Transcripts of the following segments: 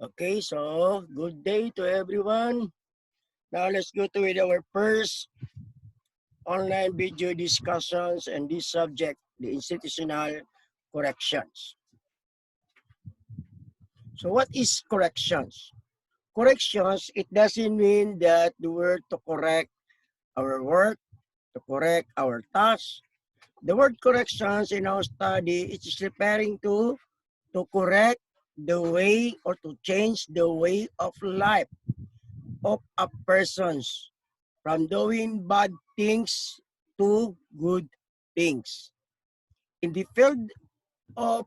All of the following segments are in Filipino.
Okay, so good day to everyone. Now let's go to with our first online video discussions and this subject, the institutional corrections. So what is corrections? Corrections, it doesn't mean that the word to correct our work, to correct our tasks. The word corrections in our study, it is referring to correct the way or to change the way of life of a persons from doing bad things to good things. In the field of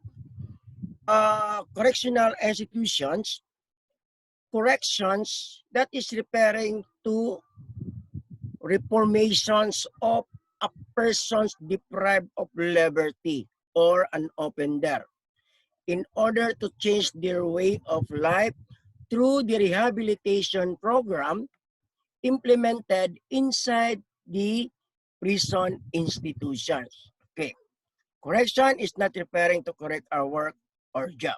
correctional institutions, corrections that is referring to reformations of a persons deprived of liberty or an offender in order to change their way of life through the rehabilitation program implemented inside the prison institutions. Okay. Correction is not referring to correct our work or job.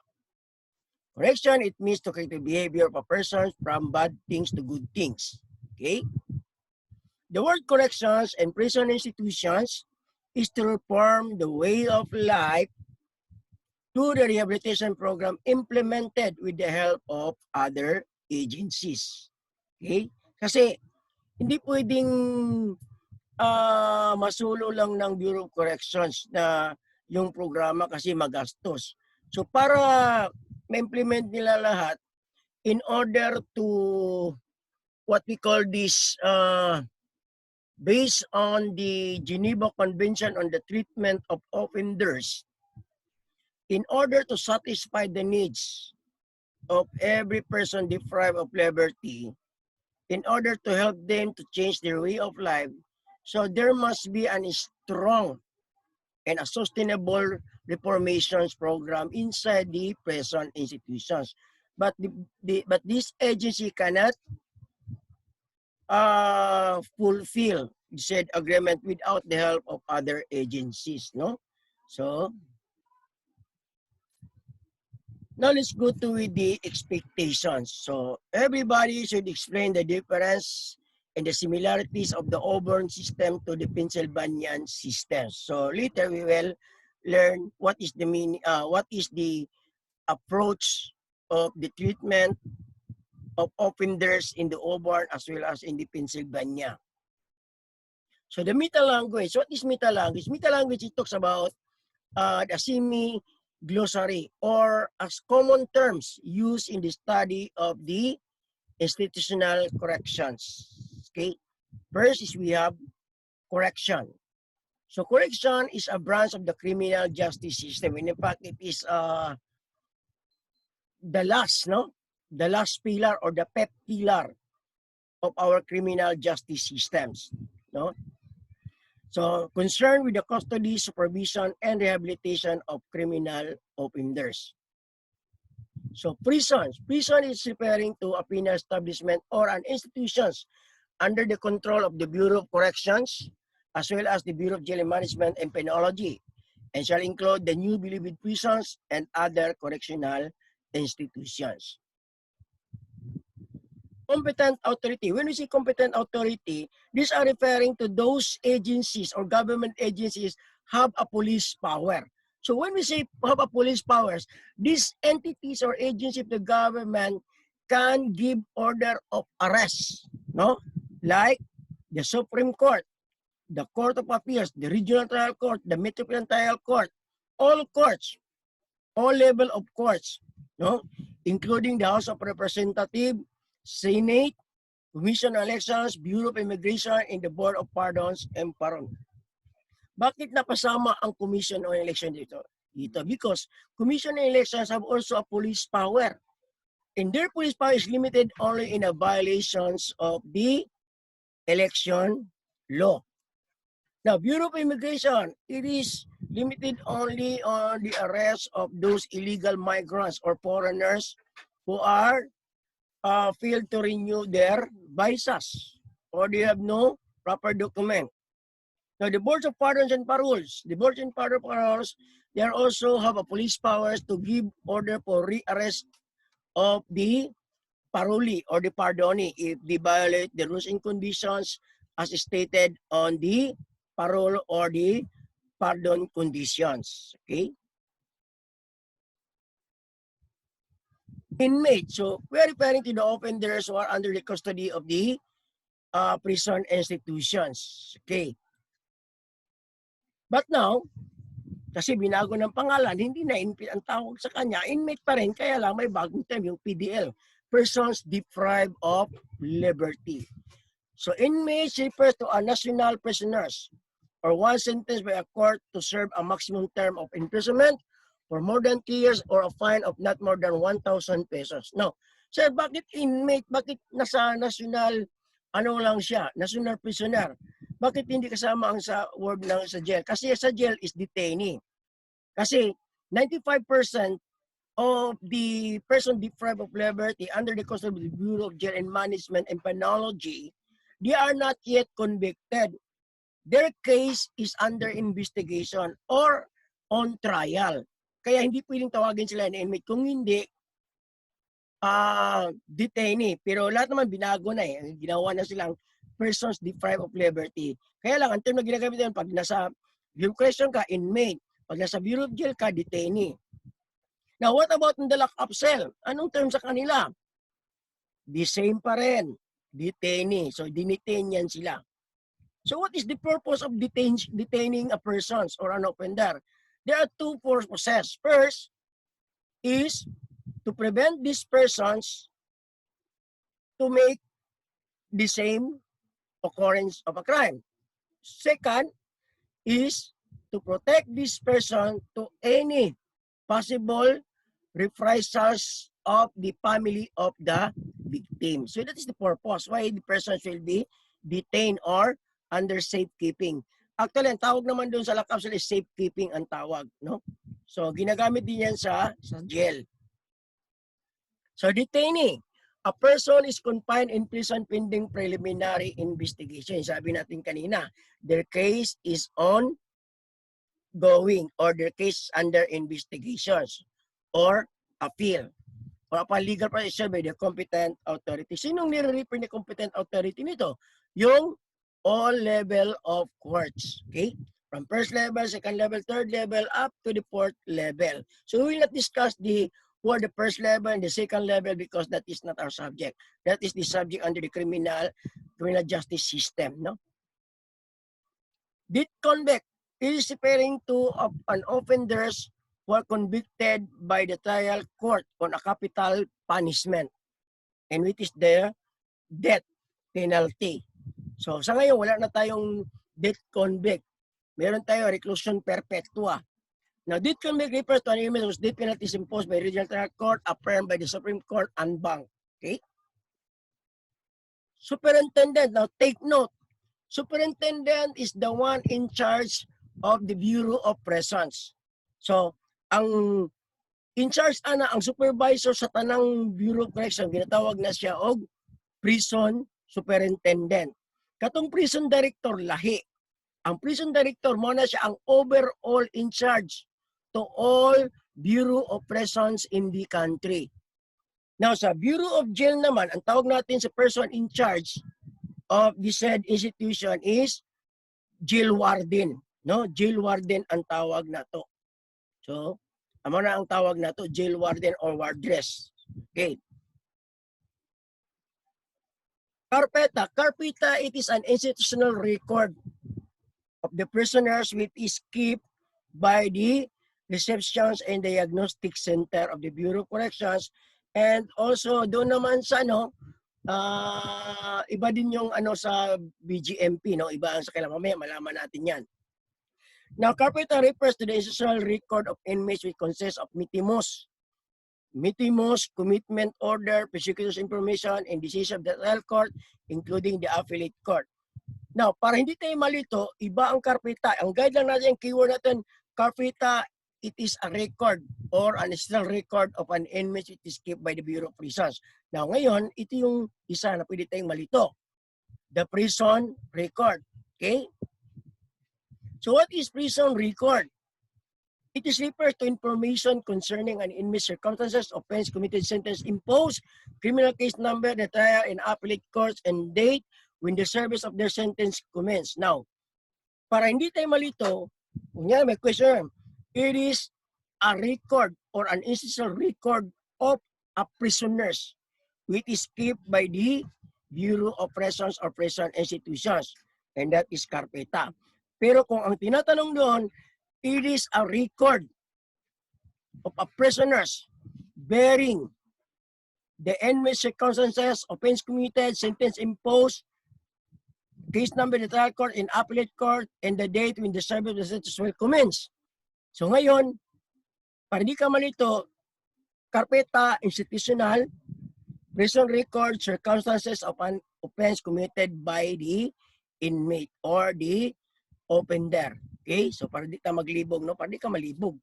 Correction, it means to correct the behavior of a person from bad things to good things. Okay? The word corrections and prison institutions is to reform the way of life through the rehabilitation program implemented with the help of other agencies. Okay? Kasi hindi pwedeng masulo lang ng Bureau of Corrections na yung programa kasi magastos. So para ma-implement nila lahat in order to what we call this based on the Geneva Convention on the Treatment of Offenders, in order to satisfy the needs of every person deprived of liberty, in order to help them to change their way of life, so there must be a strong and a sustainable reformations program inside the prison institutions. But but this agency cannot fulfill said agreement without the help of other agencies, no? So now let's go to with the expectations. So everybody should explain the difference and the similarities of the Auburn system to the Pennsylvania system. So later we will learn what is the what is the approach of the treatment of offenders in the Auburn as well as in the Pennsylvania. So the meta language, what is meta language? Meta language, it talks about the semi-glossary or as common terms used in the study of the institutional corrections. Okay, first is we have correction. So correction is a branch of the criminal justice system. And in fact, it is the last, no? The last pillar or the pep pillar of our criminal justice systems, no? So concerned with the custody, supervision, and rehabilitation of criminal offenders. So prisons. Prison is referring to a penal establishment or an institutions under the control of the Bureau of Corrections as well as the Bureau of Jail Management and Penology and shall include the new believed prisons and other correctional institutions. Competent authority. When we say competent authority, these are referring to those agencies or government agencies have a police power. So when we say have a police powers, these entities or agencies of the government can give order of arrest, no? Like the Supreme Court, the Court of Appeals, the Regional Trial Court, the Metropolitan Trial Court, all courts, all level of courts, no? Including the House of Representatives, Senate, Commission on Elections, Bureau of Immigration, and the Board of Pardons and Parol. Bakit napasama ang Commission on Elections dito? Because Commission on Elections have also a police power. And their police power is limited only in the violations of the election law. Now, Bureau of Immigration, it is limited only on the arrest of those illegal migrants or foreigners who are failed to renew their visas or they have no proper document. Now, the boards of pardons and paroles, the boards and paroles, they also have a police powers to give order for rearrest of the parole or the pardonee if they violate the rules and conditions as stated on the parole or the pardon conditions. Okay? Inmate. So we're referring to the offenders who are under the custody of the prison institutions. Okay. But now, kasi binago ng pangalan, hindi na inmate ang tawag sa kanya, inmate pa rin, kaya lang may bagong term, yung PDL, persons deprived of liberty. So inmates refers to a national prisoners or one sentenced by a court to serve a maximum term of imprisonment for more than 3 years or a fine of not more than 1,000 pesos. Now, sir, bakit inmate? Bakit nasa national, ano lang siya, national prisoner? Bakit hindi kasama ang sa word ng sa jail? Kasi sa jail is detainee. Kasi 95% of the person deprived of liberty under the custody of the Bureau of Jail and Management and Penology, they are not yet convicted. Their case is under investigation or on trial. Kaya hindi pwedeng tawagin sila na inmate. Kung hindi, detainee. Pero lahat naman binago na eh. Ginawa na silang persons deprived of liberty. Kaya lang, ang term na ginagamit yan, pag nasa Bureau of Correction ka, inmate. Pag nasa Bureau of Jail ka, detainee. Now, what about in the lock-up cell? Anong term sa kanila? The same pa rin. Detainee. So, dinitain yan sila. So, what is the purpose of detaining a person or an offender? There are two purposes. First is to prevent these persons to make the same occurrence of a crime. Second is to protect this person to any possible reprisals of the family of the victim. So that is the purpose why the person will be detained or under safekeeping. Actually, ang tawag naman doon sa lock-up cell is safekeeping ang tawag, no? So ginagamit din yan sa jail. So detainee, a person is confined in prison pending preliminary investigation. Sabi natin kanina, their case is ongoing or their case is under investigations or appeal or upon legal process by the competent authority. Sinong nire-refer ni competent authority nito? Yung all level of courts. Okay? From first level, second level, third level, up to the fourth level. So we will not discuss the first level and the second level because that is not our subject. That is the subject under the criminal justice system. No? Death convict is referring to an offenders who are convicted by the trial court on a capital punishment and which is the death penalty. So sa ngayon, wala na tayong death convict. Meron tayo reclusion perpetua. Now, death convict refers to an image whose death penalty is imposed by regional trial court affirmed by the Supreme Court and bank. Okay? Superintendent. Now, take note. Superintendent is the one in charge of the Bureau of Prisons. So, ang in charge ang supervisor sa tanang Bureau of Correction, ginatawag na siya og prison superintendent. Katong prison director, lahi. Ang prison director, mo na siya ang overall in charge to all Bureau of Prisons in the country. Now, sa Bureau of Jail naman, ang tawag natin sa person in charge of the said institution is jail warden. No? Jail warden ang tawag na to. So, amo na ang tawag na to, jail warden or wardress. Okay. Carpeta. Carpeta, it is an institutional record of the prisoners which is kept by the Receptions and Diagnostic Center of the Bureau of Corrections. And also, doon naman sa iba din yung sa BGMP, no? Iba ang sa kailangan. Mamaya malaman natin yan. Now, carpeta refers to the institutional record of inmates which consists of mitimos, commitment order, prosecutor's information, and decision of the trial court, including the affiliate court. Now, para hindi tayo malito, iba ang carpeta. Ang guide lang natin, yung keyword natin, carpeta, it is a record or an institutional record of an inmate which is kept by the Bureau of Prisons. Now, ngayon, ito yung isa na pwede tayong malito. The prison record. Okay? So, what is prison record? It is refers to information concerning an inmate's circumstances, offense committed, sentence imposed, criminal case number, the trial in appellate courts, and date when the service of their sentence commenced. Now, para hindi tayo malito, kunya may question, it is a record or an institutional record of a prisoners which is kept by the Bureau of Prisons or Prison Institutions, and that is Carpeta. Pero kung ang tinatanong doon, it is a record of a prisoners bearing the inmate circumstances, offense committed, sentence imposed, case number, the trial court, in appellate court, and the date when the service of the sentence will commence. So ngayon, para di ka malito, Carpeta, institutional, prison record, circumstances of an offense committed by the inmate or the offender. Okay? So para di ka maglibog, no? Para di ka malibog.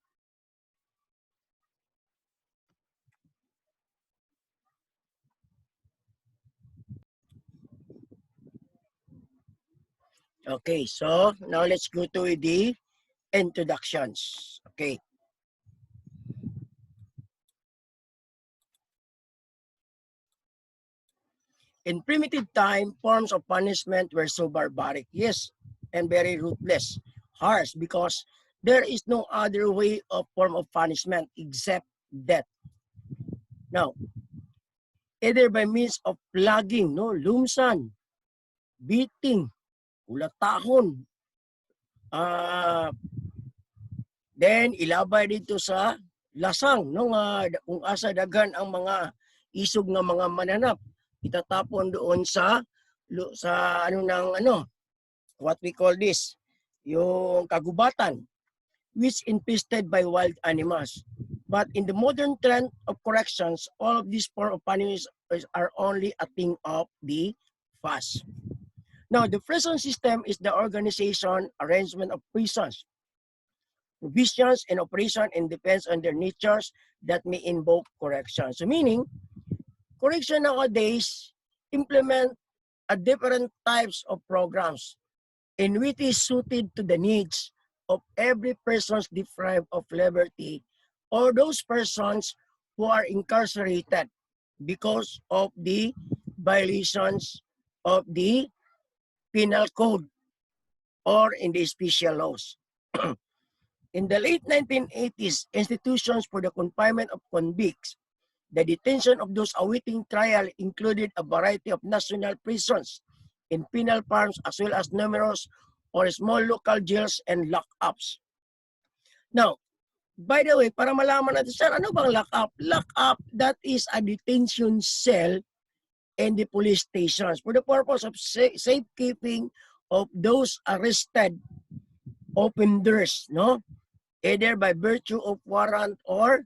Okay, so now let's go to the introductions. Okay. In primitive time, forms of punishment were so barbaric, yes, and very ruthless, harsh, because there is no other way of form of punishment except death. Now, either by means of flogging, no, lumsan, beating, ulatahon, then ilabay dito sa lasang, no, kung asa daghan ang mga isog ng mga mananap, itatapon doon sa what we call this, yung kagubatan, which infested by wild animals. But in the modern trend of corrections, all of these forms of punishment are only a thing of the past. Now, the prison system is the organization, arrangement of prisons, provisions, and operation, and depends on their natures that may invoke correction. So meaning, correction nowadays implement a different types of programs in which is suited to the needs of every persons deprived of liberty or those persons who are incarcerated because of the violations of the penal code or in the special laws. In the late 1980s, institutions for the confinement of convicts, the detention of those awaiting trial included a variety of national prisons in penal farms as well as numerous or small local jails and lockups. Now, by the way, para malaman natin, sir, ano bang lockup? Lockup, that is a detention cell in the police stations for the purpose of safekeeping of those arrested offenders, no? Either by virtue of warrant or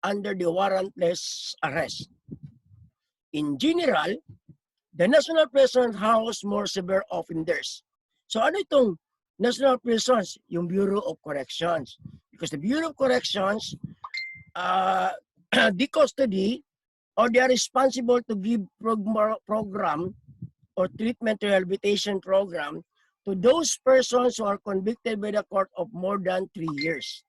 under the warrantless arrest. In general, the national prisons house more severe offenders. So ano itong national prisons? Yung Bureau of Corrections. Because the Bureau of Corrections, the custody, or they are responsible to give program or treatment rehabilitation program to those persons who are convicted by the court of more than 3 years.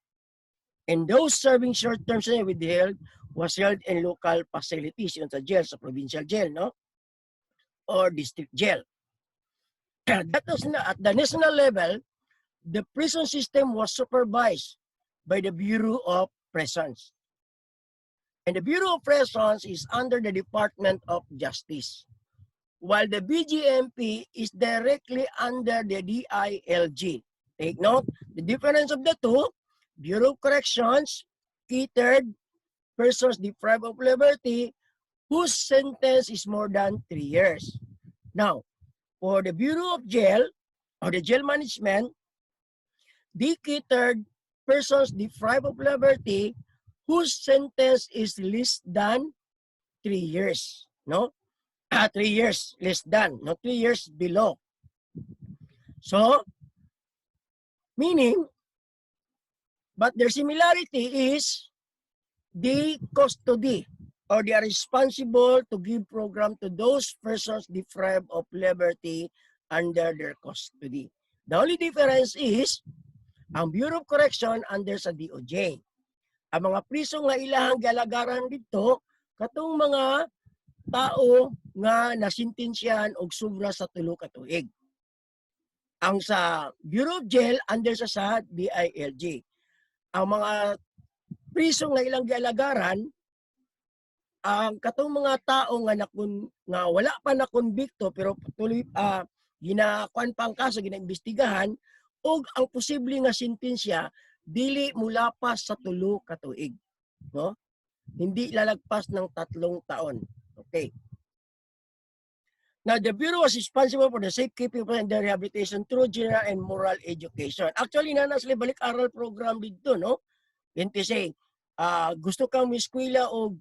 And those serving short terms withheld was held in local facilities, yun sa jail, sa provincial jail, no? Or district jail. That was at the national level, the prison system was supervised by the Bureau of Prisons. And the Bureau of Prisons is under the Department of Justice, while the BGMP is directly under the DILG. Take note, the difference of the two, Bureau of Corrections catered persons deprived of liberty whose sentence is more than 3 years. Now, for the Bureau of Jail or the jail management, they catered persons deprived of liberty whose sentence is less than 3 years, no? 3 years less than, no, 3 years below. So, meaning, but their similarity is the custody, or they are responsible to give program to those persons deprived of liberty under their custody. The only difference is Ang Bureau of Correction under sa DOJ. Ang mga priso nga ilahang galagaran dito katong mga tao nga nasintensyahan og sobra sa 3 ka tuig. Ang sa Bureau of Jail under sa DILG. Ang mga priso nga ilang galagaran ang katong mga tao nga wala pa na konbikto pero tuloy ginakuan pa ang kaso, ginaimbestigahan og ang posible nga sentensya dili mulapas sa 3 ka tuig, no? Hindi lalagpas ng 3 taon. Okay. Now, the Bureau was responsible for the safekeeping and the rehabilitation through general and moral education. Actually, nanas balik-aral program dito, no? Yun kasi, gusto kang miskwila o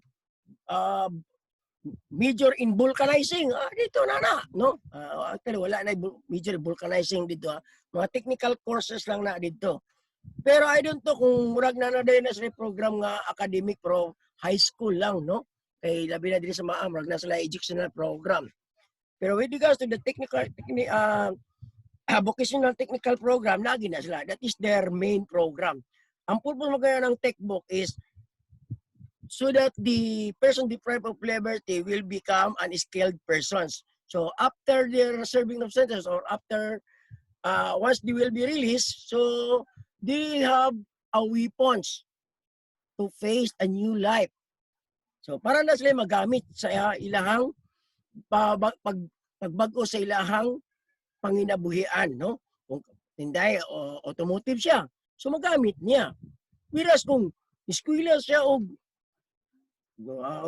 major in vulcanizing, dito na, no? Actually, wala na major in vulcanizing dito. Mga technical courses lang na dito. Pero I don't know kung murag na din na sa program nga academic pro high school lang, no? Kay labi na dito sa mga murag na sila educational program. Pero with regards to the vocational technical program, lagi na sila. That is their main program. Ang purpose mo kaya ng tech book is so that the person deprived of liberty will become unskilled persons. So after their serving of sentence or after once they will be released, so they have a weapons to face a new life. So para na sila magamit sa ilahang pagbago sa ilahang panginabuhian, no? Kung tinday o automotive siya, so magamit niya. Whereas kung eskwela siya og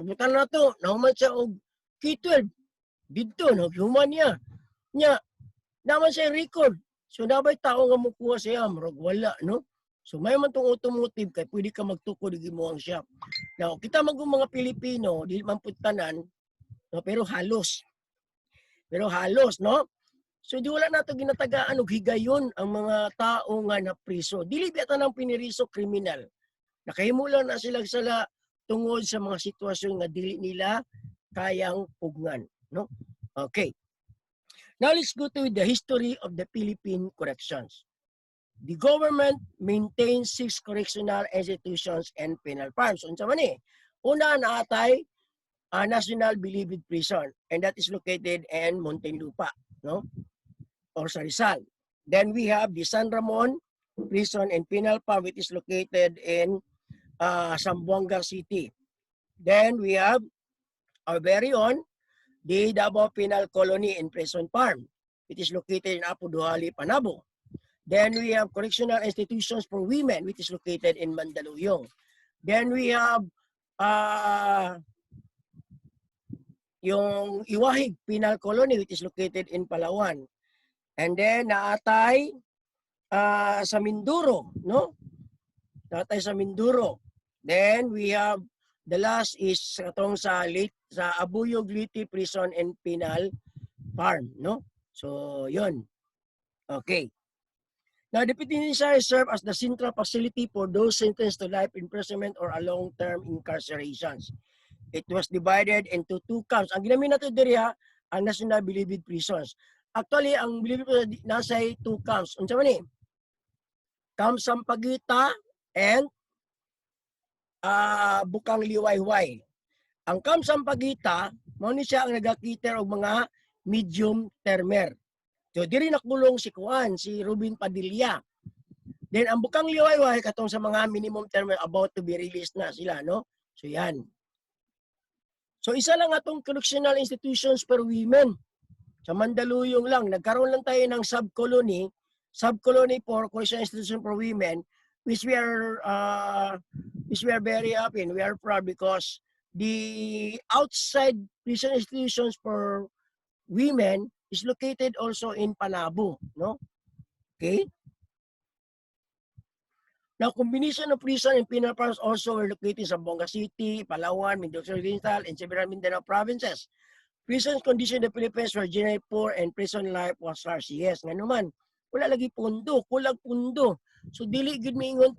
butan na to, nahuman siya og K-12 dito, no? Human niya naman siya record. So nabay tao nga mukuha siya, marag wala, no? So may man tong automotive kay pwede ka magtukod di mo ang shop. Now, kita mga Pilipino, di man putanan, no, pero halos, no? So di wala nato ginatagaan og higayon ang mga tao nga na priso. Dili biyata nang piniriso kriminal. Nakahimo lang na sila tungod sa mga sitwasyon nga dili nila kayang pugnan, no? Okay. Now let's go to the history of the Philippine corrections. The government maintains 6 correctional institutions and penal farms. Unsa man ni? Una naatay National Bilibid Prison, and that is located in Muntinlupa, no? Or sa Rizal. Then we have the San Ramon Prison and Penal Farm, which is located in Zamboanga City. Then we have our very own the Davao Penal Colony and Prison Farm, which is located in Apo Duhali, Panabo. Then we have correctional institutions for women, which is located in Mandaluyong. Then we have yung Iwahig Penal Colony, which is located in Palawan. And then naatay sa Mindoro, no? Naatay sa Mindoro. Then we have the last is katong sa Abuyog Liti Prison and Penal Farm, no? So, yun. Okay. Now, the penitentiary serve as the central facility for those sentenced to life imprisonment or a long-term incarcerations. It was divided into 2 camps. Ang ginamit natin diri ang National Bilibid Prisons. Actually, ang Bilibid Prisons nasa 2 camps. Unsa man ni? Camp Sampaguita and Bukang Liwayway. Ang Camp Sampaguita, mao ni siya ang nagakiter og mga medium termer. So diri nakulong si Ruben Padilla. Then ang Bukang Liwayway katong sa mga minimum term about to be released na sila, no? So yan. So isa lang atong correctional institutions for women. Sa Mandaluyong lang nagkaroon lang tayo ng subcolony for correctional institution for women, which we are very happy and we are proud because the outside prison institutions for women is located also in Panabo, no? Okay? Now, combination of prison and penal farms also were located in Zamboanga City, Palawan, Mindoro Oriental, and several Mindanao provinces. Prison condition in the Philippines were generally poor and prison life was harsh. Yes, nga naman, wala lagi pundo, kulag pundo. So, dili gud miingon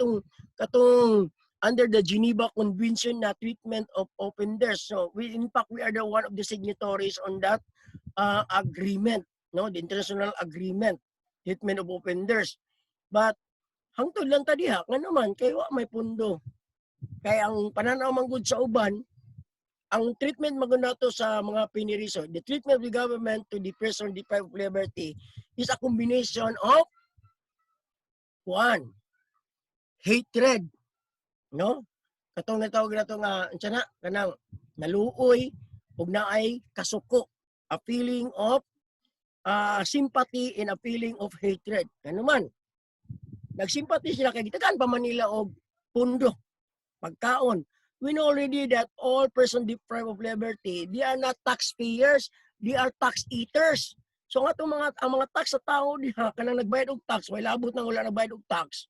katong under the Geneva Convention na treatment of offenders. So, in fact, we are the one of the signatories on that agreement, no, the international agreement, treatment of offenders. But hangtod lang ta diha nga naman kay wa may pundo. Kay ang pananaw man gud sa uban, ang treatment maganda to sa mga piniriso, the treatment of the government to the person deprived of liberty is a combination of one, hatred, no? Katong natawag na to nga unsa na kanang naluoy ug naay kasuko, a feeling of sympathy and a feeling of hatred. Ano man, nagsympathy sila kay gitagaan pa man nila og pundo, pagkaon. We know already that all person deprived of liberty, they are not taxpayers, they are tax eaters. So nga ang mga tax sa tao diha kanang nagbayad og tax, way labot nang wala nagbayad og tax,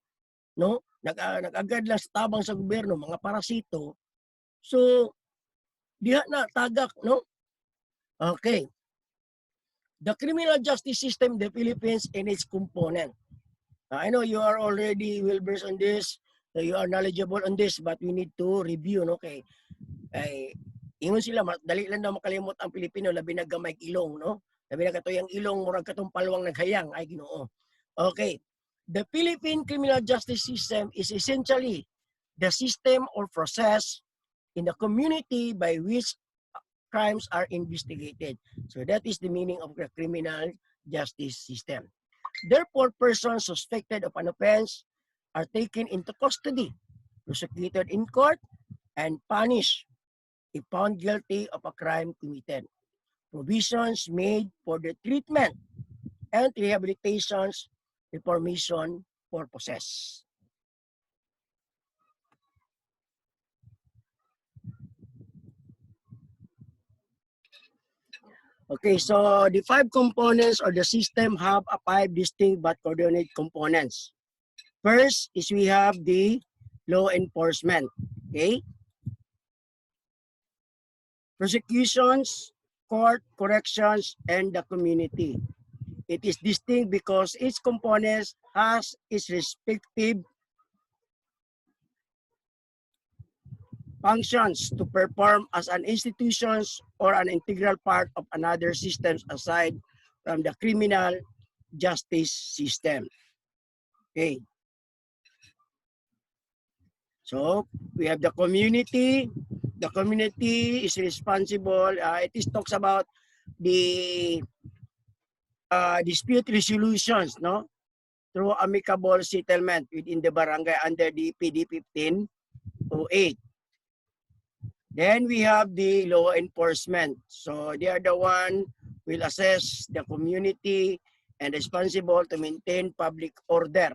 no? Nag-agad lang sa tabang sa gobyerno, mga parasito. So diha na tagak, no? Okay. The criminal justice system in the Philippines and its component. I know you are already well versed on this, so you are knowledgeable on this, but we need to review, no? Okay. Ay, ingon sila, dali lang daw makalimot ang Pilipino, labi na gamay ilong, no? Labi na katoy ang ilong, murag katong palwang naghayang, ay Ginoo. Okay. The Philippine criminal justice system is essentially the system or process in the community by which crimes are investigated. So that is the meaning of the criminal justice system. Therefore, persons suspected of an offense are taken into custody, prosecuted in court, and punished if found guilty of a crime committed. Provisions made for the treatment and rehabilitations, reformation purposes. Okay, so the 5 components of the system have a 5 distinct but coordinated components. First is we have the law enforcement. Okay? Prosecutions, court, corrections, and the community. It is distinct because each component has its respective functions to perform as an institution or an integral part of another system aside from the criminal justice system. Okay. So we have the community. The community is responsible. It talks about the dispute resolutions, no, through amicable settlement within the barangay under the PD 1508. Then we have the law enforcement. So they are the one who will assess the community and responsible to maintain public order.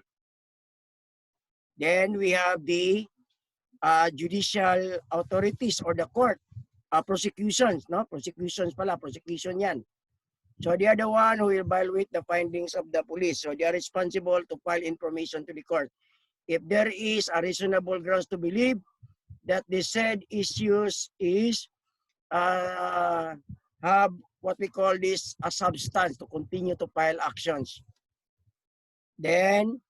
Then we have the judicial authorities or the court, prosecutions, no? Prosecutions pala, prosecution yan. So they are the one who will evaluate the findings of the police. So they are responsible to file information to the court. If there is a reasonable grounds to believe that the said issues is have what we call this a substance to continue to file actions. Then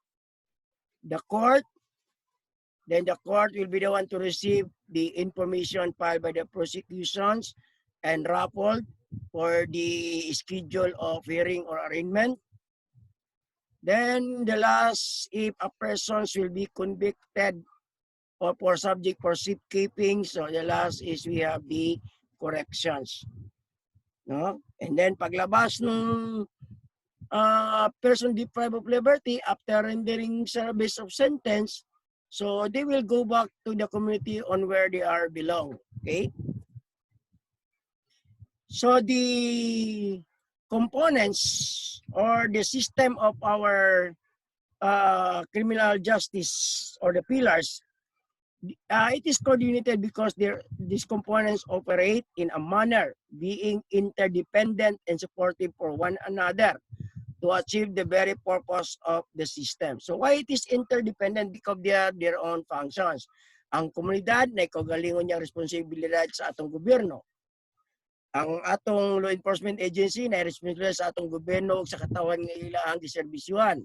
the court will be the one to receive the information filed by the prosecutions and rapport for the schedule of hearing or arraignment. Then the last, if a person will be convicted or for subject for safekeeping, so the last is we have the corrections. No? And then paglabas ng person deprived of liberty after rendering service of sentence, so they will go back to the community on where they are belong. Okay? So the components or the system of our criminal justice or the pillars, it is coordinated because these components operate in a manner being interdependent and supportive for one another to achieve the very purpose of the system. So why it is interdependent? Because they are their own functions. Ang komunidad na ikagalingon niyang responsibilidad sa atong gobyerno. Ang atong law enforcement agency na responsibilidad sa atong gobyerno sa katawan ng ilang giserbisyuhan.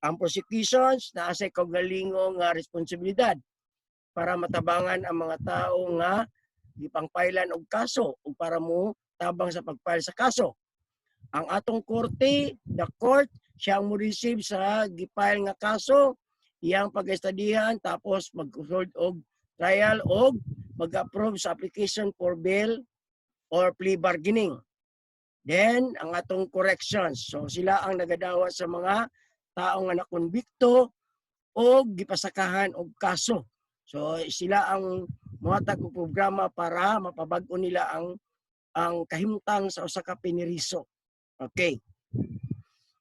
Ang prosecutions na sa ikagalingong responsibilidad para matabangan ang mga tao nga gipangpailan og kaso o para mo tabang sa pagfile sa kaso. Ang atong korte, the court, siya ang mo receive sa gipile nga kaso iyang pag-estadihan tapos mag-hold og trial og mag-approve sa application for bail or plea bargaining. Then, ang atong corrections. So, sila ang nagadawa sa mga taong nga nakonbikto o gipasakahan og kaso. So, sila ang muhatag og programa para mapabag-o nila ang kahimtang sa usa ka piniriso. Okay.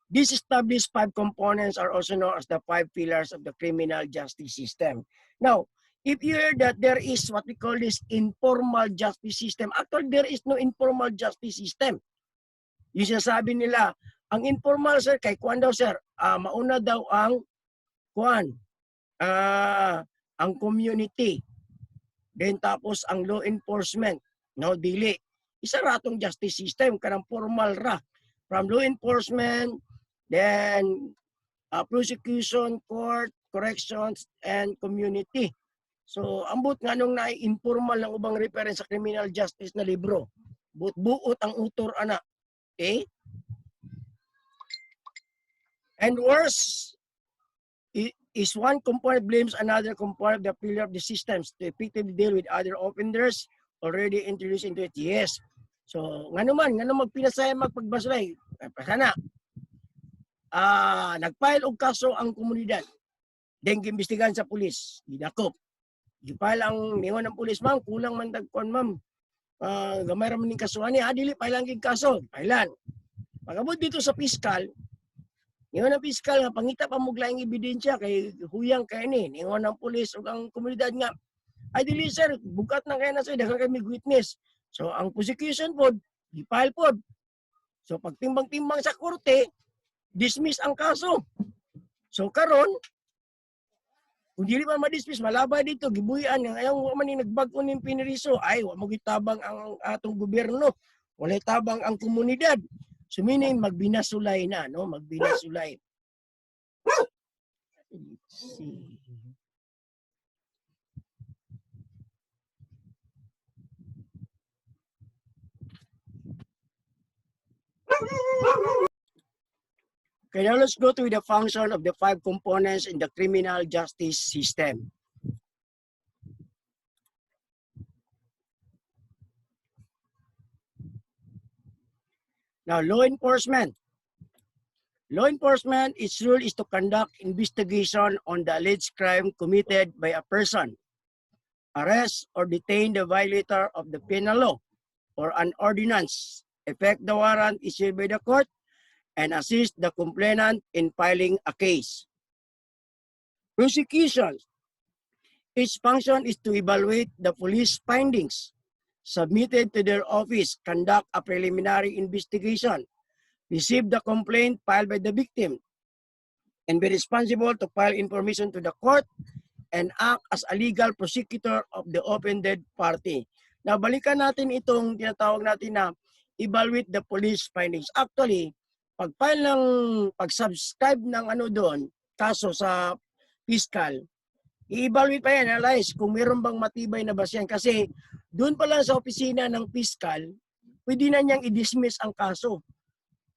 These established 5 components are also known as the 5 pillars of the criminal justice system. Now, if you hear that there is what we call this informal justice system, actually there is no informal justice system. Yung sinasabi nila, ang informal sir, kay kuan daw sir, mauna daw ang kuan, ang community. Then tapos ang law enforcement, no, dili. Isa ratong justice system, kanang formal ra. From law enforcement, then prosecution, court, corrections, and community. So, ambot nga nung na-informal ng ubang reference sa criminal justice na libro. Buot ang utor, anak. Okay? And worse, is one component blames another component of the pillar of the systems to effectively deal with other offenders already introduced into it. Yes. So, nga naman magpinasaya magpagbasulay. Sana, nag-file og kaso ang komunidad. Then, gimbestigahan sa pulis. Gidakop. Gipile ang ningon ng pulis, ma'am, kulang man tagkuan, ma'am. Gamay raman ning kasuhan ni, dili, pailan gig kaso. Pailan. Pagabot dito sa piskal, ningon ng piskal nga pangita pa mo laing ebidensya kay huyang kay ni. Ningon ng pulis ug ang komunidad nga, ay dili sir, bukat na kay na sir, daghang kami witness. So, ang prosecution pod, gipile pod. So, pagtimbang-timbang sa korte, dismiss ang kaso. So, karon, kung dili man ma-dismiss, malabay dito, gibuhian nga ayaw wa man ni nagbag-o ning piniriso, ay wa mo gitabang ang atong gobyerno, walay tabang ang komunidad. So meaning magbinasulay na, no? Magbinasulay. Let's see. Okay, now let's go to the function of the 5 components in the criminal justice system. Now, law enforcement. Law enforcement, its role is to conduct investigation on the alleged crime committed by a person, arrest or detain the violator of the penal law or an ordinance, effect the warrant issued by the court, and assist the complainant in filing a case. Prosecution. Its function is to evaluate the police findings submitted to their office, conduct a preliminary investigation, receive the complaint filed by the victim, and be responsible to file information to the court and act as a legal prosecutor of the offended party. Now, balikan natin itong tinatawag natin na evaluate the police findings. Actually, pag-file ng, pag-subscribe ng doon, kaso sa fiscal, i-evaluate pa yan, analyze kung mayroon bang matibay na basihan. Kasi doon pa lang sa opisina ng fiscal, pwede na niyang i-dismiss ang kaso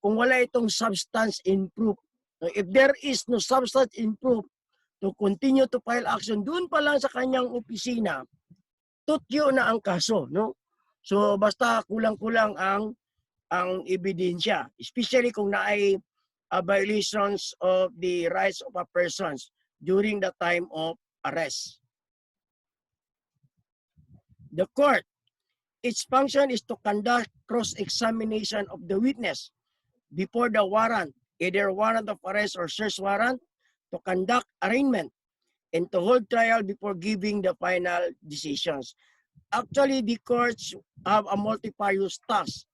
kung wala itong substance in proof. So if there is no substance in proof to continue to file action, doon pa lang sa kanyang opisina, tutyo na ang kaso, no? So basta kulang-kulang ang ebidensya, especially kung naay violations of the rights of a persons during the time of arrest. The court, its function is to conduct cross-examination of the witness before the warrant, either warrant of arrest or search warrant, to conduct arraignment, and to hold trial before giving the final decisions. Actually, the courts have a multifarious task.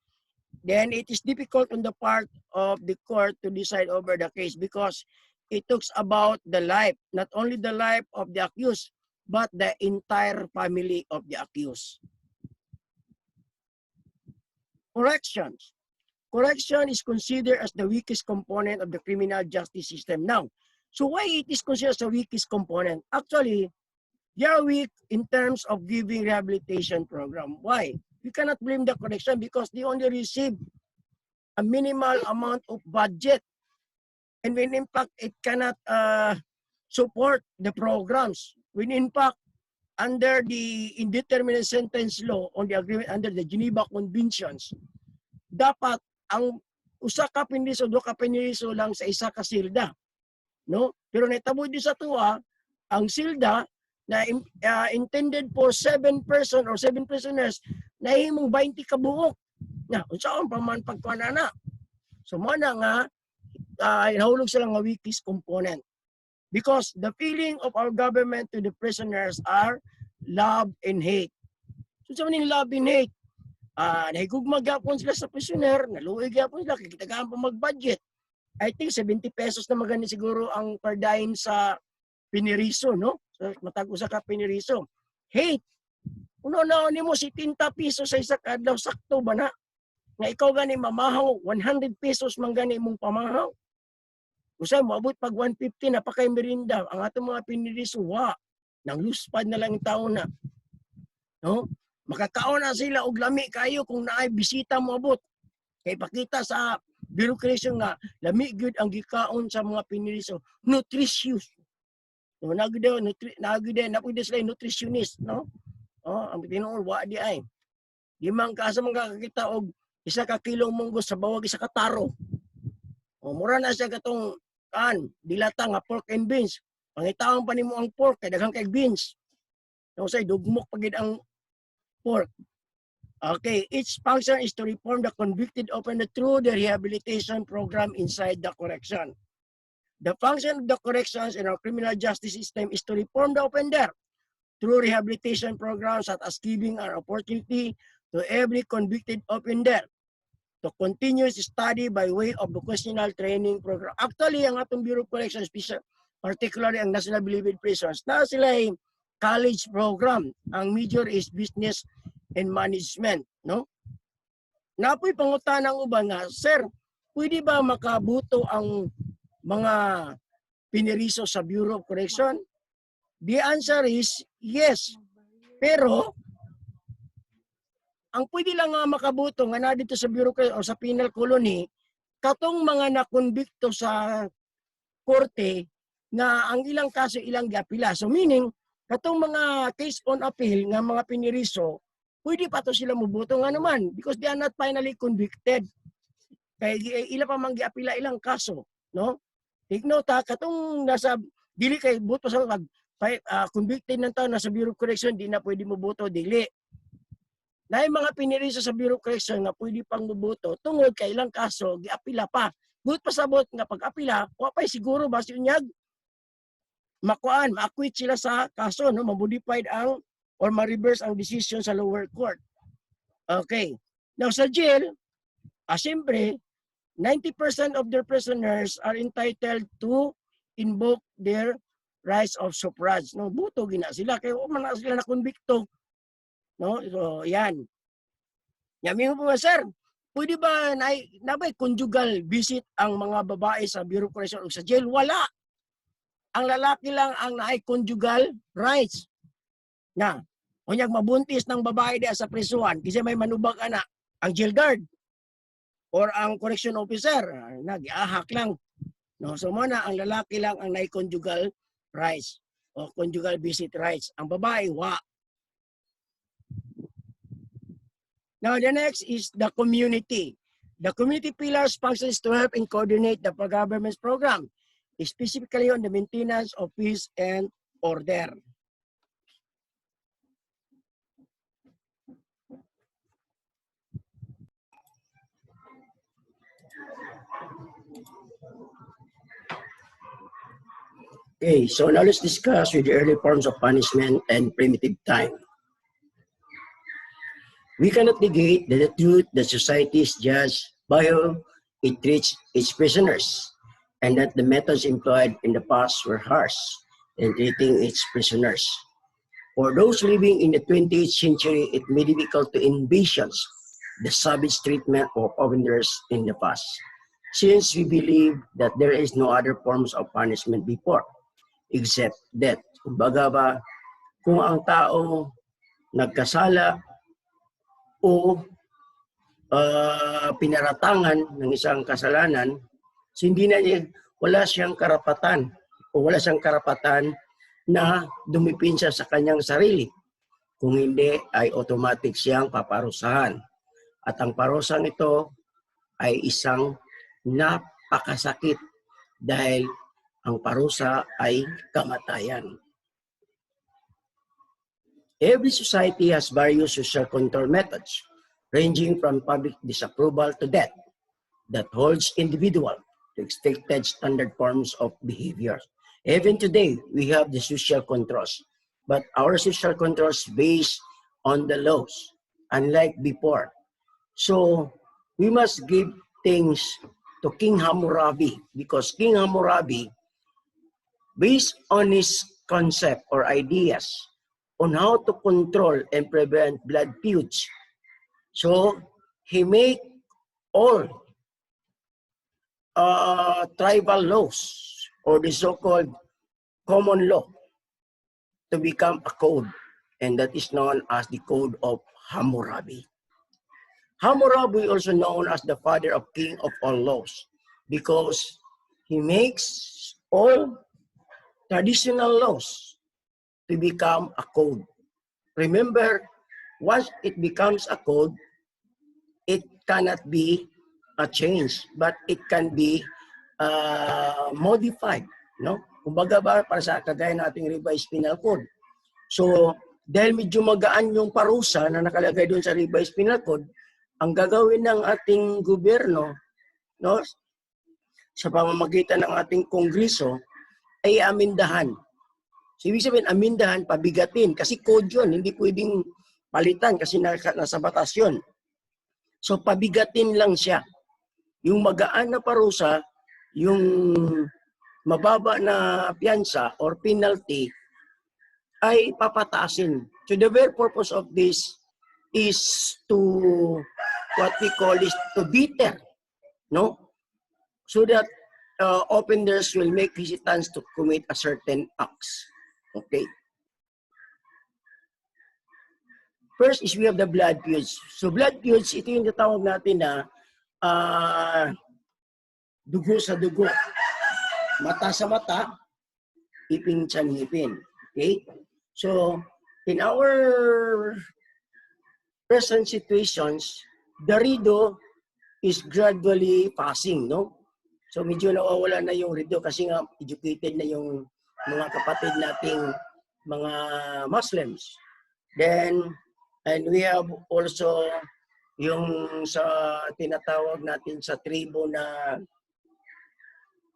Then it is difficult on the part of the court to decide over the case because it talks about the life, not only the life of the accused, but the entire family of the accused. Corrections. Correction is considered as the weakest component of the criminal justice system. Now, so why it is considered as the weakest component? Actually, they are weak in terms of giving rehabilitation program. Why? You cannot blame the correction because they only receive a minimal amount of budget. And when in fact, it cannot support the programs. When in fact, under the indeterminate sentence law on the agreement under the Geneva Conventions, dapat ang usa ka piniriso, do ka piniriso lang sa isa ka silda. No? Pero natabo di sa tuwa, ang silda na intended for 7 person or 7 prisoners na himong 20 ka buok. Na, unsaon pa man pagkuanana. So mo na nga nahulog sila nga weakest component. Because the feeling of our government to the prisoners are love and hate. So sa maning love and hate, nahigugma gyapon sila sa prisoner, naluoy gyapon sila, kikitagaan pa mag-budget. I think 70 pesos na magani siguro ang per dime sa piniriso, no? So, matag usa ka piniriso. Hate. Uno na ni mo si 70 pesos sa isa ka adlaw, sakto ba na? Nga ikaw gani mamahaw, 100 pesos man gani mong pamahaw. Usay moabot pag 150 na pa kay merinda, ang atong mga piniriso wa nang luspad na lang taon na. No? Makakaon na sila og lami kayo kung naay bisita mo abot. Kay pakita sa bureaucracy nga lami gyud ang gikaon sa mga piniriso, nutritious. No, nagide na pwede sila nutritionist, no? Oh, ang tinuod wa di ay. Di man ka sa mga kakita og isa ka kilong munggo sa bawag isa ka taro. O mura na siya katong dilata nga pork and beans. Pangitaon pa nimo ang pork kay daghang kay beans. No say dugmok pagid ang pork. Okay, its function is to reform the convicted offender through the rehabilitation program inside the correction. The function of the corrections in our criminal justice system is to reform the offender through rehabilitation programs such as giving an opportunity to every convicted offender to continuous study by way of vocational training program. Actually, ang atong Bureau of Corrections, particularly ang National Bilibid Prisons, na sila ay college program. Ang major is business and management, no? Napoy pangutan ng uban nga, sir, pwede ba makabuto ang mga piniriso sa Bureau of Correction? The answer is yes. Pero ang pwede lang nga makabuto nga na dito sa Bureau o sa penal colony, katong mga nakonbikto sa korte na ang ilang kaso ilang giapila. So meaning, katong mga case on appeal nga mga piniriso, pwede pa to sila mubuto nga naman because they are not finally convicted. Kaya ila pa man giapila ilang kaso, no? Take note ha, katong nasa dili kay buto sa convicted ng tao nasa Bureau of Correction, di na pwede mubuto dili. Na yung mga piniriso sa Bureau of Correction nga pwede pang mubuto, tungod kay ilang kaso, giapila pa. But pasabot nga pag-apila, wa pa'y siguro ba si unyag ma-acquit sila sa kaso, no? Ma-modified ang or ma-reverse ang decision sa lower court. Okay. Now sa jail, siyempre, 90% of their prisoners are entitled to invoke their rights of suffrage. No, buto gina sila kay man na sila na konbikto. No? So, yan. Yami mo po, sir, pwede ba nabay conjugal visit ang mga babae sa Bureau of Correction o sa jail? Wala. Ang lalaki lang ang naay conjugal rights. Na, kunyag mabuntis ng babae diya sa prisuan, kasi may manubag anak, ang jail guard or ang correction officer, nag-ahak lang. No? So muna, ang lalaki lang ang naay conjugal rights o conjugal visit rights. Ang babae, wa. Now, the next is the community. The community pillars functions to help and coordinate the government's program, specifically on the maintenance of peace and order. Okay, so now let's discuss with the early forms of punishment and primitive time. We cannot negate the truth that society is judged by how it treats its prisoners, and that the methods employed in the past were harsh in treating its prisoners. For those living in the 20th century, it may be difficult to envision the savage treatment of offenders in the past, since we believe that there is no other forms of punishment before, except death. Kumbaga ba, kung ang tao nagkasala o pinaratangan ng isang kasalanan, so hindi na wala siyang karapatan o wala siyang karapatan na dumipinsa sa kanyang sarili. Kung hindi, ay automatic siyang paparusahan. At ang parusang ito ay isang napakasakit dahil ang parusa ay kamatayan. Every society has various social control methods, ranging from public disapproval to death, that holds individual to expected standard forms of behavior. Even today, we have the social controls, but our social controls based on the laws, unlike before. So, we must give things to King Hammurabi, because King Hammurabi, based on his concept or ideas on how to control and prevent blood feuds, so he made all tribal laws or the so-called common law to become a code, and that is known as the Code of Hammurabi. Hammurabi, also known as the father of king of all laws, because he makes all traditional laws to become a code. Remember, once it becomes a code, it cannot be a change, but it can be modified, no? Kumbaga ba, para sa kagaya nating revised penal code. So, dahil medyo magaan yung parusa na nakalagay doon sa revised penal code, ang gagawin ng ating gobyerno, no, sa pamamagitan ng ating kongreso, ay amindahan. So, ibig sabihin, amindahan, pabigatin, kasi code yun, hindi pwedeng palitan kasi nasa batas yun. So, pabigatin lang siya. Yung magaan na parusa, yung mababa na piyansa or penalty, ay papataasin. So the very purpose of this is to, what we call is to deter, no? So that offenders will make hesitance to commit a certain acts. Okay? First is we have the blood feuds. So blood feuds, ito yung tatawag natin na dugo sa dugo, mata sa mata, ipin sa ngipin. Okay? So, in our present situations, the rido is gradually passing, no? So, medyo nawawala na yung rido kasi nga educated na yung mga kapatid nating mga Muslims. Then, and we have also yung sa tinatawag natin sa tribo na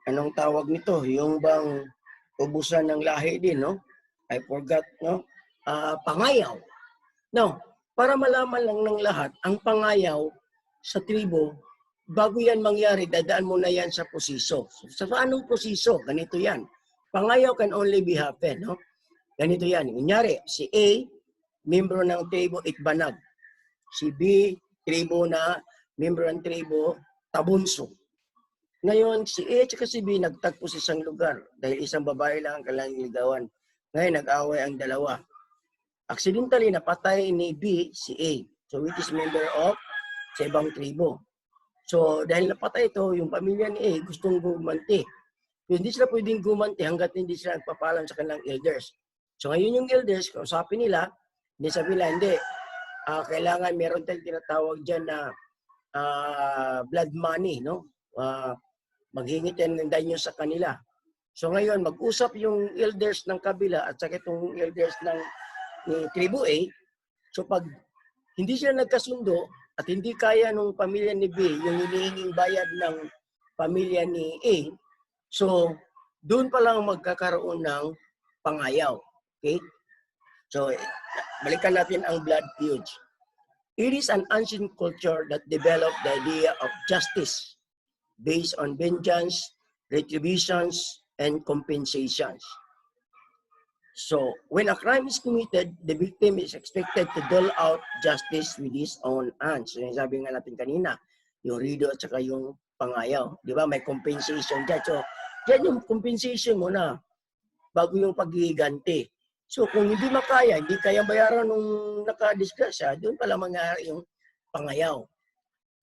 anong tawag nito? Yung bang ubusan ng lahi din, no? I forgot, no? Pangayaw. Now, para malaman lang ng lahat, ang pangayaw sa tribo, bago yan mangyari, dadaan mo na yan sa posiso. Sa anong posiso? Ganito yan. Pangayaw can only be happen, no? Ganito yan. Kunyari, si A, membro ng tribo Itbanag. Si B, tribo na, membro ng tribo Tabunso. Ngayon, si A at si B nagtagpo sa isang lugar dahil isang babae lang ang kailangang ligawan. Ngayon, nag-away ang dalawa. Accidentally, napatay ni B si A. So, which is member of sa ibang tribo. So, dahil napatay ito, yung pamilya ni A gustong gumanti. So, hindi sila pwedeng gumanti hanggat hindi sila nagpapalam sa kanilang elders. So, ngayon yung elders, kausapin nila, hindi sabi nila, hindi. Kailangan meron tayong tinatawag dyan na blood money, no? Maghingi tayo ng danyo sa kanila. So ngayon, mag-usap yung elders ng kabila at saka itong elders ng tribu A. So pag hindi sila nagkasundo at hindi kaya nung pamilya ni B yung hinihinging bayad ng pamilya ni A, so doon pa lang magkakaroon ng pangayaw. Okay? So balikan natin ang blood feuds. It is an ancient culture that developed the idea of justice based on vengeance, retributions, and compensations. So, when a crime is committed, the victim is expected to dole out justice with his own hands. So, yung sabi nga natin kanina, yung rido at saka yung pangayaw. Di ba? May compensation dyan. So, dyan yung compensation mo na bago yung paghihiganti. So, kung hindi makaya, hindi kayang bayaran nung nakadisgrasya, doon pala mangyari yung pangayaw.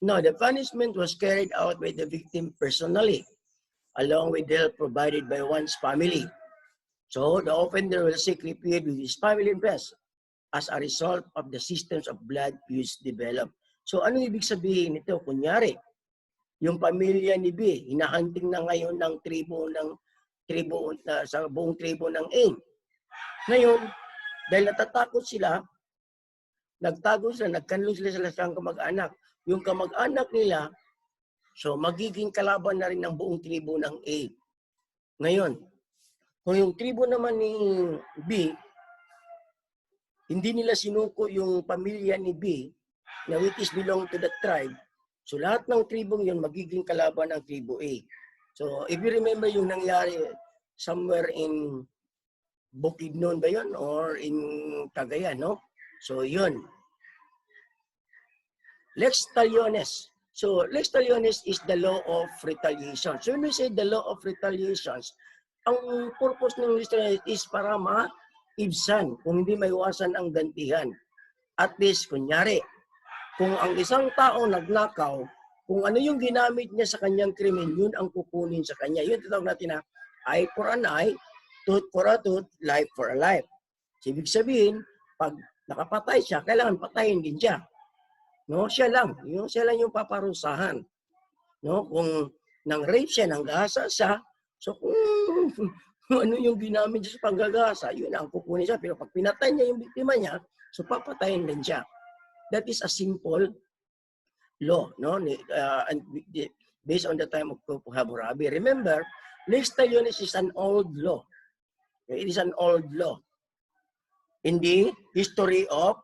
No, the punishment was carried out by the victim personally, along with help provided by one's family. So the offender will seek repair with his family and friends as a result of the systems of blood feuds developed. So ano ibig sabihin nito? Kunyari, yung pamilya ni B, hinahunting na ngayon ng sa buong tribo ng A. Ngayon, dahil natatakot sila, nagtago sila, nagkanlo sila sa kamag-anak. Yung kamag-anak nila, so magiging kalaban na rin ng buong tribo ng A. Ngayon, kung yung tribo naman ni B, hindi nila sinuko yung pamilya ni B, na which is belong to the tribe, so lahat ng tribong yun magiging kalaban ng tribo A. So if you remember yung nangyari somewhere in Bukidnon ba yun? Or in Cagayan, no? So yun. Lex talionis. So lex talionis is the law of retaliation. So when we say the law of retaliations, ang purpose ng lex talionis is para maibsan kung hindi maiwasan ang gantihan. At least, kunyari, kung ang isang tao nagnakaw, kung ano yung ginamit niya sa kanyang krimen, yun ang kukunin sa kanya. Yun tinatawag natin na eye for an eye, tooth for a tooth, life for a life. So, ibig sabihin, pag nakapatay siya, kailangan patayin din siya. No, siya lang yung paparusahan. No, kung nang rape siya, nang gasa siya, so kung ano yung ginamit niya sa panggagasa, yun ang kukunin siya. Pero pag pinatay niya yung biktima niya, so papatayin din siya. That is a simple law, no? And based on the time of Hammurabi. Remember, lex talionis is an old law. It is an old law in the history of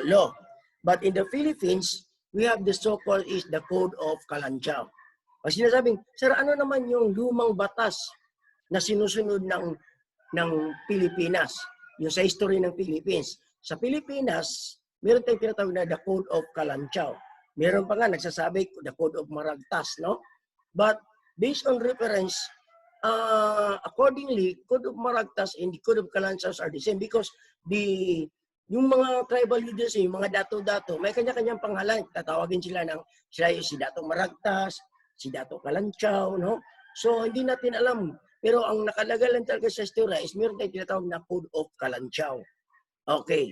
law. But in the Philippines, we have the so-called is the Code of Kalanchaw. Kasi sinasabing, sir, ano naman yung lumang batas na sinusunod ng Pilipinas, yung sa history ng Philippines. Sa Pilipinas, meron tayong tinatawag na the Code of Kalanchaw. Meron pa nga nagsasabi the Code of Maragtas, no? But based on reference, accordingly, Code of Maragtas and the Code of Kalanchaw are the same because yung mga tribal leaders, yung mga dato-dato, may kanya-kanyang pangalan. Tatawagin sila yung si Dato Maragtas, si Dato Kalanchaw, no? So, hindi natin alam. Pero ang nakalagay lang talaga sa istorya is meron tayong tinatawag na Code of Kalanchaw. Okay.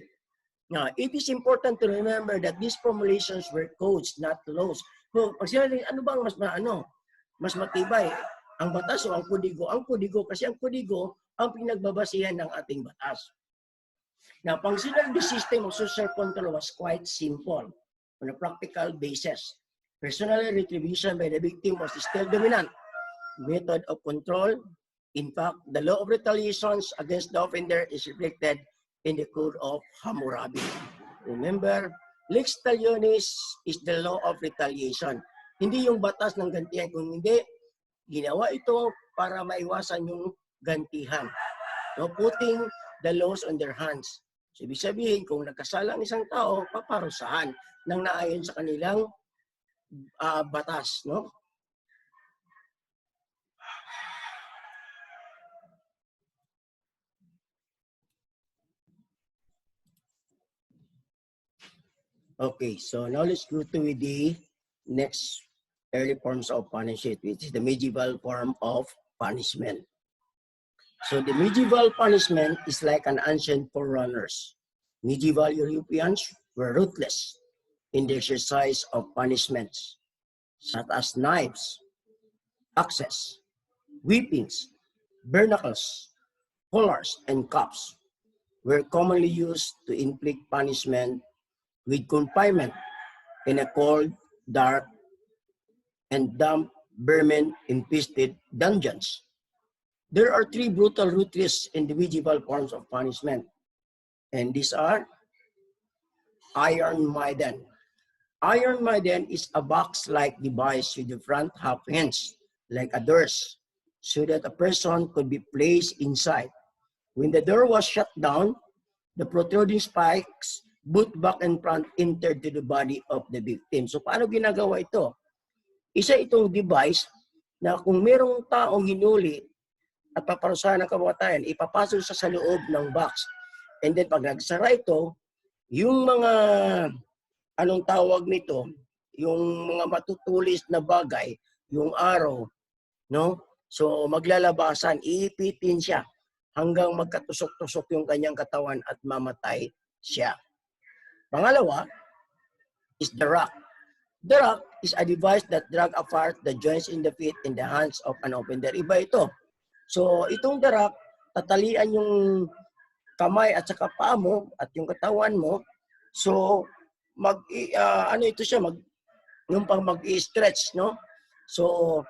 Now, it is important to remember that these formulations were codes, not laws. So, pag sinabi, ano bang mas matibay? Ang batas o ang kodigo? Ang kodigo, kasi ang kodigo ang pinagbabasihan ng ating batas. Now, consider the system of social control was quite simple on a practical basis. Personal retribution by the victim was still dominant method of control. In fact, the law of retaliations against the offender is reflected in the Code of Hammurabi. Remember, lex talionis is the law of retaliation. Hindi yung batas ng gantihan. Kung hindi, ginawa ito para maiwasan yung gantihan. No, putting the laws on their hands. So, ibig sabihin, kung nagkasala ang isang tao, paparusahan nang naayon sa kanilang batas. No? Okay, so now let's go to the next early forms of punishment, which is the medieval form of punishment. So the medieval punishment is like an ancient forerunners. Medieval Europeans were ruthless in the exercise of punishments, such as knives, axes, whippings, barnacles, collars, and cuffs were commonly used to inflict punishment with confinement in a cold, dark, and damp, vermin-infested dungeons. There are three brutal, ruthless, and medieval forms of punishment. And these are Iron Maiden. Iron Maiden is a box-like device with the front half hinged like a door, so that a person could be placed inside. When the door was shut down, the protruding spikes both back and front entered to the body of the victim. So paano ginagawa ito? Isa itong device na kung merong taong hinuli at paparusahan ng kamatayan, ipapasok sa loob ng box. And then pag nagsara ito, yung mga, anong tawag nito, yung mga matutulis na bagay, yung araw, no? So maglalabasan, iipitin siya hanggang magkatusok-tusok yung kanyang katawan at mamatay siya. Pangalawa is the rock. The rock is a device that drag apart the joints in the feet and the hands of an offender. Iba ito. So itong the rock, tatalian yung kamay at saka paa mo at yung katawan mo. So ano ito siya, yung pang mag-i-stretch, no? So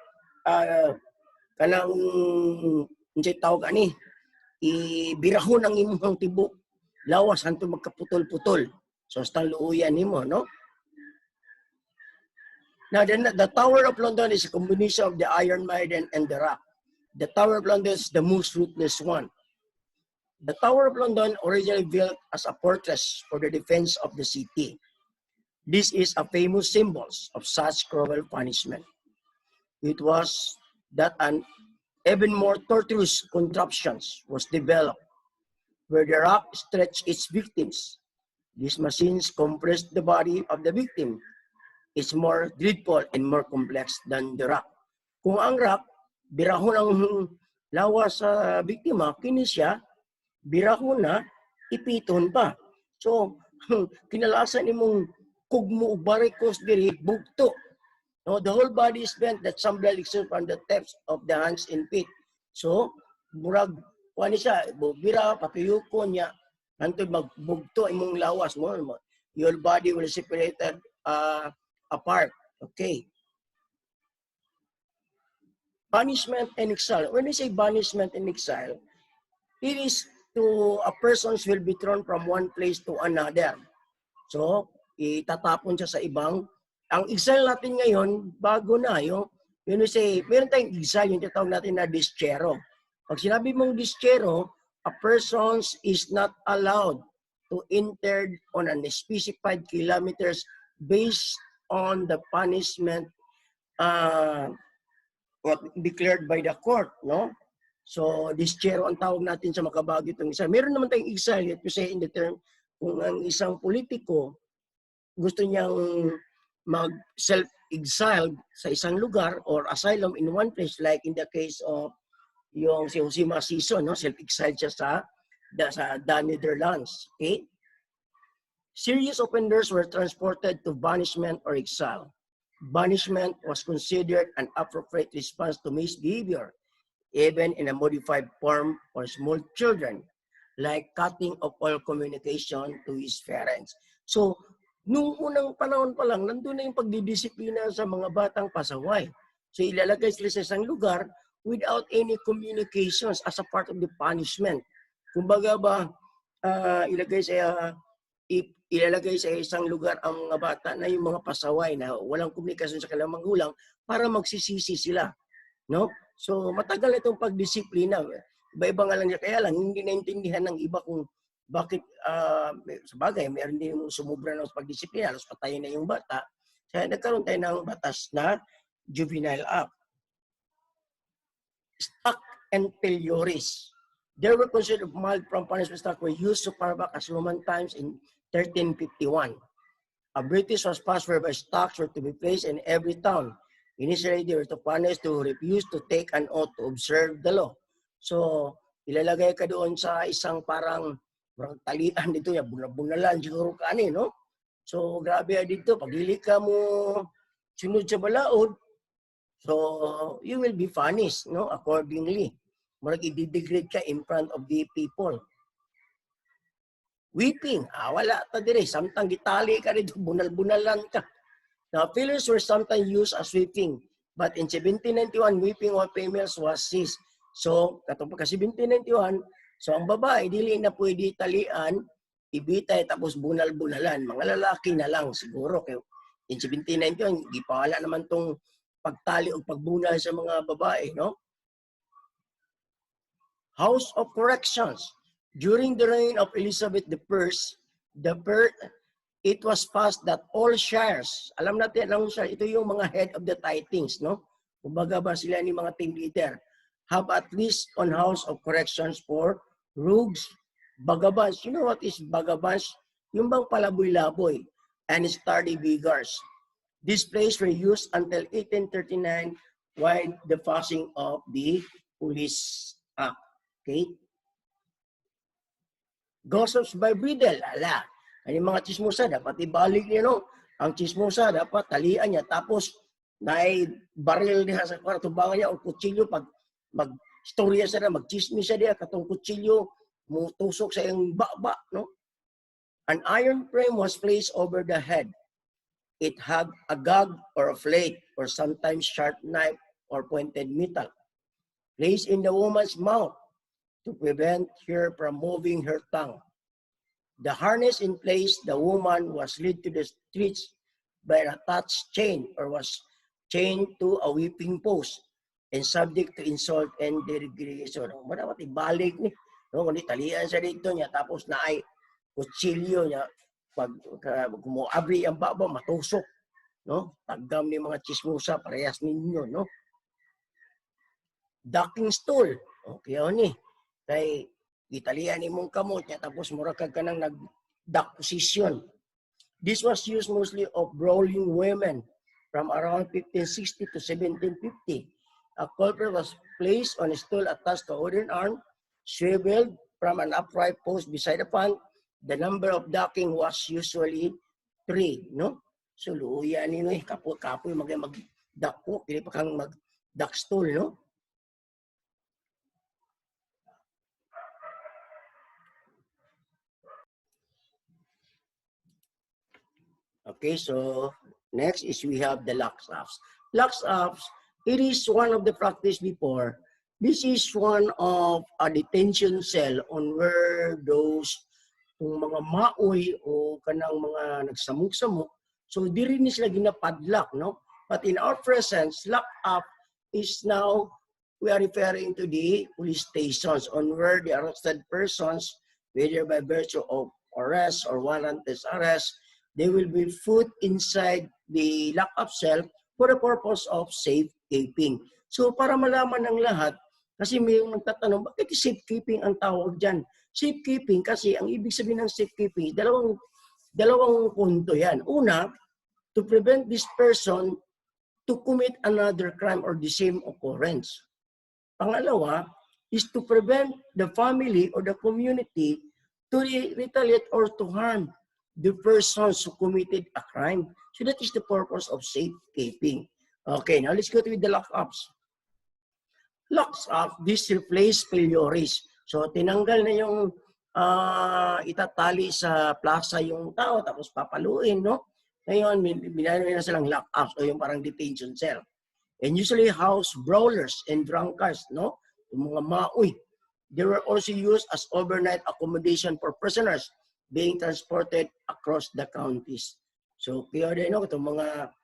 kanang unsay tawag ani, ibirahon ang imong tibok lawas hangtod magkaputol-putol. So hasta luuyan nimo, no? Now, the Tower of London is a combination of the Iron Maiden and the Rock. The Tower of London is the most ruthless one. The Tower of London originally built as a fortress for the defense of the city. This is a famous symbol of such cruel punishment. It was that an even more torturous contraptions was developed, where the rock stretched its victims. These machines compressed the body of the victim. It's more dreadful and more complex than the rock. Kung ang rock, birahon ang lawas sa biktima, kini siya, birahon na, ipiton pa. So, kinalasan imong kugmo barikos diri bugto. No, the whole body is bent that some blood exudes from the tips of the hands and feet. So, murag kuan siya, bira patuyukon niya hantod magbugto imong lawas mo. Your body will separate apart. Okay. Banishment and exile. When we say banishment and exile, it is to a persons will be thrown from one place to another. So, itatapon siya sa ibang. Ang exile natin ngayon, bago na yung, when we say, meron tayong exile, yung tatawag natin na dischero. Pag sinabi mong dischero, a persons is not allowed to enter on a specified kilometers based on the punishment what declared by the court, no? So, dischero ang tawag natin sa makabagyo itong isa. Meron naman tayong exile, yet we say in the term, kung ang isang politiko gusto niyang mag-self-exile sa isang lugar or asylum in one place, like in the case of yung si Jose Masiso, no? Self-exile siya sa the Netherlands. Okay? Serious offenders were transported to banishment or exile. Banishment was considered an appropriate response to misbehavior, even in a modified form for small children, like cutting of all communication to his parents. So, nung unang panahon pa lang, nandun na yung pagdidisiplina sa mga batang pasaway. So, ilalagay sila sa isang lugar without any communications as a part of the punishment. Kumbaga ba, ilalagay sa isang lugar ang mga bata na yung mga pasaway na walang komunikasyon sa kanilang magulang para magsisisi sila. No? So, matagal itong pagdisiplina. Iba-iba nga lang niya. Kaya lang, hindi naintindihan ng iba kung bakit, sa bagay, meron din yung sumubra ng pagdisiplina, halos patayin na yung bata. Kaya nagkaroon tayo ng batas na Juvenile Act. Stock and pillories. They were considered mild from punishment. Stock were used to far back as Roman times in 1351. A British was passed whereby stocks were to be placed in every town. Initially, they were to punish to refuse to take an oath to observe the law. So, ilalagay ka doon sa isang parang talian dito, bunabunalan siguro ka ani, no? So, grabe dito, pag hili ka mo sunod sa balaod, so, you will be punished, no? Accordingly. Marag i-degrade ka in front of the people. Weeping, wala ta dire. Samtang gitali ka dito, bunal-bunalan ka. Now, fillers were sometimes used as whipping, but in 1791, whipping of females was ceased. So, katong pagka 1791, so ang babae, dili na pwede talian, ibitay, tapos bunal-bunalan. Mga lalaki na lang siguro. Kaya in 1791, gipawala naman tong pagtali o pagbunal sa mga babae, no? House of Corrections. During the reign of Elizabeth I, it was passed that all shires, alam natin ang shire, ito yung mga head of the tithings, no? Kumbaga ba sila ni mga team leader, have at least on House of Corrections for rogues, vagabonds. You know what is vagabonds? Yung bang palaboy-laboy and sturdy beggars. These plays were used until 1839 why the passing of the Police Act. Okay? Gossips by Bridle, ala. Ang mga chismosa, dapat ibalik niya, no? Ang chismosa, dapat talian niya. Tapos, baril niya sa kwarto bangan niya o kutsilyo pag mag-storya siya na, mag-chismis siya diya, katong kutsilyo, mutusok sa iyong baba, no? An iron frame was placed over the head. It had a gag or a flake or sometimes sharp knife or pointed metal placed in the woman's mouth to prevent her from moving her tongue. The harness in place, the woman was led to the streets by an attached chain or was chained to a whipping post and subject to insult and degradation. Dapat ibalik ni, no, kundi talian siya dito niya tapos na ay kutsilyo niya pag kumuabri ang baba matusok, no? Tagam ni mga chismosa parehas ninyo, no? Ducking stool. Okay, ni. Kay italian ni mong kamot niya tapos mura ka nang nag-duck position. This was used mostly of brawling women from around 1560 to 1750. A culprit was placed on a stool attached to a wooden arm, swiveled from an upright post beside the pond. The number of ducking was usually 3, no? So luya ni no, kapoy mag-duck po, pili pa kang mag-duck stool, no? Okay, so next is we have the locks-ups. Locks-ups, it is one of the practice before. This is one of a detention cell on where those mga maoy o kanang mga nagsamok-samok. So diri ni sila ginapadlock, no? But in our presence, lock-up is now, we are referring to the police stations on where the arrested persons, whether by virtue of arrest or warrantless arrest, they will be put inside the lock-up cell for the purpose of safekeeping. So para malaman ng lahat, kasi may yung nagtatanong, bakit safekeeping ang tawag dyan? Safekeeping kasi ang ibig sabihin ng safekeeping, dalawang punto yan. Una, to prevent this person to commit another crime or the same occurrence. Pangalawa is to prevent the family or the community to retaliate or to harm the persons who committed a crime. So that is the purpose of safekeeping. Okay, now let's go to the lockups. Locks-up, this replace pillories. So tinanggal na yung itatali sa plaza yung tao tapos papaluin, no? Ngayon, binanay na silang lockups o yung parang detention cell. And usually house brawlers and drunkards, no? Yung mga maoy. They were also used as overnight accommodation for prisoners being transported across the counties. So, kaya din, no, itong mga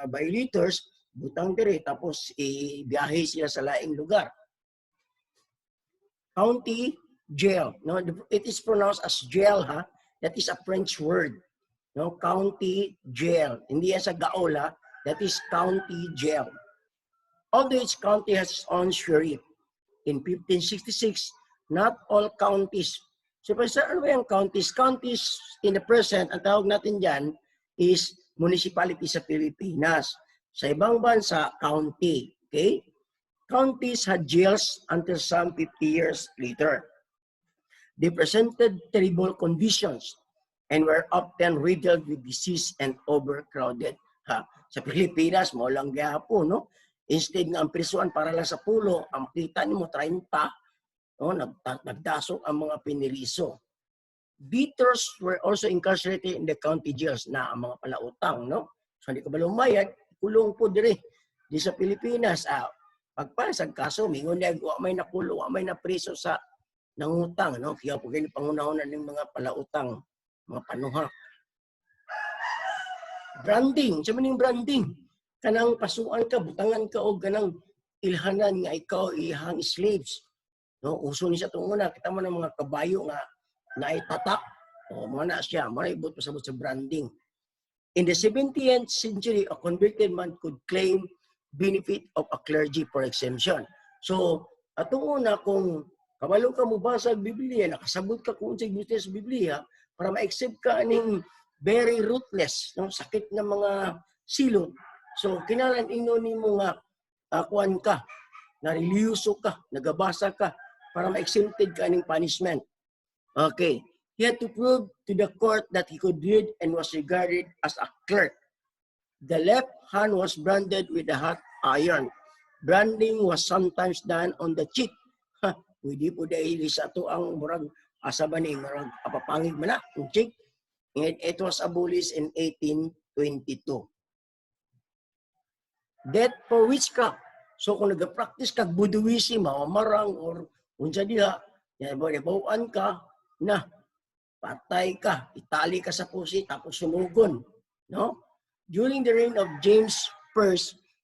violators, butang dire, tapos ibiyahe sila sa laing lugar. County jail. No? It is pronounced as jail, ha? That is a French word. No? County jail. Hindi yan sa gaola. That is county jail. Although each county has its own sheriff. In 1566, not all counties. So, ano ba yung counties? Counties in the present, ang tawag natin dyan is municipality sa Pilipinas. Sa ibang bansa, county. Okay? Counties had jails until some 50 years later. They presented terrible conditions and were often riddled with disease and overcrowded. Ha? Sa Pilipinas, mo lang gapo, no? Instead ng prisuan para lang sa pulo, ang kita mo 30, no? Nagdasok ang mga piniriso. Beaters were also incarcerated in the county jails na ang mga palautang, no? So hindi ka ba lumayad, kulong po dire. Di sa Pilipinas, pagpasag kaso, mingon niya, may nakulo, may napriso sa nangutang, no? Kaya po kayo pangunahunan ng mga palautang, mga panuhak. Branding, sa maning branding, kanang pasuan ka, butangan ka, o ganang ilhanan nga ikaw, ihang slaves. No? Uso ni siya itong una, kita mo ng mga kabayo nga naitatak, o mga na siya, maribot pa sa branding. In the 17th century, a convicted man could claim benefit of a clergy for exemption. So, atong una, kung kabalo ka mo ba sa Biblia, nakasabot ka kung sa Biblia, para ma-accept ka aning very ruthless, no? Sakit ng mga silot. So kinahanglan ingnon nimo nga kuan ka, na reliyoso ka, nagabasa ka para ma-exempted ka ning punishment. Okay. He had to prove to the court that he could read and was regarded as a clerk. The left hand was branded with a hot iron. Branding was sometimes done on the cheek. Ha, pwede po dahil sa to ang murag asa ba ni murag apapangig man na ang cheek. And it was abolished in 1822. Death for witchcraft. So kung nag-practice kag buduism, mamarang or unsa diha, bawaan ka na patay ka, itali ka sa pusi tapos sumugon, no? During the reign of James I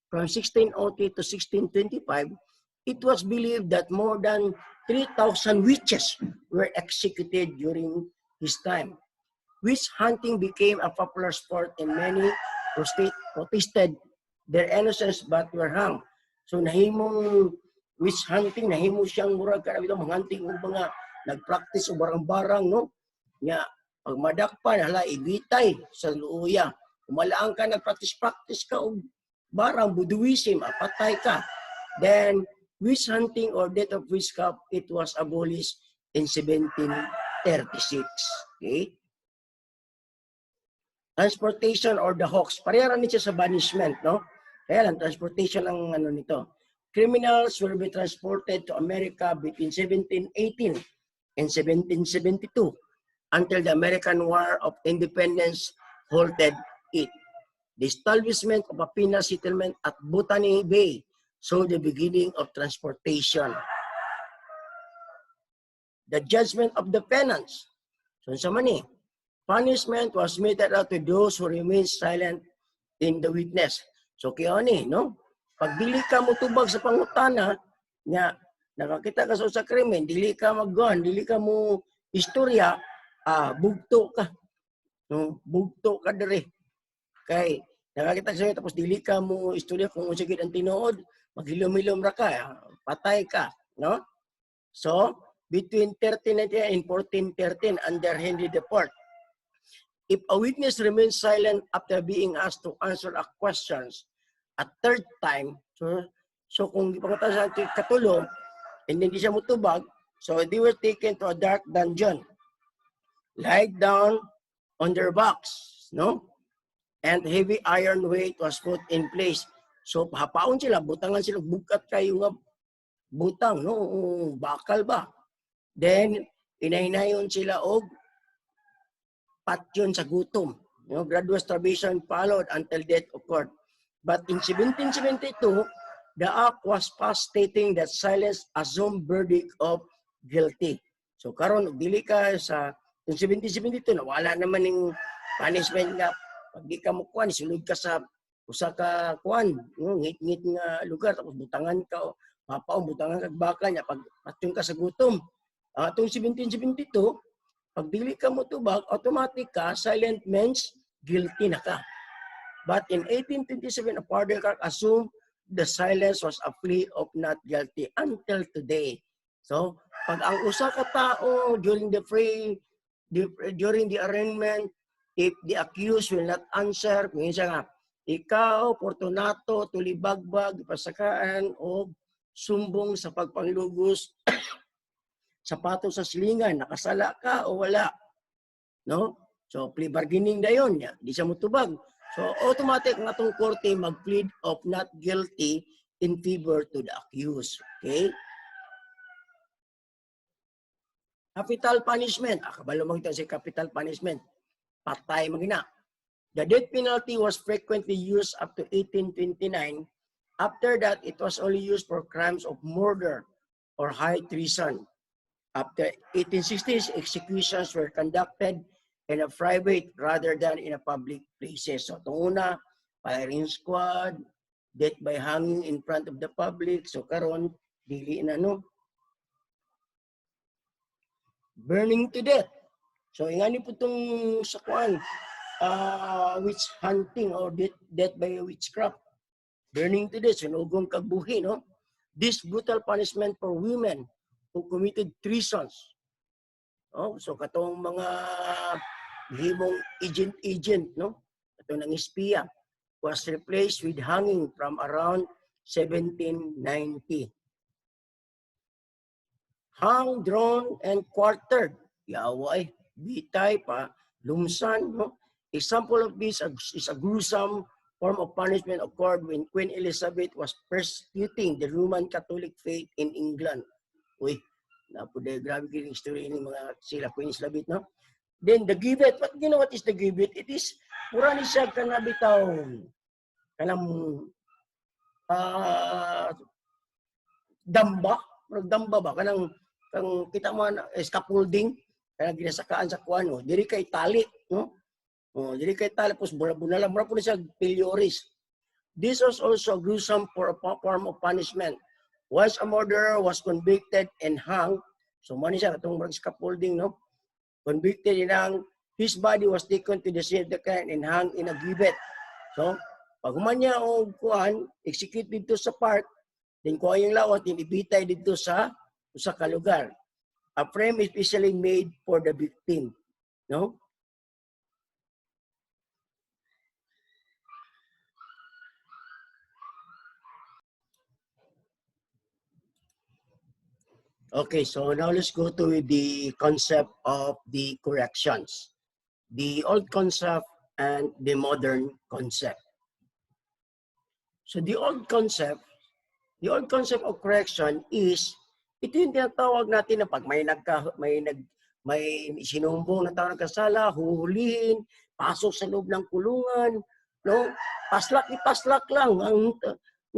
from 1603 to 1625, it was believed that more than 3,000 witches were executed during his time. Witch hunting became a popular sport and many protested their innocence but were hung. So nahimong witch hunting, nahimo siyang murag kada bitaw manghunting og mga nagpractice og barang-barang, no? Nya pag madakpan hala ibitay sa luya. Kumalaan ka nagpractice ka og barang buduism, patay ka. Then witch hunting or death of witchcraft, it was abolished in 1736. Okay? Transportation or the hawks, pareha rin siya sa banishment, no? Kaya lang transportation ang ano nito. Criminals will be transported to America between 1718 and 1772. Until the American War of Independence halted it. The establishment of a penal settlement at Botany Bay saw the beginning of transportation. The judgment of the penance. So sa mani, punishment was meted out to those who remained silent in the witness. So kaya ni, no? Pag dili ka mo tubag sa pangutana, nga nakakita ka sa krimen, dili ka magguhan, dili ka mo istorya, bugto ka. No? Bugto ka diri. Kay nakakita sa tapos dili ka mo istorya kung unsa gid ang tinuod, maghilom-hilom ra ka, patay ka, no? So, between 1398 and 1413 under Henry IV, if a witness remains silent after being asked to answer a questions a third time, so kung ipangutana sa katulong, and hindi siya mutubag, so they were taken to a dark dungeon, lied down on their backs, no? And heavy iron weight was put in place. So hapaon sila, butangan sila, bukat kayo nga butang, no? Bakal ba? Then, inahinayon sila og patyon sa gutom. You know, gradual starvation followed until death occurred. But in 1772, the act was passed stating that silence assumed verdict of guilty. So karon dili ka sa 1772 nawala naman ning punishment nga pag di ka mo kuan sulod ka sa usa ka kuan, ngit-ngit nga lugar tapos butangan ka papaon butangan kag baka nya pag patyon ka sa gutom. Atong 1772 pag dili ka mo tubag, automatic ka, silent means guilty na ka. But in 1827, a pardon court assumed the silence was a plea of not guilty until today. So, pag ang usa ka tao during the arraignment, if the accused will not answer, minsan nga, ikaw, Fortunato, tulibagbag, pasakaan, o sumbong sa pagpanglugos, sapato sa silingan, nakasala ka o wala. No? So, plea bargaining na yun. Di siya mutubag. So, automatic nga itong korte mag-plead of not guilty in favor to the accused. Okay? Capital punishment. Kabalo mo ito si capital punishment. Patay magina. The death penalty was frequently used up to 1829. After that, it was only used for crimes of murder or high treason. After 1860s, executions were conducted in a private rather than in a public places. So, itong una, firing squad, death by hanging in front of the public. So, karon dili na, no? Burning to death. So, ingani po itong sa kuan, witch hunting or death by witchcraft. Burning to death, sinugong kagbuhi, no? This brutal punishment for women who committed treasons. Oh, so katong mga himong agent, no? Katong nang espiya was replaced with hanging from around 1790. Hung, drawn, and quartered. Yaway, bitay pa, lumsan. No? Example of this is a gruesome form of punishment occurred when Queen Elizabeth was persecuting the Roman Catholic faith in England. Uy, napuday, grabe kining story ni mga sila Queen Elizabeth, no? Then the gibbet, you know what is the gibbet? It is, pura ni siya kanabitaw, kanang damba, damba ba? Kanang kita mo scaffolding, kanang ginasakaan sa kuan, no? Diri kay tali, no? Oh, diri kay tali, pos bunala, mura po siya pilioris. This was also gruesome for a form of punishment. Once a murderer was convicted and hung, so man siya katong scaffolding, no? Convicted and hung, his body was taken to the scene of the crime and hung in a gibbet. So, pag human niya o kuan, execute dito sa park, then kuha yung lawat, then ibitay dito sa kalugar. A frame is specially made for the victim. No? Okay, so now let's go to the concept of the corrections. The old concept and the modern concept. So the old concept of correction is, ito yung tinatawag natin na pag may sinumbong na tao nagkasala, huhulihin, pasok sa loob ng kulungan, no? Paslak lang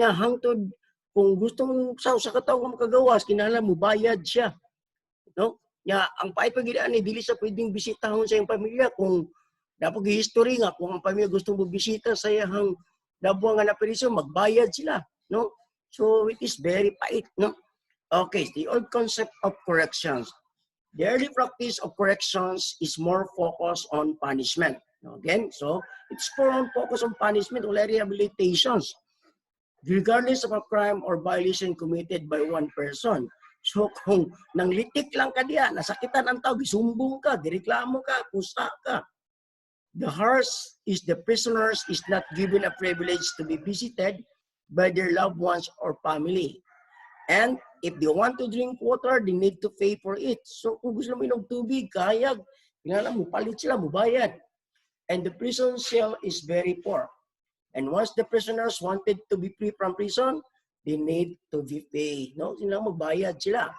hangtod kung gusto mong sa katawang makagawas, kinahanglan mo bayad siya, no? Ang pait pagidaan ni dili sa pwedeng bisitahon sa iyong pamilya kung dapat history nga kung ang pamilya gusto mo bisita sa iyang dabuang nga na perisyon, magbayad sila, no? So it is very pait, no? Okay, the old concept of corrections. The early practice of corrections is more focused on punishment. Again, so it's more on focus on punishment or rehabilitations, regardless of a crime or violation committed by one person. So kung nanglitik lang ka diya, nasakitan ang tao, gisumbong ka, gireklamo ka, pusta ka. The harsh is the prisoners is not given a privilege to be visited by their loved ones or family. And if they want to drink water, they need to pay for it. So kung gusto mo inog tubig, kayag, mo palit sila, mubayad. And the prison cell is very poor. And once the prisoners wanted to be free from prison, they need to be paid. No? Sila magbayad sila.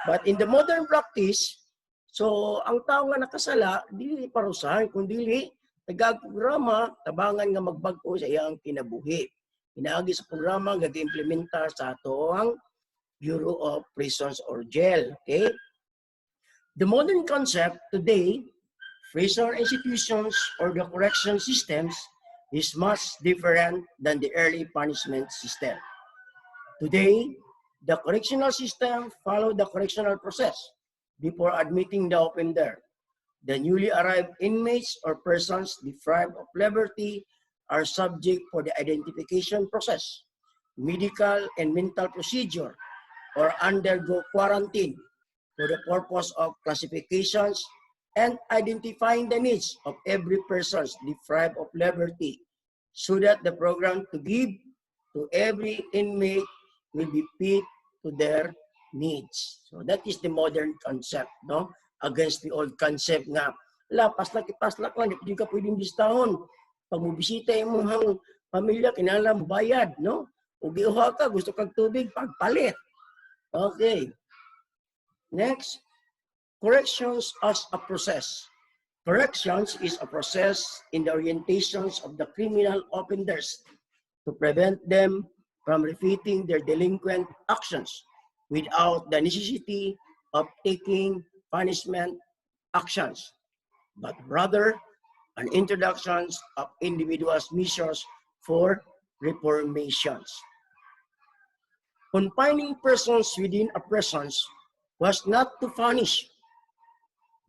But in the modern practice, so ang tao nga nakasala, dili parusahan, kundi nagagprograma, tabangan nga magbag-o sa iyang kinabuhi. Inaagi sa programa nga gi-implementa sa ato ang Bureau of Prisons or Jail. Okay? The modern concept today, prison institutions or the correction systems is much different than the early punishment system. Today, the correctional system follow the correctional process before admitting the offender. The newly arrived inmates or persons deprived of liberty are subject for the identification process, medical and mental procedure, or undergo quarantine for the purpose of classifications and identifying the needs of every person deprived of liberty, so that the program to give to every inmate will be fit to their needs. So that is the modern concept, no? Against the old concept nga, paslak lang, hindi ka pwedeng bistahon. Pag mobisita yung mong pamilya, kinahanglan mo bayad, no? O giuha ka, gusto kag tubig, pagpalit. Okay. Next, corrections as a process. Corrections is a process in the orientations of the criminal offenders to prevent them from repeating their delinquent actions without the necessity of taking punishment actions, but rather an introduction of individuals' measures for reformations. Confining persons within a prison was not to punish,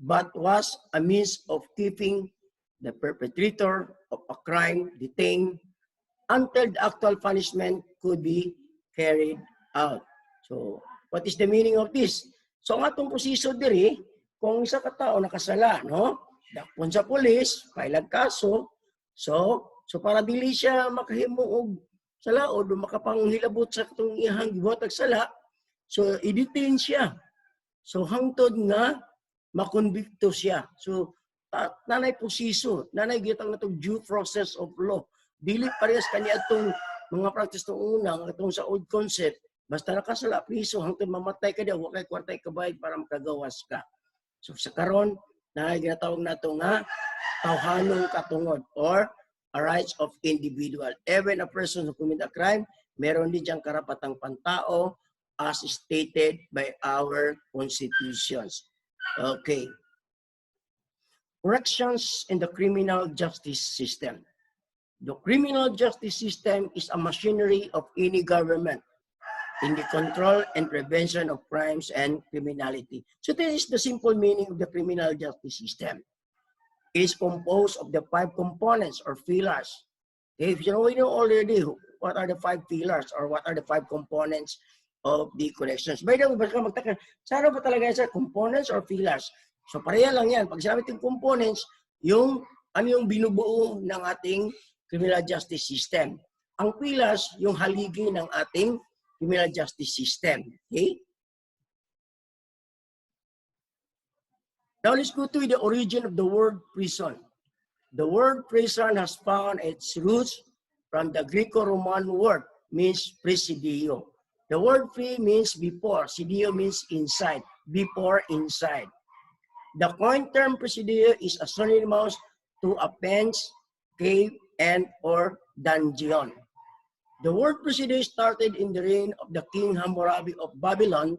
but was a means of keeping the perpetrator of a crime detained until the actual punishment could be carried out. So, what is the meaning of this? So, ang atong proseso diri, kung isa ka tao nakasala, no? Dakpon sa pulis, file kaso, so, So para dili siya makahimo og salaod o makapanghilabot sa katong iyang gibuhatag sala, so i-detain siya. So hangtod nga makonbikto siya. So nanay proseso, nanay gitang natong due process of law. Dili parehas kani atong mga practice tong una atong sa old concept, basta nakasala priso hangtod mamatay ka daw, wa kay kwartay kabayad para makagawas ka. So sa karon na ginatawag nato nga tawhanong katungod or a rights of individual. Even a person who commit a crime, meron din diyang karapatang pantao as stated by our constitutions. Okay. Corrections in the criminal justice system. The criminal justice system is a machinery of any government in the control and prevention of crimes and criminality. So this is the simple meaning of the criminal justice system. It is composed of the 5 components or pillars. If you know, we know already what are the 5 pillars or what are the 5 components of the corrections. By the way, baka magtaka, saan ba talaga sa components or pillars? So pareha lang yan. Pag sinabi ng components, yung ano yung binubuo ng ating criminal justice system. Ang pillars, yung haligi ng ating criminal justice system. Okay? Now let's go to the origin of the word prison. The word prison has found its roots from the Greco-Roman word, means presidio. The word pre means before, sidio means inside, before, inside. The coined term presidio is a synonymous to a pen, cave, and or dungeon. The word presidio started in the reign of the King Hammurabi of Babylon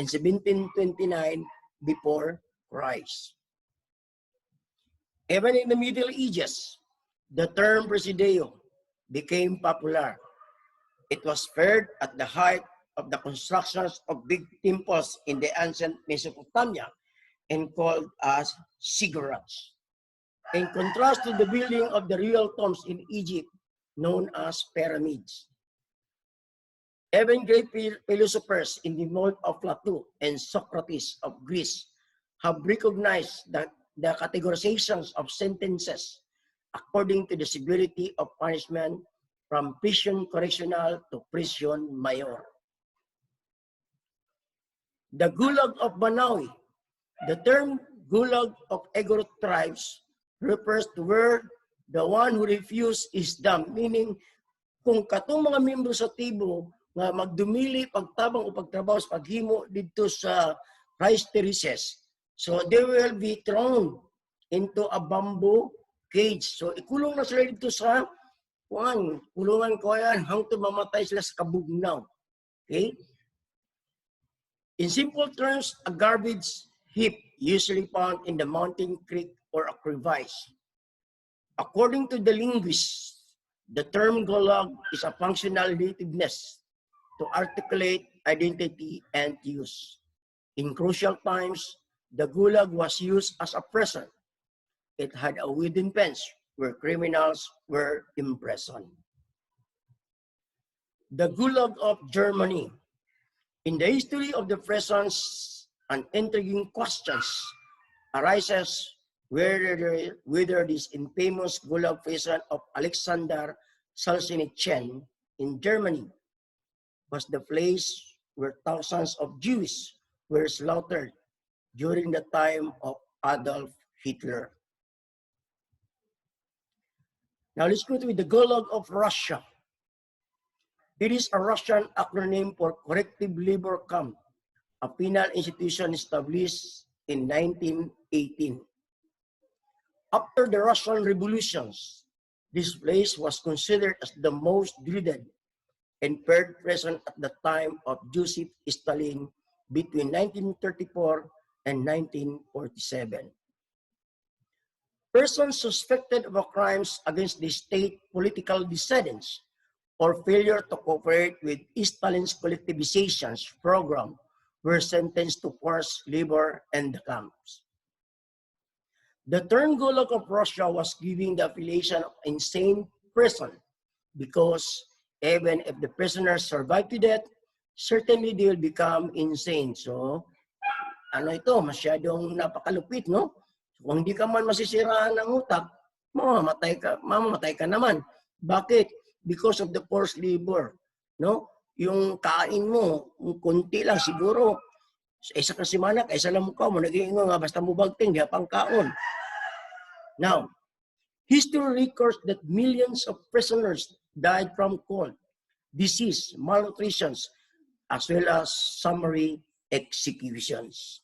in 1729 before Christ. Even in the Middle Ages, the term presidio became popular. It was heard at the height of the constructions of big temples in the ancient Mesopotamia and called as ziggurats. In contrast to the building of the real tombs in Egypt, known as pyramids. Even great philosophers in the mold of Plato and Socrates of Greece have recognized that the categorizations of sentences according to the severity of punishment from prison correctional to prison mayor. The Gulag of Banawi. The term Gulag of Egorot tribes refers to where the one who refused is damned, meaning kung katong mga membro sa tibo nga magdumili pagtabang o pagtrabaho sa paghimo dito sa rice terraces, so they will be thrown into a bamboo cage. So ikulong na sila dito sa kulungan ko yan hangtod mamatay sila sa kabugnaw. Okay? In simple terms, a garbage heap usually found in the mountain creek or a crevice. According to the linguists, the term gulag is a functional nativeness to articulate identity and use. In crucial times, the gulag was used as a prison. It had a wooden bench where criminals were imprisoned. The Gulag of Germany. In the history of the prisons, an intriguing question arises whether this infamous Gulag prison of Alexander Solzhenitsyn in Germany was the place where thousands of Jews were slaughtered during the time of Adolf Hitler. Now let's go to the Gulag of Russia. It is a Russian acronym for Corrective Labor Camp, a penal institution established in 1918. After the Russian revolutions, this place was considered as the most dreaded and feared prison at the time of Joseph Stalin between 1934 and 1947. Persons suspected of crimes against the state, political dissidents, or failure to cooperate with Stalin's collectivization program were sentenced to forced labor in the camps. The term Gulag of Russia was given the affiliation of insane prison because even if the prisoners survive to death, certainly they will become insane. So, ano ito, masyadong napakalupit, no? Kung hindi ka man masisiraan ng utak, mamamatay ka naman. Bakit? Because of the forced labor. No? Yung kain mo, kunti lang siguro, sa isa ka simana, kaysa lang mukha mo, naging nga, basta mo bagting, di pang kaon. Now, history records that millions of prisoners died from cold, disease, malnutrition, as well as summary executions.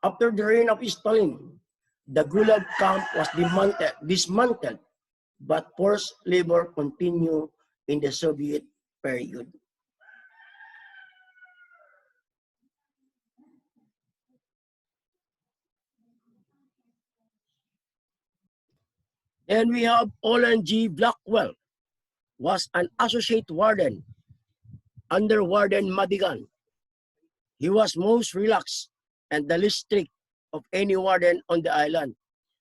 After the reign of Stalin, the Gulag camp was dismantled, but forced labor continued in the Soviet period. Then we have Olin G. Blackwell, was an associate warden under Warden Madigan. He was most relaxed and the least strict of any warden on the island.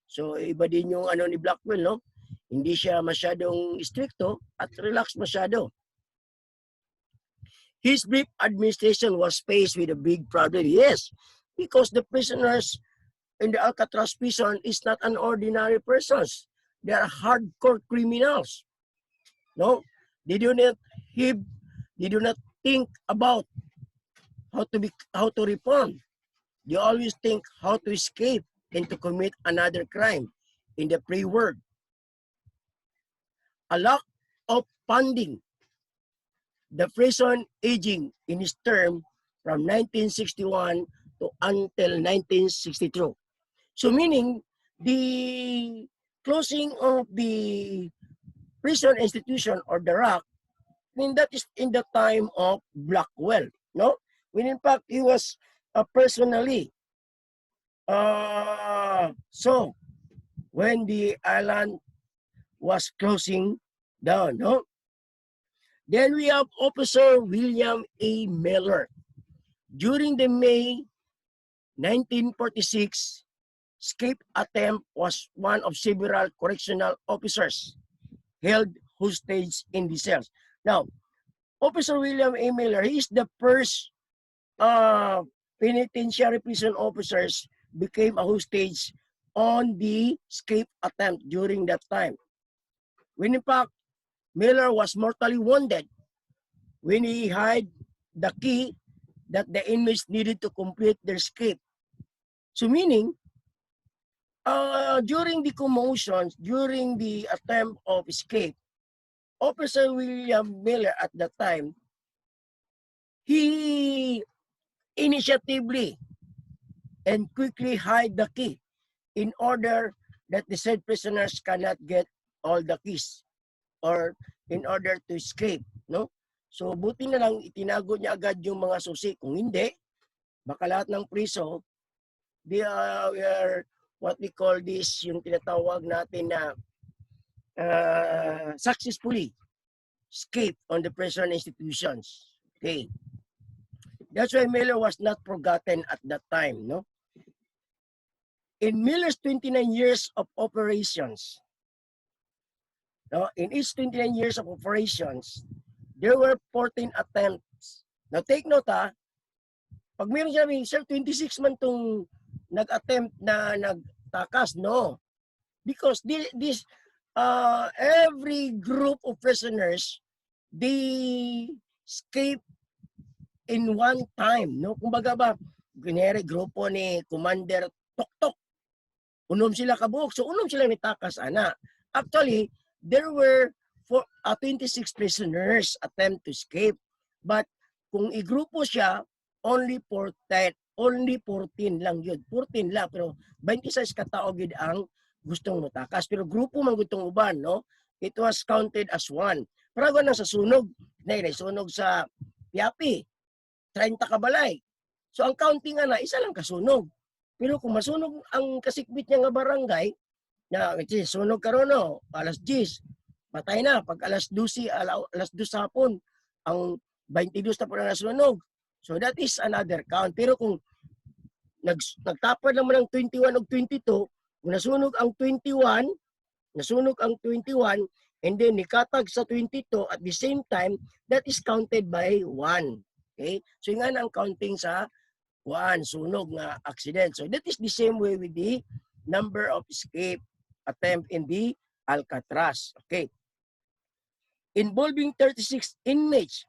So iba din yung ano ni Blackwell, no? Hindi siya masyadong stricto at relaxed masyado. His brief administration was faced with a big problem. Yes, because the prisoners in the Alcatraz prison is not an ordinary persons. They are hardcore criminals. No, they do not think about how to reform. They always think how to escape and to commit another crime in the free world. A lack of funding. The prison aging in his term from 1961 to until 1962. So meaning the closing of the prison institution or the RAC, I mean that is in the time of Blackwell, no? When in fact he was personally so when the island was closing down, no? Then we have Officer William A. Miller. During the May 1946 escape attempt was one of several correctional officers held hostage in the cells. Now, Officer William A. Miller, he is the first penitentiary prison officers became a hostage on the escape attempt during that time. When in fact, Miller was mortally wounded when he hid the key that the inmates needed to complete their escape. So meaning, during the commotions, during the attempt of escape, Officer William Miller at that time, he initiatively and quickly hide the key in order that the said prisoners cannot get all the keys or in order to escape, no? So buti na lang itinago niya agad yung mga susi. Kung hindi, baka lahat ng priso, we are what we call this, yung tinatawag natin na successfully escape on the prison institutions. Okay. That's why Miller was not forgotten at that time, no? In Miller's 29 years of operations, no, in each 29 years of operations, there were 14 attempts. Now take note ha, pag meron sinabi, sir, 26 man itong nag-attempt na nagtakas, no. Because this every group of prisoners, they escape in one time, no? Kumbaga ba, kunyari, grupo ni Commander Toktok, unom sila kabuok, so unom sila ni takas, ana. Actually, there were 26 prisoners attempt to escape. But kung igrupo siya, only 14 lang yun. 14 lang, pero 26 katao gid ang gustong mutakas. Pero grupo man gustong uban, no? It was counted as one. Pero na sa sunog, sunog sa Piapi, 30 kabalay. So ang counting na isa lang kasunog. Pero kung masunog ang kasikbit niya nga barangay, na sunog karon no, alas 10, patay na. Pag alas 12 hapon, ang 22 na po na nasunog. So that is another count. Pero kung nagtapad naman ng 21 o 22, kung nasunog ang 21, and then nikatag sa 22 at the same time, that is counted by 1. Okay? So yung nga ang counting sa 1, sunog nga accident. So that is the same way with the number of escape. attempt in the Alcatraz. Okay. Involving 36 inmates.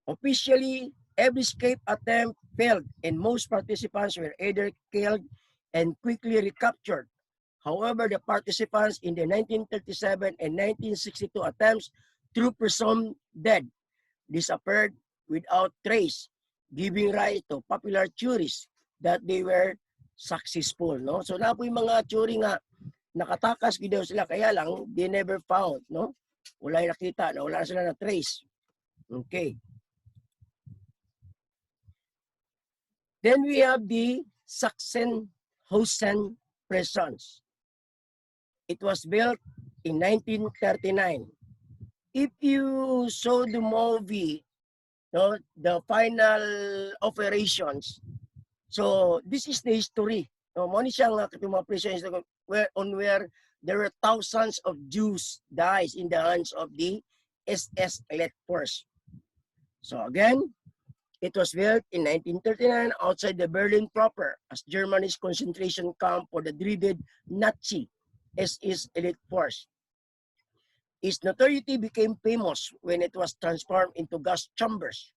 Officially, every escape attempt failed and most participants were either killed and quickly recaptured. However, the participants in the 1937 and 1962 attempts, through presumed dead, disappeared without trace, giving rise to popular theories that they were successful. No? So na po yung mga theory nga, nakatakas daw sila, kaya lang, they never found. No? Wala yung nakita, no? Wala sila na trace. Okay. Then we have the Sachsenhausen prisons. It was built in 1939. If you saw the movie, no, the final operations, so this is the history. No, mo ni siya nga mga prisons where there were thousands of Jews died in the hands of the SS elite force. So again, it was built in 1939 outside the Berlin proper as Germany's concentration camp for the dreaded Nazi SS elite force. Its notoriety became famous when it was transformed into gas chambers,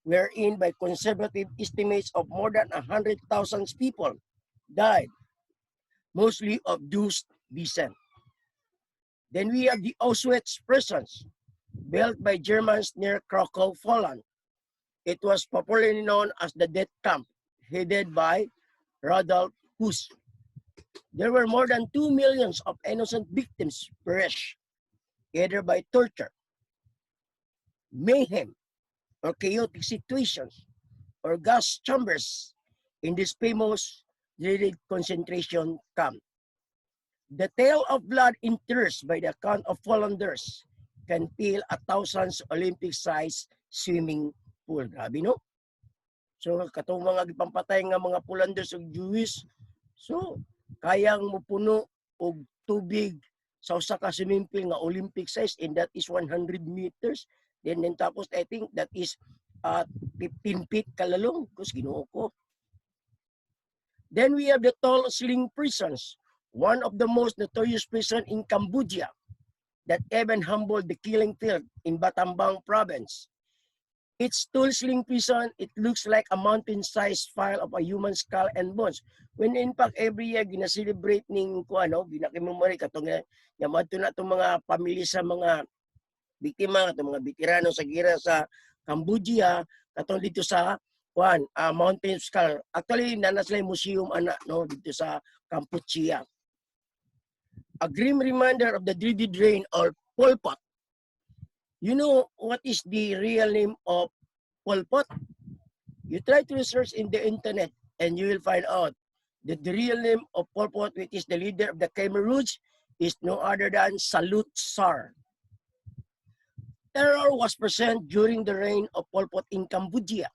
wherein by conservative estimates of more than 100,000 people died, mostly of Jewish descent. Then we have the Auschwitz prisons, built by Germans near Krakow, Poland. It was popularly known as the death camp, headed by Rudolf Höss. There were more than 2 million of innocent victims perished, either by torture, mayhem, or chaotic situations, or gas chambers in this famous dreaded concentration camp. The tale of blood and tears by the account of Polanders can fill a thousands Olympic-sized swimming pool. Grabe, no? So, katong mga gipampatay nga mga Polanders o Jewish, so, kayang mupuno og tubig sa usa ka swimming pool nga Olympic size, and that is 100 meters. Then tapos, I think that is 15 feet kalalong. Kus Ginoo ko. Then we have the Tall Sling prisons, one of the most notorious prisons in Cambodia that even humbled the killing field in Battambang province. Its Tall Sling prison, it looks like a mountain-sized file of a human skull and bones. When in fact, every year, gina-celebrate ning gina-commemorate katong yamadto na itong mga pamilya sa mga biktima, itong mga veterano sa gira sa Cambodia, katong dito sa mountain skull. Actually, nanas lang museum no, dito sa Kampuchea. A grim reminder of the dreaded reign of Pol Pot. You know what is the real name of Pol Pot? You try to research in the internet and you will find out that the real name of Pol Pot, which is the leader of the Khmer Rouge, is no other than Salut Sar. Terror was present during the reign of Pol Pot in Cambodia.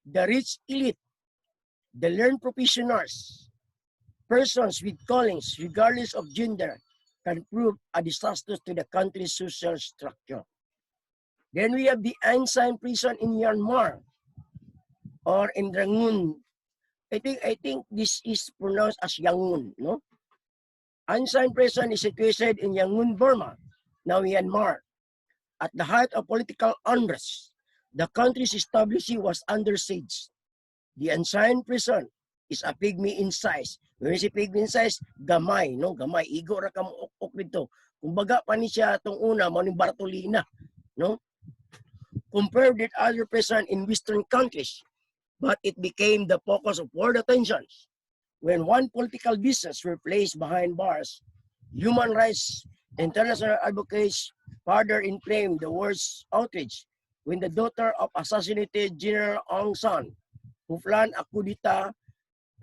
The rich elite, the learned professionals, persons with callings regardless of gender, can prove a disaster to the country's social structure. Then we have the Aung San prison in Myanmar, or in Rangoon. I think this is pronounced as Yangon, no? Aung San prison is situated in Yangon, Burma, now Myanmar. At the height of political unrest, the country's establishment was under siege. The Aung San prison is a pygmy in size. When we say pygmy in size, gamay, no? Gamay, igo ra ka mo ok dito. Kumbaga pa ni siya itong una, mo ni Bartolina, no? Compared with other prisons in Western countries, but it became the focus of world attentions. When one political business were placed behind bars, human rights international advocates further inflamed the world's outrage when the daughter of assassinated General Aung San, who planned a coup d'etat,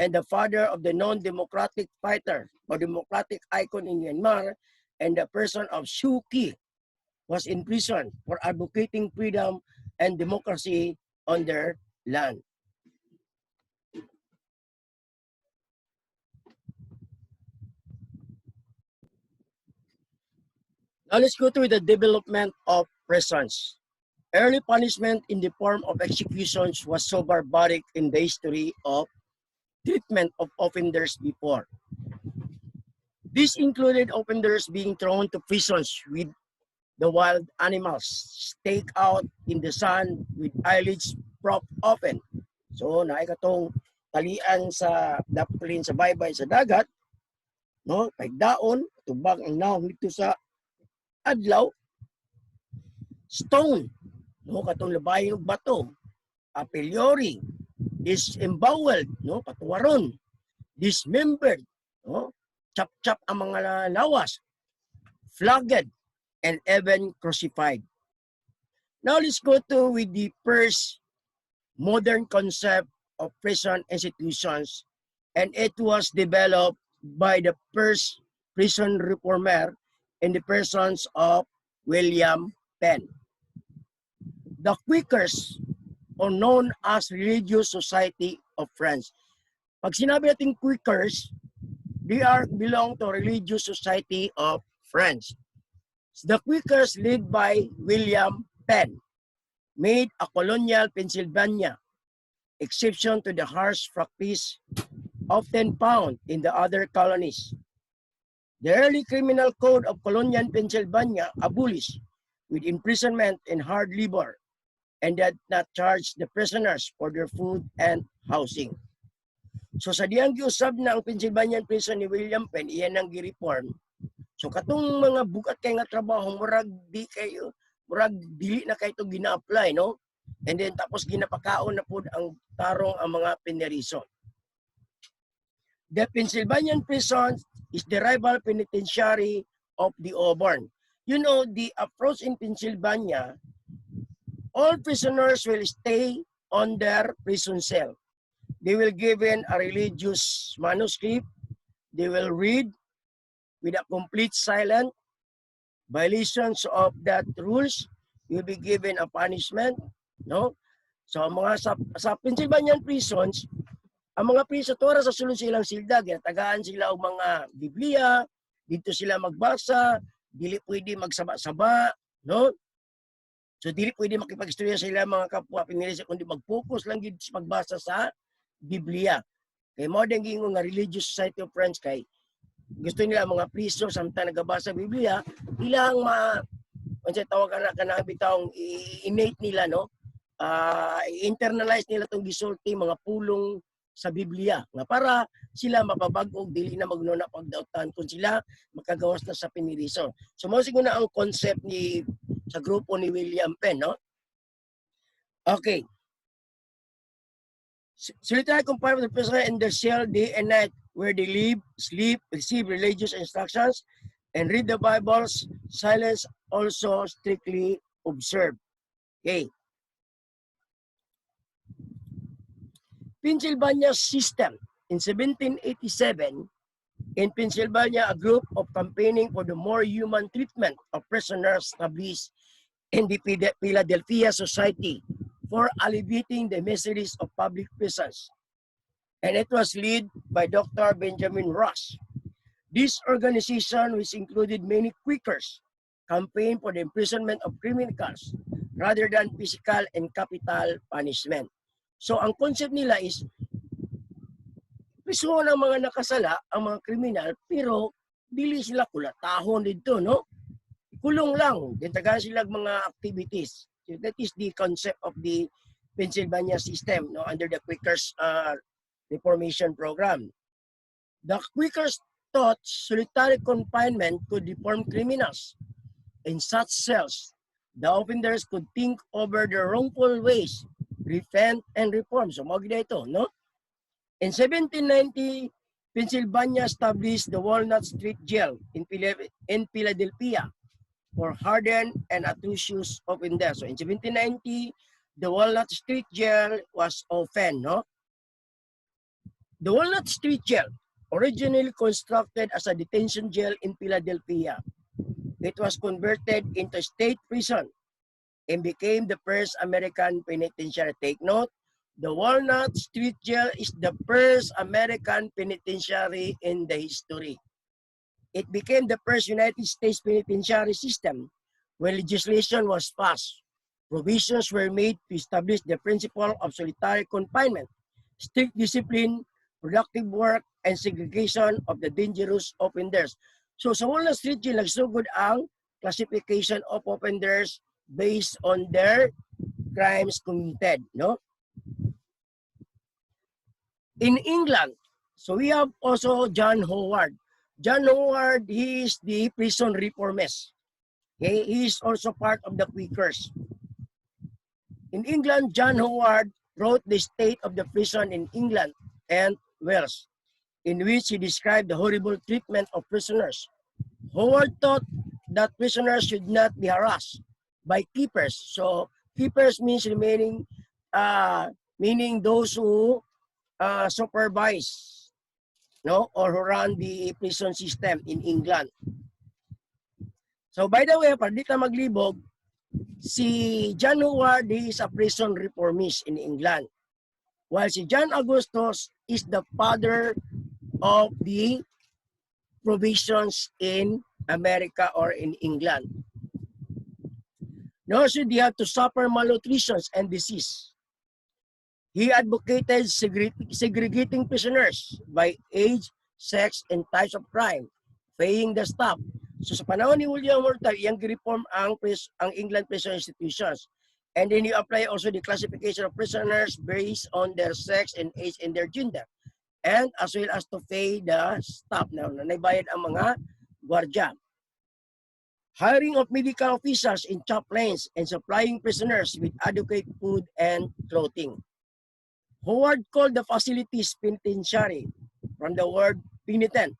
and the father of the non-democratic fighter or democratic icon in Myanmar, and the person of Suu Kyi, was in prison for advocating freedom and democracy on their land. Now let's go through the development of prisons. Early punishment in the form of executions was so barbaric in the history of treatment of offenders before. This included offenders being thrown to prisons with the wild animals, stake out in the sun with eyelids propped open. So, naikatong talian sa daplin sa baybay sa dagat, no? Pagdaon, tubag ang naong dito sa adlaw, stone, no? Katong labayon og bato, a priori, disemboweled, no? Patuwaron, dismembered, no? Chop-chop ang mga lawas, flogged, and even crucified. Now let's go to with the first modern concept of prison institutions, and it was developed by the first prison reformer in the persons of William Penn. The Quakers, or known as Religious Society of Friends. Pag sinabi natin Quakers, they belong to Religious Society of Friends. The Quakers, led by William Penn, made a colonial Pennsylvania exception to the harsh practice often found in the other colonies. The early criminal code of colonial Pennsylvania abolished with imprisonment and hard labor and did not charge the prisoners for their food and housing. So sa diyang giusab na ang Pennsylvania prison ni William Penn, iyan ang gi-reform. So katong mga bukat kay nga trabaho, murag dili na kay ito gina-apply, no? And then tapos ginapakaon na po ang tarong ang mga pineriso. The Pennsylvania prison is the rival penitentiary of the Auburn. You know, the approach in Pennsylvania, all prisoners will stay on their prison cell. They will given a religious manuscript. They will read with a complete silence. Violations of that rules will be given a punishment. No? So sa Pennsylvania prisons, ang mga priso tora sa sulod silang silda, ginatagaan sila og mga Biblia, dito sila magbasa, dili pwede magsaba-saba, no? So dili pwede makipag-istorya sa ilang mga kapwa pinirisa kundi mag-focus lang gid sa pagbasa sa Biblia. Kay mo ding gingon nga Religious Society of Friends kay gusto nila mga priso samtang nagabasa Biblia, ilang unsay tawag kana bitawng innate nila, no? Internalize nila tong gisulti mga pulong sa Biblia nga para sila mapabag-og dili na magnuna pagdautan kung sila makagawas na sa piniriso. So mao siguro na ang concept ni sa grupo ni William Penn, no? Okay. Solitary confinement of the prisoner in their cell day and night where they live, sleep, receive religious instructions, and read the Bibles. Silence also strictly observed. Okay. Pennsylvania system. In 1787, in Pennsylvania, a group of campaigning for the more human treatment of prisoners established in the Philadelphia Society for alleviating the miseries of public prisons. And it was led by Dr. Benjamin Rush. This organization, which included many Quakers, campaigned for the imprisonment of criminals rather than physical and capital punishment. So ang concept nila is piso ng mga nakasala ang mga kriminal pero dili sila kulatahon dito, no? Kulong lang, ditagaan sila mga activities. So that is the concept of the Pennsylvania system, no, under the Quakers Reformation program. The Quakers thought solitary confinement could deform criminals. In such cells, the offenders could think over their wrongful ways, repent, and reform. So, maganda ito, no? In 1790, Pennsylvania established the Walnut Street Jail in Philadelphia for hardened and atrocious offenders. So, in 1790, the Walnut Street Jail was opened, no? The Walnut Street Jail, originally constructed as a detention jail in Philadelphia, it was converted into state prison and became the first American penitentiary. Take note, the Walnut Street Jail is the first American penitentiary in the history. It became the first United States penitentiary system when legislation was passed. Provisions were made to establish the principle of solitary confinement, strict discipline, productive work, and segregation of the dangerous offenders. So sa Walnut Street Jail, nagsugod ang classification of offenders based on their crimes committed, no? In England, so we have also John Howard. John Howard, he is the prison reformist. He is also part of the Quakers. In England, John Howard wrote The State of the Prison in England and Wales, in which he described the horrible treatment of prisoners. Howard thought that prisoners should not be harassed by keepers. So keepers means meaning those who supervise, no, or who run the prison system in England. So by the way, para di ka maglibog, si John Howard is a prison reformist in England, while si John Augustus is the father of the provisions in America or in England. Nor should they have to suffer malnutrition and disease. He advocated segregating prisoners by age, sex, and types of crime, paying the staff. So sa panahon ni William Mortal, iyang reform ang England prison institutions. And then you apply also the classification of prisoners based on their sex and age and their gender. And as well as to pay the staff na naibayad ang mga gwardiya. Hiring of medical officers in chaplains and supplying prisoners with adequate food and clothing. Howard called the facilities penitentiary from the word penitent,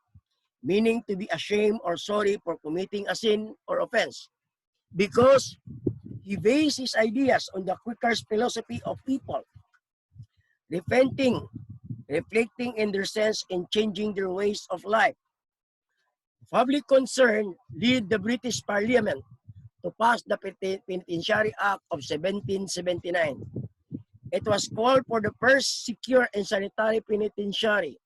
meaning to be ashamed or sorry for committing a sin or offense, because he based his ideas on the Quakers' philosophy of people repenting, reflecting in their sense and changing their ways of life. Public concern led the British Parliament to pass the Penitentiary Act of 1779. It was called for the first secure and sanitary penitentiary.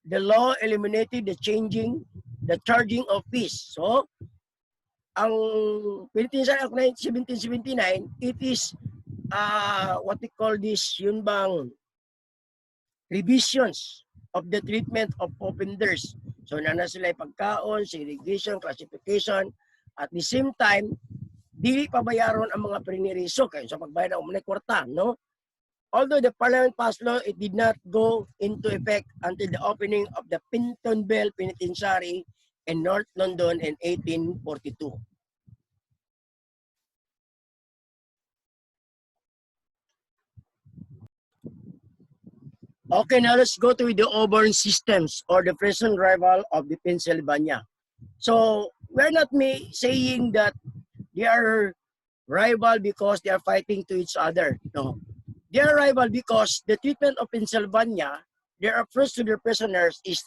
The law eliminated the charging of fees. So, ang Penitentiary Act 1779, it is what we call this, yun bang revisions of the treatment of offenders. So, nana sila pagkaon, segregation, classification. At the same time, dili pabayaron ang mga priniriso kayo sa pagbayad ng umunay kwarta, no? Although the Parliament passed law, it did not go into effect until the opening of the Pentonville Penitentiary in North London in 1842. Okay, now let's go to the Auburn systems or the prison rival of the Pennsylvania. So we're not saying that they are rival because they are fighting to each other. No. They are rival because the treatment of Pennsylvania, their approach to their prisoners is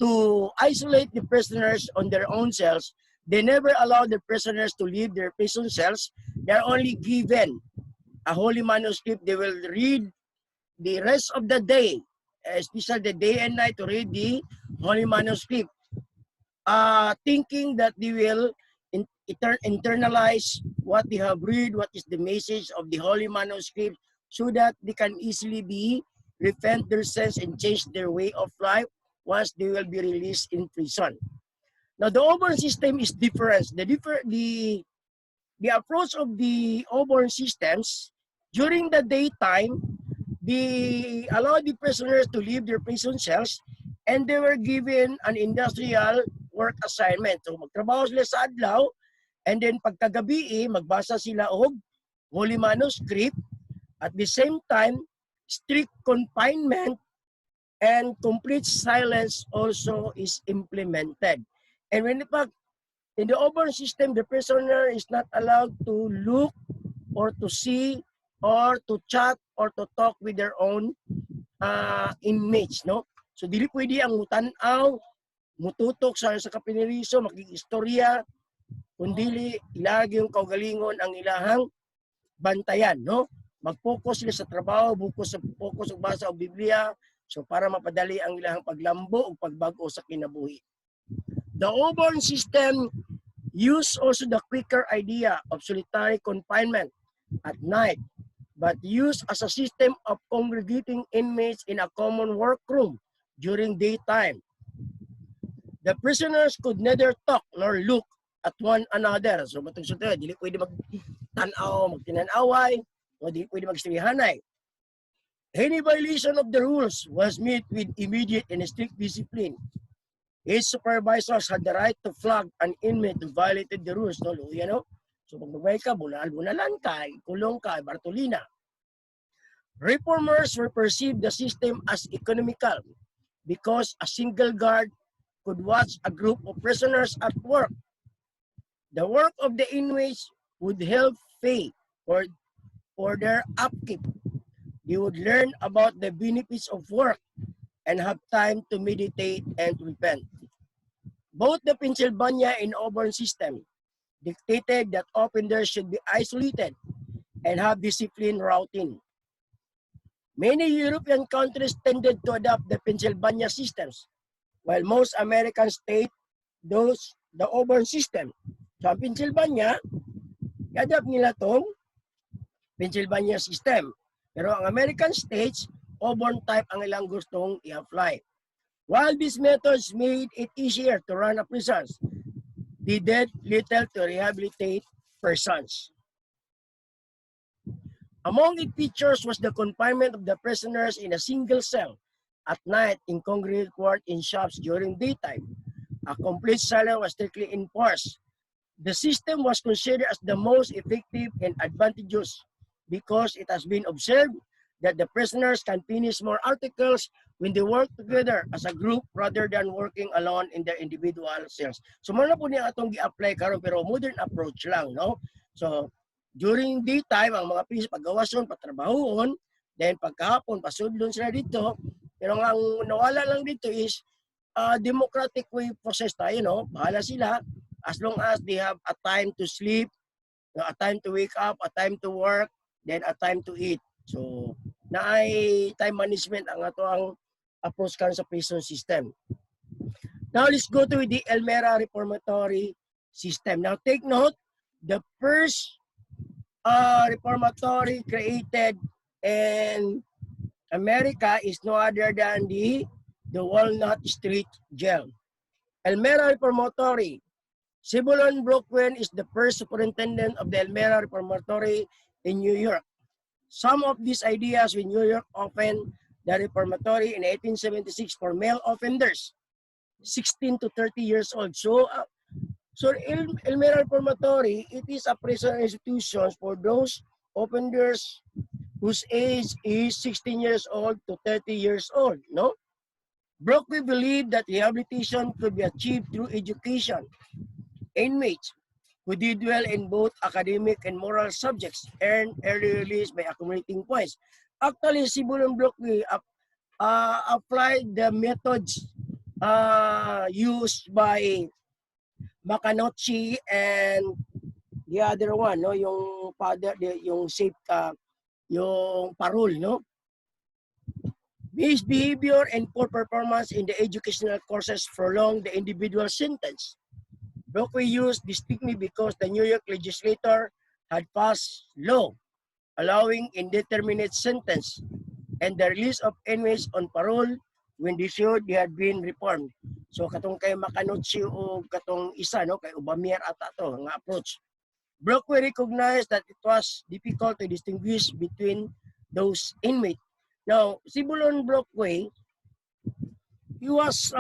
to isolate the prisoners on their own cells. They never allow the prisoners to leave their prison cells. They are only given a holy manuscript. They will read the rest of the day, especially the day and night, to read the holy manuscript, thinking that they will internalize what they have read, what is the message of the holy manuscript, so that they can easily repent their sins and change their way of life once they will be released in prison. Now, the Auburn system is different. The approach of the Auburn systems, during the daytime, they allowed the prisoners to leave their prison cells and they were given an industrial work assignment. So, magtrabaho sila sa adlaw and then pagkagabi, magbasa sila og holy manuscript. At the same time, strict confinement and complete silence also is implemented. And when in the Auburn system, the prisoner is not allowed to look or to see or to chat or to talk with their own inmates, no? So dili pwede ang mutanaw, mututok sa kapiniriso, makikistorya, kundi ilagi yung kaugalingon ang ilahang bantayan, no? Mag-focus sila sa trabaho, focus sa basa o Biblia, so para mapadali ang ilahang paglambo o pagbago sa kinabuhi. The Auburn system used also the Quaker idea of solitary confinement at night, but used as a system of congregating inmates in a common workroom during daytime. The prisoners could neither talk nor look at one another. So matong suto, dili pwede magtanaw, magtinanaway, o dili pwede magstrihanay. Any violation of the rules was met with immediate and strict discipline. His supervisors had the right to flog an inmate who violated the rules. No, you know? So pag magbay ka, bunalan ka, kulong ka, Bartolina. Reformers were perceived the system as economical because a single guard could watch a group of prisoners at work. The work of the inmates would help pay for their upkeep. They would learn about the benefits of work and have time to meditate and repent. Both the Pennsylvania and Auburn system dictated that offenders should be isolated and have discipline routine. Many European countries tended to adopt the Pennsylvania systems, while most American states the Auburn system. So ang Pennsylvania, i-adopt nila itong Pennsylvania system. Pero ang American states, Auburn type ang ilang gustong i-apply. While these methods made it easier to run a prisons, they did little to rehabilitate persons. Among its features was the confinement of the prisoners in a single cell at night in congregate court in shops during daytime. A complete silence was strictly enforced. The system was considered as the most effective and advantageous because it has been observed that the prisoners can finish more articles when they work together as a group rather than working alone in their individual cells. So muna po niya atong gi-apply karon pero modern approach lang, no? So during daytime ang mga prisoners paggawason, patrabahoon, then pagkahapon pasudlon sila dito. Pero ang nawala lang dito is democratic way process tayo, no? Bahala sila as long as they have a time to sleep, a time to wake up, a time to work, then a time to eat. So, naay time management ang ato ang approach karon sa prison system. Now, let's go to the Elmira Reformatory System. Now, take note, the first reformatory created in America is no other than the Walnut Street Jail. Elmira Reformatory. Zebulon Brookwen is the first superintendent of the Elmira Reformatory in New York. Some of these ideas when New York opened the reformatory in 1876 for male offenders, 16 to 30 years old. So Elmira Reformatory, it is a prison institution for those offenders whose age is 16 years old to 30 years old, no? Brockway believed that rehabilitation could be achieved through education. Inmates who did well in both academic and moral subjects earned early release by accumulating points. Actually, Zebulon Brockway applied the methods used by Macanocci and the other one, no, yung father, yung safe, yung parole, no. Misbehavior and poor performance in the educational courses prolonged the individual sentence. Brockway used this technique because the New York legislature had passed law allowing indeterminate sentence and the release of inmates on parole when they showed they had been reformed. So katong kay Macanocci o katong isa, no, kay Ubamier ata to nga approach. Brockway recognized that it was difficult to distinguish between those inmates. Now, Zebulon Brockway, he was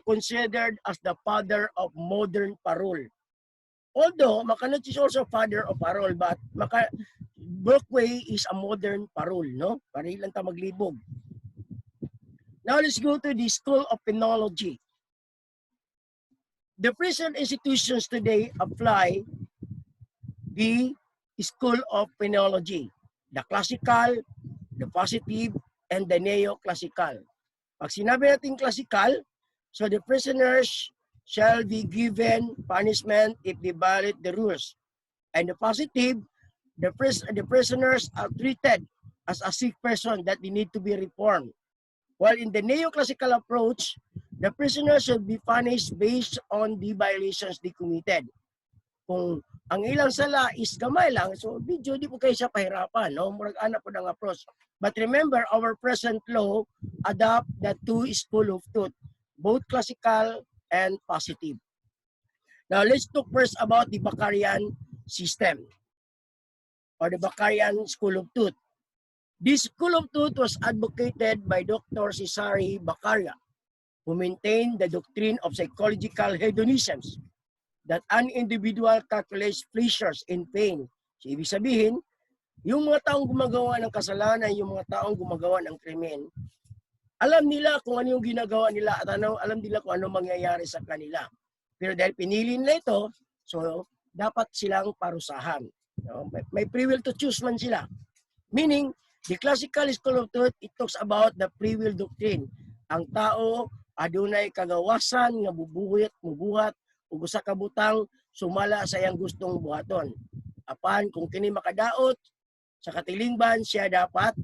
considered as the father of modern parole. Although Macanocci is also father of parole, but Brockway is a modern parole, no? Para ilang ta maglibog. Now let's go to the School of Penology. The prison institutions today apply the School of Penology, the classical, the positive, and the neoclassical. Pag sinabi natin classical, so the prisoners shall be given punishment if they violate the rules. And the positive, the prisoners are treated as a sick person that they need to be reformed. While in the neoclassical approach, the prisoners should be punished based on the violations they committed. Kung ang ilang sala is gamay lang. So, di po kayo siya pahirapan. No? Murag anak po ng approach. But remember, our present law adopt the two school of thought, both classical and positive. Now, let's talk first about the Bakarian system or the Bakarian school of thought. This school of thought was advocated by Dr. Cesare Beccaria, who maintained the doctrine of psychological hedonisms, that an individual calculates pleasures and pain. So, ibig sabihin, yung mga taong gumagawa ng kasalanan, yung mga taong gumagawa ng krimen, alam nila kung ano yung ginagawa nila at alam nila kung ano mangyayari sa kanila. Pero dahil pinili nila ito, so dapat silang parusahan. No? May free will to choose man sila. Meaning, the classical school of thought, it talks about the free will doctrine. Ang tao, adunay kagawasan nga mubuhat, ug usa ka butang sumala sa iyang gustong buhaton. Apan kung kini makadaot sa katilingban, siya dapat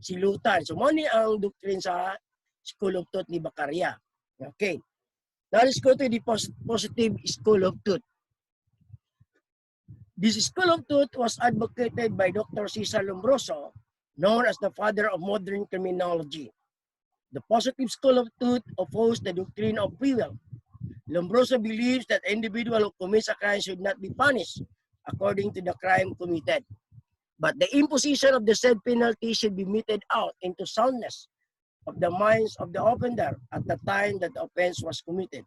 silutan. So mo ni ang doctrine sa School of Thought ni Beccaria. Okay. Now let's go to the positive School of Thought. This School of Thought was advocated by Dr. Cesar Lombroso, known as the father of modern criminology. The positive School of Thought opposed the doctrine of free will. Lombroso believes that an individual who commits a crime should not be punished according to the crime committed, but the imposition of the said penalty should be meted out into soundness of the minds of the offender at the time that the offense was committed.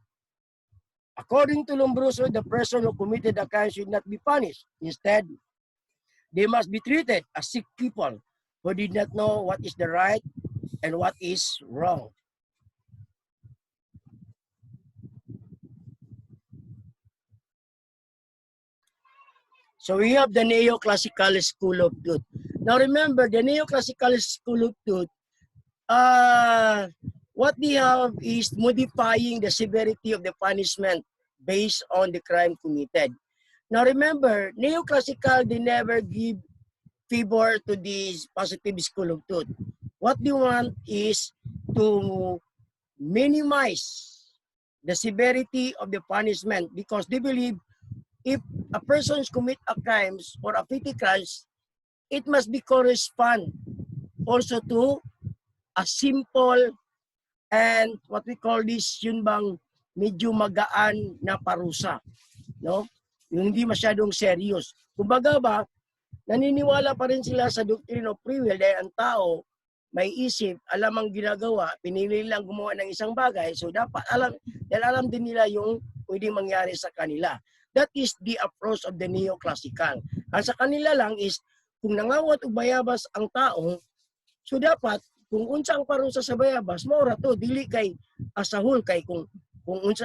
According to Lombroso, the person who committed the crime should not be punished. Instead, they must be treated as sick people who did not know what is the right and what is wrong. So we have the neoclassical school of thought. Now remember, the neoclassical school of thought, what they have is modifying the severity of the punishment based on the crime committed. Now remember, neoclassical, they never give favor to this positive school of thought. What they want is to minimize the severity of the punishment because they believe if a person commit a crimes or a petty crimes, it must be correspond also to a simple and what we call this, yun bang medyo magaan na parusa. No? Yung hindi masyadong serious. Kumbaga ba, naniniwala pa rin sila sa doctrine of free will dahil ang tao may isip, alam ang ginagawa, pinili lang gumawa ng isang bagay, so dapat alam din nila yung pwedeng mangyari sa kanila. That is the approach of the neoclassical. Ang sa kanila lang is, kung nangawat o bayabas ang tao, so dapat, kung unsa ang parusa sa bayabas, maura to, dili kay asahol kay kung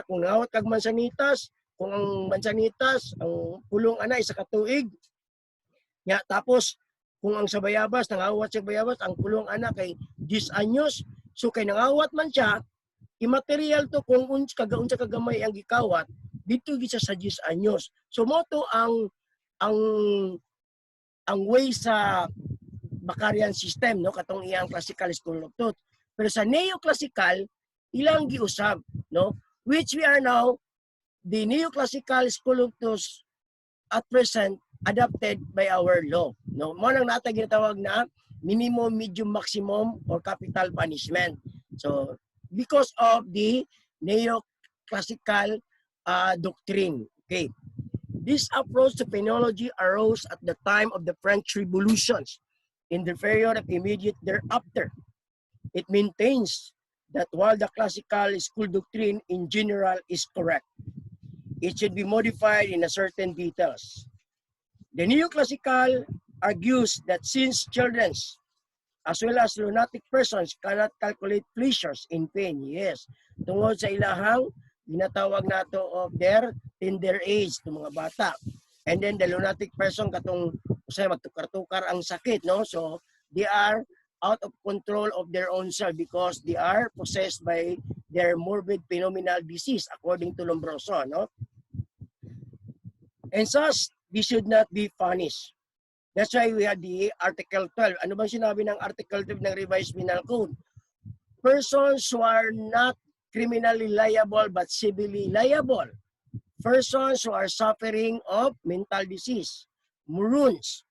nangawat kag mansanitas, kung ang mansanitas, ang pulong ana isa ka tuig, ya, tapos, kung ang sa bayabas, nangawat sa bayabas, ang pulong ana kay 10 anyos, so kay nangawat man siya, immaterial to kung unsa kagamay ang gikawat, dito gisa sa 10 anyos. So mo to ang way sa Becarian system, no, katong iyang classical school of thought. Pero sa neoclassical, ilang giusab, no, which we are now the neoclassical school of thought at present adopted by our law, no. Mo nang natay ginatawag na minimum, medium, maximum or capital punishment. So because of the neoclassical doctrine. Okay. This approach to penology arose at the time of the French revolutions in the period of immediate thereafter. It maintains that while the classical school doctrine in general is correct, it should be modified in a certain details. The neoclassical argues that since children as well as lunatic persons cannot calculate pleasures in pain, yes, tungod sa ilahang ginatawag nato of their tender age, ng mga bata. And then the lunatic person katong usay magtukar-tukar ang sakit, no? So they are out of control of their own self because they are possessed by their morbid phenomenal disease according to Lombroso, no? And thus, they should not be punished. That's why we have the Article 12. Ano bang sinabi ng Article 12 ng Revised Penal Code? Persons who are not criminally liable but civilly liable persons who are suffering of mental disease, maroons,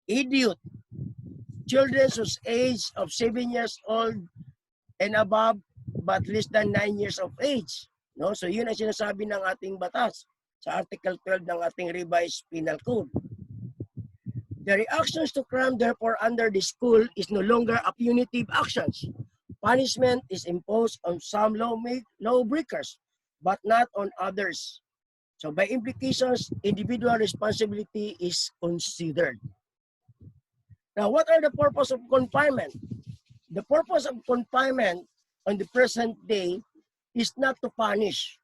idiot, children whose age of 7 years old and above but less than 9 years of age. No? So yun ang sinasabi ng ating batas sa Article 12 ng ating revised penal code. The reactions to crime therefore under the school is no longer a punitive actions. Punishment is imposed on some lawbreakers but not on others. So by implications, individual responsibility is considered. Now, what are the purpose of confinement? The purpose of confinement on the present day is not to punish,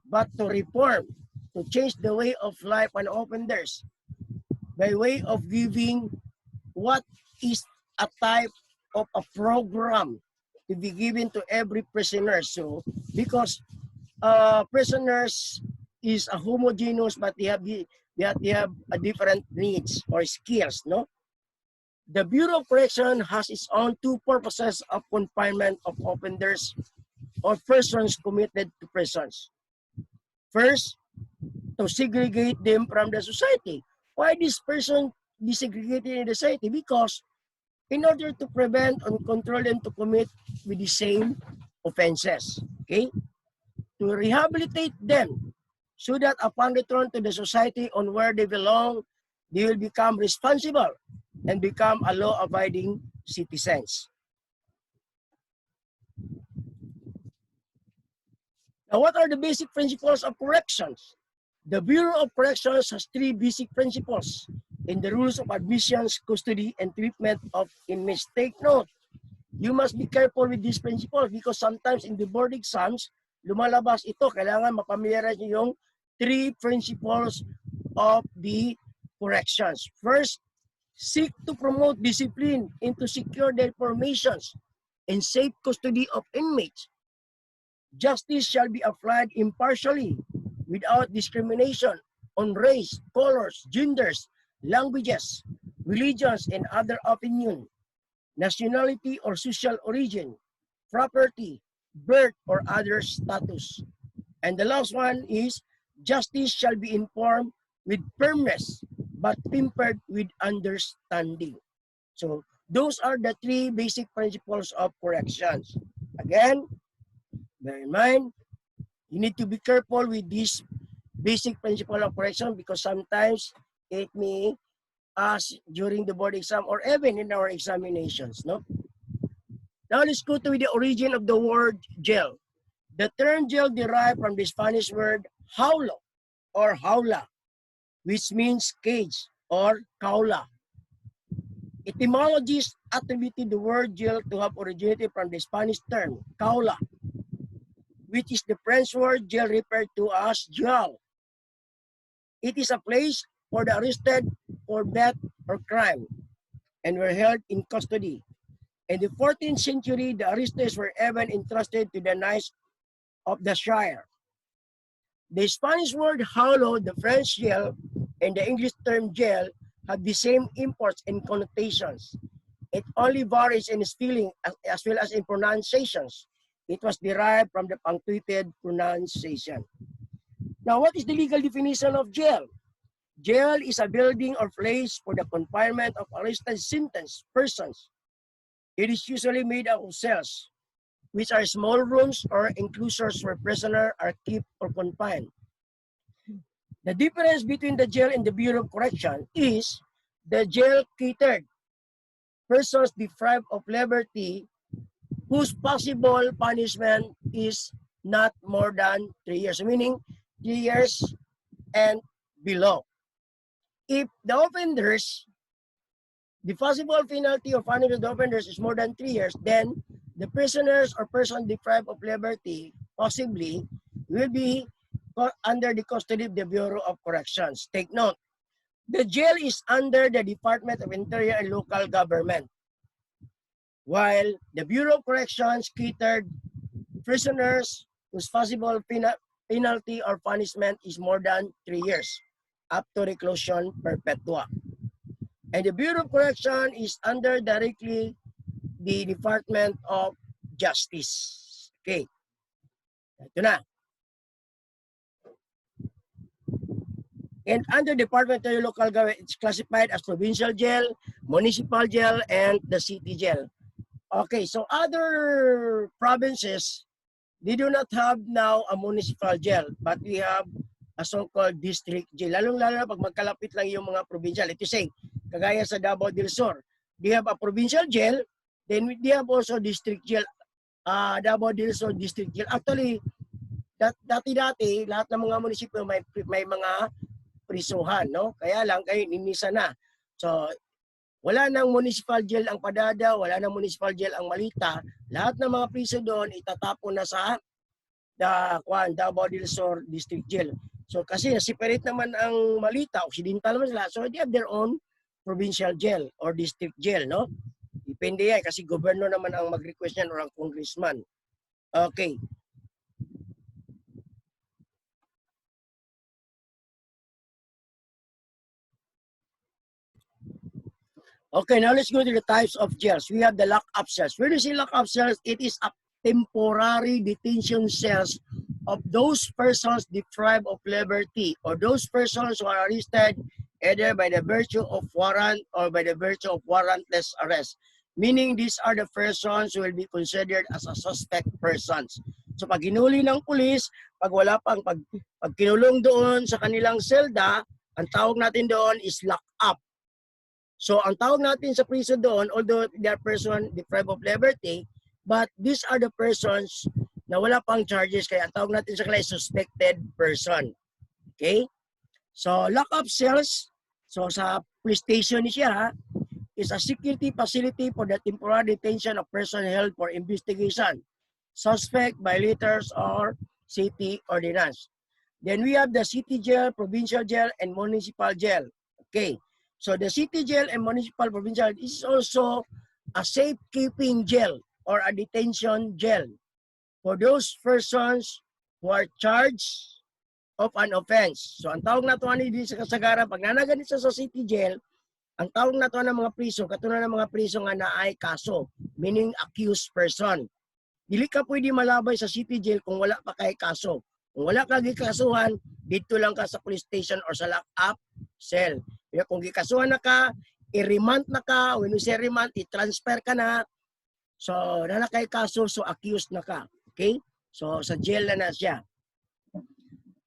but to reform, to change the way of life and offenders by way of giving what is a type of a program to be given to every prisoner. So, because prisoners is a homogeneous, but they have a different needs or skills, no? The Bureau of Correction has its own two purposes of confinement of offenders or persons committed to prisons. First, to segregate them from the society. Why this person desegregated in the society? Because in order to prevent and control them to commit with the same offenses, okay? To rehabilitate them so that upon return to the society on where they belong, they will become responsible and become a law-abiding citizens. Now, what are the basic principles of corrections? The Bureau of Corrections has three basic principles in the rules of admissions, custody, and treatment of inmates. Take note, you must be careful with these principles because sometimes in the board exams, lumalabas ito. Kailangan mapamiliarize niyo yung three principles of the corrections. First, seek to promote discipline and to secure their formations and safe custody of inmates. Justice shall be applied impartially without discrimination on race, colors, genders, languages, religions, and other opinion, nationality or social origin, property, birth, or other status. And the last one is, justice shall be informed with firmness, but tempered with understanding. So those are the three basic principles of corrections. Again, bear in mind, you need to be careful with this basic principle of correction because sometimes it may ask during the board exam or even in our examinations. No? Now let's go to the origin of the word jail. The term jail derived from the Spanish word jaulo or jaula, which means cage or jaula. Etymologists attributed the word jail to have originated from the Spanish term jaula, which is the French word jail referred to as jail. It is a place for the arrested for death or crime and were held in custody. In the 14th century, the arrestors were even entrusted to the knights of the shire. The Spanish word jaulo, the French jail, and the English term jail have the same imports and connotations. It only varies in spelling as well as in pronunciations. It was derived from the punctuated pronunciation. Now, what is the legal definition of jail? Jail is a building or place for the confinement of arrested sentenced persons. It is usually made up of cells, which are small rooms or enclosures where prisoners are kept or confined. The difference between the jail and the Bureau of Correction is the jail catered persons deprived of liberty whose possible punishment is not more than 3 years, meaning 3 years and below. If the offenders, the possible penalty of punishment of the offenders is more than 3 years, then the prisoners or person deprived of liberty possibly will be under the custody of the Bureau of Corrections. Take note, the jail is under the Department of Interior and Local Government, while the Bureau of Corrections catered prisoners whose possible penalty or punishment is more than 3 years, up to reclusion perpetua. And the Bureau of Correction is under directly the Department of Justice. Okay. Ito na. And under Department of Local Government, it's classified as provincial jail, municipal jail, and the city jail. Okay, so other provinces, they do not have now a municipal jail, but we have a so-called district jail. Lalong-lalo na pag magkalapit lang yung mga provincial. Ito say, kagaya sa Davao del Sur, they have a provincial jail, then they have also district jail, Davao del Sur district jail. Actually, dati-dati, lahat ng mga munisipyo may mga prisuhan, no? Kaya lang, kayo ninisa na. So, wala nang municipal jail ang Padada, wala nang municipal jail ang Malita. Lahat ng mga priso doon itatapon na sa Davao del Sur District Jail. So kasi separate naman ang Malita, Occidental naman sila. So they have their own provincial jail or district jail, no? Depende yan kasi governor naman ang mag-request niyan or ang congressman. Okay. Okay, now let's go to the types of jails. We have the lock-up cells. When you say lock-up cells, it is a temporary detention cells of those persons deprived of liberty or those persons who are arrested either by the virtue of warrant or by the virtue of warrantless arrest. Meaning these are the persons who will be considered as a suspect persons. So pag hinuli ng pulis, pag wala pang pag kinulong doon sa kanilang selda, ang tawag natin doon is lock-up. So ang tawag natin sa prison doon, although they are person deprived of liberty, but these are the persons na wala pang charges, kaya ang tawag natin sa kanila is suspected person. Okay? So lock-up cells, so sa police station siya, is a security facility for the temporary detention of person held for investigation, suspect, violators, or city ordinance. Then we have the city jail, provincial jail, and municipal jail. Okay. So the city jail and municipal provincial is also a safekeeping jail or a detention jail for those persons who are charged of an offense. So ang tawag na ito dito sa kasagaran, pag nanaganit sa city jail, ang tawag na ito ng mga priso, katulad ng mga priso nga na ay kaso, meaning accused person. Dili ka pwede malabay sa city jail kung wala pa kay kaso. Kung wala ka gikasuhan, dito lang ka sa police station or sa lock-up cell. Kung gikasuhan na ka, i-remand na ka, when you say remand, i-transfer ka na. So, na kay kaso, so accused na ka. Okay? So, sa jail na siya.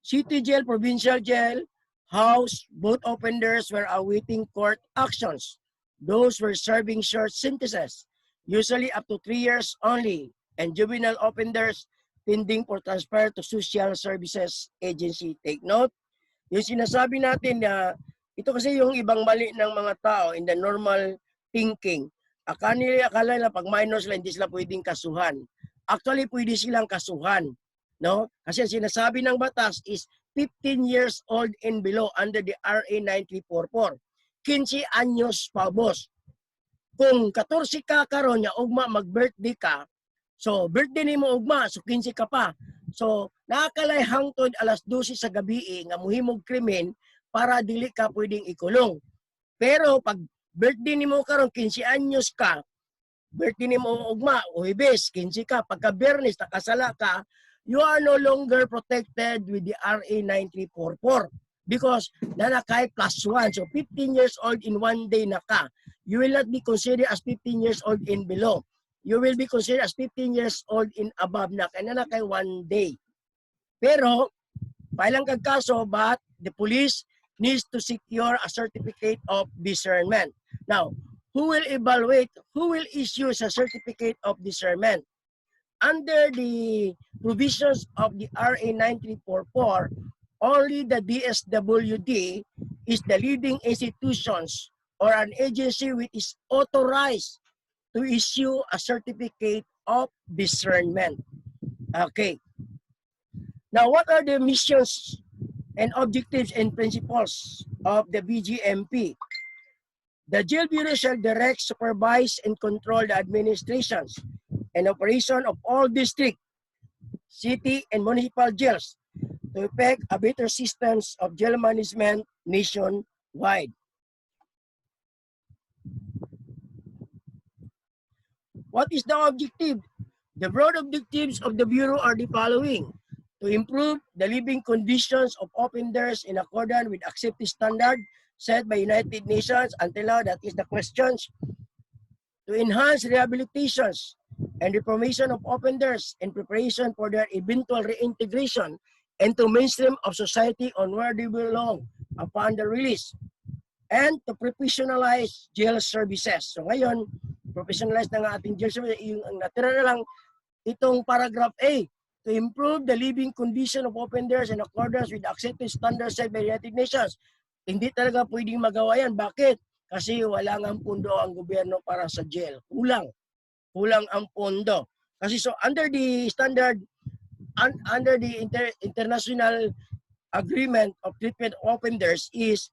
City jail, provincial jail, house, both offenders were awaiting court actions. Those were serving short sentences, usually up to 3 years only, and juvenile offenders pending for transfer to social services agency. Take note, yung sinasabi natin na ito kasi yung ibang mali ng mga tao in the normal thinking. Akala nila pag minors sila, hindi sila pwedeng kasuhan. Actually, pwede silang kasuhan. No? Kasi ang sinasabi ng batas is 15 years old and below under the RA 9344. 15 anyos pa, boss. Kung 14 ka karon nya ugma mag-birthday ka, so birthday nimo ugma, so 15 ka pa. So naakalay hangtod alas 12 sa gabi nga muhimog krimen para dili ka pwedeng ikulong. Pero pag birthday nimo karon 15 anyos ka, birthday nimo ugma, Huwebes 15 ka, pagka Biyernes nakasala ka, you are no longer protected with the RA 9344 because nanakay plus 1. So 15 years old in one day na ka. You will not be considered as 15 years old in below. You will be considered as 15 years old in above na kaya nanakay one day. Pero, pailang kagkaso, but the police needs to secure a certificate of discernment. Now, who will evaluate, who will issue a certificate of discernment? Under the provisions of the RA 9344, only the DSWD is the leading institutions or an agency which is authorized to issue a certificate of discernment. Okay. Now, what are the missions and objectives and principles of the BGMP? The Jail Bureau shall direct, supervise, and control the administrations and operation of all district, city, and municipal jails to effect a better systems of jail management nationwide. What is the objective? The broad objectives of the Bureau are the following. to improve the living conditions of offenders in accordance with accepted standard set by United Nations. Until now, that is the questions. To enhance rehabilitations and reformation of offenders in preparation for their eventual reintegration into mainstream of society on where they belong upon the release. And to professionalize jail services. So ngayon, professionalize na nga ating jail services. Yung natira na lang itong paragraph A, to improve the living condition of offenders in accordance with accepted standards set by the United Nations. Hindi talaga pwedeng magawa yan. Bakit? Kasi wala nga pundo ang gobyerno para sa jail. Kulang ang pondo. Kasi so under the standard, under the international agreement of treatment of offenders is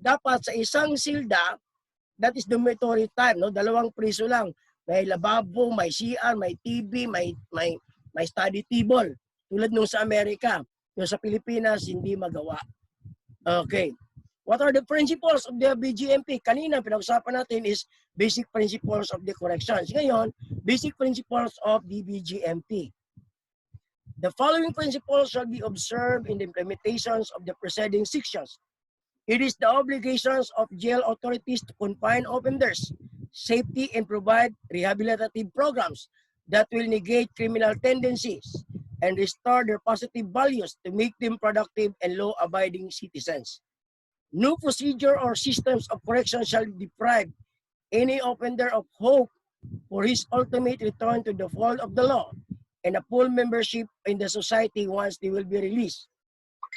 dapat sa isang silda, that is dormitory time, no? 2 priso lang. May lababo, may CR, may TV, may study table. Tulad nung sa Amerika. Yung sa Pilipinas, hindi magawa. Okay. What are the principles of the BGMP? Kanina, pinag-usapan natin is basic principles of the corrections. Ngayon, basic principles of the BGMP. The following principles shall be observed in the implementations of the preceding sections. It is the obligations of jail authorities to confine offenders, safety, and provide rehabilitative programs that will negate criminal tendencies and restore their positive values to make them productive and law-abiding citizens. No procedure or systems of correction shall deprive any offender of hope for his ultimate return to the fold of the law and a full membership in the society once they will be released.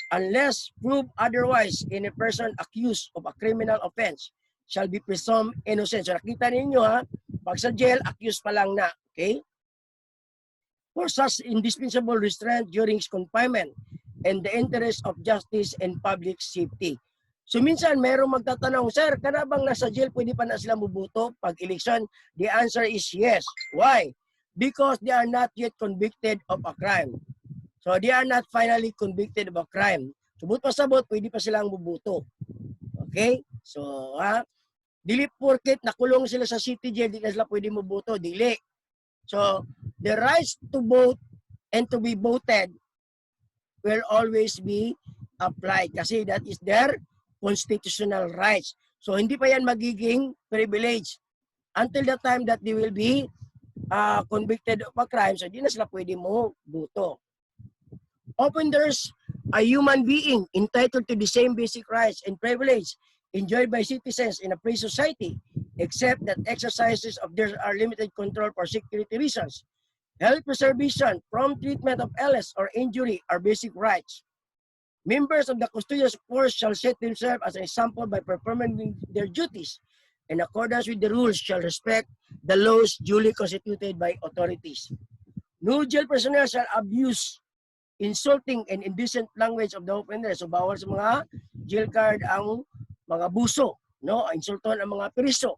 Unless proved otherwise, any person accused of a criminal offense shall be presumed innocent. So nakita ninyo ha, pag sa jail, accused pa lang na. Okay? For such indispensable restraint during confinement and the interest of justice and public safety. So minsan, mayroong magtatanong, Sir, kana bang nasa jail, pwede pa na sila mubuto pag election? The answer is yes. Why? Because they are not yet convicted of a crime. So they are not finally convicted of a crime. Subot pa sabot, pwede pa silang bubuto. Okay? So, dili porket nakulong sila sa city jail, di na sila pwede mubuto. Dili. So, the rights to vote and to be voted will always be applied kasi that is their constitutional rights. So, hindi pa yan magiging privilege until the time that they will be convicted of a crime. So, di na sila pwede mo buto. Offenders are human being entitled to the same basic rights and privilege enjoyed by citizens in a free society, except that exercises of theirs are limited control for security reasons. Health preservation, prompt treatment of illness or injury are basic rights. Members of the custodial force shall set themselves as an example by performing their duties in accordance with the rules shall respect the laws duly constituted by authorities. No jail personnel shall abuse insulting and indecent language of the offender. So bawal sa mga jail guard ang mga buso, no? Insulton ang mga priso.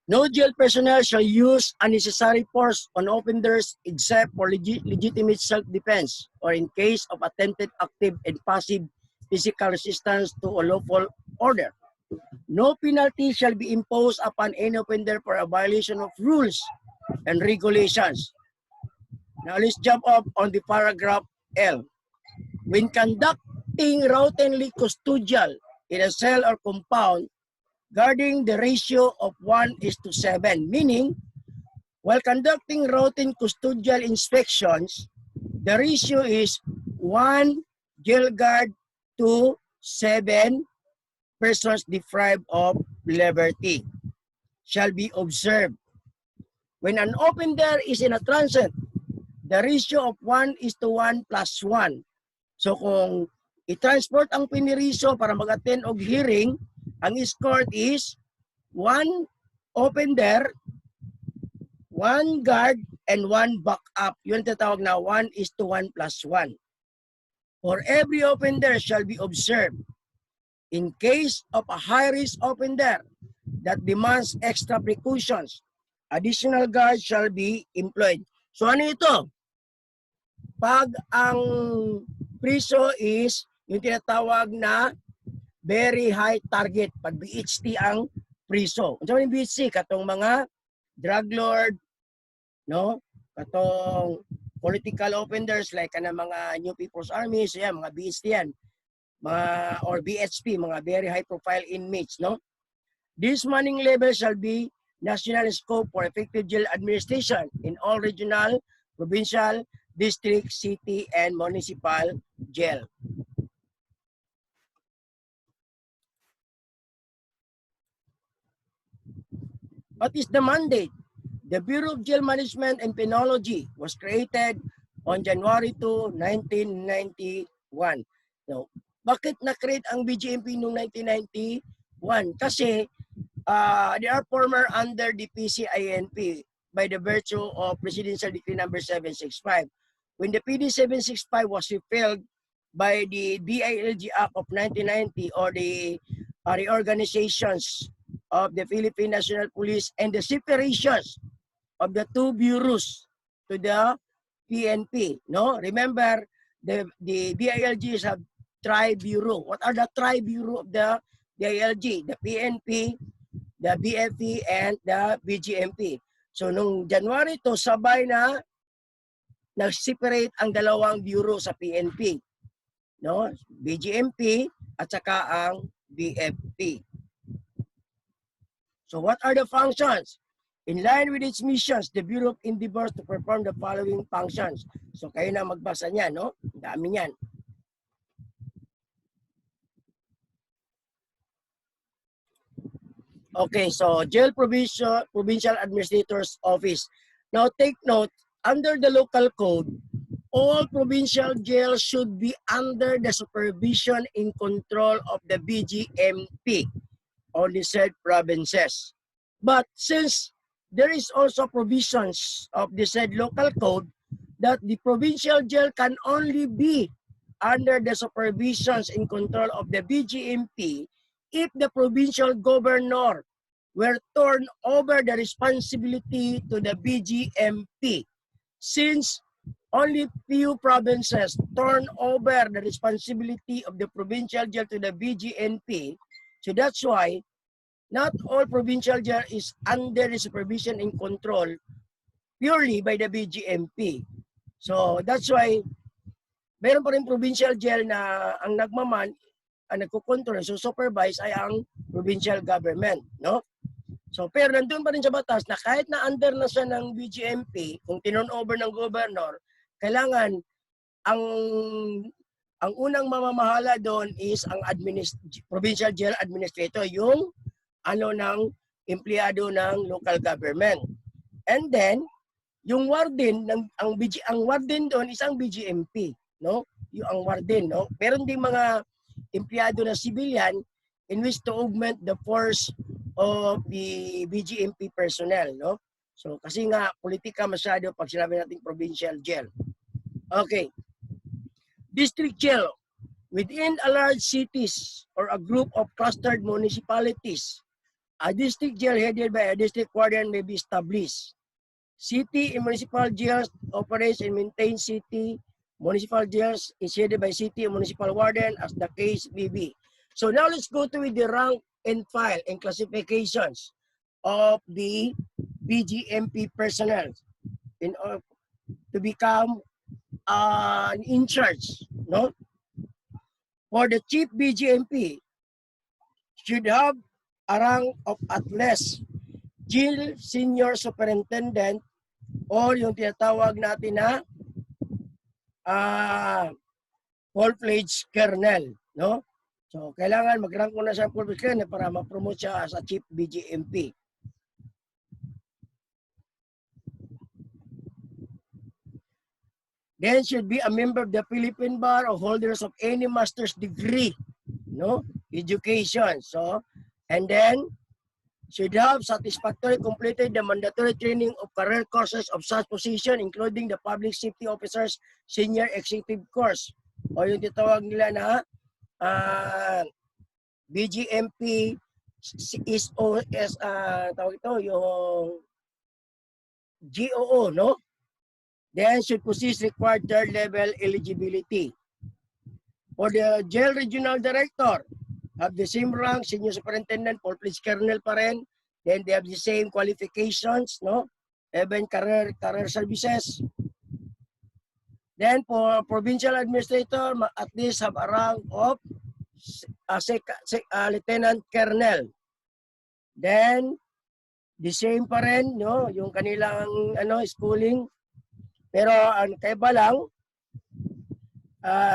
No jail personnel shall use unnecessary force on offenders except for legitimate self-defense or in case of attempted active and passive physical resistance to a lawful order. No penalty shall be imposed upon any offender for a violation of rules and regulations. Now let's jump up on the paragraph L. When conducting routinely custodial in a cell or compound, guarding the ratio of 1:7, meaning while conducting routine custodial inspections, the ratio is 1 jail guard to 7 persons deprived of liberty shall be observed. When an offender is in a transit, the ratio of 1:1 plus 1. So kung i-transport ang piniriso para mag-attend og hearing, ang escort is 1 offender, 1 guard, and 1 backup. Yun tatawag na 1:1 plus 1. For every offender shall be observed. In case of a high-risk offender that demands extra precautions, additional guards shall be employed. So ano ito? Pag ang priso is yung tinatawag na very high target, pag BHT ang priso. Unsa man BC katong mga drug lord, no? Katong political offenders like kana mga New People's Army, so yan, mga BST yan. Mga or BHP, mga very high profile inmates, no? This manning level shall be national scope for effective jail administration in all regional, provincial, district, city, and municipal jail. What is the mandate? The Bureau of Jail Management and Penology was created on January 2, 1991. So, bakit na-create ang BJMP noong 1991? Kasi they are former under the PCINP by the virtue of Presidential Decree number 765. When the PD 765 was repealed by the DILG Act of 1990 or the reorganizations of the Philippine National Police and the separations of the two bureaus to the PNP, no? Remember, the DILGs have tri-bureau. What are the tri-bureau of the DILG? The PNP, the BFP, and the BGMP. So, nung January to, sabay na nag-separate ang dalawang bureau sa PNP, no? BGMP at saka ang BFP. So, what are the functions? In line with its missions, the Bureau endeavors to perform the following functions. So, kayo na magbasa niyan, no? Dami niyan. Okay, so Jail Provincial Administrator's Office. Now, take note, under the local code, all provincial jails should be under the supervision and control of the BGMP or the said provinces. But since there is also provisions of the said local code that the provincial jail can only be under the supervisions and control of the BGMP if the provincial governor were turned over the responsibility to the BGMP. Since only few provinces turn over the responsibility of the provincial jail to the BGMP, so that's why not all provincial jail is under the supervision and control purely by the BGMP. So that's why mayroon pa rin provincial jail na ang nagmaman, ang nagkukontrol, so supervise ay ang provincial government, no? So pero nandun pa rin sa batas na kahit na under na siya ng BGMP, kung tinon over ng governor, kailangan ang unang mamamahala doon is ang provincial jail administrator, yung ng empleyado ng local government. And then yung warden ang warden doon is ang BGMP, no? Yung ang warden, no? Meron ding mga empleyado na civilian in which to augment the force of the BGMP personnel, no? So kasi nga politika masyado pag sinabi nating provincial jail. Okay. District jail within a large cities or a group of clustered municipalities. A district jail headed by a district warden may be established. City and municipal jails operates and maintains city. Municipal jails is headed by city and municipal warden as the case may be. So now let's go to the rank and file and classifications of the BGMP personnel in order to become in charge, no? For the chief BGMP should have a rank of at least jail senior superintendent or yung tinatawag natin na full-fledged colonel, no? So kailangan mag-rank muna siya full-fledged colonel para ma-promote siya as a chief BGMP. Then should be a member of the Philippine Bar or holders of any master's degree, no? Education. So, and then should have satisfactorily completed the mandatory training of career courses of such position, including the Public Safety Officers Senior Executive Course o yung titawag nila na BGMP SOS, tawag ito, yung GOO, no? Then should possess required third level eligibility. For the jail regional director, have the same rank, senior superintendent, for police colonel pa rin. Then they have the same qualifications, no? Even career services. Then for provincial administrator, at least have a rank of lieutenant colonel. Then the same pa rin, no, yung kanilang schooling. Pero ang kaiba lang,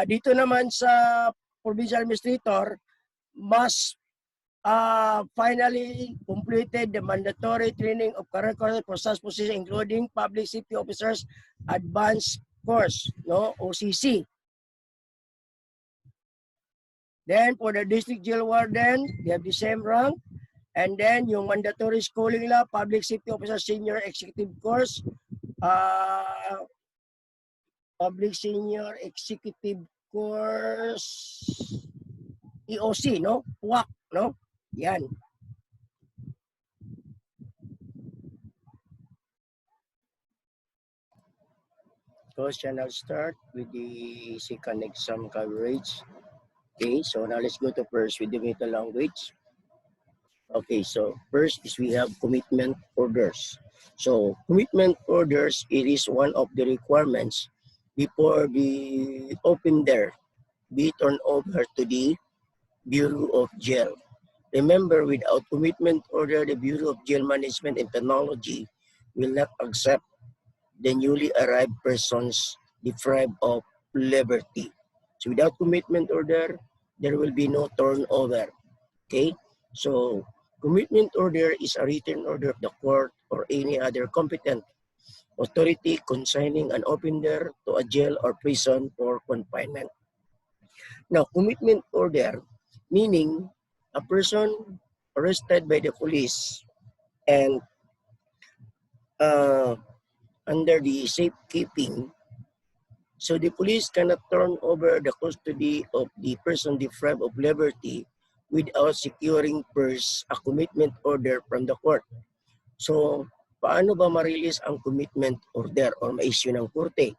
dito naman sa provincial administrator, must finally completed the mandatory training of career courses for such positions, including public safety officers advanced course, no, OCC. Then for the district jail warden, they have the same rank. And then yung mandatory schooling nila, public safety officer senior executive course, public senior executive course, EOC, no? PUAC, no? Yan. Question, I'll start with the second exam coverage. Okay, so now let's go to first with the meta language. Okay, so first is we have commitment orders. So commitment orders, it is one of the requirements before the open there be turned over to the Bureau of Jail. Remember, without commitment order, the Bureau of Jail Management and Technology will not accept the newly arrived persons deprived of liberty. So without commitment order, there will be no turnover. Okay? So commitment order is a written order of the court or any other competent authority consigning an offender to a jail or prison for confinement. Now, commitment order, meaning a person arrested by the police and under the safekeeping, so the police cannot turn over the custody of the person deprived of liberty without securing first a commitment order from the court. So, paano ba ma-release ang commitment order or ma-issue ng korte?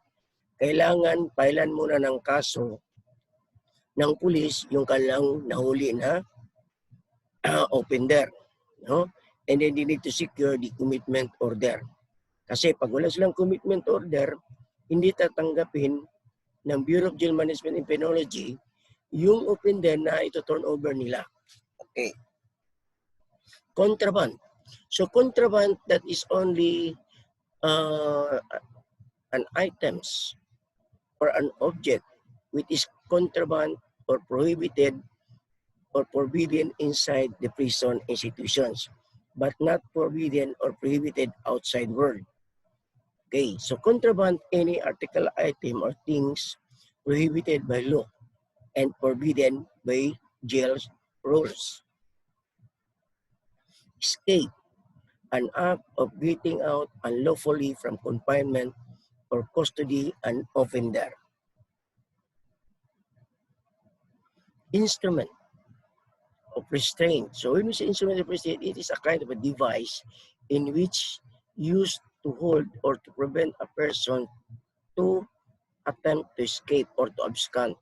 Kailangan pailan muna ng kaso ng pulis yung kanilang nahuli na offender, no? And then they need to secure the commitment order. Kasi pag wala silang commitment order, hindi tatanggapin ng Bureau of Jail Management and Penology yung offender na ito turn over nila. Okay. Contraband. So contraband, that is only an items or an object which is contraband or prohibited or forbidden inside the prison institutions, but not forbidden or prohibited outside world. Okay, so contraband, any article, item, or things prohibited by law and forbidden by jail rules. Escape, an act of getting out unlawfully from confinement or custody and offender. Instrument of restraint. So when we say instrument of restraint, it is a kind of a device in which used to hold or to prevent a person to attempt to escape or to abscond.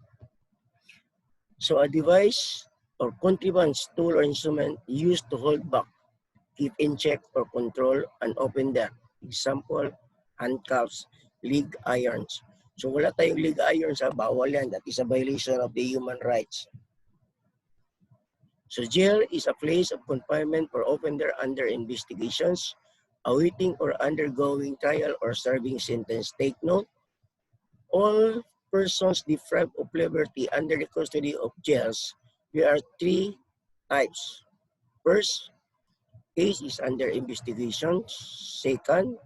So a device or contraband, tool or instrument used to hold back, keep in check or control an offender. Example, handcuffs, leg irons. So wala tayong leg irons, bawal yan. That is a violation of the human rights. So jail is a place of confinement for offender under investigations, awaiting or undergoing trial or serving sentence. Take note, all persons deprived of liberty under the custody of jails, there are three types. First, case is under investigation. Second,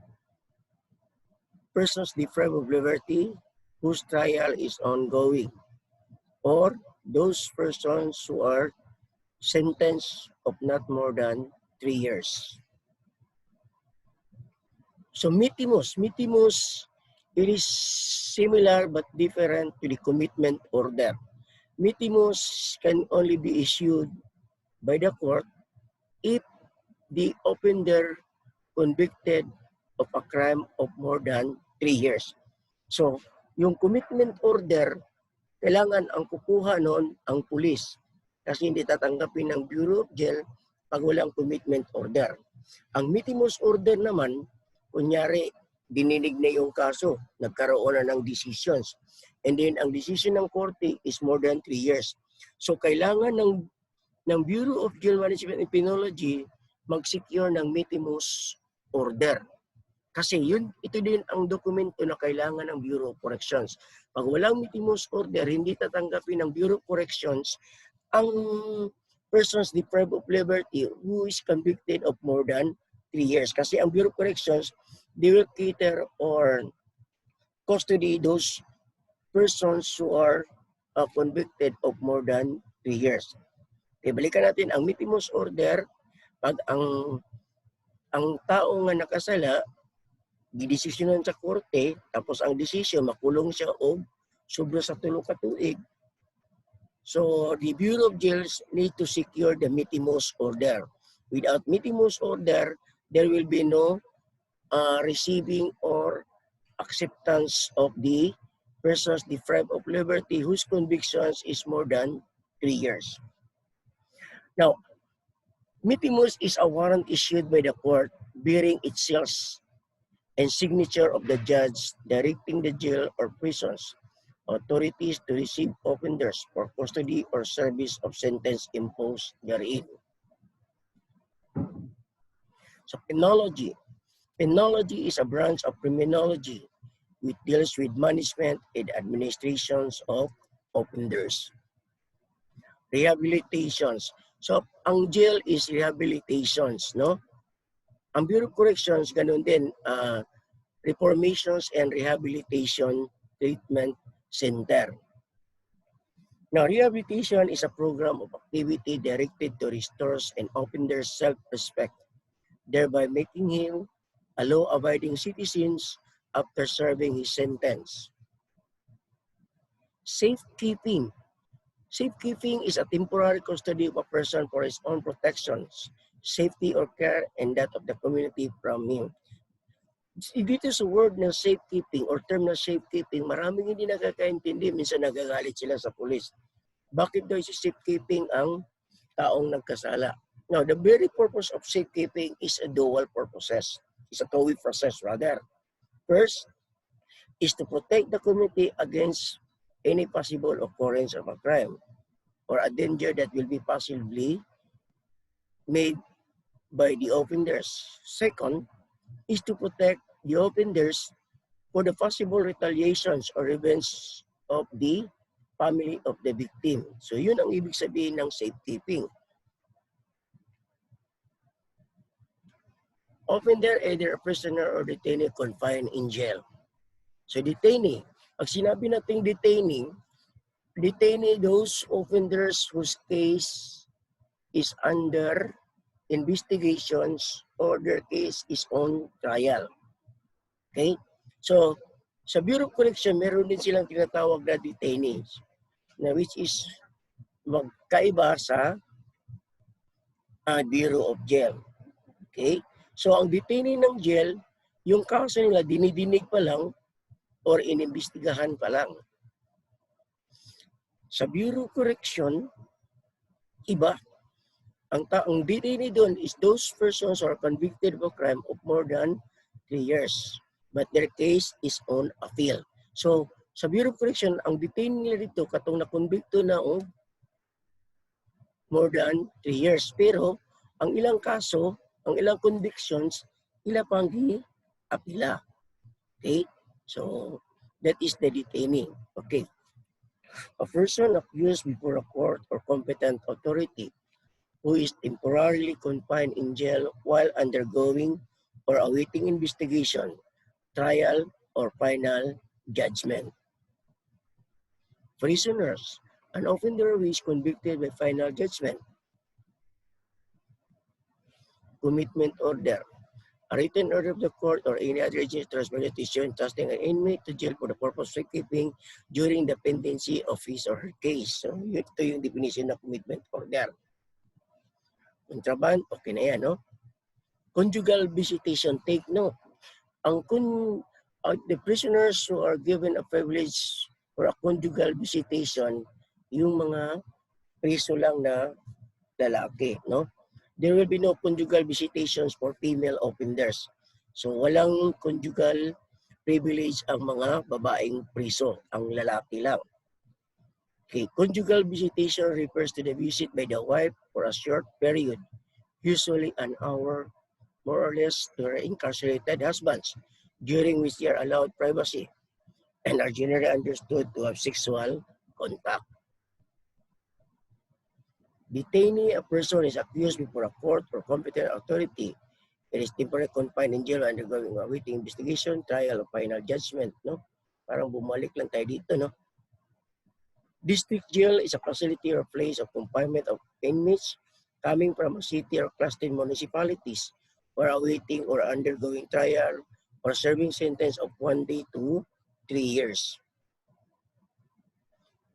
persons deprived of liberty whose trial is ongoing, or those persons who are sentenced of not more than 3 years. So mitimus, it is similar but different to the commitment order. Mitimus can only be issued by the court if the offender convicted of a crime of more than 3 years. So, yung commitment order, kailangan ang kukuha noon ang pulis. kasi hindi tatanggapin ng Bureau of Jail pag walang commitment order. Ang mitimus order naman, kunyari, dininig na yung kaso, nagkaroon na ng decisions. And then, ang decision ng korte is more than 3 years. So, kailangan ng Bureau of Jail Management and Penology mag-secure ng mitimus order. Kasi ito din ang dokumento na kailangan ng Bureau of Corrections. Pag walang mitimus order, hindi tatanggapin ng Bureau of Corrections ang persons deprived of liberty who is convicted of more than 3 years. Kasi ang Bureau of Corrections, they will cater or custody those persons who are convicted of more than 3 years. Ibalikan natin ang mitimus order pag ang tao nga nakasala gidesisyonan sa korte, tapos ang desisyon, makulong siya o sobra sa 3 ka tuig. So, the Bureau of Jails need to secure the mitimus order. Without mitimus order, there will be no receiving or acceptance of the persons deprived of liberty whose convictions is more than 3 years. Now, mitimus is a warrant issued by the court bearing its seals and signature of the judge directing the jail or prisons authorities to receive offenders for custody or service of sentence imposed therein. So penology. Penology is a branch of criminology which deals with management and administrations of offenders. Rehabilitations. So ang jail is rehabilitations, no? Ang Bureau of Corrections, ganun din, Reformations and Rehabilitation Treatment Center. Now, rehabilitation is a program of activity directed to restore an offender's self-respect, thereby making him a law-abiding citizen after serving his sentence. Safekeeping. Safekeeping is a temporary custody of a person for his own protection, safety or care, and that of the community from him. Dito sa word ng safekeeping or term na safekeeping, maraming hindi nakakaintindi. Minsan nagagalit sila sa pulis. Bakit daw si safekeeping ang taong nagkasala? Now, the very purpose of safekeeping is a dual purposes. It's a two-way process rather. First is to protect the community against any possible occurrence of a crime or a danger that will be possibly made by the offenders. Second is to protect the offenders for the possible retaliations or revenge of the family of the victim. So yun ang ibig sabihin ng safekeeping. Offender, either a prisoner or detainee confined in jail. So detainee, pag sinabi nating detainee, those offenders whose case is under investigations or their case is on trial. Okay? So, sa Bureau of Correction, meron din silang tinatawag na detainees, na which is magkaiba sa Bureau of Jail. Okay? So, ang detainee ng jail, yung kaso nila dinidinig pa lang or inimbestigahan pa lang. Sa Bureau of Correction, iba. Ang detainee doon is those persons who are convicted of a crime of more than 3 years. But their case is on appeal. So, sa Bureau of Correction, ang detainee nila dito, katong nakonbikto na more than 3 years. Pero, ang ilang kaso, ang ilang convictions, ila pang apila. Okay? So, that is the detainee. Okay. A person accused before a court or competent authority who is temporarily confined in jail while undergoing or awaiting investigation, trial, or final judgment. Prisoners, an offender who is convicted by final judgment. Commitment order, a written order of the court or any other agency transmitted to issue entrusting an inmate to jail for the purpose of keeping during the pendency of his or her case. So, ito yung definition ng commitment order. Kontraband, okay na yan, no? Conjugal visitation, take note. The prisoners who are given a privilege for a conjugal visitation, yung mga priso lang na lalaki, no? There will be no conjugal visitations for female offenders. So walang conjugal privilege ang mga babaeng priso, ang lalaki lang. Okay, conjugal visitation refers to the visit by the wife for a short period, usually an hour more or less, to her incarcerated husbands, during which they are allowed privacy and are generally understood to have sexual contact. Detaining a person is accused before a court or competent authority. It is temporarily confined in jail undergoing awaiting investigation, trial, or final judgment. No? Parang bumalik lang tayo dito, no? District jail is a facility or place of confinement of inmates coming from a city or clustered municipalities for awaiting or undergoing trial or serving sentence of 1 day to 3 years.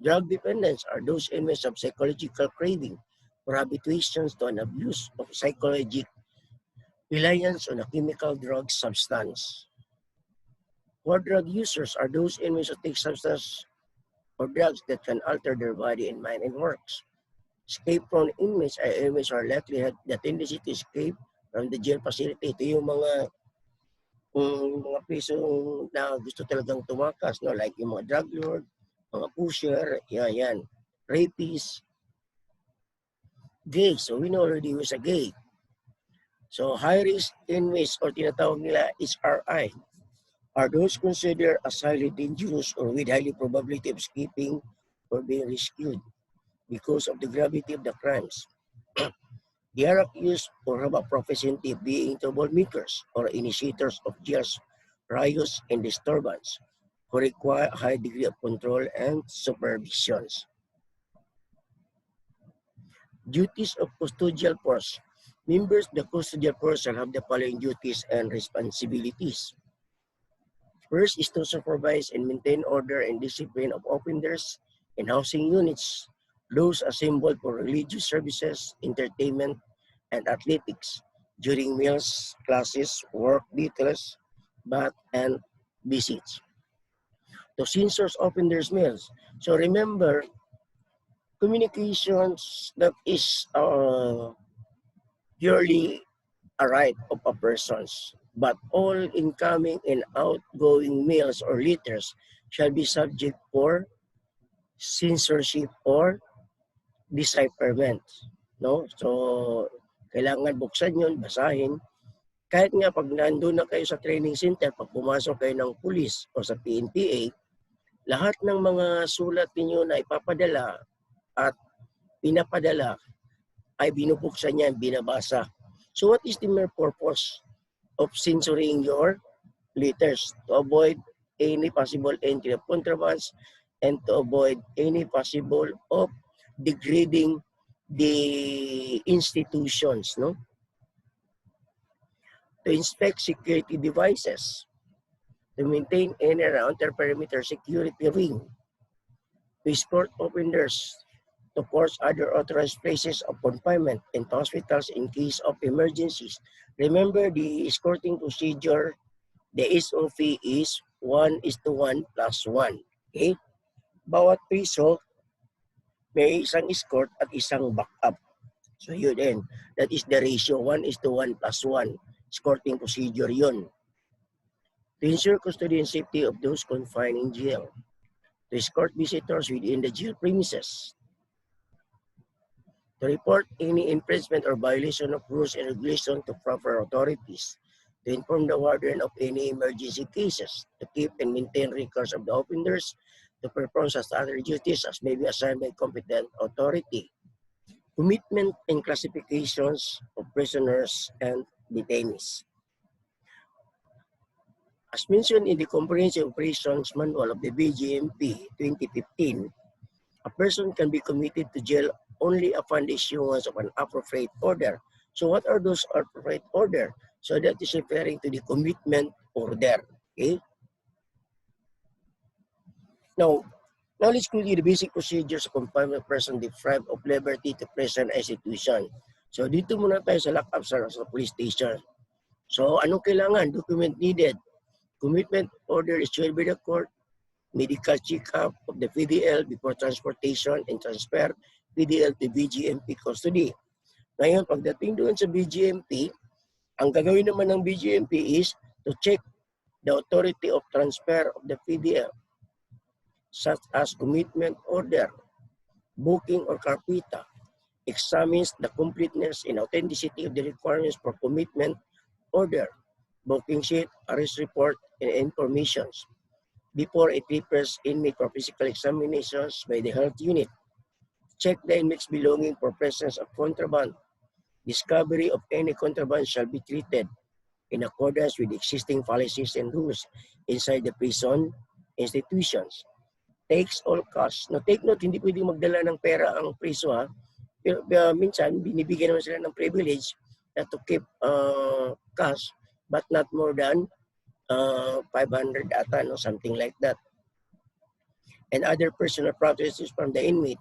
Drug dependents are those inmates of psychological craving or habituations to an abuse of psychological reliance on a chemical drug substance. Core drug users are those inmates who take substances or drugs that can alter their body and mind and works. Escape-prone inmates are inmates who are likely have the tendency to escape from the jail facility. Ito yung mga prisong na gusto talagang tumakas, no? Like yung mga drug lord, mga pusher, yan. Rapists, gay. So we know already who's a gay. So high-risk inmates or tinatawag nila HRI are those considered as highly dangerous or with highly probability of escaping or being rescued because of the gravity of the crimes. They are accused or have a propensity of being troublemakers or initiators of jails, riots, and disturbance who require a high degree of control and supervisions. Duties of custodial force. Members of the custodial force shall have the following duties and responsibilities. First is to supervise and maintain order and discipline of offenders in housing units, those assembled for religious services, entertainment, and athletics during meals, classes, work details, bath, and visits. To censor offenders' meals. So remember, communications that is purely a right of a person's, but all incoming and outgoing mails or letters shall be subject for censorship or decipherment. No? So, kailangan buksan yun, basahin. Kahit nga pag nandun na kayo sa training center, pag pumasok kayo ng pulis o sa PNPA, lahat ng mga sulat ninyo na ipapadala at pinapadala ay binubuksan niya, binabasa. So what is the mere purpose of censoring your letters? To avoid any possible entry of contrabands and to avoid any possible of degrading the institutions, no? To inspect security devices, to maintain and around their perimeter security ring, to escort offenders to courts, other authorized places of confinement, and to hospitals in case of emergencies. Remember, the escorting procedure, the SOP is 1:1 plus 1. Okay? Bawat priso, may isang escort at isang backup. So yun din. That is the ratio, 1:1 plus 1. Escorting procedure yun. To ensure custody and safety of those confined in jail. To escort visitors within the jail premises. To report any infringement or violation of rules and regulations to proper authorities. To inform the warden of any emergency cases. To keep and maintain records of the offenders. To perform such other duties as may be assigned by competent authority. Commitment and classifications of prisoners and detainees. As mentioned in the Comprehensive Prisons Manual of the BJMP 2015, a person can be committed to jail only upon the issuance of an appropriate order. So what are those appropriate order? So that is referring to the commitment order. Okay? Now let's go to the basic procedures of confinement of person deprived of liberty to prison institution. So dito muna tayo sa lock-up sa police station. So anong kailangan? Document needed. Commitment order issued by the court, medical check-up of the PDL before transportation and transfer, PDL to BGMP custody. Ngayon, pagdating doon sa BGMP, ang gagawin naman ng BGMP is to check the authority of transfer of the PDL, such as commitment order, booking or carpeta, examines the completeness and authenticity of the requirements for commitment order, booking sheet, arrest report, and informations before it prepares inmate for physical examinations by the health unit. Check the inmates belonging for presence of contraband. Discovery of any contraband shall be treated in accordance with existing policies and rules inside the prison institutions. Takes all costs. Now, take note, hindi pwedeng magdala ng pera ang priso, ha? Pero minsan, binibigyan naman sila ng privilege to keep cash, but not more than 500 ata, no? Something like that. And other personal properties from the inmate,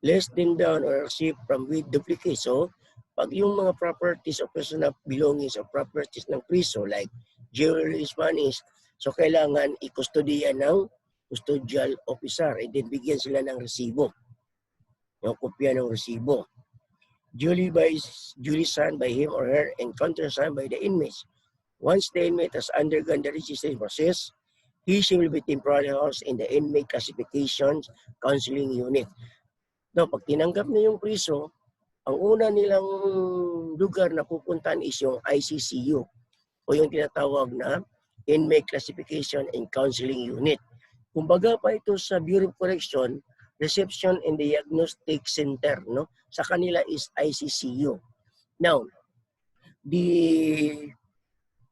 less than down or received from with duplicate. So, pag yung mga properties o personal belongings o properties ng priso, like jewelry, Spanish, so kailangan i-custodian ng custodial officer. And then bigyan sila ng resibo. Yung kopya ng resibo. Duly signed by him or her and countersigned by the inmates. Once the inmate has undergone the registration process, she will be temporarily housed in the inmate classification counseling unit. Now, pag tinanggap na yung priso, ang una nilang lugar na pupuntahan is yung ICCU o yung tinatawag na Inmate Classification and Counseling Unit. Kumbaga pa ito sa Bureau of Correction, Reception and Diagnostic Center, no? Sa kanila is ICCU. Now, the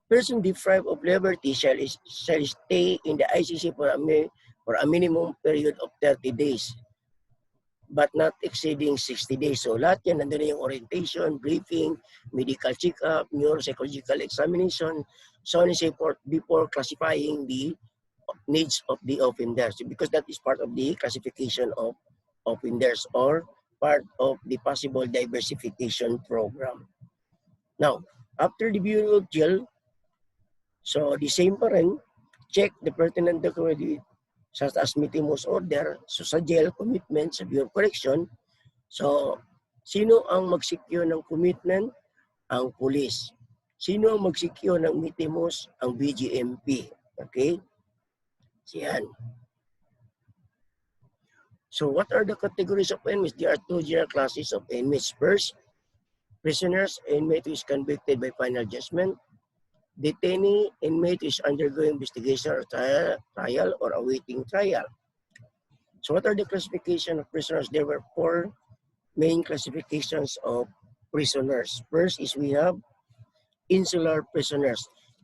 person deprived of liberty shall stay in the ICC for a minimum period of 30 days, but not exceeding 60 days. So lahat yan, nandun na yung orientation, briefing, medical check-up, neuropsychological examination, so on and so forth, before classifying the needs of the offenders, because that is part of the classification of offenders or part of the possible diversification program. Now, after the Bureau of Jail, so the same pa rin, check the pertinent document such as Mitimus order, so sa jail, commitment, sa Bureau of Correction. So, sino ang mag-secure ng commitment? Ang police. Sino ang mag-secure ng Mitimus? Ang BGMP. Okay? Yan. So, what are the categories of inmates? There are two general classes of inmates. First, prisoners, inmate who is convicted by final judgment. Detainee, inmate who is undergoing investigation or trial or awaiting trial. So, what are the classification of prisoners? There were four main classifications of prisoners. First is we have insular prisoners.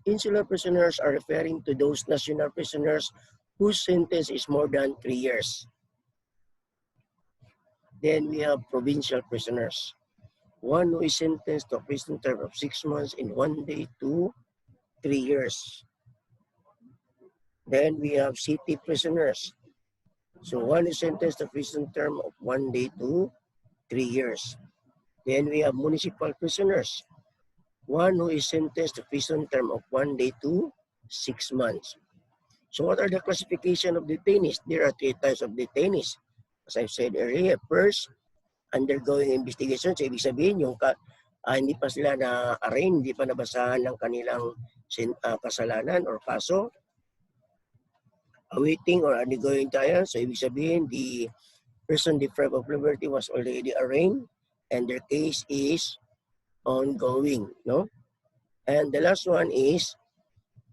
Insular prisoners are referring to those national prisoners whose sentence is more than 3 years. Then we have provincial prisoners. One who is sentenced to a prison term of 6 months and 1 day to 3 years. Then we have city prisoners. So one is sentenced to a prison term of 1 day to 3 years. Then we have municipal prisoners. One who is sentenced to prison term of 1 day to 6 months. So what are the classification of detainees? There are 3 types of detainees. As I've said earlier, first, undergoing investigation. So ibig sabihin, yung hindi pa sila na-arraign, hindi pa nabasahan ng kanilang kasalanan or kaso. Awaiting or undergoing trial. So ibig sabihin, the person deprived of liberty was already arraigned and their case is ongoing, no? And the last one is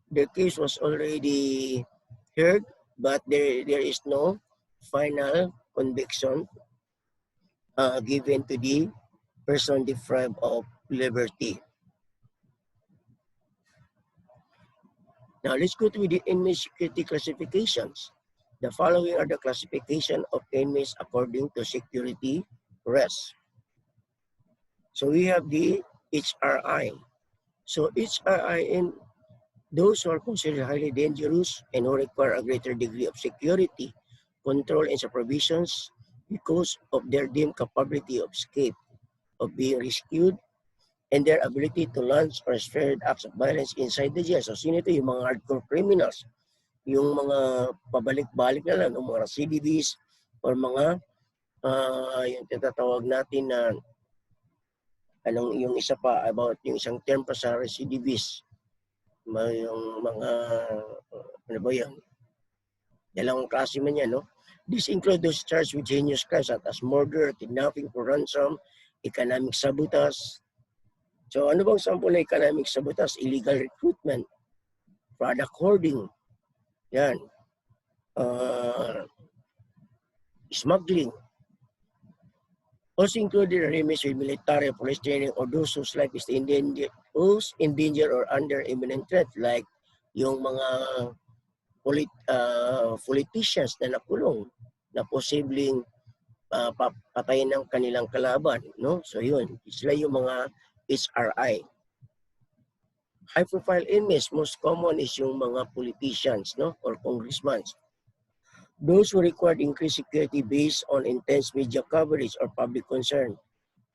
their case was already heard, but there is no final conviction given to the person deprived of liberty. Now let's go to the inmate security classifications. The following are the classification of inmates according to security rest. So we have the HRI. So HRI in those who are considered highly dangerous and who require a greater degree of security, control, and supervisions because of their deemed capability of escape, of being rescued, and their ability to launch or spread acts of violence inside the jail. So sino ito? Yung mga hardcore criminals, yung mga pabalik-balik na lang, yung mga CDBs, or mga yung tinatawag natin na yung isa pa about yung isang term pa sa recidivist, yung mga ano ba yan, dalawang klase man yan, no? This include those charged with heinous crimes such as murder, kidnapping for ransom, economic sabotage. So ano bang sample ng economic sabotage? Illegal recruitment, product hoarding, yan, smuggling. Also included enemies with military police training or those whose life is in danger or under imminent threat, like yung mga politicians na nakulong na posibleng patayin ng kanilang kalaban, no? So yun, sila yung mga HRI. High profile inmates, most common is yung mga politicians, no, or congressmen. Those who required increased security based on intense media coverage or public concern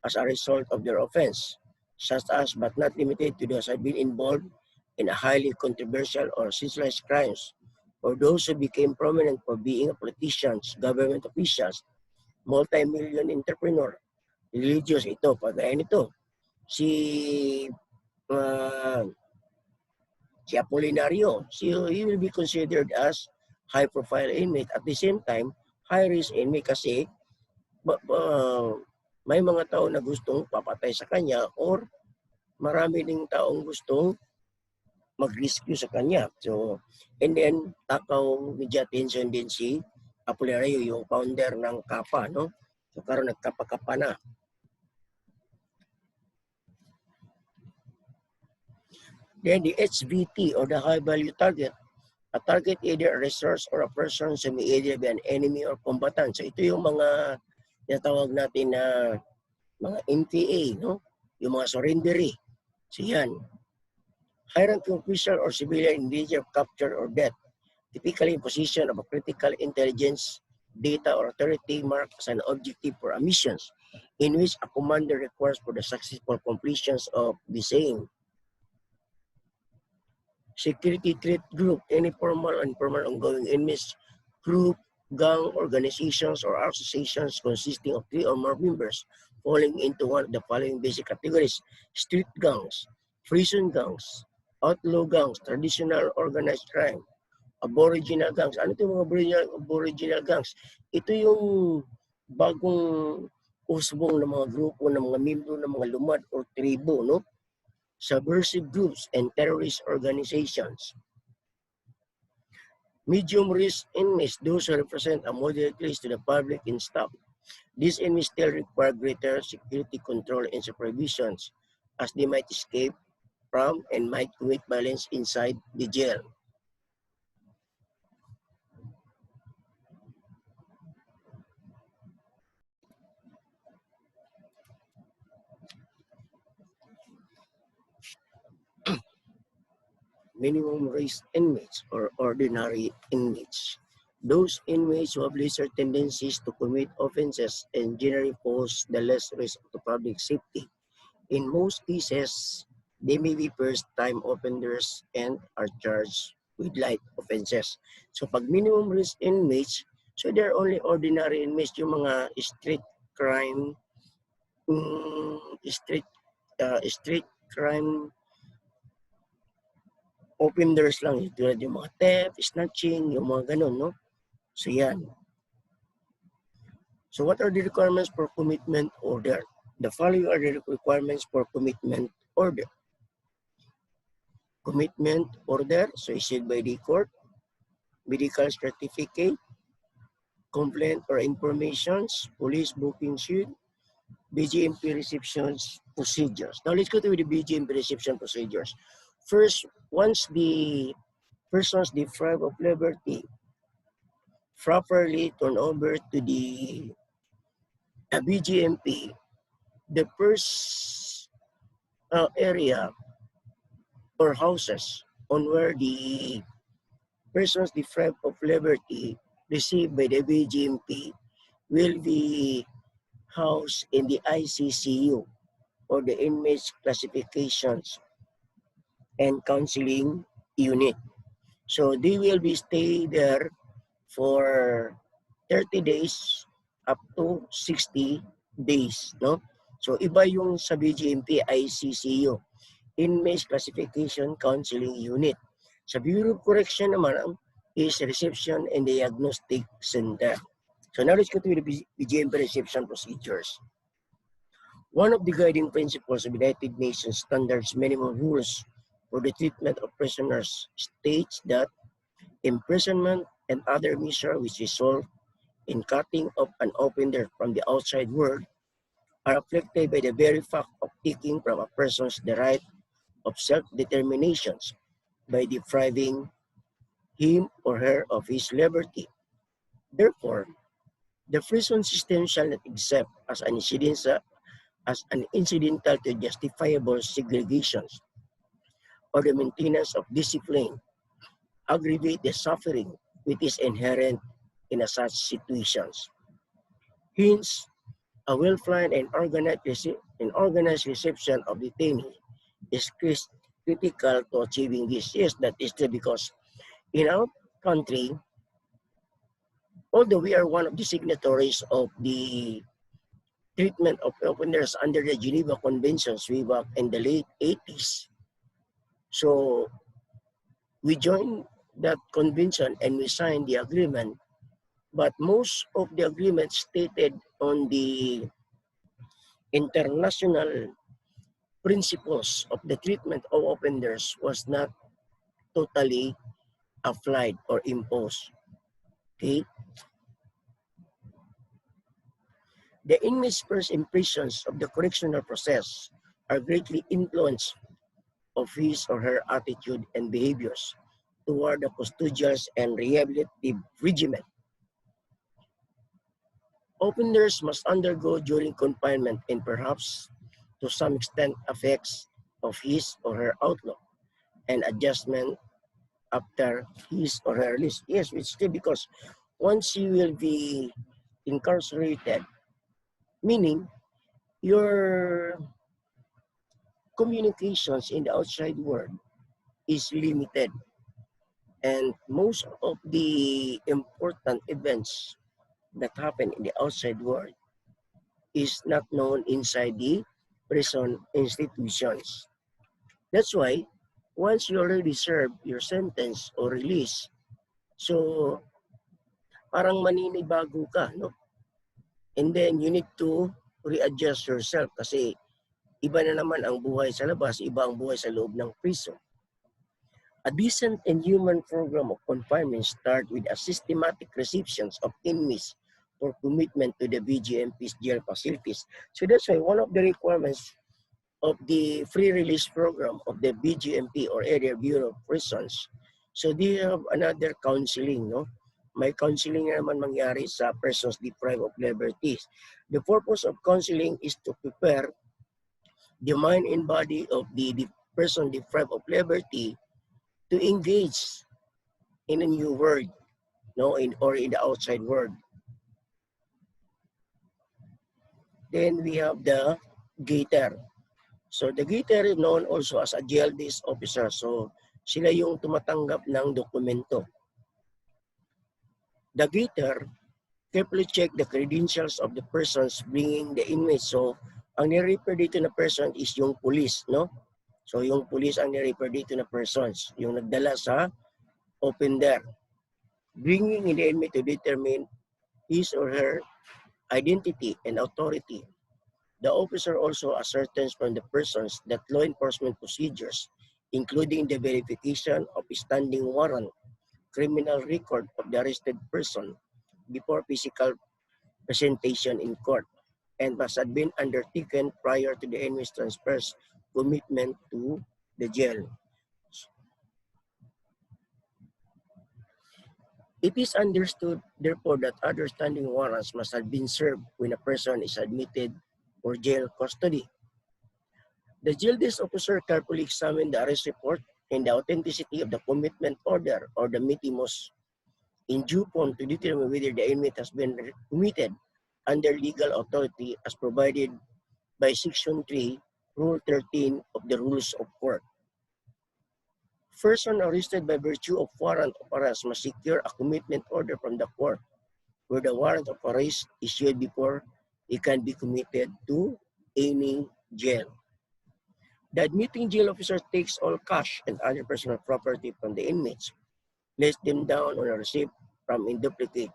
as a result of their offense, such as but not limited to those who have been involved in a highly controversial or sensationalized crimes, or those who became prominent for being politicians, government officials, multi-million entrepreneur, religious, ito, pagaya nito. Si Apolinario, he will be considered as high-profile inmate. At the same time, high-risk inmate kasi may mga tao na gustong papatay sa kanya or marami ding taong gustong mag-rescue sa kanya. So, and then, takaw media attention din si Apolinario, yung founder ng KAPA, no? So, karon nagkapakapa na. Then, the HVT or the high-value target, a target either a resource or a person so may either be an enemy or combatant. So, ito yung mga tinatawag natin na mga NPA, no? Yung mga surrendery. So, yan. High-ranking official or civilian in danger of capture or death, typically in position of a critical intelligence, data, or authority marked as an objective for a mission in which a commander requires for the successful completions of the same. Security threat group, any formal or informal ongoing enemies group, gang, organizations, or associations consisting of 3 or more members falling into one of the following basic categories: street gangs, prison gangs, outlaw gangs, traditional organized crime, aboriginal gangs. Ano ito yung mga aboriginal gangs? Ito yung bagong usbong ng mga grupo ng mga membro ng mga lumad o tribo, no? Subversive groups and terrorist organizations. Medium risk inmates, those who represent a moderate risk to the public and staff. These inmates still require greater security control and supervisions as they might escape from and might commit violence inside the jail. Minimum risk inmates or ordinary inmates. Those inmates who have lesser tendencies to commit offenses and generally pose the less risk to public safety. In most cases, they may be first-time offenders and are charged with light offenses. So pag minimum risk inmates, so they're only ordinary inmates, yung mga street crime, street crime offenders lang, tulad yung mga theft, snatching, yung mga ganun, no? So yan. So what are the requirements for commitment order? The following are the requirements for commitment order. Commitment order, so issued by the court, medical certificate, complaint or informations, police booking sheet, BGMP receptions procedures. Now let's go to the BGMP reception procedures. First, once the persons deprived of liberty properly turned over to the BGMP, the first area or houses on where the persons deprived of liberty received by the BGMP will be housed in the ICCU or the inmates classifications and counseling unit. So they will be stay there for 30 days up to 60 days, no? So iba yung sa BGMP ICCU, Inmates Classification Counseling Unit. Sa Bureau of Correction naman is Reception and Diagnostic Center. So now let's go to the BGMP reception procedures. One of the guiding principles of United Nations Standards Minimum Rules for the treatment of prisoners states that imprisonment and other measures which result in cutting off an offender from the outside world are afflicted by the very fact of taking from a person the right of self-determination by depriving him or her of his liberty. Therefore, the prison system shall not accept as an incidental to justifiable segregations or the maintenance of discipline, aggravate the suffering which is inherent in such situations. Hence, a well-planned and organized reception of detainees is critical to achieving this. Yes, that is true because in our country, although we are one of the signatories of the treatment of offenders under the Geneva Conventions way back in the late 80s, so we joined that convention and we signed the agreement, but most of the agreements stated on the international principles of the treatment of offenders was not totally applied or imposed. Okay? The inmate's first impressions of the correctional process are greatly influenced of his or her attitude and behaviors toward the custodial and rehabilitative regimen. Offenders must undergo during confinement and perhaps to some extent effects of his or her outlook and adjustment after his or her release. Yes, it's true because once you will be incarcerated, meaning your communications in the outside world is limited and most of the important events that happen in the outside world is not known inside the prison institutions. That's why once you already serve your sentence or release, so parang maninibago ka, no? And then you need to readjust yourself kasi iba na naman ang buhay sa labas, iba ang buhay sa loob ng prison. A decent and human program of confinement start with a systematic receptions of inmates for commitment to the BGMP's jail facilities. So that's why one of the requirements of the free release program of the BGMP or Area Bureau of Prisons, so they have another counseling, no? May counseling na naman mangyari sa persons deprived of liberties. The purpose of counseling is to prepare the mind and body of the person deprived of liberty to engage in a new world, no, or in the outside world. Then we have the gaiter. So the gaiter is known also as a jail desk officer. So sila yung tumatanggap ng dokumento. The gaiter carefully check the credentials of the persons bringing the inmates. So ang nire-refer dito na person is yung police, no? So yung police ang nire-refer dito na persons, yung nagdala sa offender, bringing in the inmate to determine his or her identity and authority. The officer also ascertains from the persons that law enforcement procedures, including the verification of a standing warrant, criminal record of the arrested person before physical presentation in court, and must have been undertaken prior to the inmate's transfer's commitment to the jail. It is understood, therefore, that other standing warrants must have been served when a person is admitted for jail custody. The jail desk officer carefully examined the arrest report and the authenticity of the commitment order or the mittimus in due form to determine whether the inmate has been committed under legal authority as provided by Section 3, Rule 13 of the Rules of Court. Person arrested by virtue of warrant of arrest must secure a commitment order from the court where the warrant of arrest issued before he can be committed to any jail. The admitting jail officer takes all cash and other personal property from the inmates, lays them down on a receipt from in duplicate,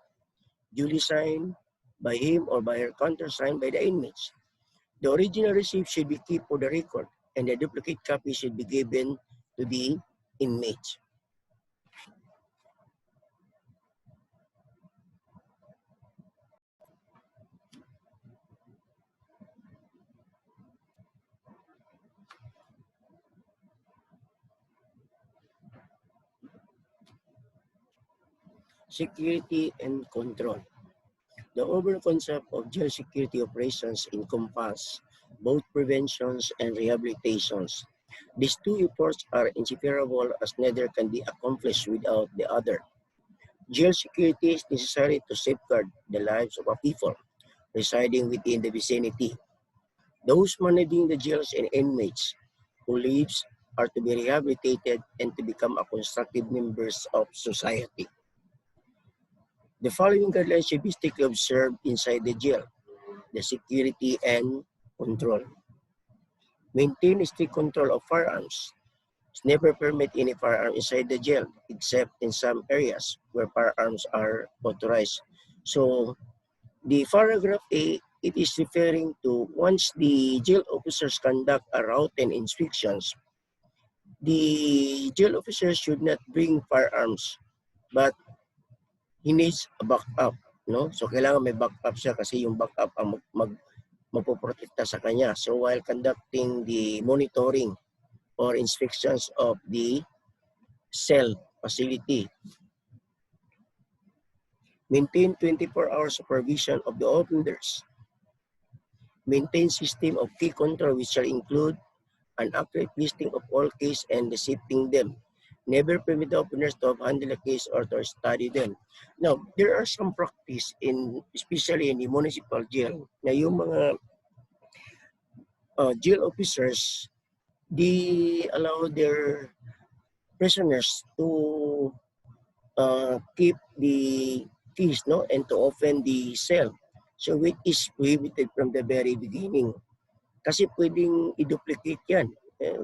duly signed by him or by her countersigned by the inmates. The original receipt should be kept for the record, and the duplicate copy should be given to the inmates. Security and control. The overall concept of jail security operations encompass both preventions and rehabilitations. These two efforts are inseparable as neither can be accomplished without the other. Jail security is necessary to safeguard the lives of a people residing within the vicinity. Those managing the jails and inmates who lives are to be rehabilitated and to become a constructive members of society. The following guidelines should be strictly observed inside the jail: the security and control. Maintain strict control of firearms. Never permit any firearm inside the jail except in some areas where firearms are authorized. So the paragraph A, it is referring to once the jail officers conduct a routine inspections, the jail officers should not bring firearms, but he needs a backup. No? So kailangan may backup siya kasi yung backup ang mapoprotekta sa kanya. So while conducting the monitoring or inspections of the cell facility, maintain 24-hour supervision of the offenders. Maintain system of key control which shall include an accurate listing of all cases and receiving them. Never permit the offenders to handle a case or to study them. Now, there are some practice especially in the municipal jail, na yung mga jail officers, they allow their prisoners to keep the keys, no, and to open the cell. So which is prohibited from the very beginning. Kasi pwedeng i-duplicate yan.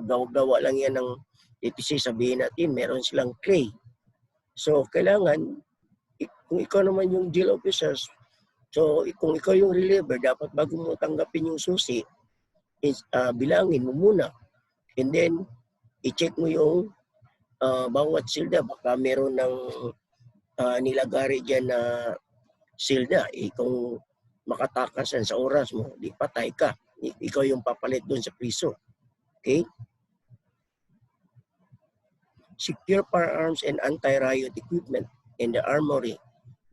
Gawa lang yan ng ETC, sabihin natin, meron silang clay. So kailangan, kung ikaw naman yung jail officers, so kung ikaw yung reliever, dapat bago mo tanggapin yung susi, bilangin mo muna. And then, i-check mo yung bawat silda. Baka meron ng nilagari dyan na silda. Kung makatakasan sa oras mo, di patay ka. Ikaw yung papalit doon sa priso. Okay? Secure firearms and anti-riot equipment in the armory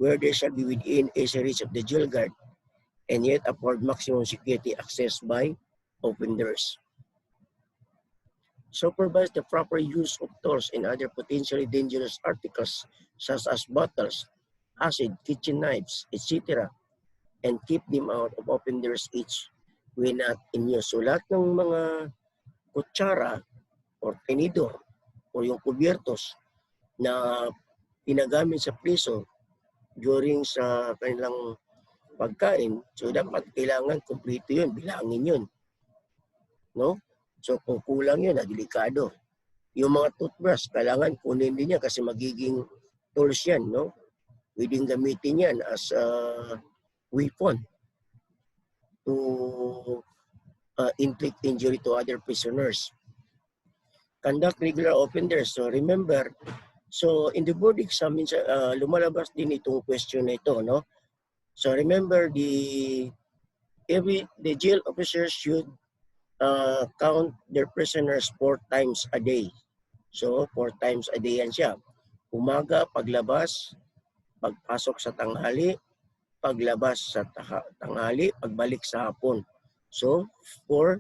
where they shall be within easy reach of the jail guard and yet afford maximum security access by offenders. Supervise the proper use of tools and other potentially dangerous articles such as bottles, acid, kitchen knives, etc. and keep them out of offenders' reach when not in use. So lahat ng mga kutsara or tenidor o yung kubyertos na ginagamit sa priso during sa kanilang pagkain, so dapat kailangan kumpleto yun, bilangin yun. No? So kung kulang yun, delikado. Yung mga toothbrush, kailangan kunin din yan kasi magiging tools yan. No? Pwedeng gamitin yan as a weapon to inflict injury to other prisoners. Conduct regular offenders. So remember, so in the board exam, lumalabas din itong question na ito, no? So remember, the jail officers should count their prisoners 4 times a day. So 4 times a day yan siya. Umaga, paglabas, pagpasok sa tanghali, paglabas sa tanghali, pagbalik sa hapon. So 4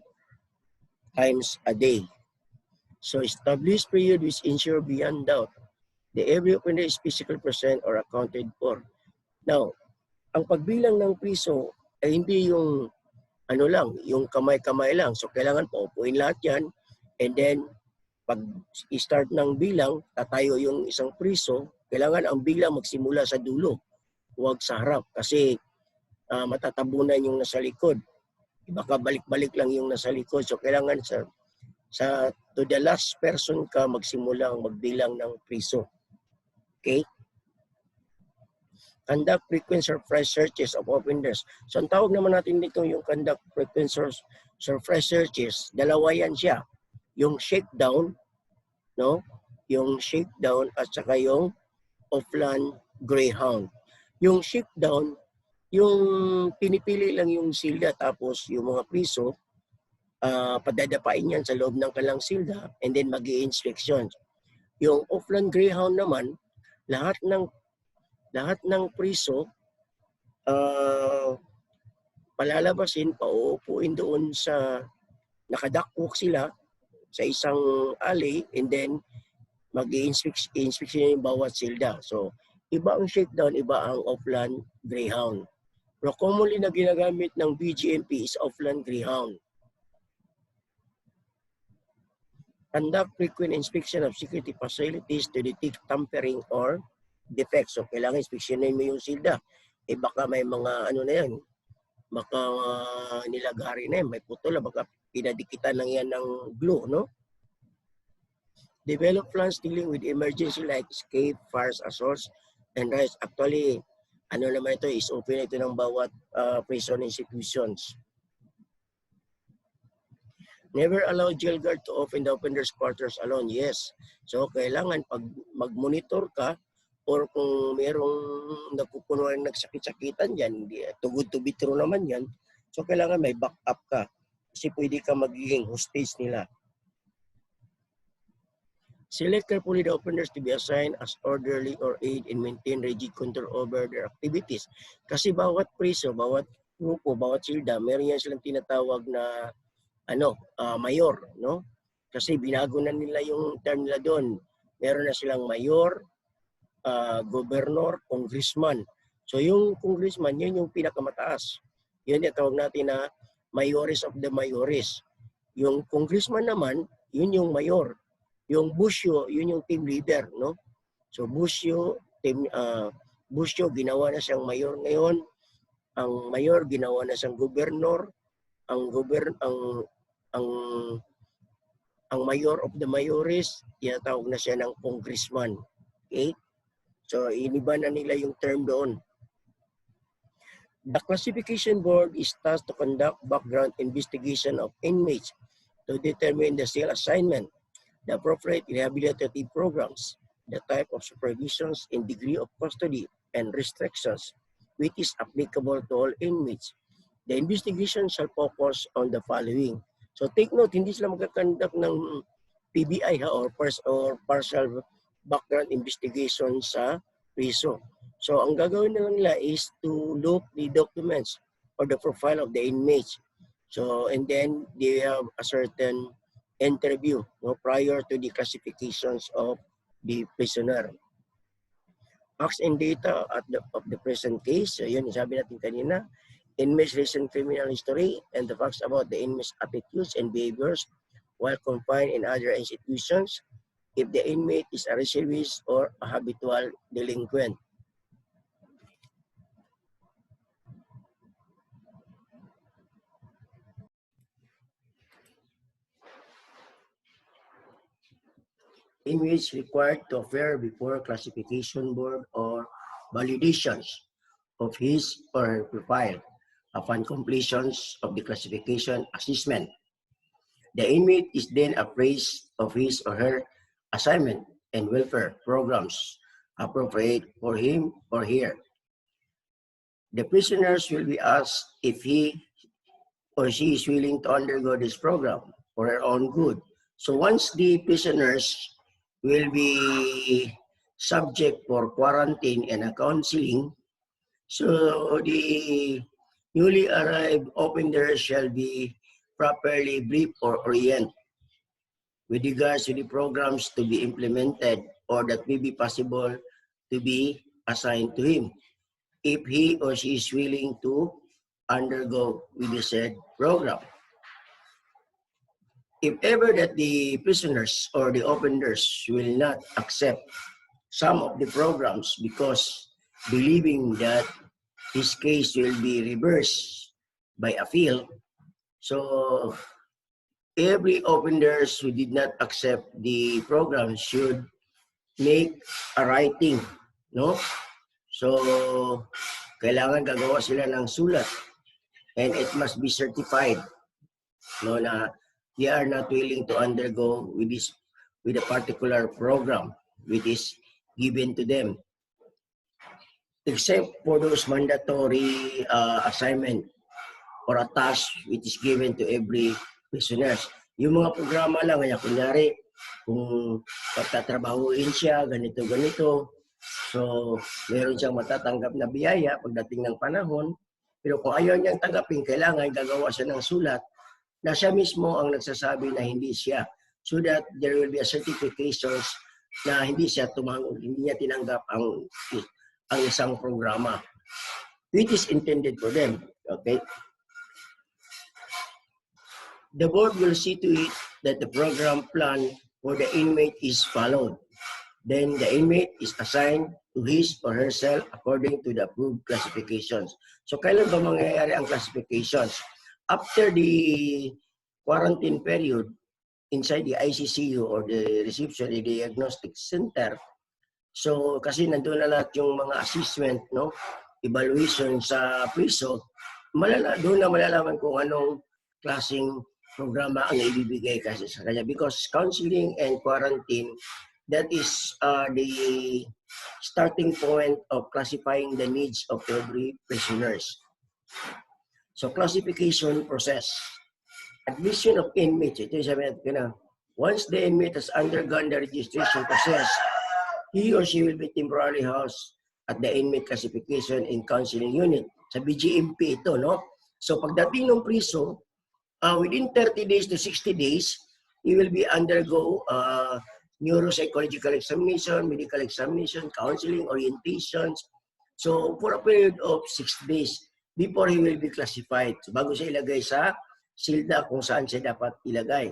times a day. So establish period which ensure beyond doubt that every offender is physically present or accounted for. Now, ang pagbilang ng priso ay hindi yung yung kamay-kamay lang. So kailangan paupuin lahat yan. And then, pag start ng bilang, tatayo yung isang priso, kailangan ang bilang magsimula sa dulo. huwag sa harap kasi matatabunan yung nasa likod. Baka balik-balik lang yung nasa likod. So kailangan to the last person ka magsimulang magbilang ng priso. Okay? Conduct frequent surprise searches of offenders. So ang tawag naman natin dito yung conduct frequent surprise searches, dalawa yan siya. Yung shakedown, no? Yung shakedown at saka yung offline greyhound. Yung shakedown, yung pinipili lang yung silda tapos yung mga priso, padadapain yan sa loob ng kalang silda and then mag-i-inspection. Yung offline greyhound naman, lahat ng priso palalabasin, pauupuin doon sa nakadakwok sila sa isang alley and then mag-i-inspection yung bawat silda. So, iba ang shakedown, iba ang offline greyhound. Pero commonly na ginagamit ng BGMP is offline greyhound. Conduct frequent inspection of security facilities to detect tampering or defects. So, kailangan inspeksyonin mo yung silda. Baka may mga ano na yan, baka nilagari na yan, may putol, baka pinadikitan lang yan ng glue, no? Develop plans dealing with emergency like escape, fires, assaults, and riots. Actually, ano naman ito, is open ito ng bawat prison institutions. Never allow jail guard to open the offender's quarters alone. Yes. So, kailangan pag mag-monitor ka or kung mayroong napupunuan nagsakit-sakitan dyan, too good to be true naman yan. So, kailangan may backup ka. Kasi pwede ka magiging hostage nila. Select carefully the offenders to be assigned as orderly or aid and maintain rigid control over their activities. Kasi bawat priso, bawat grupo, bawat silda, meron yan silang tinatawag na mayor, no? Kasi binago na nila yung term nila doon. Meron na silang mayor, gobernador, congressman. So yung congressman, yun yung pinakamataas. Yun yung tawag natin na mayores of the mayores. Yung congressman naman, yun yung mayor. Yung busyo, yun yung team leader, no? So busyo, busyo, ginawa na siyang mayor ngayon. Ang mayor, ginawa na siyang gobernador. Ang mayor of the mayores, tinatawag na siya ng congressman. Okay? So, iniba na nila yung term doon. The classification board is tasked to conduct background investigation of inmates to determine the cell assignment, the appropriate rehabilitative programs, the type of supervisions and degree of custody and restrictions which is applicable to all inmates. The investigation shall focus on the following. So take note, hindi sila magkakandak ng PBI or partial background investigation sa priso. So ang gagawin nila is to look the documents or the profile of the inmates. So and then they have a certain interview prior to the classifications of the prisoner. Facts and data of the present case, so yun, sabi natin kanina, inmates' recent criminal history and the facts about the inmates' attitudes and behaviors while confined in other institutions, if the inmate is a recidivist or a habitual delinquent. Inmates required to appear before classification board or validations of his or her profile upon completion of the classification assessment. The inmate is then appraised of his or her assignment and welfare programs appropriate for him or her. The prisoners will be asked if he or she is willing to undergo this program for her own good. So once the prisoners will be subject for quarantine and counseling, so the newly arrived offenders shall be properly briefed or oriented with regards to the programs to be implemented or that may be possible to be assigned to him if he or she is willing to undergo with the said program. If ever that the prisoners or the offenders will not accept some of the programs because believing that his case will be reversed by appeal. So every offenders who did not accept the program should make a writing, no? So kailangan gagawa sila ng sulat, and it must be certified, no, na they are not willing to undergo with a particular program which is given to them, except for those mandatory assignment or a task which is given to every prisoners. Yung mga programa lang, kaya kunyari, kung pagtatrabahuin siya, ganito. So, meron siyang matatanggap na biyaya pagdating ng panahon. Pero kung ayaw niyang tanggapin, kailangan gagawa siya ng sulat na siya mismo ang nagsasabi na hindi siya. So that there will be a certifications na hindi niya tinanggap ang isang programa which is intended for them. Okay? The board will see to it that the program plan for the inmate is followed. Then the inmate is assigned to his or herself according to the approved classifications. So kailan ba mangyayari ang classifications? After the quarantine period inside the ICCU or the reception, the diagnostic center, so kasi nandun na lahat yung mga assessment, no, evaluation sa prison, doon na malalaman kung anong klaseng programa ang ibibigay kasi sa kanya, because counseling and quarantine, that is the starting point of classifying the needs of every prisoners. So classification process. Admission of inmates, ito yung sabi natin na, once the inmate has undergone the registration process, he or she will be temporarily housed at the inmate classification and counseling unit. Sa BGMP ito, no? So pagdating ng prison, within 30 days to 60 days, he will be undergo neuropsychological examination, medical examination, counseling, orientations. So for a period of 60 days before he will be classified. So bago siya ilagay sa silda kung saan siya dapat ilagay.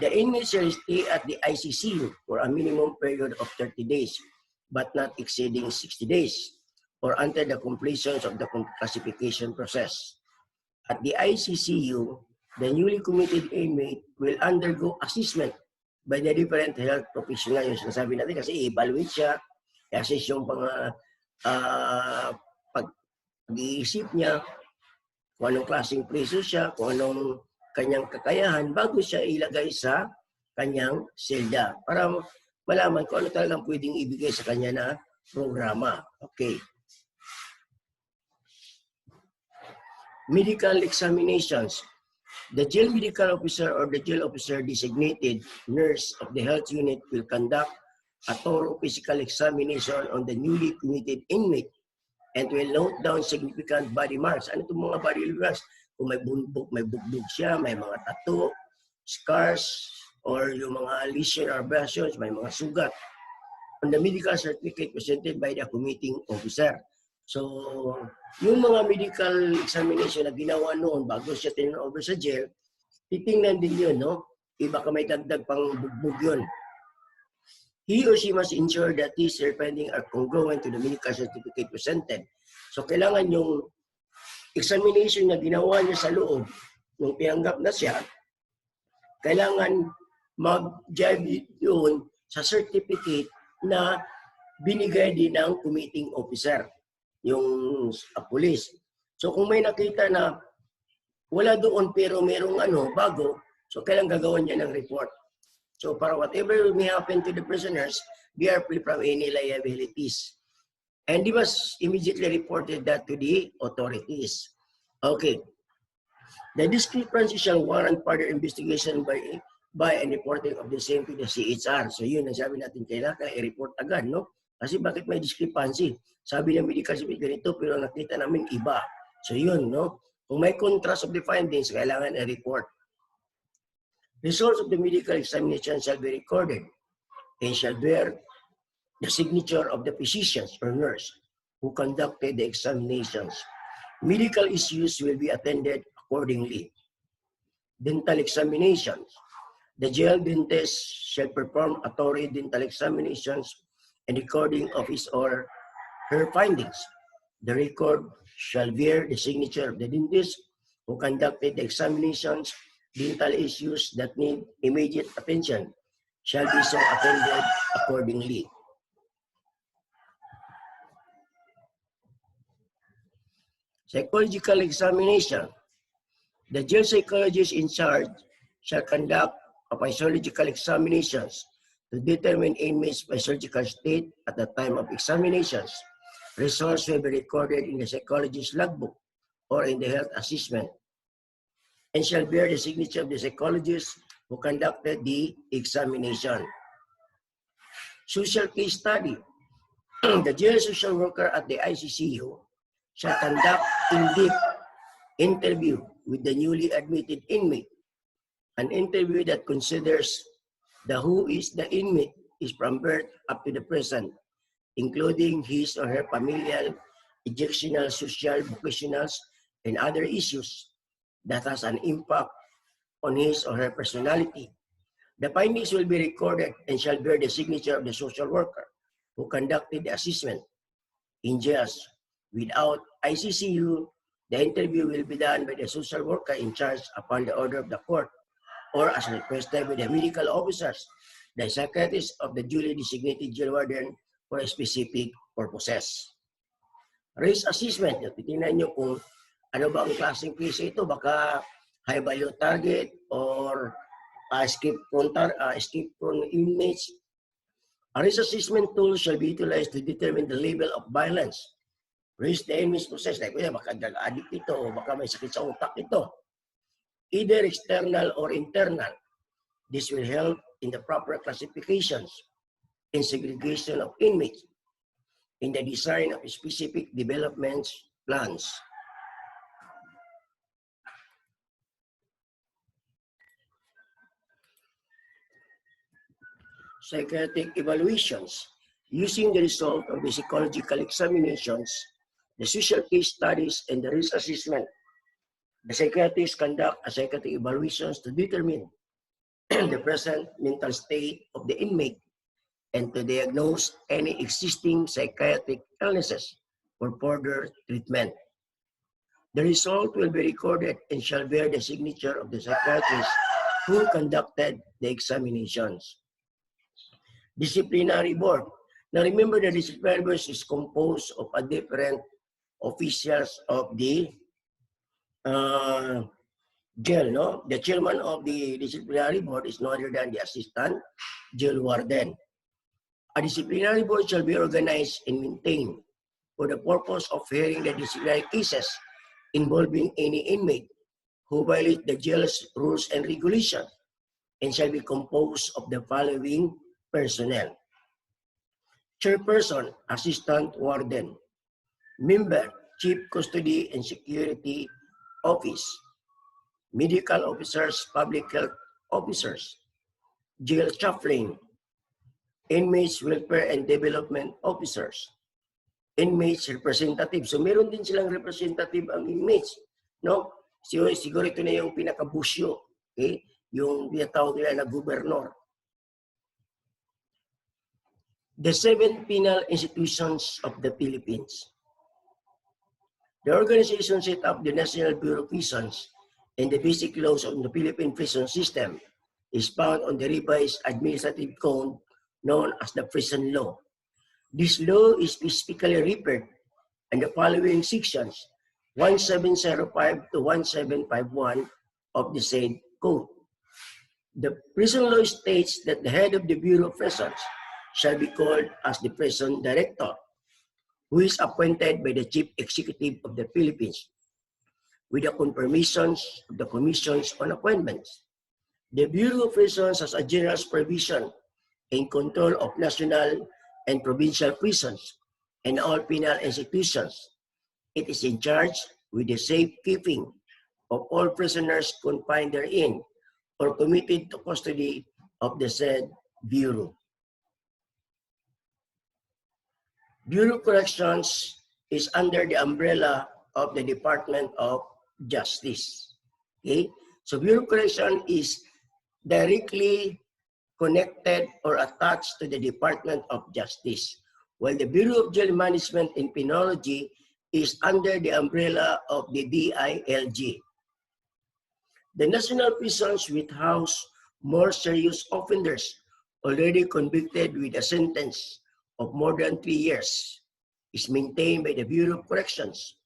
The inmate shall stay at the ICCU for a minimum period of 30 days, but not exceeding 60 days, or until the completion of the classification process. At the ICCU, the newly committed inmate will undergo assessment by the different health professionals. Yung sinasabi natin kasi i-evaluate siya, i-assess yung pag-iisip niya, kung anong klaseng preso siya, kung anong kanyang kakayahan bago siya ilagay sa kanyang selda para malaman kung ano talagang pwedeng ibigay sa kanya na programa. Okay. Medical examinations. The jail medical officer or the jail officer designated nurse of the health unit will conduct a thorough physical examination on the newly committed inmate and will note down significant body marks. Ano itong mga body marks? Kung may bugbog siya, may mga tattoo, scars, or yung mga lesion or abrasions, may mga sugat. On the medical certificate presented by the committing officer. So, yung mga medical examination na ginawa noon bago siya turn-over sa jail, titingnan din yun, no? Iba ka may dagdag pang bugbog yun. He or she must ensure that his findings are congruent to the medical certificate presented. So, kailangan yung examination na ginawa niya sa loob, nung tinanggap na siya, kailangan mag-jive yun sa certificate na binigay din ng committing officer, yung police. So kung may nakita na wala doon pero merong bago, so kailangan gagawin niya ng report. So para whatever may happen to the prisoners, they are free from any liabilities. And he was immediately reported that to the authorities. Okay. The discrepancy shall warrant further investigation by and reporting of the same to the CHR. So yun ang sabi natin, kailangan i-report agad, no? Kasi bakit may discrepancy? Sabi ng medical certificate ganito, pero nakita namin iba. So yun, no? Kung may contrast of the findings, kailangan i-report. Results of the medical examination shall be recorded and shall bear the signature of the physicians or nurse who conducted the examinations. Medical issues will be attended accordingly. Dental examinations. The jail dentist shall perform a thorough dental examinations and recording of his or her findings. The record shall bear the signature of the dentist who conducted the examinations. Dental issues that need immediate attention shall be so attended accordingly. Psychological examination. The jail psychologist in charge shall conduct a physiological examinations to determine inmates' physiological state at the time of examinations. Results will be recorded in the psychologist's logbook or in the health assessment and shall bear the signature of the psychologist who conducted the examination. Social case study. The jail social worker at the ICCU shall conduct in-depth interview with the newly admitted inmate. An interview that considers who is the inmate is from birth up to the present, including his or her familial, educational, social, vocational, and other issues that has an impact on his or her personality. The findings will be recorded and shall bear the signature of the social worker who conducted the assessment. In jails without ICCU, the interview will be done by the social worker in charge upon the order of the court or as requested by the medical officers, the psychiatrist of the duly designated jail warden for specific purposes. Risk assessment. Titingnan nyo kung ano ba ang klaseng case ito. Baka high value target or escape-prone inmates. A risk assessment tool shall be utilized to determine the level of violence. Risk the inmate's process. Like, baka drug addict ito o baka may sakit sa utak ito. Either external or internal. This will help in the proper classifications and segregation of inmates in the design of specific development plans. Psychiatric evaluations. Using the result of the psychological examinations, the social case studies, and the risk assessment, the psychiatrists conduct a psychiatric evaluations to determine the present mental state of the inmate and to diagnose any existing psychiatric illnesses for further treatment. The result will be recorded and shall bear the signature of the psychiatrist who conducted the examinations. Disciplinary board. Now remember, the disciplinary board is composed of a different officials of the jail, no? The chairman of the disciplinary board is no other than the assistant jail warden. A disciplinary board shall be organized and maintained for the purpose of hearing the disciplinary cases involving any inmate who violate the jail's rules and regulations and shall be composed of the following personnel. Chairperson, assistant warden. Member, chief custody and security office. Medical officers, public health officers. Jail chaplain. Inmates welfare and development officers. Inmates representative. So meron din silang representative ang inmates, no? Siguro ito na yung pinakabusyo, okay? Yung tinatawag nila na gobernador. The 7 penal institutions of the Philippines. The organization set up the National Bureau of Prisons and the basic laws of the Philippine prison system is found on the revised administrative code known as the prison law. This law is specifically referred in the following sections, 1705 to 1751 of the said code. The prison law states that the head of the Bureau of Prisons shall be called as the prison director, who is appointed by the Chief Executive of the Philippines with the confirmations of the Commissions on Appointments. The Bureau of Prisons has a general supervision and control of national and provincial prisons and all penal institutions. It is in charge with the safekeeping of all prisoners confined therein or committed to custody of the said Bureau. Bureau of Corrections is under the umbrella of the Department of Justice. Okay? So Bureau of Corrections is directly connected or attached to the Department of Justice, while the Bureau of Jail Management and Penology is under the umbrella of the DILG. The national prisons which house more serious offenders already convicted with a sentence of more than 3 years is maintained by the Bureau of Corrections,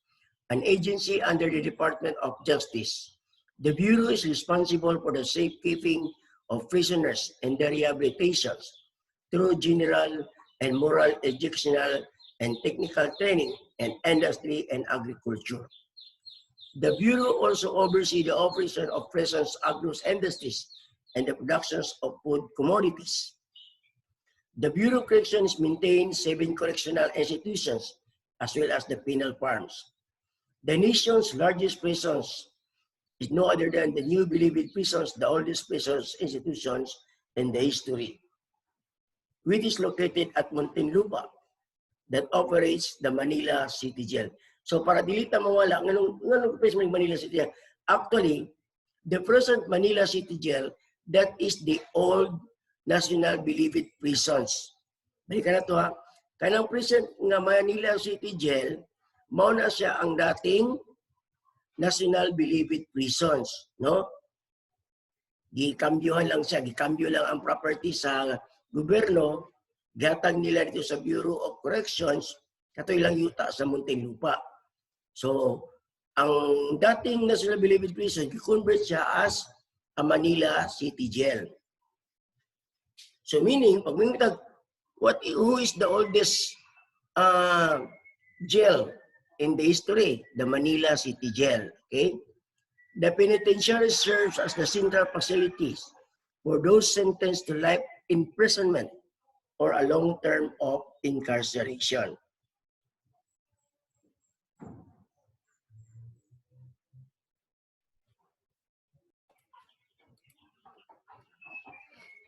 an agency under the Department of Justice. The Bureau is responsible for the safekeeping of prisoners and their rehabilitations through general and moral, educational, and technical training and industry and agriculture. The Bureau also oversees the operation of prisons, agro-industries, and the productions of food commodities. The Bureau of Corrections maintains 7 correctional institutions as well as the penal farms. The nation's largest prisons is no other than the New Bilibid prisons, the oldest prisons institutions in the history, which is located at Muntinlupa, that operates the Manila City Jail. So para dili ta mawala, nganong place may Manila City Jail? Actually, the present Manila City Jail, that is the old National Bilibid prisons. Balikan na to ha. Kanang present nga Manila City Jail, mao na siya ang dating National Bilibid prisons, no? Gikambyohan lang siya, gikambyo lang ang property sa gobyerno, gatag nila dito sa Bureau of Corrections, katoy lang yuta sa Muntinlupa. So, ang dating National Bilibid Prison, i-convert siya as a Manila City Jail. So, meaning, pag may who is the oldest jail in the history? The Manila City Jail. Okay? The penitentiary serves as the central facilities for those sentenced to life imprisonment or a long term of incarceration.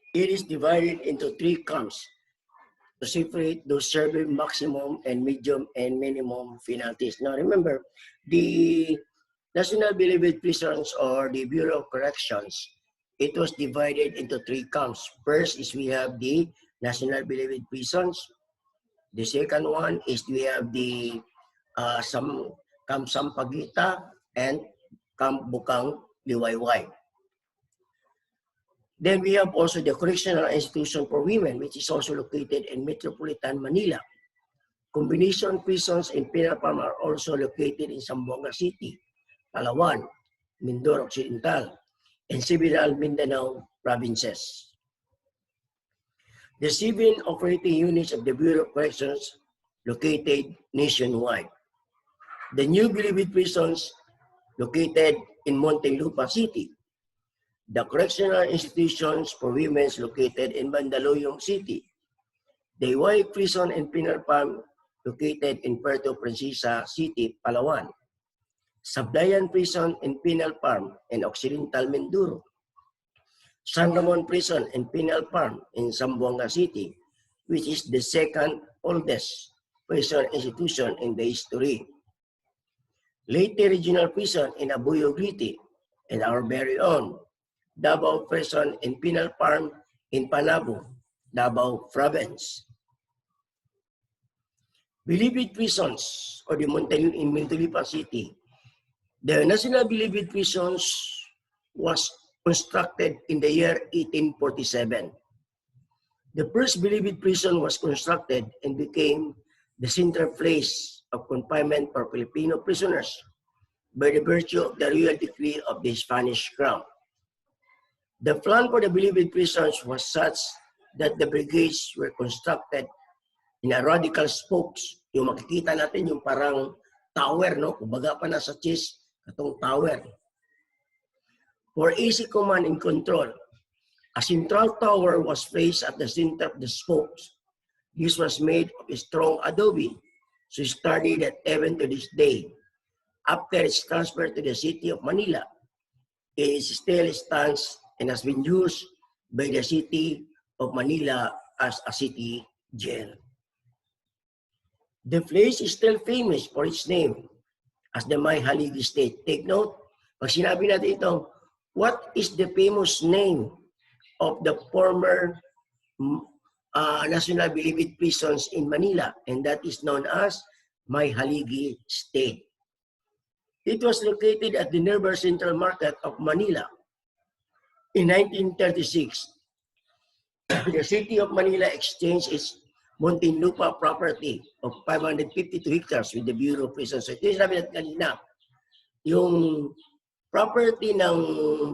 It is divided into 3 camps to separate those serving maximum and medium and minimum penalties. Now remember, the National Bilibid Prisons or the Bureau of Corrections, it was divided into 3 camps. First is we have the National Bilibid Prisons. The second one is we have the Camp Sampaguita and Camp Bukang Liwayway. Then we have also the Correctional Institution for Women, which is also located in Metropolitan Manila. Combination prisons and penal farm are also located in Zamboanga City, Palawan, Mindoro Occidental, and several Mindanao provinces. The 7 operating units of the Bureau of Corrections located nationwide. The New Bilibid prisons located in Muntinlupa City. The Correctional Institutions for Women located in Mandaluyong City. The Iway Prison and Penal Farm located in Puerto Princesa City, Palawan. Sabdayan Prison and Penal Farm in Occidental Mindoro. San Ramon Prison and Penal Farm in Zamboanga City, which is the second oldest prison institution in the history. Leyte Regional Prison in Abuyo Griti, and our very own Davao Prison and Penal Farm in Panabo, Davao Province. Bilibid Prisons, or the in Muntinlupa City. The National Bilibid Prisons was constructed in the year 1847. The first Bilibid prison was constructed and became the central place of confinement for Filipino prisoners by the virtue of the royal decree of the Spanish Crown. The plan for the Bilibid prisons was such that the brigades were constructed in a radical spokes. Yung makikita natin yung parang tower, no? Kumbaga pa na sa chess, katong tower. For easy command and control, a central tower was placed at the center of the spokes. This was made of a strong adobe, so studied at even to this day. After its transfer to the city of Manila, it still stands and has been used by the city of Manila as a city jail. The place is still famous for its name as the May Haligi State. Take note, pag sinabi natin ito, what is the famous name of the former National Bilibid prisons in Manila, and that is known as May Haligi State. It was located at the nearby Central Market of Manila. In 1936, the City of Manila exchanged its Muntinlupa property of 552 hectares with the Bureau of Prisons. So ito yung sabi natin kanina, yung property ng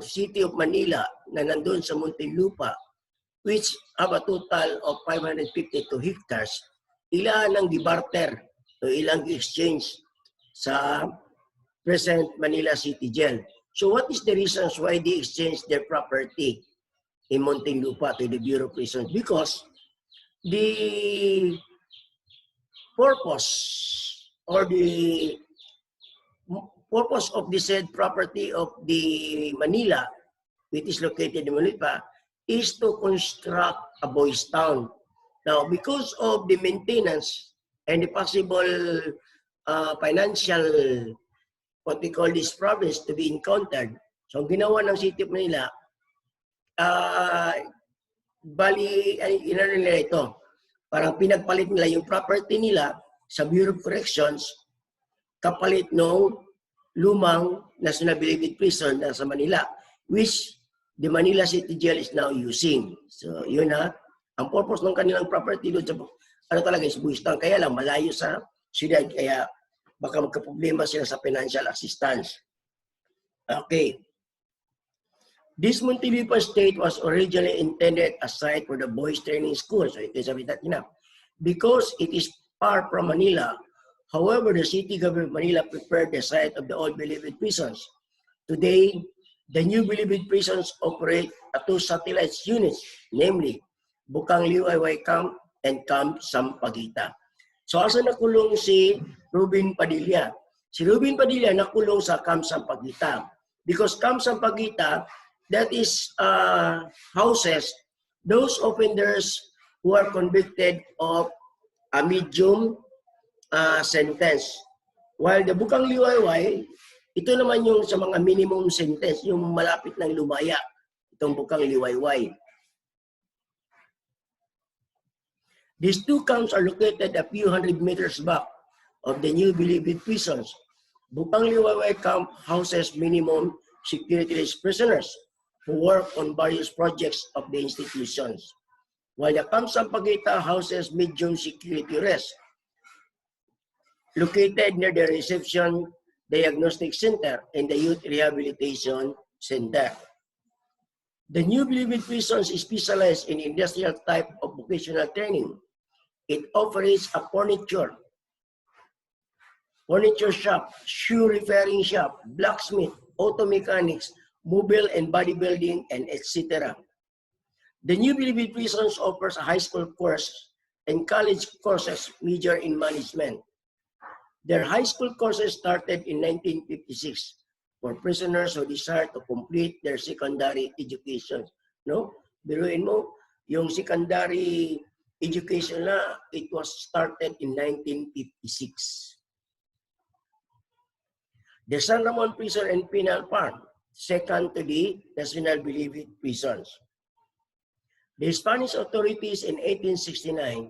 City of Manila na nandun sa Muntinlupa, which have a total of 552 hectares, ilan ang gibarter o ilang exchange sa present Manila City Jail. So what is the reasons why they exchanged their property in Muntinlupa to the Bureau of Prisons? Because the purpose or the purpose of the said property of the Manila, which is located in Manila, is to construct a boys' town. Now, because of the maintenance and the possible financial, what we call this problems to be encountered, so ang ginawa ng City of Manila, inano nila ito, parang pinagpalit nila yung property nila sa Bureau of Corrections kapalit ng lumang National Bilibid Prison na sa Manila, which the Manila City Jail is now using. So, yun na. Ang purpose ng kanilang property doon sa, ano talaga, is Buistang. Kaya lang, malayo sa siyudad. Kaya baka magka-problema sila sa financial assistance. Okay. This Muntinlupa State was originally intended as site for the boys training school. So, ito sabi natin na. Because it is far from Manila, however, the city government of Manila prepared the site of the old Bilibid prisons. Today, the new Bilibid prisons operate at two satellite units, namely Bukang Liwayway Camp and Camp Sampaguita. So, asa nakulong si Ruben Padilla? Si Ruben Padilla nakulong sa Camp Sampaguita. Because Camp Sampaguita, that is houses those offenders who are convicted of a medium sentence. While the Bukang Liwayway, ito naman yung sa mga minimum sentence, yung malapit ng lumaya, itong Bukang Liwayway. These two camps are located a few hundred meters back of the new Bilibid prisons. Bukang Liwayway camp houses minimum security-less prisoners who work on various projects of the institutions, while the Camp Sampaguita houses medium security rest, located near the Reception Diagnostic Center and the Youth Rehabilitation Center. The new Bilibid prisons is specialized in industrial type of vocational training. It operates a furniture shop, shoe repairing shop, blacksmith, auto mechanics, mobile and bodybuilding, and etc. The new Bilibid prisons offers a high school course and college courses major in management. Their high school courses started in 1956 for prisoners who desire to complete their secondary education. No? Biruin mo, yung secondary education na, it was started in 1956. The San Ramon Prison and Penal Farm, second to the National Bilibid prisons. The Spanish authorities in 1869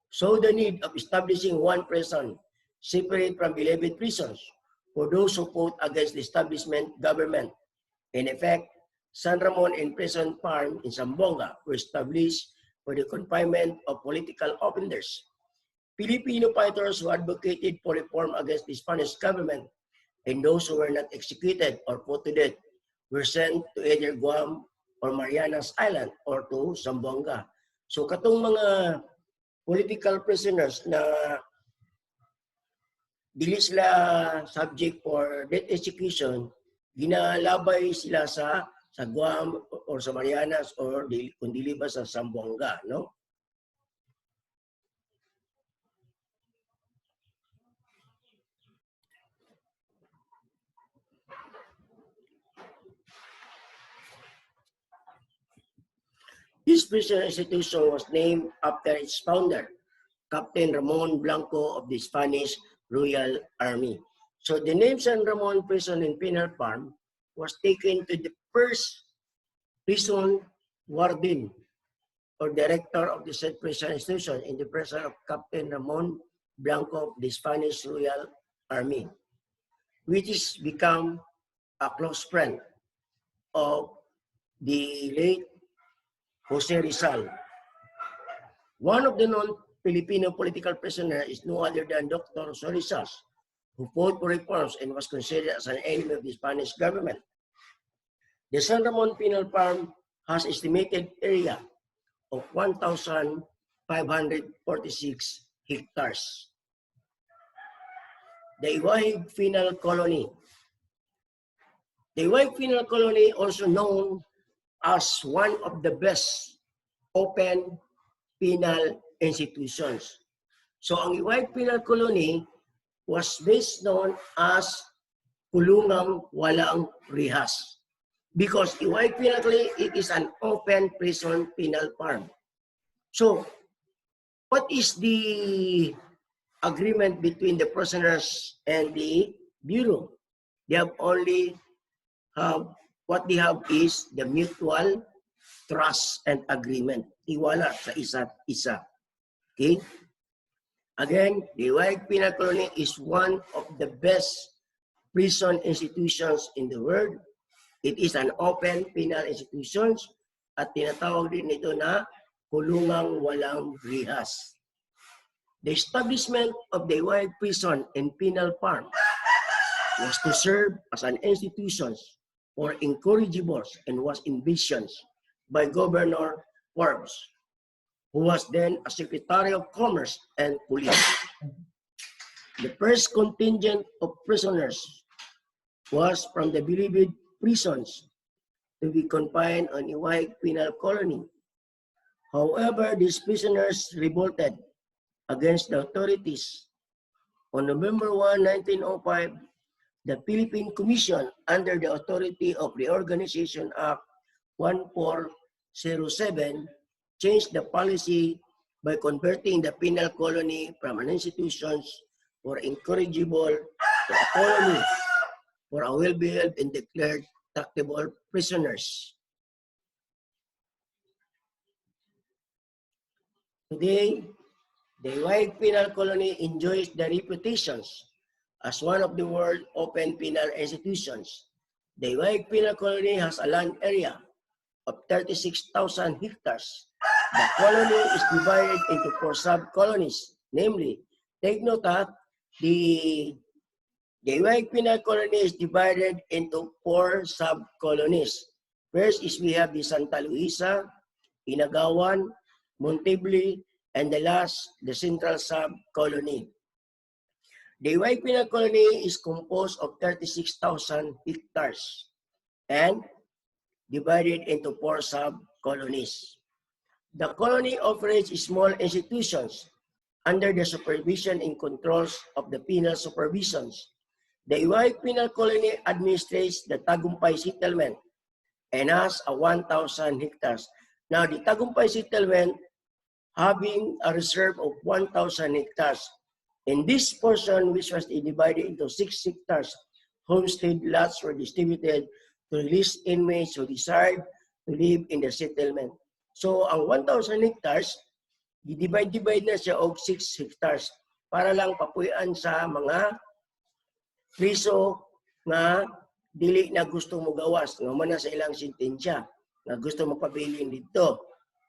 saw the need of establishing one prison separate from Bilibid prisons for those who fought against the establishment government. In effect, San Ramon and Prison Farm in Zamboanga were established for the confinement of political offenders. Filipino fighters who advocated for reform against the Spanish government and those who were not executed or put to death were sent to either Guam or Marianas Island or to Zamboanga. So katong mga political prisoners na dili sila subject for death execution, ginalabay sila sa Guam or sa Marianas or kung dili ba sa Zamboanga, no? This prison institution was named after its founder, Captain Ramon Blanco of the Spanish Royal Army. So the name San Ramon Prison and Penal Farm was taken to the first prison warden or director of the said prison institution in the person of Captain Ramon Blanco of the Spanish Royal Army, which is become a close friend of the late Jose Rizal. One of the non-Filipino political prisoners is no other than Dr. Sorisas, who fought for reforms and was considered as an enemy of the Spanish government. The San Ramon Penal Farm has estimated area of 1,546 hectares. The Iwahig Penal Colony. The Iwahig Penal Colony, also known as one of the best open penal institutions. So ang Iwahig Penal Colony was best known as kulungang walang rihas. Because Iwahig Penal Colony, it is an open prison penal farm. So, what is the agreement between the prisoners and the Bureau? They have only what they have is the mutual trust and agreement. Tiwala sa isa't isa. Okay? Again, the Iwahig Penal Colony is one of the best prison institutions in the world. It is an open penal institution at tinatawag din ito na kulungang walang rihas. The establishment of the Iwahig Prison and Penal Farm was to serve as an institution for incorrigibles and was envisioned by Governor Forbes, who was then a Secretary of Commerce and Police. The first contingent of prisoners was from the beloved prisons to be confined on Iwahig Penal Colony. However, these prisoners revolted against the authorities. On November 1, 1905, the Philippine Commission, under the authority of Reorganization Act 1407, changed the policy by converting the penal colony from an institution for incorrigible to a colony for a well-behaved and declared tractable prisoners. Today, the Iwahig Penal Colony enjoys the reputations as one of the world's open penal institutions. The Iwahig Penal Colony has a land area of 36,000 hectares. The colony is divided into 4 sub-colonies. Namely, take note that the Iwahig Penal Colony is divided into 4 sub-colonies. First is we have the Santa Luisa, Inagawan, Montebli, and the last, the Central Sub-Colony. The Iwahig Penal Colony is composed of 36,000 hectares and divided into 4 sub-colonies. The colony operates small institutions under the supervision and controls of the penal supervisions. The Iwahig Penal Colony administrates the Tagumpay Settlement and has a 1,000 hectares. Now, the Tagumpay Settlement having a reserve of 1,000 hectares. In this portion, which was divided into 6 hectares, homestead lots were distributed to release inmates who desired to live in the settlement. So, ang 1,000 hectares, divide na siya og 6 hectares para lang papuyan sa mga priso na dili na gusto mo gawas, nga man sa ilang sentensya, na gusto magpabilin dito,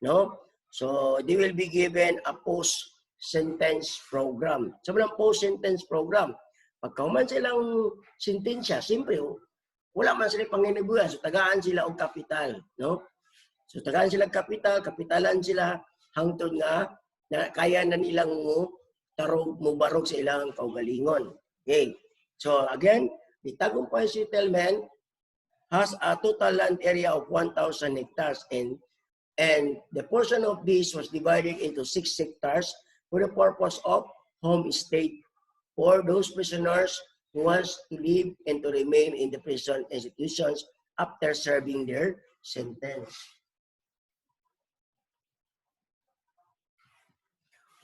no? So, they will be given a post-sentence program. Sabi ng post-sentence program, pagkauman silang sentensya, siyempre, wala man sila panginibuyan, so tagaan sila og kapital, no? So, tagaan sila kapital, kapitalan sila hangtod nga na kaya na nilang mo barog sa ilang kaugalingon. Okay. So, again, the Tagumpay Settlement has a total land area of 1,000 hectares and the portion of this was divided into 6 hectares for the purpose of homestay for those prisoners who wants to live and to remain in the prison institutions after serving their sentence.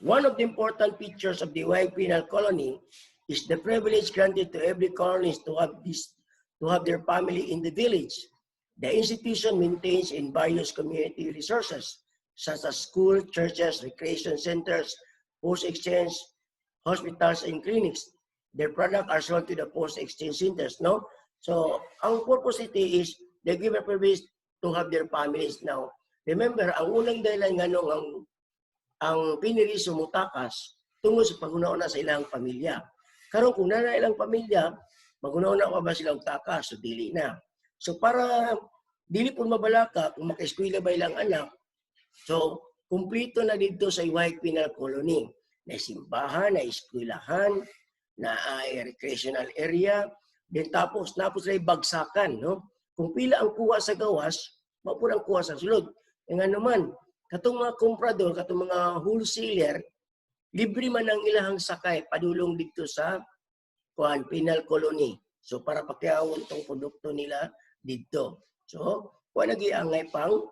One of the important features of the Iwahig Penal Colony is the privilege granted to every colonist to have their family in the village. The institution maintains in various community resources, such as schools, churches, recreation centers, post-exchange, hospitals, and clinics. Their products are sold to the post-exchange centers, no? So, ang purpose ito is they give a privilege to have their families now. Remember, ang unang dahilan nga nung ang pinili sumutakas tungkol sa pag-unauna sa ilang pamilya. Karon kung na ilang pamilya, mag-unauna pa ba silang takas? So, dili na. So, para dili po mabalaka kung maka-eskwela ba ilang anak, so, kumplito na dito sa White Penal Colony. Na simbahan, na eskwelahan, na recreational area, then tapos na bagsakan, no? Kung pila ang kuha sa gawas, mapura ang kuha sa sulod. E nga naman, katong mga komprador, katong mga wholesaler, libre man ang ilahang sakay padulong dito sa penal colony. So para pakyawon tong produkto nila dito. So, wala giangay pang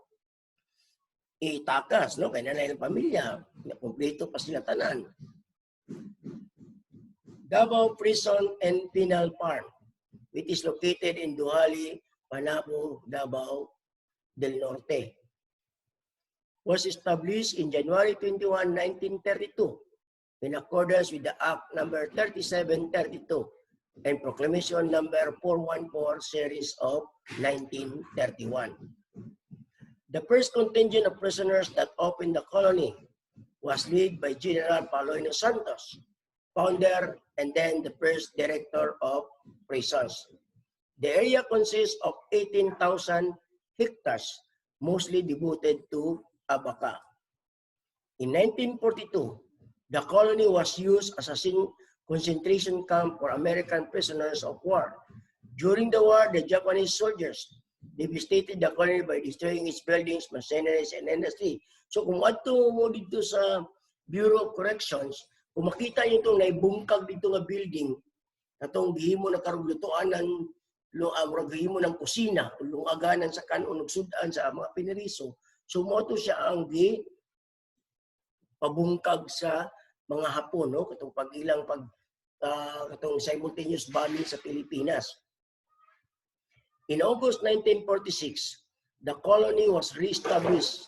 itakas, no? Kaya na ilang pamilya, na kumpleto pa sila tanan. Davao Prison and Penal Farm, which is located in Duhali, Panapo, Davao del Norte, was established in January 21, 1932 in accordance with the Act number 3732 and Proclamation number 414 series of 1931. The first contingent of prisoners that opened the colony was led by General Pauloino Santos, founder and then the first director of prisons. The area consists of 18,000 hectares, mostly devoted to abaca. In 1942, the colony was used as a concentration camp for American prisoners of war. During the war, the Japanese soldiers devastated the colony by destroying its buildings, machineries, and industry. So kung ato mo dito sa Bureau of Corrections, kung makita nyo itong naibungkag dito nga building, natong gihimo na karuglutuan ng gihimo ng kusina, lungaganan sa kanon, nagsudan sa mga piniriso, so mo siya ang pabungkag sa mga Hapon, no? Katong pag-ilang katong simultaneous bombing sa Pilipinas. In August 1946, the colony was re-established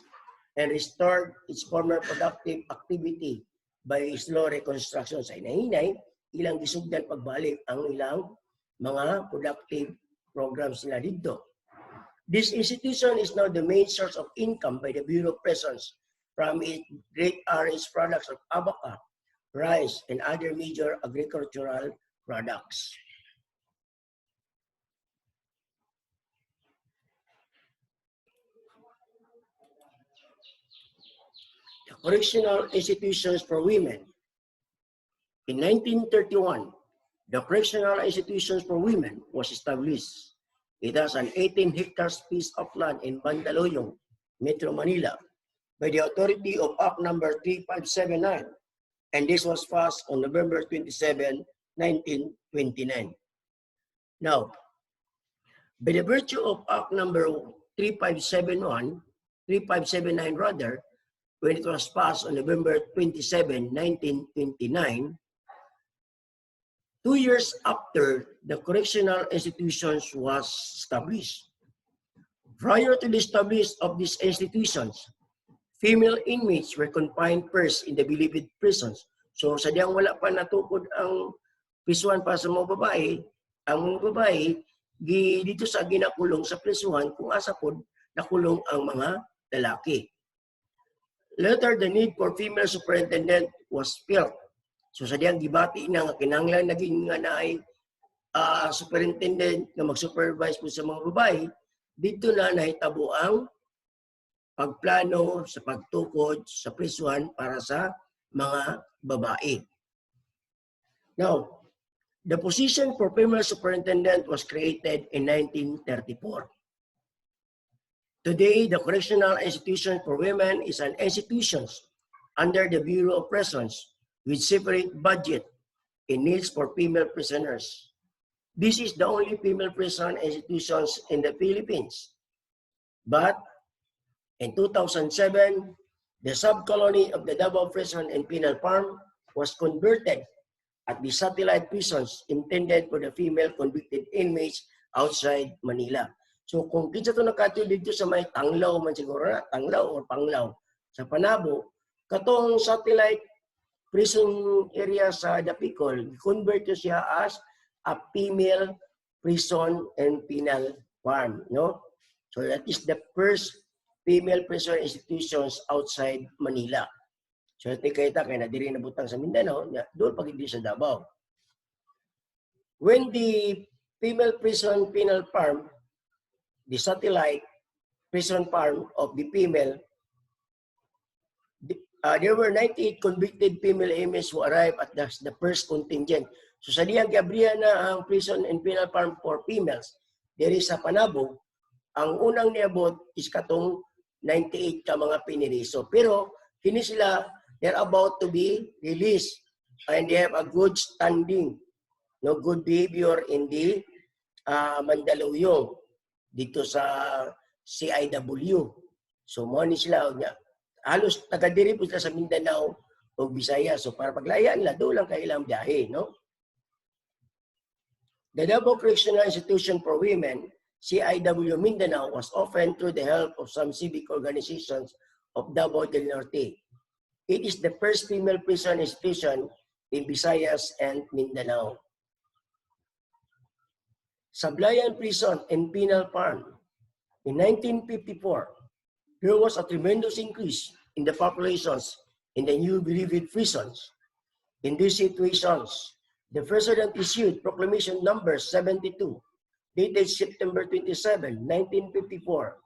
and restored its former productive activity by slow reconstruction. Sa hinahinay, ilang gisugdan pagbalik ang ilang mga productive programs nila dito. This institution is now the main source of income by the Bureau of Prisons from its great range products of abaca, rice, and other major agricultural products. The Correctional Institutions for Women. In 1931, the Correctional Institutions for Women was established. It has an 18 hectares piece of land in Mandaluyong, Metro Manila, by the authority of Act number 3579, and this was passed on November 27, 1929. Now, by the virtue of Act number 3579 rather, when it was passed on November 27, 1929, 2 years after the correctional institutions was established. Prior to the establishment of these institutions, female inmates were confined first in the Bilibid prisons. So sadyang wala pa natukod ang prisuhan para sa mga babae, ang mga babae dito sa ginakulong sa prisuhan kung asa pod nakulong ang mga lalaki. Later, the need for female superintendent was felt. So sadyang gibati na nga kinahanglan naging nga naay superintendent na mag-supervise po sa mga babae, dito na nahitabo ang pagplano sa pagtukod sa prisuhan para sa mga babae. Now, the position for female superintendent was created in 1934. Today, the Correctional Institution for Women is an institution under the Bureau of Prisons with separate budget and needs for female prisoners. This is the only female prison institutions in the Philippines. But in 2007, the sub-colony of the Davao Prison and Penal Farm was converted at the satellite prisons intended for the female convicted inmates outside Manila. So kung kinsa to nakatyo dito sa may Tanglaw man siguro na, Tanglaw or Panglaw sa Panabo, katong satellite prison area sa Dapicol, convert to siya as a female prison and penal farm, no? So that is the first female prison institutions outside Manila. So ito kita kaya na diri nabutang sa Mindanao, doon pag hindi sa Davao. When the female prison penal farm, the satellite prison farm of the female, there were 98 convicted female inmates who arrived at the first contingent. So sa diyang gabriya na ang prison and penal farm for females, diri sa Panabo, ang unang niabot is katong 98 ka mga piniriso. Pero kini sila, they're about to be released and they have a good standing, no good behavior in the Mandaluyong dito sa CIW. So mo ni sila halos taga-diri po sila sa Mindanao o Bisaya. So para paglayaan nila, doon lang kailang biyahe, no? The Davao Correctional Institution for Women, CIW Mindanao, was opened through the help of some civic organizations of Davao del Norte. It is the first female prison institution in Visayas and Mindanao. Sablayan Prison and Penal Farm. In 1954, there was a tremendous increase in the populations in the new beloved prisons. In these situations, the President issued Proclamation Number 72, dated September 27, 1954,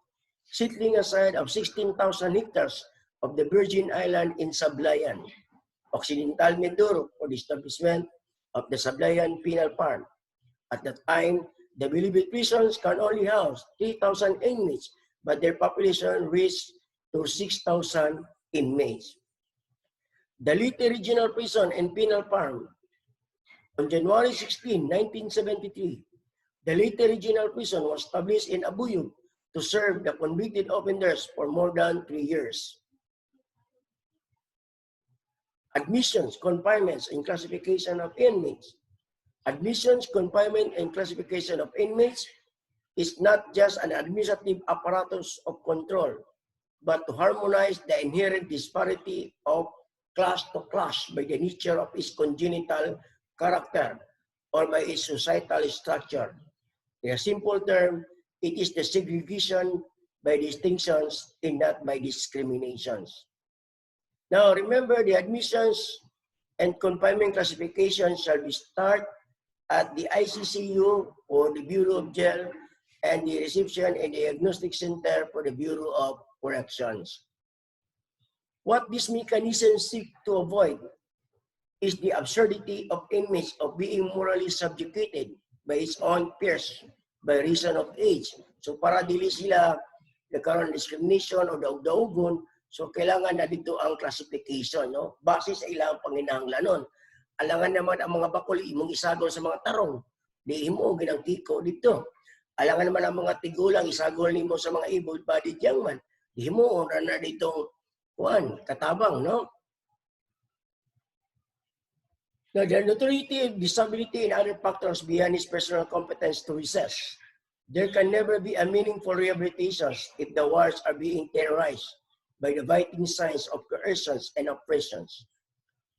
setting aside of 16,000 hectares of the Virgin Island in Sablayan, Occidental Mindoro, for the establishment of the Sablayan Penal Farm. At that time, the beloved prisons can only house 3,000 inmates, but their population reached to 6,000 inmates. The Leyte Regional Prison and Penal Farm. On January 16, 1973, the Leyte Regional Prison was established in Abuyog to serve the convicted offenders for more than 3 years. Admissions, confinements, and classification of inmates. Admissions, confinement, and classification of inmates is not just an administrative apparatus of control, but to harmonize the inherent disparity of class to class by the nature of its congenital character or by its societal structure. In a simple term, it is the segregation by distinctions and not by discriminations. Now, remember, the admissions and confinement classification shall be start at the ICCU or the Bureau of Jail and the Reception and Diagnostic Center for the Bureau of Corrections. What these mechanisms seek to avoid is the absurdity of inmates of being morally subjugated by its own peers by reason of age. So para dili sila nagkaroon ng discrimination o daug-daugon, so kailangan na dito ang classification, no? Base sa ilang panginahanglanon. Alangan naman ang mga bakol imong isagol sa mga tarong. Di imo ginang tiko dito. Alangan naman ang mga tigulang isagol nimo sa mga able-bodied young man. Di mo na ditong katabang, no? Now, the notoriety, disability, and other factors beyond his personal competence to recess. There can never be a meaningful rehabilitation if the wards are being terrorized by the biting signs of coercions and oppressions.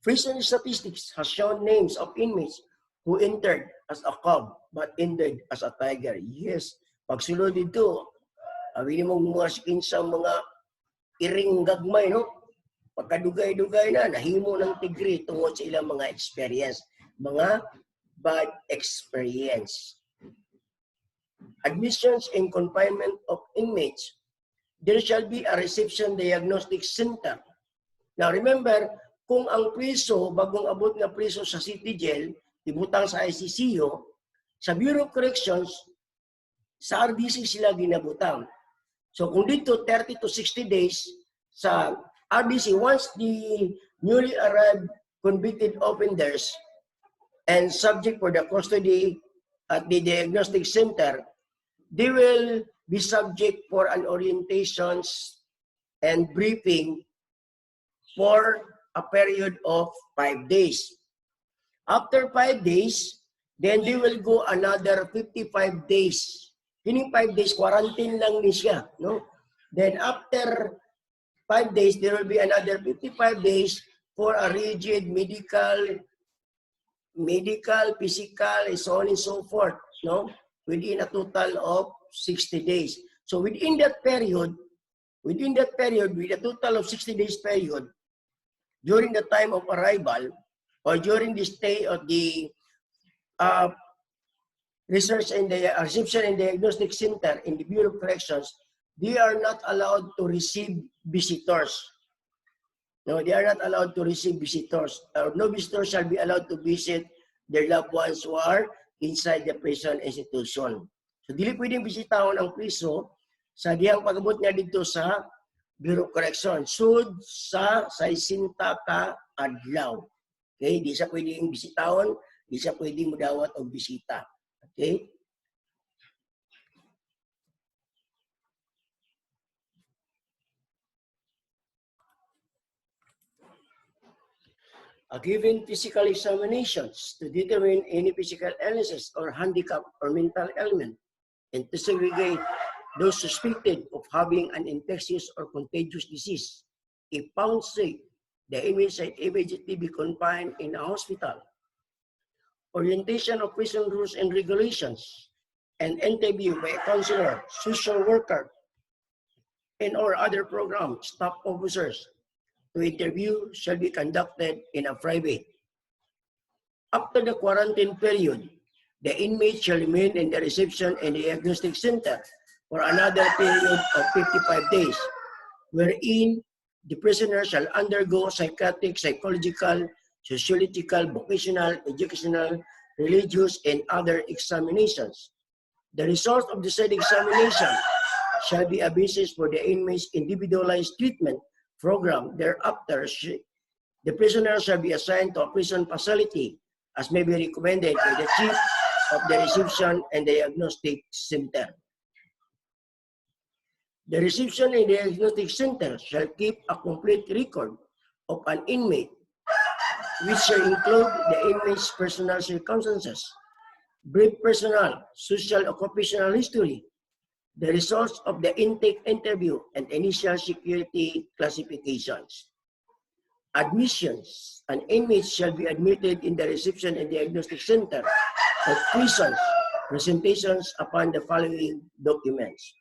Prison statistics has shown names of inmates who entered as a cub but ended as a tiger. Yes, pagsulod dito, awin mo mga skin sa mga iring gagmay, no? Pagkadugay-dugay na, nahimo ng tigre tungod sa ilang mga experience, mga bad experience. Admissions and confinement of inmates. There shall be a reception diagnostic center. Now remember, kung ang priso, bagong abot nga priso sa City Jail, ibutang sa ICCU, sa Bureau of Corrections, sa RDC sila ginabutang. So kung dito 30 to 60 days sa RDC, once the newly arrived convicted offenders and subject for the custody at the diagnostic center, they will be subject for an orientations and briefing for a period of 5 days. After 5 days, then they will go another 55 days Kining 5 days, quarantine lang ni siya. No? Then after 5 days, there will be another 55 days for a rigid medical, physical, and so on and so forth, no? Within a total of 60 days. So within that period, with a total of 60 days period, during the time of arrival, or during the stay of the research and the reception and diagnostic center in the Bureau of Corrections, they are not allowed to receive visitors. No, they are not allowed to receive visitors. No visitors shall be allowed to visit their loved ones who are inside the prison institution. So, dili pwedeng bisitahon ang priso sa diyang pag-abot niya dito sa Bureau of Correction. Sud sa 60 ka adlaw. Okay? Di siya pwedeng bisitahon, di siya pwedeng mudawat o bisita. Okay? Given physical examinations to determine any physical illnesses or handicap or mental ailment, and to segregate those suspected of having an infectious or contagious disease. If found sick, the inmate should immediately be confined in a hospital. Orientation of prison rules and regulations, and interview by a counselor, social worker, and or other program staff officers to interview shall be conducted in a private. After the quarantine period, the inmate shall remain in the reception and diagnostic center for another period of 55 days, wherein the prisoner shall undergo psychiatric, psychological, sociological, vocational, educational, religious, and other examinations. The result of the said examination shall be a basis for the inmate's individualized treatment program. Thereafter, the prisoner shall be assigned to a prison facility as may be recommended by the chief of the reception and diagnostic center. The reception and diagnostic center shall keep a complete record of an inmate, which shall include the inmate's personal circumstances, brief personal, social, occupational history, the results of the intake interview, and initial security classifications. Admissions. An inmate shall be admitted in the reception and diagnostic center of prisons, presentations upon the following documents.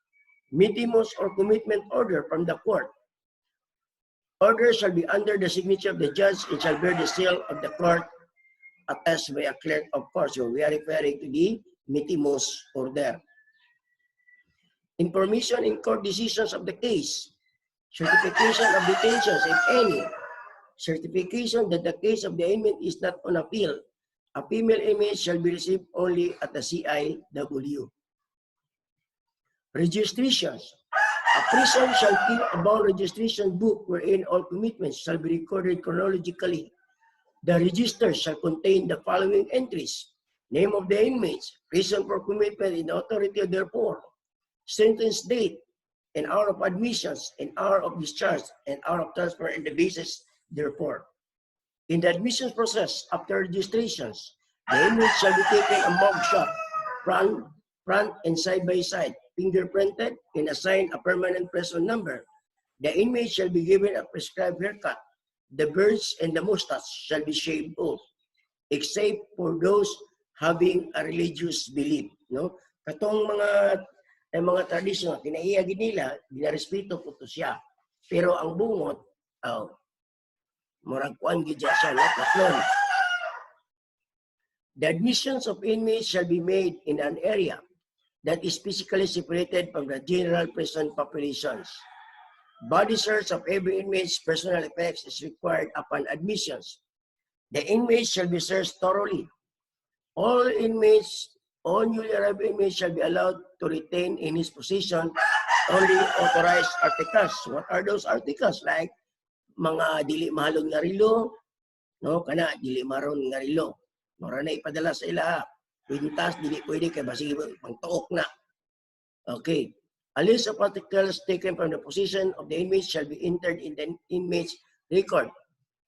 Mitimus or commitment order from the court. Order shall be under the signature of the judge and shall bear the seal of the court attested by a clerk of court. So we are referring to the mitimus order. Information in court decisions of the case, certification of detentions, if any, certification that the case of the inmate is not on appeal. A female inmate shall be received only at the CIW. Registrations. A prison shall keep a bound registration book wherein all commitments shall be recorded chronologically. The register shall contain the following entries: name of the inmates, reason for commitment in the authority of their court, sentence date, and hour of admissions, and hour of discharge, and hour of transfer, and the basis therefore. In the admissions process, after registrations, the inmate shall be taken a mugshot, front and side by side, fingerprinted, and assigned a permanent prison number. The inmate shall be given a prescribed haircut. The beards and the mustache shall be shaved off, except for those having a religious belief. No? Katong mga tradisyon, kinaiyagin nila, ginarespeto ko to siya. Pero ang bungot, murag kuan gid siya, no? The admissions of inmates shall be made in an area that is physically separated from the general prison populations. Body search of every inmate's personal effects is required upon admissions. The inmates shall be searched thoroughly. All newly arrived inmates shall be allowed to retain in his possession only authorized articles. What are those articles? Like mga dili mahalong nga rilo, no? Kana dili maron nga rilo. Mora na ipadala sa ila. Pintas, dili pwede kay basig pangtuok na. Okay. A list of articles taken from the possession of the inmates shall be entered in the inmate's record,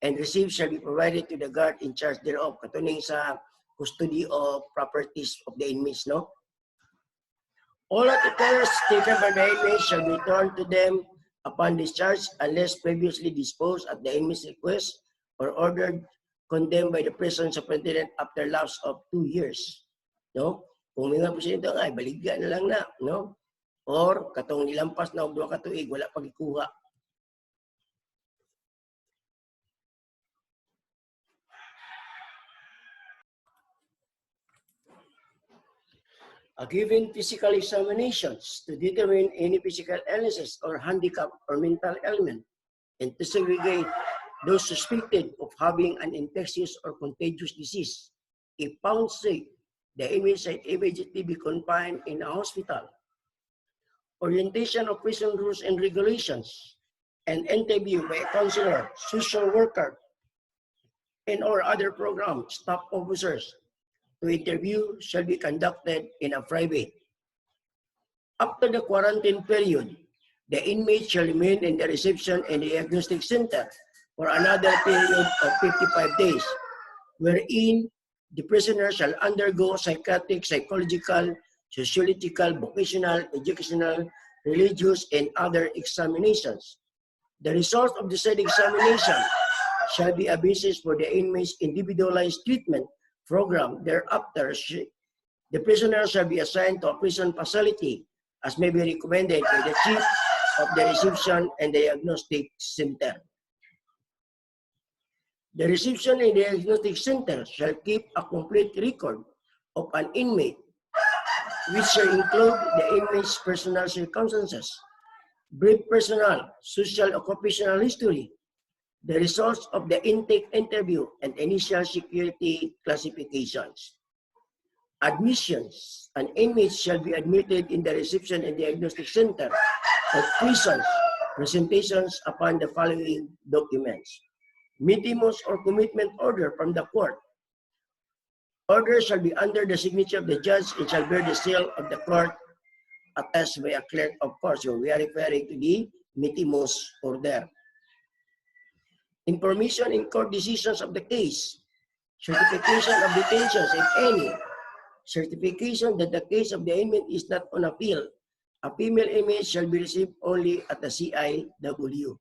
and receipts shall be provided to the guard in charge thereof. Katuning sa custody of properties of the inmates, no? All articles taken by the inmates shall be returned to them upon discharge unless previously disposed at the inmate's request or ordered condemned by the prison superintendent after lapse of 2 years. No? Kung mga presidente ay baligya na lang na, no? Or katong nilampas na og 2 ka tuig wala pagikuha. Given physical examinations to determine any physical illnesses or handicap or mental ailment, and to segregate those suspected of having an infectious or contagious disease. If found sick, the inmate shall immediately be confined in a hospital. Orientation of prison rules and regulations, and interview by a counselor, social worker, and or other program staff officers to interview shall be conducted in a private. After the quarantine period, the inmate shall remain in the reception and diagnostic center for another period of 55 days, wherein the prisoner shall undergo psychiatric, psychological, sociological, vocational, educational, religious, and other examinations. The results of the said examination shall be a basis for the inmate's individualized treatment program. Thereafter, the prisoner shall be assigned to a prison facility as may be recommended by the chief of the reception and diagnostic center. The reception and diagnostic center shall keep a complete record of an inmate, which shall include the inmate's personal circumstances, brief personal, social, occupational history, the results of the intake interview, and initial security classifications. Admissions. An inmate shall be admitted in the reception and diagnostic center of prisons. Presentations upon the following documents: mitimus or commitment order from the court. Order shall be under the signature of the judge and shall bear the seal of the court attached by a clerk, of course. So we are referring to the mitimus order. Information in court decisions of the case. Certification of detentions, if any. Certification that the case of the inmate is not on appeal. A female inmate shall be received only at the CIW.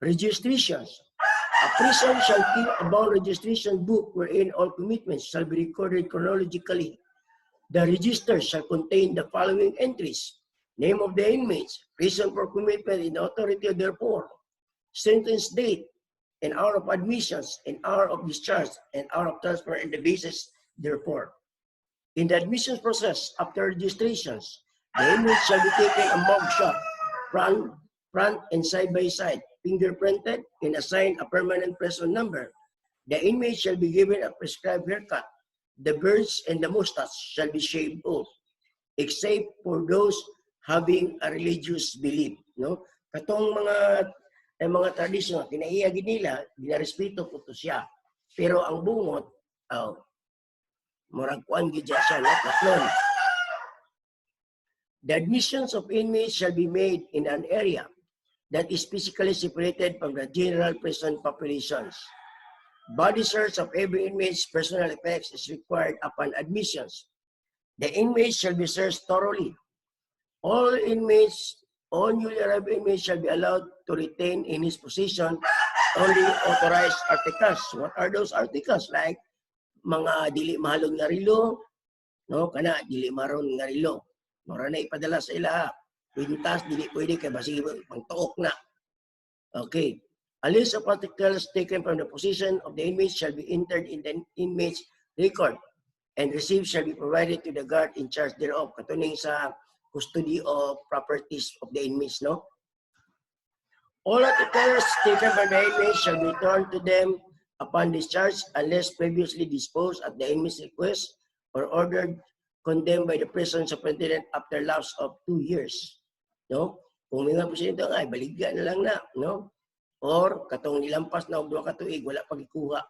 Registrations. A prison shall keep a bound registration book wherein all commitments shall be recorded chronologically. The register shall contain the following entries: name of the inmates, reason for commitment in the authority of their court, sentence date, and hour of admissions, and hour of discharge, and hour of transfer, and the basis therefore. In the admissions process, after registrations, the inmate shall be taken a mugshot, front and side by side, fingerprinted, and assigned a permanent prison number. The inmate shall be given a prescribed haircut. The beards and the mustache shall be shaved off, except for those having a religious belief. No? Katong mga tradisyon, kinaiya nila, ginarespeto po to siya. Pero ang bungot, murag kuan gidya siya, natlon. The admissions of inmates shall be made in an area that is physically separated from the general prison populations. Body search of every inmate's personal effects is required upon admissions. The inmates shall be searched thoroughly. All newly arrived inmates shall be allowed to retain in his possession only authorized articles. What are those articles? Like mga dili mahalong nga rilo, no? Kana dili maron nga rilo. Mora na ipadala sa ila. Pintas, dili pwede kay basig pangtuok na. Okay. A list of articles taken from the possession of the inmates shall be entered in the inmate's record, and received shall be provided to the guard in charge thereof. Katuning sa custody of properties of the inmates, no? All articles taken by the inmates shall be returned to them upon discharge unless previously disposed at the inmate's request or ordered condemned by the prison superintendent after lapse of 2 years. No? Kung mga presidente ay baligya na lang na, no? Or katong nilampas na og 2 ka tuig wala pagikuha.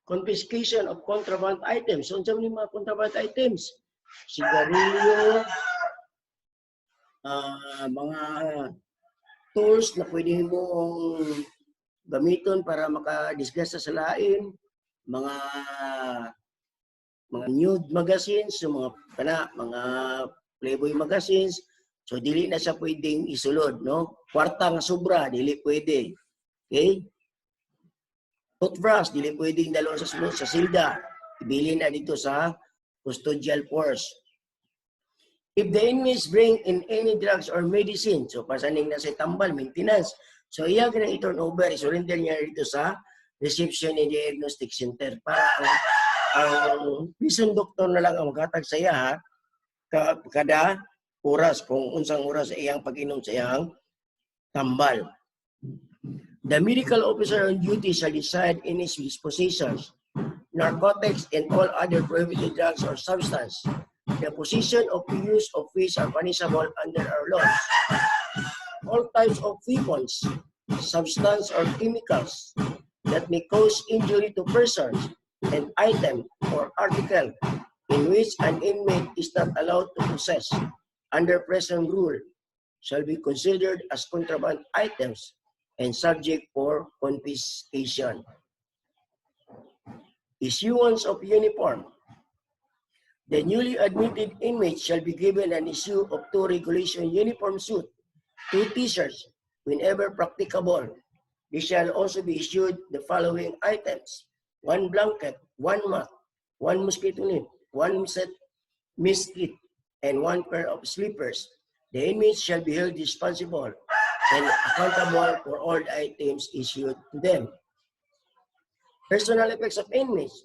Confiscation of contraband items. So, unsa man mga contraband items? Sigarilyo, mga tools na pwede mong gamiton para makadisgrasya sa lain, mga nude magazines, so mga Playboy magazines, so dili na siya pwedeng isulod, no? Kwarta nga sobra, dili pwede. Okay? Toothbrush, dili pwedeng dalon sa sulod sa silda. Ibili na dito sa custodial force. If the inmates bring in any drugs or medicine, so pasaning na sa tambal, maintenance, so iya ka na i-turn over, i-surrender niya dito sa reception and diagnostic center. Para ang prison doctor na lang ang maghatag sa iya, ha? Kada oras, kung unsang oras sa iyang pag-inom sa iyang tambal. The medical officer on duty shall decide any dispositions, narcotics, and all other prohibited drugs or substance. The position of the use of which are punishable under our laws. All types of weapons, substance, or chemicals that may cause injury to persons, an item or article in which an inmate is not allowed to possess under present rule shall be considered as contraband items and subject for confiscation. Issuance of uniform. The newly admitted inmates shall be given an issue of 2 regulation uniform suit, 2 t-shirts, whenever practicable. They shall also be issued the following items: 1 blanket, 1 mat, 1 mosquito net, 1 set mist kit, and 1 pair of slippers. The inmates shall be held responsible and accountable for all the items issued to them. Personal effects of inmates.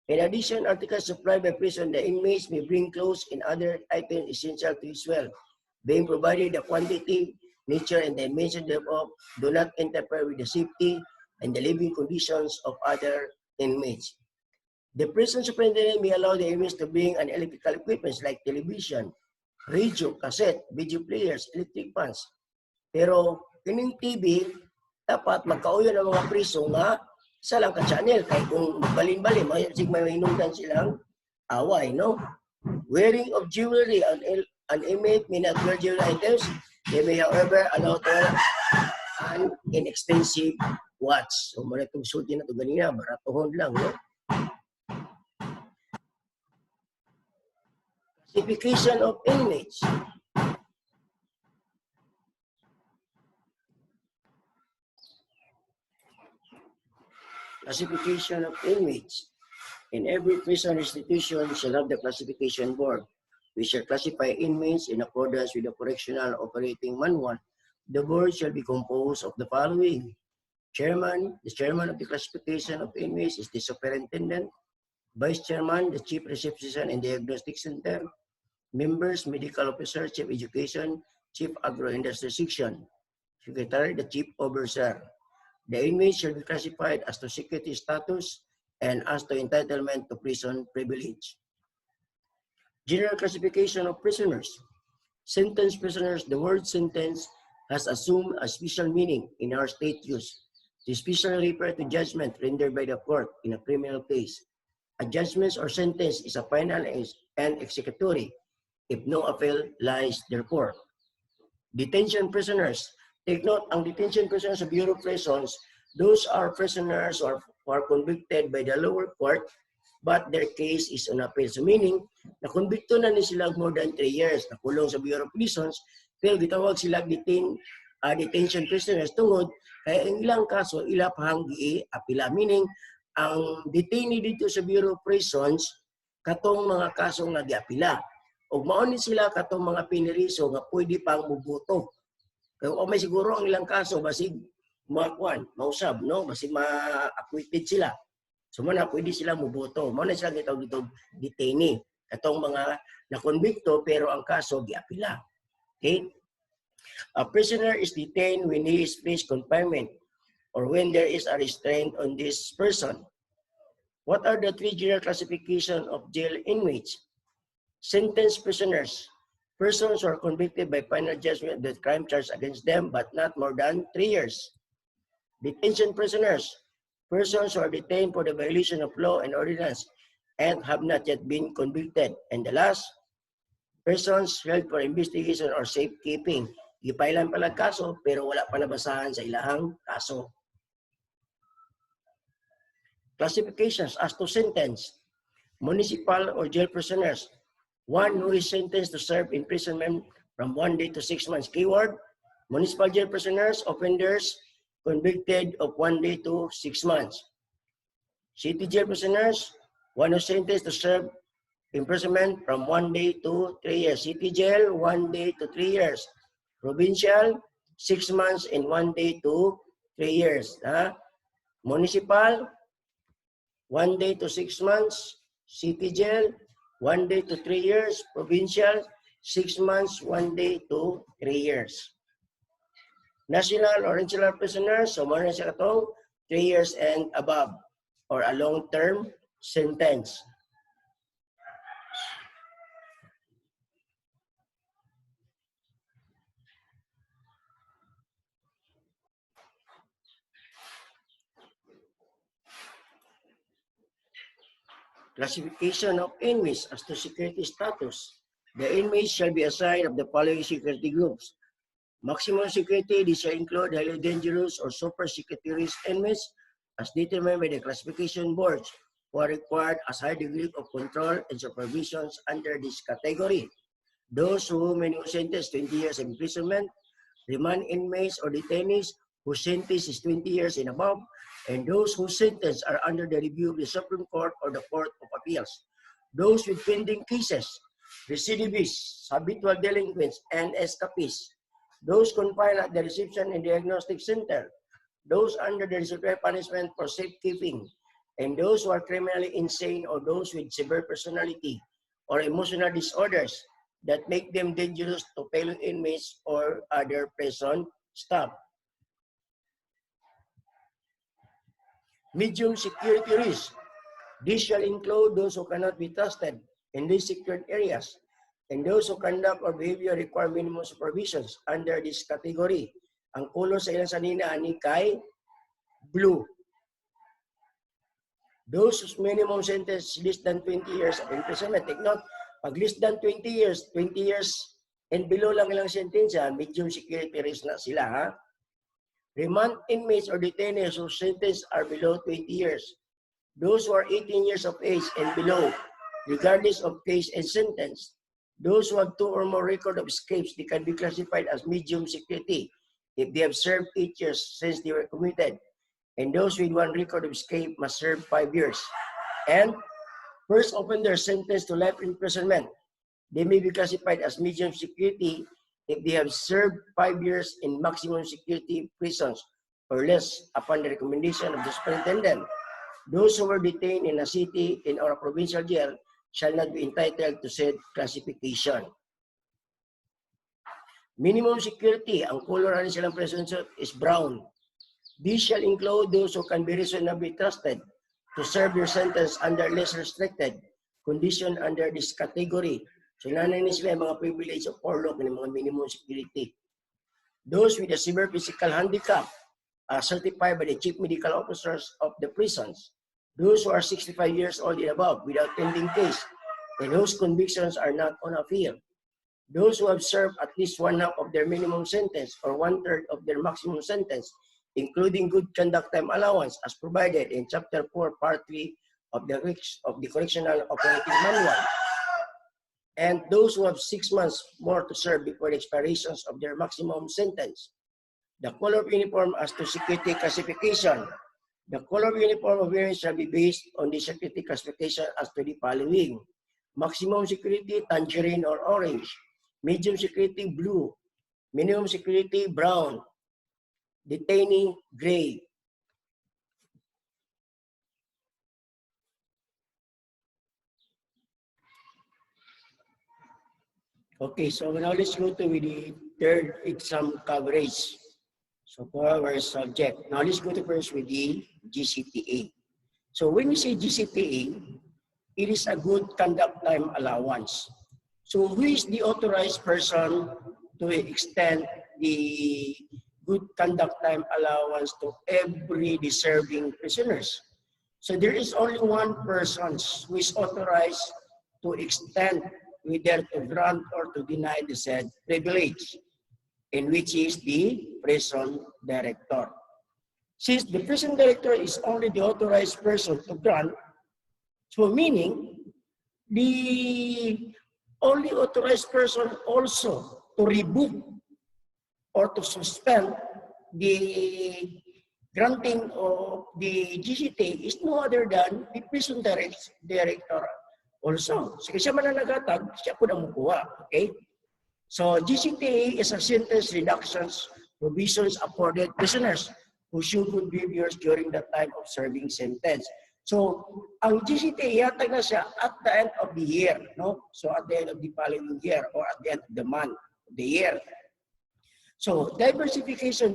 In addition, articles supplied by prison, the inmates may bring clothes and other items essential to his well, being provided the quantity, nature, and dimension thereof do not interfere with the safety and the living conditions of other inmates. The prison superintendent may allow the inmates to bring an electrical equipment like television, radio, cassette, video players, electric fans. Pero kining TV, dapat magkauyon ang mga priso nga isa lang ka-channel. Kaya kung balin-balin, may hinungdan silang away, no? Wearing of jewelry. An inmate may not wear jewelry items. They may, however, allow to an inexpensive watch. So, muna itong suit na ito ganina, baratohon lang, no? Classification of inmates. Classification of inmates. In every prison institution shall have the classification board, which shall classify inmates in accordance with the Correctional Operating Manual. The board shall be composed of the following: chairman. The chairman of the classification of inmates is the superintendent. Vice chairman, the chief reception and diagnostic center. Members, medical officer, chief education, chief agro-industry section. Secretary, the chief overseer. The inmates shall be classified as to security status and as to entitlement to prison privilege. General classification of prisoners. Sentenced prisoners. The word sentence has assumed a special meaning in our state use. To especially refer to judgment rendered by the court in a criminal case. A judgment or sentence is a final and executory if no appeal lies therefore. Detention prisoners. Take note, ang detention prisoners sa Bureau of Prisons, those are prisoners who are convicted by the lower court, but their case is on appeal. So meaning, nakonbikto na ni sila more than 3 years, nakulong sa Bureau of Prisons, pero gitawag sila detention prisoners tungod, kaya ang ilang kaso, ila pahang gi-apila. Meaning, ang detainee dito sa Bureau of Prisons, katong mga kaso nga gi-apila. O mauni sila katong mga piniriso nga pwede pang mubuto. Kaya may siguro ang ilang kaso, basig mausab, no? Basig ma-acquitted sila. So, pwede sila muboto. Mauna sila gitawag detainee. Katong mga nakonbikto, pero ang kaso, giapila. Okay? A prisoner is detained when he is placed confinement or when there is a restraint on this person. What are the 3 general classification of jail inmates? Sentenced prisoners. Persons who are convicted by final judgment of the crime charged against them, but not more than 3 years. Detention prisoners. Persons who are detained for the violation of law and ordinance and have not yet been convicted. And the last, persons held for investigation or safekeeping. Gipailan pala kaso, pero wala pa nabasahan sa ilahang kaso. Classifications as to sentence. Municipal or jail prisoners. One who is sentenced to serve imprisonment from 1 day to 6 months. Keyword, municipal jail prisoners, offenders convicted of 1 day to 6 months. City jail prisoners, one who is sentenced to serve imprisonment from 1 day to 3 years. City jail, 1 day to 3 years. Provincial, 6 months and 1 day to 3 years. Municipal, 1 day to 6 months. City jail, 1 day to 3 years. Provincial, 6 months, 1 day to 3 years. National or insular prisoners, so mo na siya katong 3 years and above or a long-term sentence. Classification of inmates as to security status. The inmates shall be assigned of the following security groups. Maximum security, this shall include highly dangerous or super security risk inmates as determined by the classification boards who are required as high degree of control and supervisions under this category. Those whom minimum sentence 20 years of imprisonment, remand inmates or detainees whose sentence is 20 years and above, and those whose sentence are under the review of the Supreme Court or the Court of Appeals. Those with pending cases, recidivists, habitual delinquents, and escapees. Those confined at the reception and diagnostic center. Those under the disciplinary punishment for safekeeping. And those who are criminally insane or those with severe personality or emotional disorders that make them dangerous to fellow inmates or other prison staff. Medium security risk. This shall include those who cannot be trusted in these secured areas and those who conduct or behavior require minimum supervisions under this category. Ang color sa ilang sanina ani kay blue. Those whose minimum sentence less than 20 years of imprisonment. Take note, pag less than 20 years and below lang ilang sentensya, medium security risk na sila, ha? Remand inmates or detainees whose sentence are below 20 years. Those who are 18 years of age and below, regardless of case and sentence. Those who have 2 or more record of escapes, they can be classified as medium security if they have served 8 years since they were committed. And those with 1 record of escape must serve 5 years. And first offender sentenced to life imprisonment, they may be classified as medium security if they have served 5 years in maximum security prisons or less upon the recommendation of the superintendent. Those who were detained in a city in or a provincial jail shall not be entitled to said classification. Minimum security, ang color na silang prison suit is brown. This shall include those who can be reasonably trusted to serve their sentence under less restricted condition under this category. So nanay sila mga privilege of forelock ng mga minimum security. Those with a severe physical handicap are certified by the chief medical officers of the prisons. Those who are 65 years old and above without pending case and whose convictions are not on appeal. Those who have served at least 1/2 of their minimum sentence or 1/3 of their maximum sentence, including good conduct time allowance as provided in Chapter 4, Part 3 of the Correctional Operating Manual. And those who have 6 months more to serve before the expirations of their maximum sentence. The color of uniform as to security classification. The color of uniform of women shall be based on the security classification as to the following. Maximum security, tangerine or orange. Medium security, blue. Minimum security, brown. Detainee, gray. Okay, so now let's go to the third exam coverage. So for our subject. Now let's go to first with the GCTA. So when we say GCTA, it is a good conduct time allowance. So who is the authorized person to extend the good conduct time allowance to every deserving prisoners? So there is only one person who is authorized to extend, whether to grant or to deny the said privilege. in which is the prison director. Since the prison director is only the authorized person to grant, so meaning the only authorized person also to revoke or to suspend the granting of the GCT is no other than the prison director also. So kasi mananagatag, siya po na mukuha. Okay? So GCTA is a sentence reductions provisions afforded prisoners who should good behaviors during the time of serving sentence. So ang GCTA yatag na siya at the end of the year, no? So at the end of the following year or at the end of the month, the year. So diversification,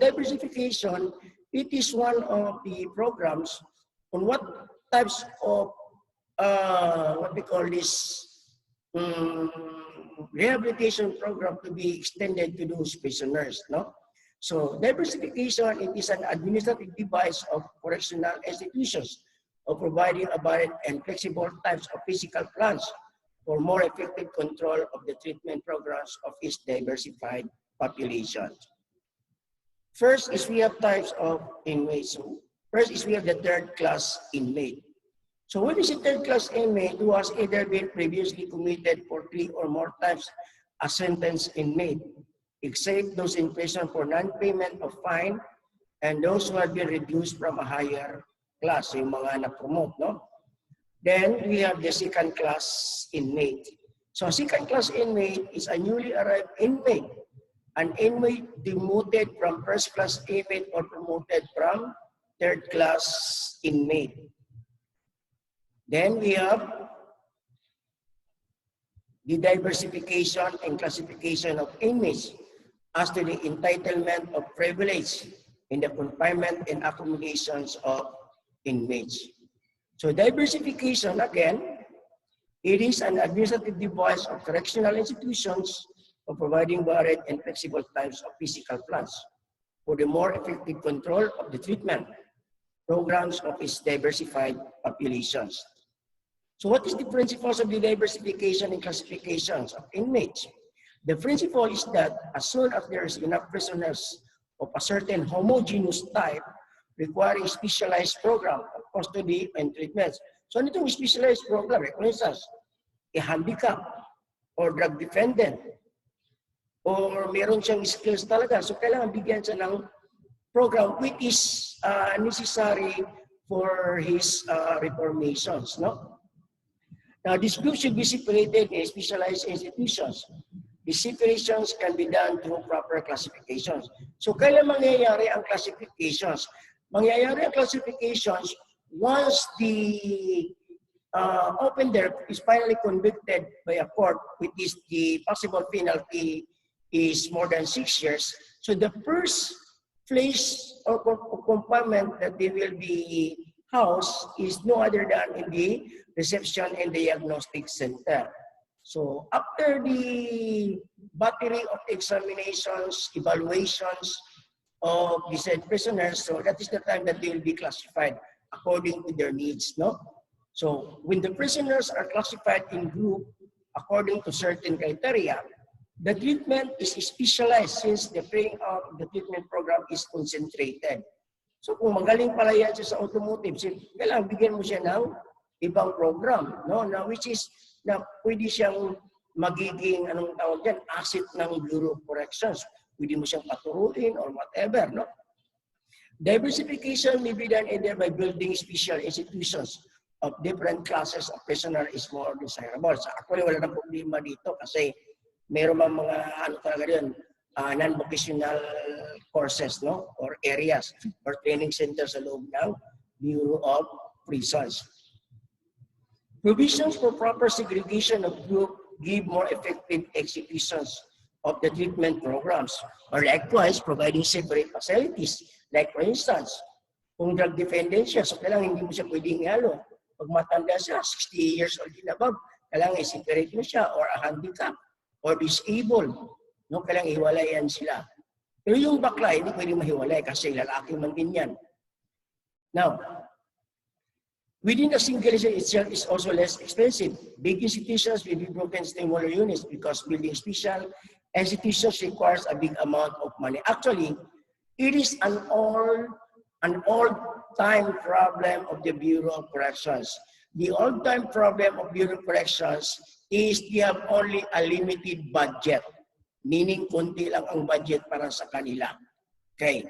it is one of the programs on what types of what we call this rehabilitation program to be extended to those prisoners, no? So diversification, it is an administrative device of correctional institutions of providing a varied and flexible types of physical plans for more effective control of the treatment programs of its diversified population. First is we have types of inmates. So first is we have the third class inmate. So when is a third class inmate who has either been previously committed for 3 or more times a sentenced inmate, except those in prison for non-payment of fine and those who have been reduced from a higher class, yung mga na-promote, no? Then we have the second class inmate. So second class inmate is a newly arrived inmate, an inmate demoted from first class inmate or promoted from third class inmate. Then we have the diversification and classification of inmates as to the entitlement of privilege in the confinement and accommodations of inmates. So diversification, again, it is an administrative device of correctional institutions of providing varied and flexible types of physical plans for the more effective control of the treatment programs of its diversified populations. So what is the principles of the diversification and classifications of inmates? The principle is that as soon as there is enough prisoners of a certain homogeneous type requiring specialized program of custody and treatments. So ano itong specialized program? For instance, a handicap or drug dependent or meron siyang skills talaga. So kailangan bigyan siya ng program which is necessary for his reformations, no? Now, this group should be separated in specialized institutions. The separations can be done through proper classifications. So, kailan mangyayari ang classifications? Mangyayari ang classifications once the offender is finally convicted by a court, which is the possible penalty is more than 6 years. So, the first place or compartment that they will be housed is no other than in the reception and diagnostic center. So after the battery of examinations, evaluations of the said prisoners, so that is the time that they will be classified according to their needs, no? So when the prisoners are classified in group according to certain criteria, the treatment is specialized since the frame of the treatment program is concentrated. So kung magaling pala yan siya sa automotive, kailangan bigyan mo siya ng ibang program, no? Na which is na pwede siyang magiging anong tawag diyan, asset ng Bureau of Corrections. Pwede mo siyang paturuin or whatever, no? Diversification may be done either by building special institutions of different classes of prisoner is more desirable. So actually wala nang problema dito kasi meron mga ano talaga diyan, non-vocational courses, no? Or areas or training centers sa loob ng Bureau of Prisons. Provisions for proper segregation of group give more effective executions of the treatment programs, or likewise providing separate facilities. Like for instance, kung drug dependent siya, so kailangan hindi mo siya pwedeng ihalo. Pag matanda siya, 60 years old and above, kailangan i-separate mo siya, or a handicap, or disabled. No, kailangan hiwalayan sila. Pero yung bakla, hindi pwedeng mahiwalay kasi lalaki man din yan. Now, within a single institution itself is also less expensive. Big institutions will be broken into smaller units because building special institutions requires a big amount of money. Actually, it is an old-time problem of the Bureau of Corrections. The old-time problem of Bureau of Corrections is they have only a limited budget, meaning konti lang ang budget para sa kanila. Okay.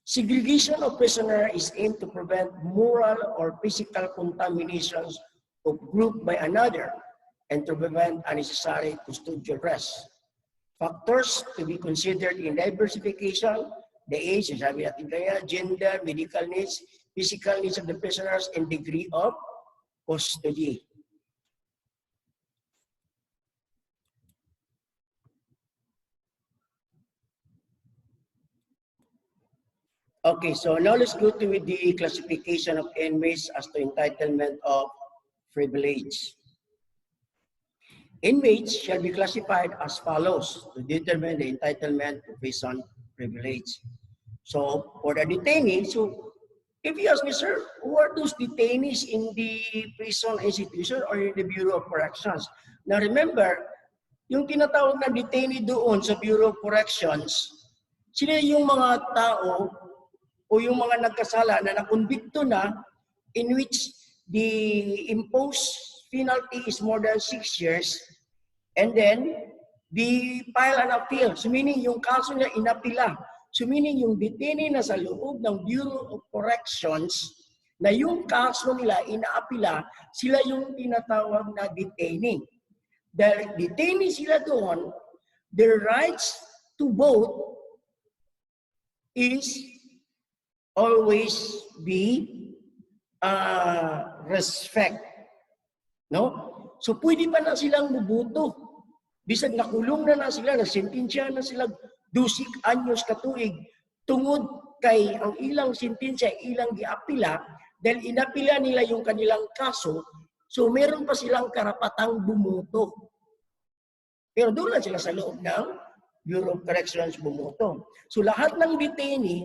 Segregation of prisoners is aimed to prevent moral or physical contaminations of group by another and to prevent unnecessary custodial rest. Factors to be considered in diversification, the age, sabi natin kaya, gender, medical needs, physical needs of the prisoners, and degree of custody. Okay, so now let's go to the classification of inmates as to entitlement of privilege. Inmates shall be classified as follows to determine the entitlement to prison privilege. So, for the detainees, so if you ask me, sir, who are those detainees in the prison institution or in the Bureau of Corrections? Now remember, yung tinatawag na detainee doon sa Bureau of Corrections, sila yung mga tao o yung mga nagkasala na nakonbikto na in which the imposed penalty is more than 6 years and then the file an appeal. So meaning yung kaso niya inapila. So meaning yung detainee na sa loob ng Bureau of Corrections na yung kaso nila inaapila, sila yung tinatawag na detainee. Dahil detainee sila doon, their rights to vote is always be respect. No? So pwede pa na silang mubuto. Bisag nakulong na sila, nasintensya na sila 12 anyos katuig tungod kay ang ilang sintensya, ilang giapila, dahil inapila nila yung kanilang kaso, so meron pa silang karapatang bumuto. Pero doon lang sila sa loob ng Bureau of Corrections bumuto. So lahat ng detainee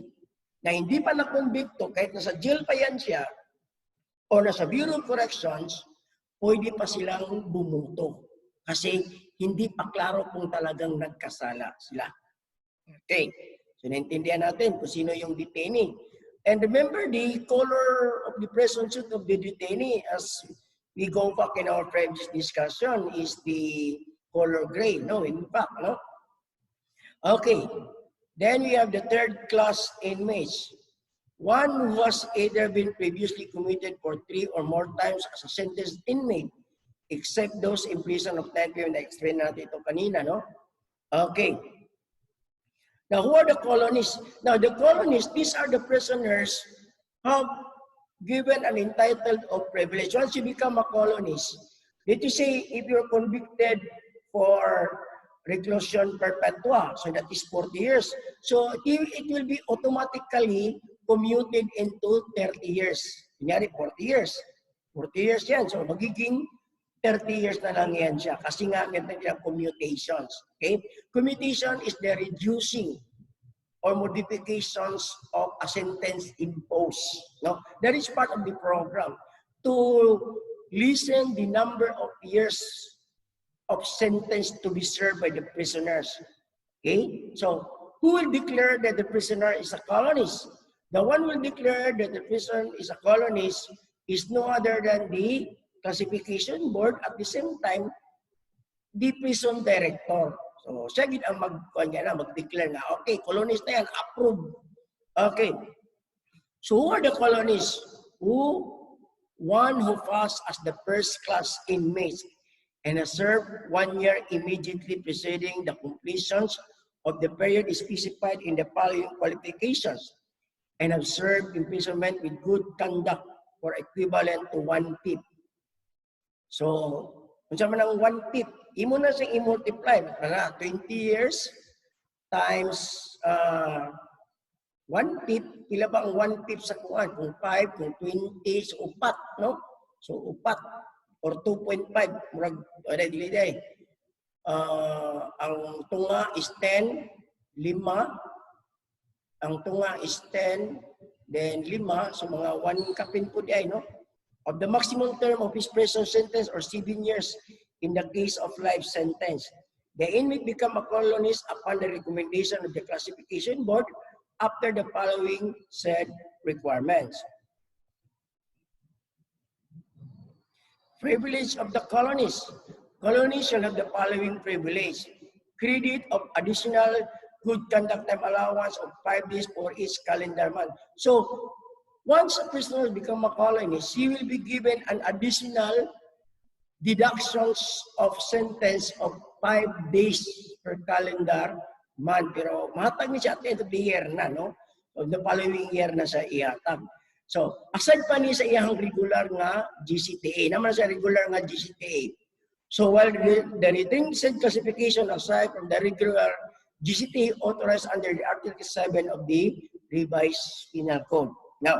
na hindi pa nakumbikto, kahit nasa jail pa yan siya, o nasa Bureau of Corrections, pwede pa silang bumuto. Kasi hindi pa klaro kung talagang nagkasala sila. Okay. So naintindihan natin kung sino yung detainee. And remember, the color of the prison suit of the detainee, as we go back in our previous discussion, is the color gray. No, in fact, no? Okay. Then we have the third class inmates. One who has either been previously committed for 3 or more times as a sentenced inmate, except those in prison of 10 period. Na-explain natin ito kanina, no? Okay. Now, who are the colonists? Now, the colonists, these are the prisoners who have given an entitled of privilege. Once you become a colonist, did you say if you're convicted for reclusion perpetua, so that is 40 years. So it will be automatically commuted into 30 years. Kunyari, 40 years. 40 years yan. So magiging 30 years na lang yan siya. Kasi nga, meron nilang commutations. Okay? Commutation is the reducing or modifications of a sentence imposed. No? That is part of the program to lessen the number of years of sentence to be served by the prisoners. Okay? So, who will declare that the prisoner is a colonist? The one who will declare that the prisoner is a colonist is no other than the classification board, at the same time, the prison director. So, siya gid ang mag-declare na, okay, colonist na yan, approved. Okay. So, who are the colonists? One who passed as the first class inmates and has served 1 year immediately preceding the completion of the period specified in the following qualifications, and have served imprisonment with good conduct for equivalent to 1/5. So, kung saan man ang 1/5, imo na siyang i-multiply. 20 years times 1/5, pila ba ang 1/5 sa kuwan? Kung 5, kung 20, so upat, no? So upat, or 2.5, murag, ang tunga is 10, 5, ang tunga is 10, then 5, so mga 1 kapin po di ay, no? Of the maximum term of his prison sentence or 7 years in the case of life sentence. The inmate become a colonist upon the recommendation of the classification board after the following said requirements. Privilege of the colonies. Colonies shall have the following privilege. Credit of additional good conduct time allowance of 5 days for each calendar month. So, once a prisoner become a colonist, he will be given an additional deductions of sentence of 5 days per calendar month. Pero mahatag niya siya at the end of the year na, no? Of the following year na sa ihatag. So, aside pa niya sa iyang regular nga GCTA, naman sa regular nga GCTA. So, while the retained said classification aside from the regular GCTA authorized under the Article 7 of the Revised Penal Code. Now,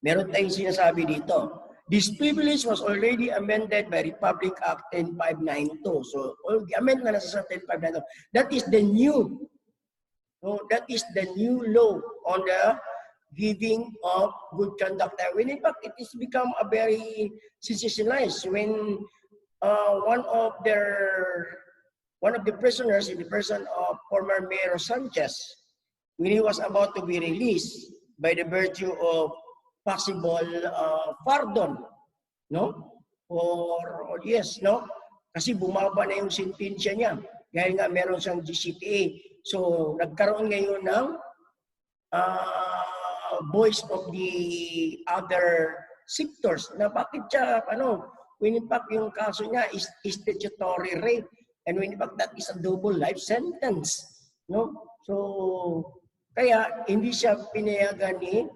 meron tayong sinasabi dito. This privilege was already amended by Republic Act 10592. So, the amendment na sa 10592. That is the new, that is the new law on the giving of good conduct. When in fact, it has become a very sensationalized when one of the prisoners in the person of former Mayor Sanchez, when he was about to be released by the virtue of possible pardon, no? Or yes, no? Kasi bumaba na yung sentensya niya. Dahil nga meron siyang GCTA. So, nagkaroon ngayon ng voice of the other sectors na bakit siya, when in fact yung kaso niya is statutory rape. And when in fact that is a double life sentence. No? So, kaya hindi siya pinayagan ni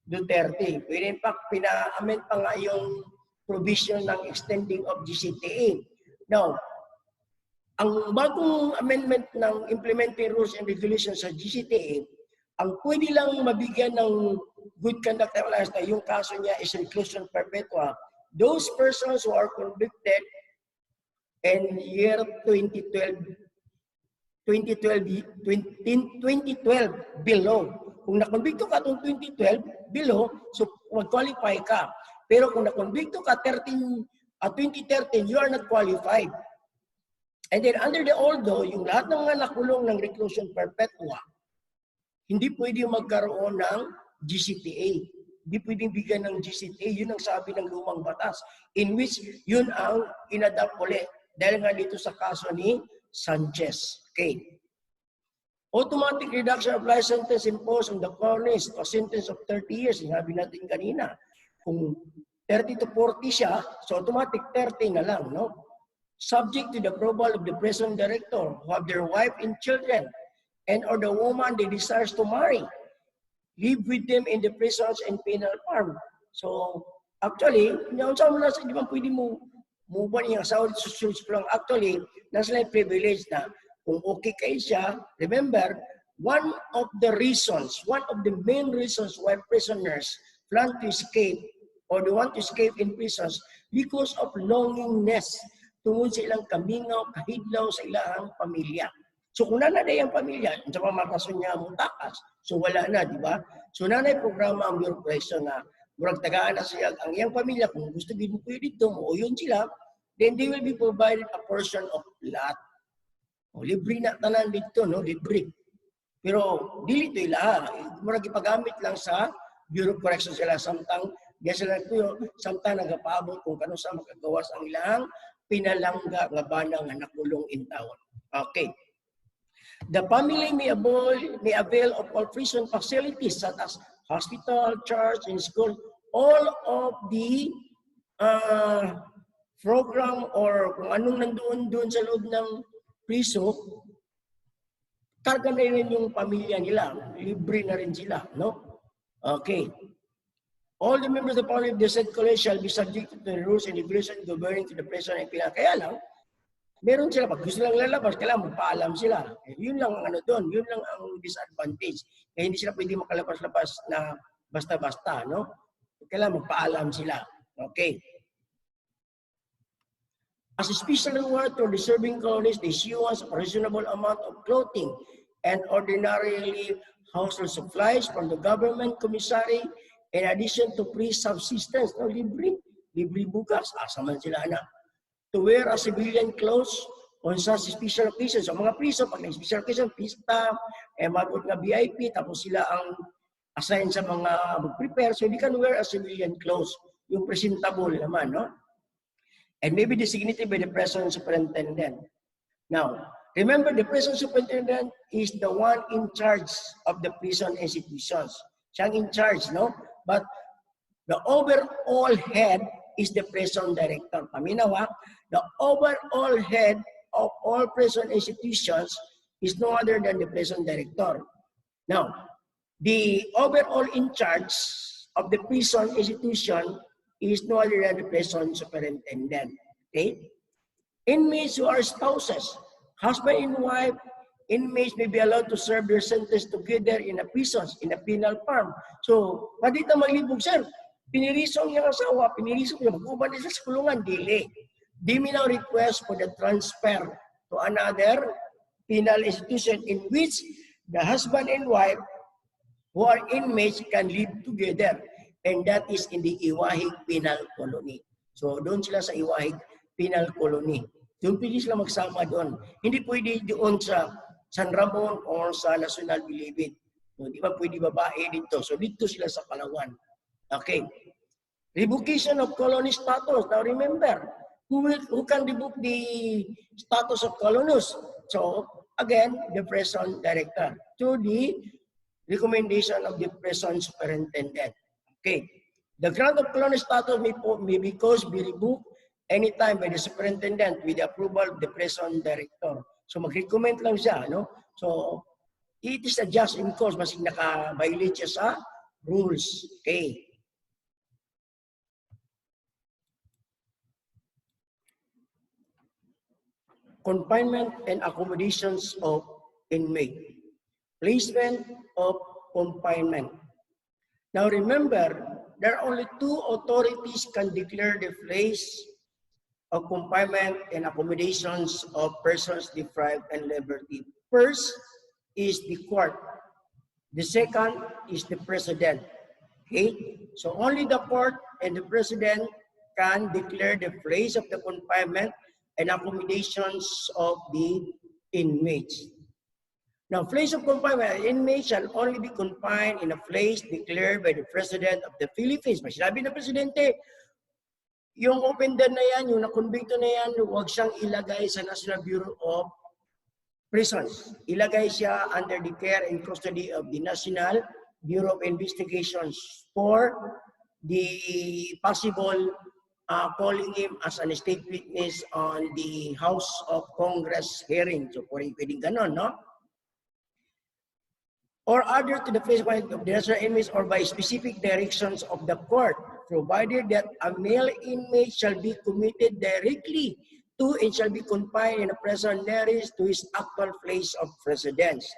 Duterte. When in fact, pina-amend pa nga yung provision ng extending of GCTA. Now, ang bagong amendment ng implementing rules and regulations sa GCTA, ang pwede lang mabigyan ng good conduct allowance na yung kaso niya is reclusion perpetua, those persons who are convicted in year 2012 below. Kung nakonbikto ka noong 2012 below, so mag-qualify ka. Pero kung nakonbikto ka 2013, you are not qualified. And then under the old law, yung lahat ng mga nakulong ng reclusion perpetua, hindi pwede magkaroon ng GCTA. Hindi pwedeng bigyan ng GCTA. Yun ang sabi ng lumang batas. In which, yun ang inadapt ulit. Dahil nga dito sa kaso ni Sanchez. Okay. Automatic reduction of life sentence imposed on the colonist to a sentence of 30 years. Sinabi natin kanina. Kung 30 to 40 siya, so automatic 30 na lang, no? Subject to the approval of the prison director who have their wife and children and or the woman they desires to marry. Live with them in the prisons and penal farm. So, actually, nasa mo nasa, di ba pwede mo ba niya asawa sa susunod lang. Actually, nasa lang privilege na kung okay kayo siya, remember, one of the main reasons why prisoners plan to escape or they want to escape in prisons because of longingness tungod sa ilang kamingaw, kahidlaw sa ilang pamilya. So kung nanay ang pamilya, sa pamatason niya mong takas, so wala na, di ba? So nanay programa ang Bureau of Correction na murag tagaan na siya ang iyang pamilya, kung gusto din mo dito, o yun sila, then they will be provided a portion of lot. O libre na tanan dito, no? Libre. Pero dili ito ila, murag ipagamit lang sa Bureau of Correction sila, samtang nagapaabot kung kano sa makagawas ang ilang pinalangga nga bana nga nakulong in town. Okay. The family may avail of all prison facilities such as hospital, church, and school. All of the program or kung anong nandoon sa loob ng priso, karga na rin yung pamilya nila. Libre na rin sila, no? Okay. All the members of the family of the said college shall be subject to the rules and regulations governing to the prison and penal. Kaya lang, meron sila, pag gusto lang lalabas, kailangan magpaalam sila. Yun lang ang doon, yun lang ang disadvantage. Kaya hindi sila pwede makalabas-labas na basta-basta, no? Kailangan magpaalam sila. Okay. As a special reward to deserving colonies, the issuance of a reasonable amount of clothing and ordinarily household supplies from the government commissary in addition to free subsistence. No, libre bukas. Asa man sila na. To wear a civilian clothes on such special occasions. So mga prison, pag special occasion, pista, mabot nga VIP, tapos sila ang assign sa mga mag-prepare, so they can wear a civilian clothes, yung presentable naman, no? And maybe designated by the prison superintendent. Now, remember, the prison superintendent is the one in charge of the prison institutions. Siyang in charge, no? But the overall head is the prison director. Paminawa, the overall head of all prison institutions is no other than the prison director. Now, the overall in charge of the prison institution is no other than the prison superintendent. Okay? Inmates who are spouses, husband and wife, inmates may be allowed to serve their sentence together in a prisons, in a penal farm. So, pwede na maglibog, sir. Pinirisong niya asawa, pinirisong niya, mag-uban niya sa kulungan, dili. They may now request for the transfer to another penal institution in which the husband and wife who are inmates can live together, and that is in the Iwahig Penal Colony. So doon sila sa Iwahig Penal Colony. Doon pwede sila magsama doon. Hindi pwede doon sa San Ramon or sa National Bilibid. So, di ba pwede babae dito? So dito sila sa Palawan. Okay. Revocation of colony status. Now remember, who can revoke the status of colonus? So again, the prison director to the recommendation of the prison superintendent. Okay. The grant of colony status may be caused be revoked anytime by the superintendent with the approval of the prison director. So mag-recommend lang siya, no? So it is a just in cause, masig naka-violate siya sa rules. Okay. Confinement and accommodations of inmate. Placement of confinement. Now remember, there are only two authorities can declare the place of confinement and accommodations of persons deprived of liberty. First is the court. The second is the president. Okay? So only the court and the president can declare the place of the confinement and accommodations of the inmates. Now, place of confinement, inmates shall only be confined in a place declared by the President of the Philippines. May sinabi ng Presidente, yung offender na yan, yung nakonbikto na yan, huwag siyang ilagay sa National Bureau of Prisons. Ilagay siya under the care and custody of the National Bureau of Investigations for the possible calling him as an state witness on the House of Congress hearing. So, pwedeng ganon, no? Or other to the place of the national inmates or by specific directions of the court, provided that a male inmate shall be committed directly to and shall be confined in a prison nearest to his actual place of residence.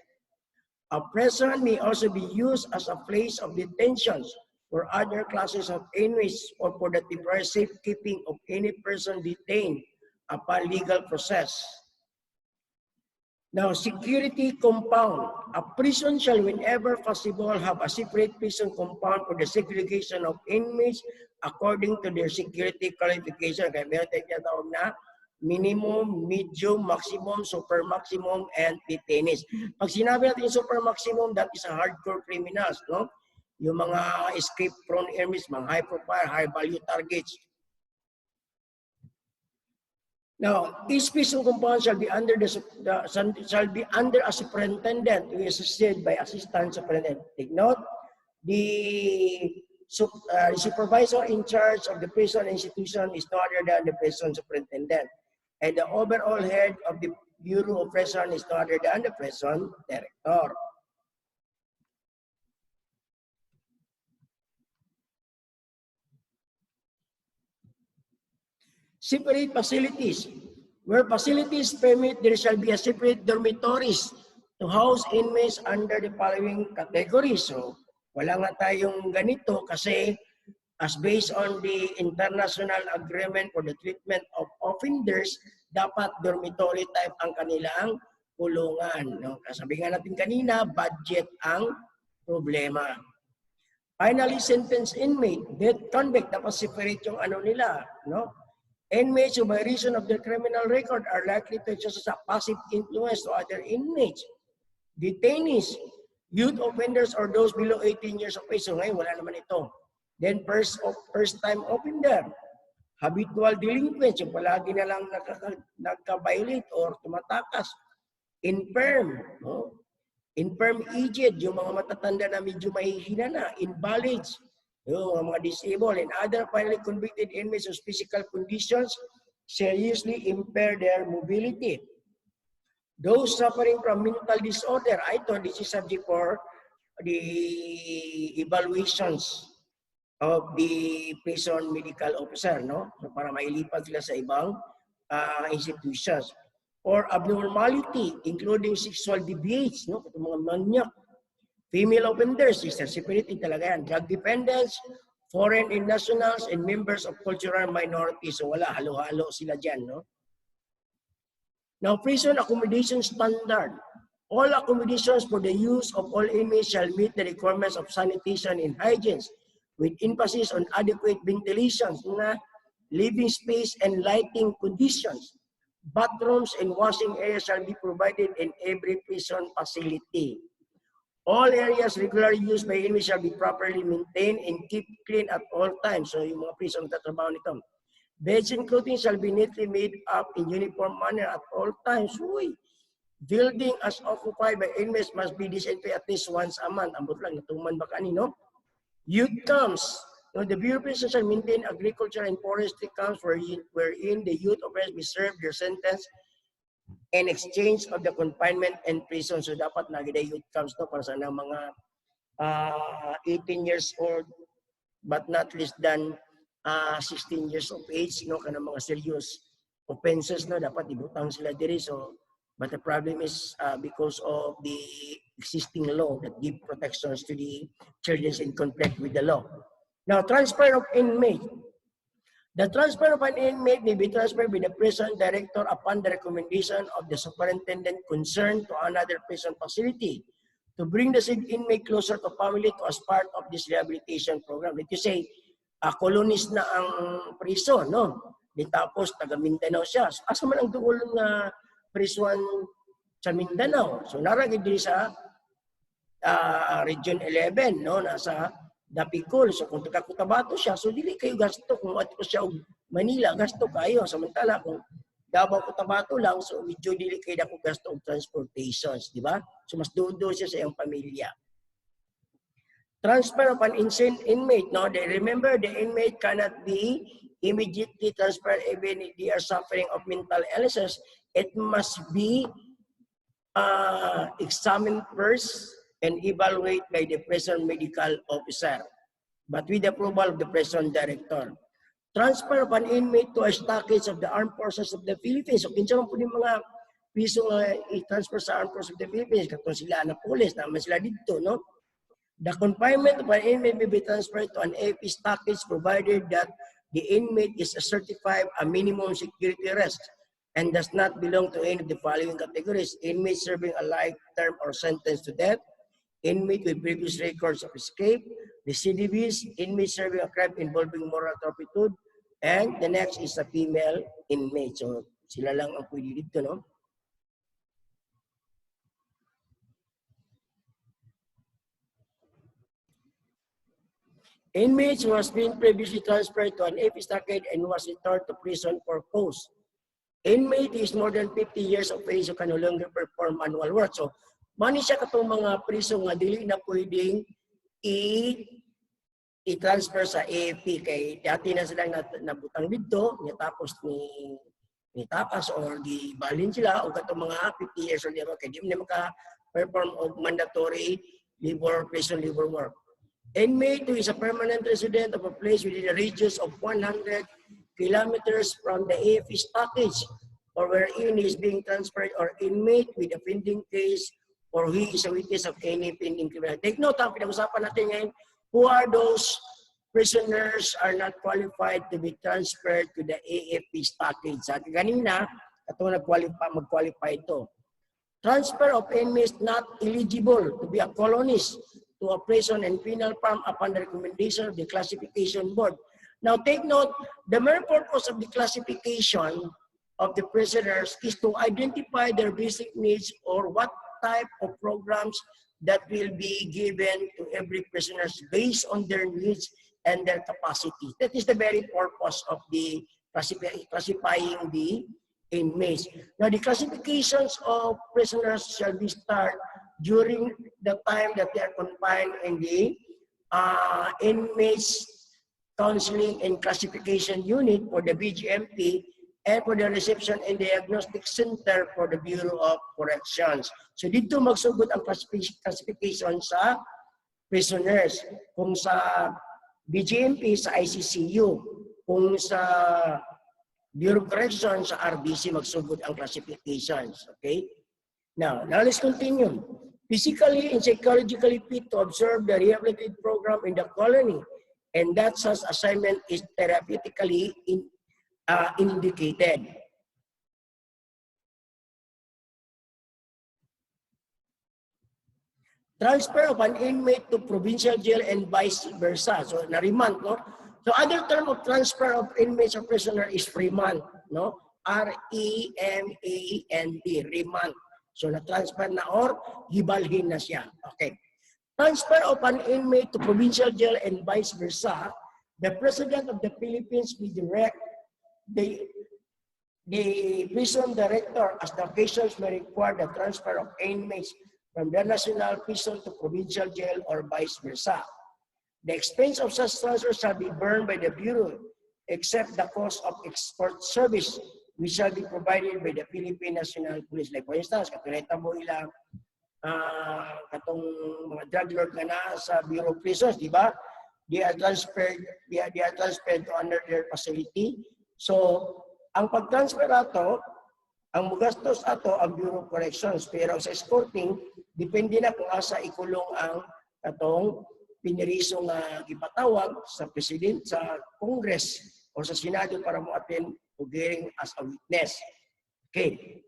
A prison may also be used as a place of detention for other classes of inmates or for the temporary safekeeping of any person detained upon legal process. Now, security compound. A prison shall, whenever possible, have a separate prison compound for the segregation of inmates according to their security qualification. Kaya meron tayong tinatawag na minimum, medium, maximum, super maximum, and detainees. Pag sinabi natin yung super maximum, that is a hardcore criminals, no? Yung mga escape-prone inmates, mga high-profile, high-value targets. Now, each prison compound shall be under a superintendent who is assisted by assistant superintendent. Take note, the supervisor in charge of the prison institution is no other than the prison superintendent, and the overall head of the Bureau of Prison is no other than the prison director. Separate facilities. Where facilities permit, there shall be a separate dormitories to house inmates under the following categories. So, wala nga tayong ganito kasi as based on the international agreement for the treatment of offenders, dapat dormitory type ang kanilang kulungan. No? Sabi nga natin kanina, budget ang problema. Finally, sentence inmate, death convict, dapat separate yung ano nila, no? Inmates who by reason of their criminal record are likely to exercise a passive influence to other inmates. Detainees, youth offenders, or those below 18 years of age. So ngayon, wala naman ito. Then first-time offender, habitual delinquents, yung palagi na lang nagka-violate or tumatakas. Infirm, no? Infirm aged, yung mga matatanda na medyo mahihina na. Invalids, yung mga disabled, and other finally convicted inmates whose physical conditions seriously impair their mobility. Those suffering from mental disorder, this is subject for the evaluations of the prison medical officer, no? So para mailipat sila sa ibang institutions. Or abnormality, including sexual deviates, no? Itong mga manyak. Female offenders, severity talaga yan. Drug dependents, foreign nationals, and members of cultural minorities. So wala, halo-halo sila dyan, no? Now, prison accommodation standard. All accommodations for the use of all inmates shall meet the requirements of sanitation and hygiene, with emphasis on adequate ventilation, living space, and lighting conditions. Bathrooms and washing areas shall be provided in every prison facility. All areas regularly used by inmates shall be properly maintained and kept clean at all times. So yung mga prison tatrabaho nito. Beds and clothing shall be neatly made up in uniform manner at all times. Uy! Building as occupied by inmates must be disinfected at least once a month. Ambot lang, natuman ba kanino? Youth camps. The Bureau of Prisons shall maintain agriculture and forestry camps wherein the youth offenders may serve their sentence in exchange of the confinement and prison. So dapat nagida youth camps to para sa mga 18 years old but not less than 16 years of age, no, kanang mga serious offenses, no, dapat ibutang sila diri. So but the problem is because of the existing law that give protections to the children in conflict with the law. Now, transfer of inmate. The transfer of an inmate may be transferred by the prison director upon the recommendation of the superintendent concerned to another prison facility to bring the said inmate closer to family to as part of this rehabilitation program. Let you say, colonist na ang prison, no? Di tapos, taga Mindanao siya. So, asa man ang duol na prison sa Mindanao? So, naragid din sa Region 11, no? Nasa Dapicol. So kung taga Cotabato siya, so dili kayo gasto. Kung ato siya Manila, gasto kayo. Samantala kung Davao Cotabato lang, so medyo dili kayo dako gasto og transportations, di ba? So mas dudo siya sa iyang pamilya. Transfer of an insane inmate, no? They remember the inmate cannot be immediately transferred even if they are suffering of mental illnesses. It must be examined first and evaluate by the prison medical officer, but with the approval of the prison director. Transfer of an inmate to a stockage of the Armed Forces of the Philippines. So, kinsa man po yung mga piso nga i-transfer sa Armed Forces of the Philippines, katong sila na police, naman sila dito, no? The confinement of an inmate may be transferred to an AP stockage provided that the inmate is certified a minimum security arrest and does not belong to any of the following categories: inmate serving a life term or sentence to death, inmate with previous records of escape, recidivists, inmate serving a crime involving moral turpitude, and the next is a female inmate. So sila lang ang pwede dito, no? Inmates who has been previously transferred to an AP stockade and was returned to prison for cause. Inmate is more than 50 years of age so can no longer perform manual work. So mani siya katong mga priso nga dili na pwedeng i-transfer sa AP kay dati na sila nabutang dito, tapos ni takas or di balin sila o katong mga 50 years old kay di man maka-perform of mandatory prison labor work. Inmate who is a permanent resident of a place within a radius of 100 kilometers from the AFP stockage or wherein he is being transferred, or inmate with a pending case or he is a witness of any pending criminal. Take note, ang pinag-usapan natin ngayon, who are those prisoners are not qualified to be transferred to the AFP stockage. Sa kanina, ito mag-qualify ito. Transfer of inmates not eligible to be a colonist to a prison and penal farm upon the recommendation of the classification board. Now take note, the main purpose of the classification of the prisoners is to identify their basic needs or what type of programs that will be given to every prisoner based on their needs and their capacity. That is the very purpose of the classifying the inmates. Now, the classifications of prisoners shall be started during the time that they are confined in the inmates counseling and classification unit for the BGMP and for the reception and diagnostic center for the Bureau of Corrections. So dito magsugod ang classification sa prisoners. Kung sa BGMP, sa ICCU. Kung sa Bureau of Corrections, sa RBC, magsugod ang classifications. Okay? Now let's continue. Physically and psychologically fit to observe the rehabilitative program in the colony, and that such assignment is therapeutically indicated. Transfer of an inmate to provincial jail and vice versa. So, na-remand, no? So, other term of transfer of inmates or prisoner is remand, no? R-E-M-A-N-D, remand. So, na-transfer na or gibalhin na siya. Okay. Transfer of an inmate to provincial jail and vice versa, the President of the Philippines will direct the prison director as the occasions may require the transfer of inmates from the national prison to provincial jail or vice versa. The expense of such transfer shall be borne by the Bureau, except the cost of export service, which shall be provided by the Philippine National Police. Like for instance, katulita mo ilang katong mga drug lord na sa Bureau of Prisons, di ba? They are transferred to under their facility. So, ang pag-transfer ato, ang mugastos ato ang Bureau of Corrections, pero sa escorting, depende na kung asa ikulong ang katong piniriso nga gipatawag sa President, sa Congress, o sa Senado para mo-attend o hearing as a witness. Okay.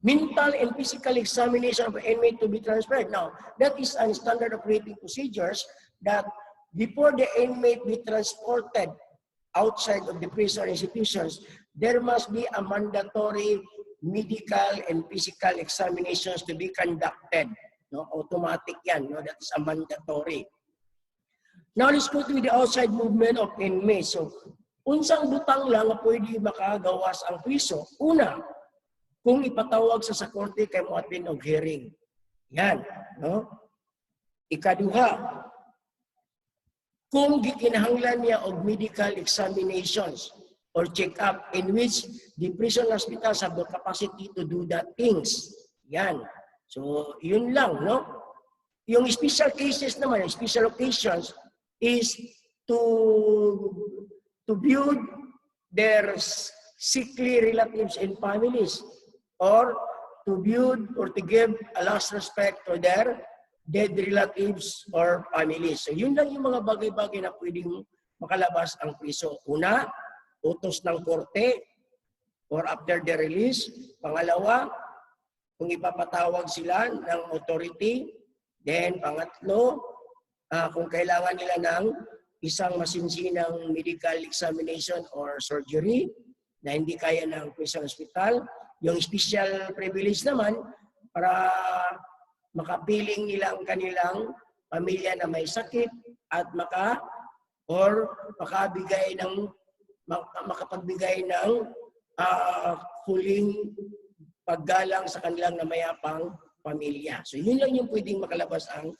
Mental and physical examination of an inmate to be transferred. Now, that is a standard operating procedures that before the inmate be transported outside of the prison institutions, there must be a mandatory medical and physical examinations to be conducted. No, automatic yan. No, that is a mandatory. Now, let's go to the outside movement of inmates. So, unsang butang lang na pwede makagawas ang priso? Una, kung ipatawag sa korte kay mo attend og hearing. Yan, no? Ikaduha, kung gikinahanglan niya og medical examinations or check-up in which the prison hospitals have the capacity to do that things. Yan. So, yun lang, no? Yung special cases naman, yung special occasions is to view their sickly relatives and families, or to view or to give a last respect to their dead relatives or families. So yun lang yung mga bagay-bagay na pwedeng makalabas ang priso. Una, utos ng korte or after the release. Pangalawa, kung ipapatawag sila ng authority. Then pangatlo, kung kailangan nila ng isang masinsinang medical examination or surgery na hindi kaya ng prison hospital. Yung special privilege naman para makapiling nila ang kanilang pamilya na may sakit at makapagbigay ng huling paggalang sa kanilang namayapang pamilya. So yun lang yung pwedeng makalabas ang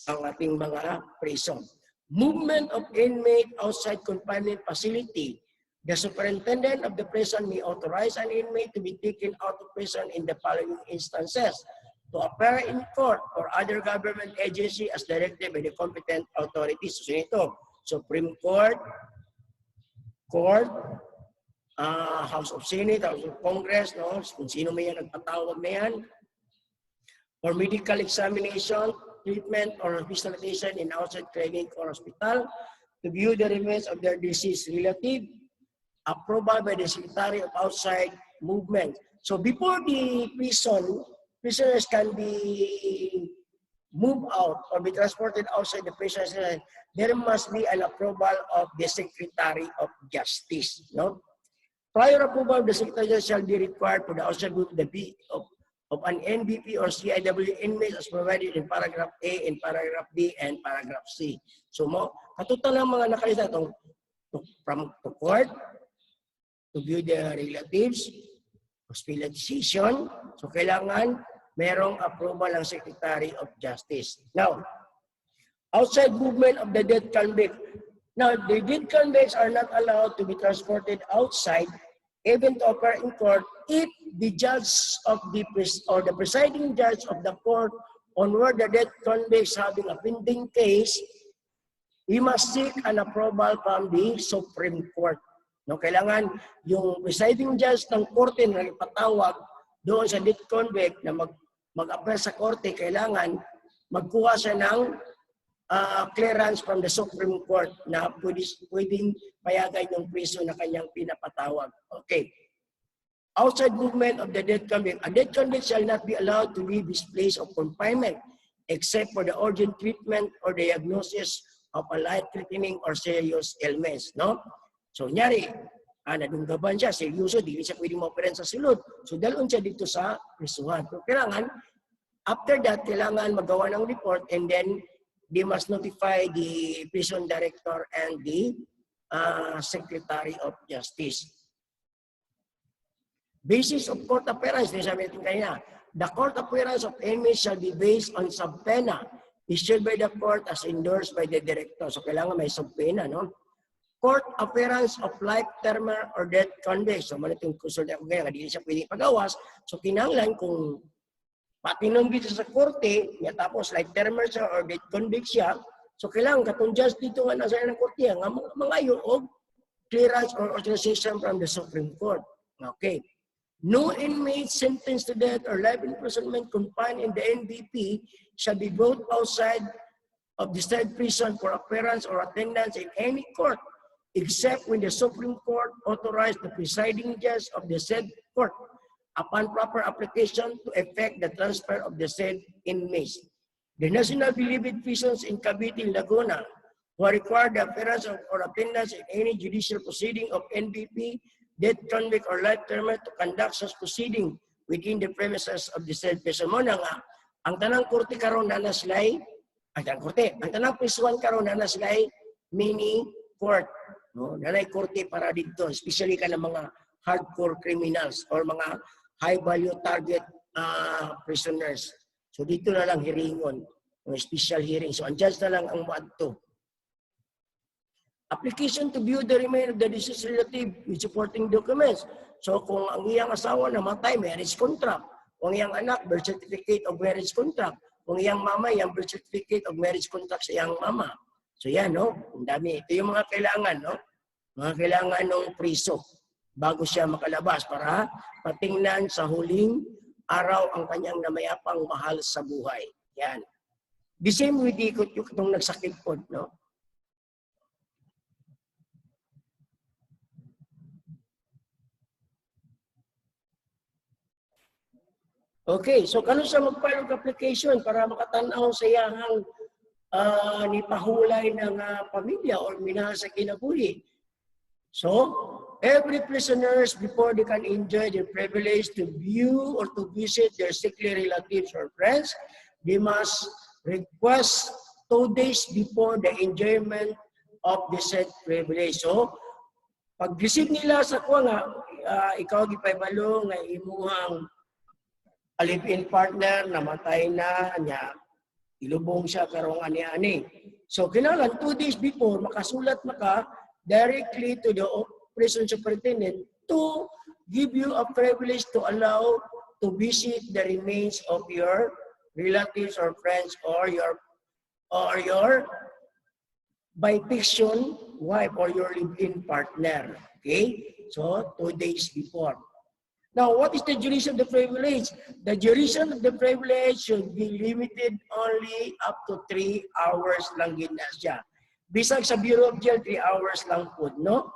ating mga prison. Movement of inmate outside confinement facility. The superintendent of the prison may authorize an inmate to be taken out of prison in the following instances: to appear in court or other government agency as directed by the competent authorities. So ito, Supreme Court, House of Senate, House of Congress, no? Kung sino may yan nagpatawag na yan. For medical examination, treatment, or hospitalization in outside clinic or hospital, to view the remains of their deceased relative, approved by the Secretary of Outside Movement. So before the prison, prisoners can be move out or be transported outside the prison, there must be an approval of the Secretary of Justice. No? Prior approval of the Secretary of Justice shall be required for the outside group of an NBP or CIW inmates as provided in paragraph A, in paragraph B, and paragraph C. So, katutal ng mga nakalista itong from to court, to view the relatives, hospitalization. So, kailangan merong approval ng Secretary of Justice. Now, outside movement of the dead convict. Now, the dead convicts are not allowed to be transported outside, even to appear in court, if the judge of the presiding judge of the court on where the dead convicts having a pending case, he must seek an approval from the Supreme Court. No, kailangan yung presiding judge ng korte na ipatawag doon sa dead convict na mag-apply sa korte, kailangan magkuha siya ng clearance from the Supreme Court na pwedeng payagan yung priso na kanyang pinapatawag. Okay. Outside movement of the dead convict. A dead convict shall not be allowed to leave his place of confinement except for the urgent treatment or diagnosis of a life-threatening or serious illness. No? So, nyari, nadunggaban siya, seryoso, di siya pwedeng ma-operan sa sulod. So, dalon siya dito sa prisuhan. So, kailangan, after that, kailangan magawa ng report and then they must notify the prison director and the Secretary of Justice. Basis of court appearance, sabi natin kanina, the court appearance of inmates shall be based on subpoena issued by the court as endorsed by the director. So, kailangan may subpoena, no? Court appearance of life termer or death convict. So, manitong kusod ako ngayon, hindi siya pwedeng pagawas. So, kinanglan kung patinong dito sa korte, niya tapos life termer siya or death convict siya, so, kailangan katong judge dito nga nasa ng korte, nga mga yun o clearance or authorization from the Supreme Court. Okay. No inmate sentenced to death or life imprisonment confined in the NBP shall be brought outside of the said prison for appearance or attendance in any court, except when the Supreme Court authorized the presiding judge of the said court upon proper application to effect the transfer of the said inmates. The National Bilibid prisons in Cavite, Laguna, who require the appearance or attendance in any judicial proceeding of NBP, death convict or life termer to conduct such proceeding within the premises of the said prison. Mo na nga, ang tanang korte karon na naslay, ang tanang prisuan karon na naslay mini court, no? Nanay korte para dito, especially ka ng mga hardcore criminals or mga high value target prisoners. So dito na lang hiringon, special hearing. So ang judge na lang ang muadto. Application to view the remains of the deceased relative with supporting documents. So kung ang iyang asawa namatay, marriage contract. Kung iyang anak, birth certificate of marriage contract. Kung iyang mama, yung birth certificate of marriage contract sa iyang mama. So yan, no? Ang dami. Ito yung mga kailangan, no? Mga kailangan ng priso bago siya makalabas para patingnan sa huling araw ang kanyang namayapang mahal sa buhay. Yan. The same with ikot yung itong nagsakit po, no? Okay, so kano siya mag-file ng application para makatanaw sa iyang ni pahulay ng pamilya or minahal sa kinabuhi. So, every prisoners before they can enjoy the privilege to view or to visit their sickly relatives or friends, they must request 2 days before the enjoyment of the said privilege. So, pag-visit nila sa kuha nga, ikaw gipay-balo nga imuhang a live-in partner, namatay na niya, ilubong siya karong ani-ani. So, kailangan 2 days before, makasulat maka directly to the prison superintendent to give you a privilege to allow to visit the remains of your relatives or friends or your by fiction wife or your live-in partner. Okay? So, 2 days before. Now, what is the duration of the privilege? The duration of the privilege should be limited only up to 3 hours lang gina siya. Bisag sa Bureau of Jail, 3 hours lang po, no?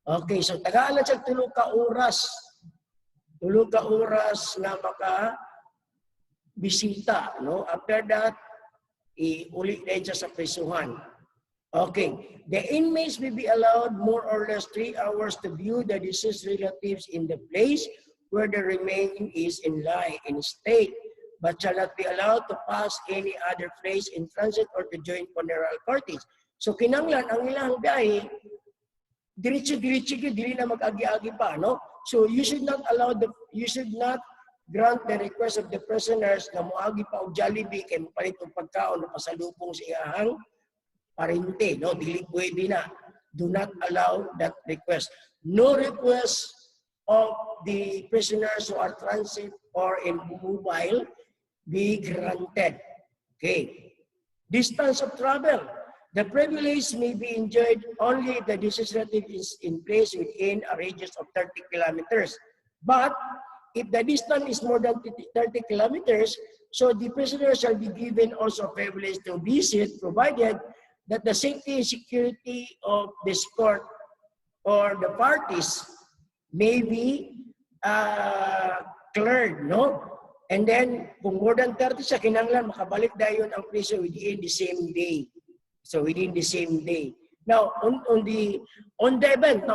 Okay, so tagaan siya 3 ka oras. 3 ka oras na maka bisita, no? After that, uli na siya sa prisuhan. Okay. The inmates may be allowed more or less 3 hours to view the deceased relatives in the place where the remaining is in state, but shall not be allowed to pass any other place in transit or to join funeral parties. So kinanglan ang ilang biyahe, diretso-diretso dili na mag-agi-agi pa, no? So you should not grant the request of the prisoners na moagi pa og Jollibee kay mapalit og pagkaon na pasalubong sa iyang parente, no? Dili pwede na. Do not allow that request. No request of the prisoners who are transit or in mobile be granted. Okay. Distance of travel. The privilege may be enjoyed only if the deceased relative is in place within a radius of 30 kilometers. But if the distance is more than 30 kilometers, so the prisoner shall be given also privilege to visit, provided that the safety and security of the court or the parties may be cleared, no? And then, kung more than 30 siya, kinanglan, makabalik dayon ang prison within the same day. So within the same day. Now, on the event,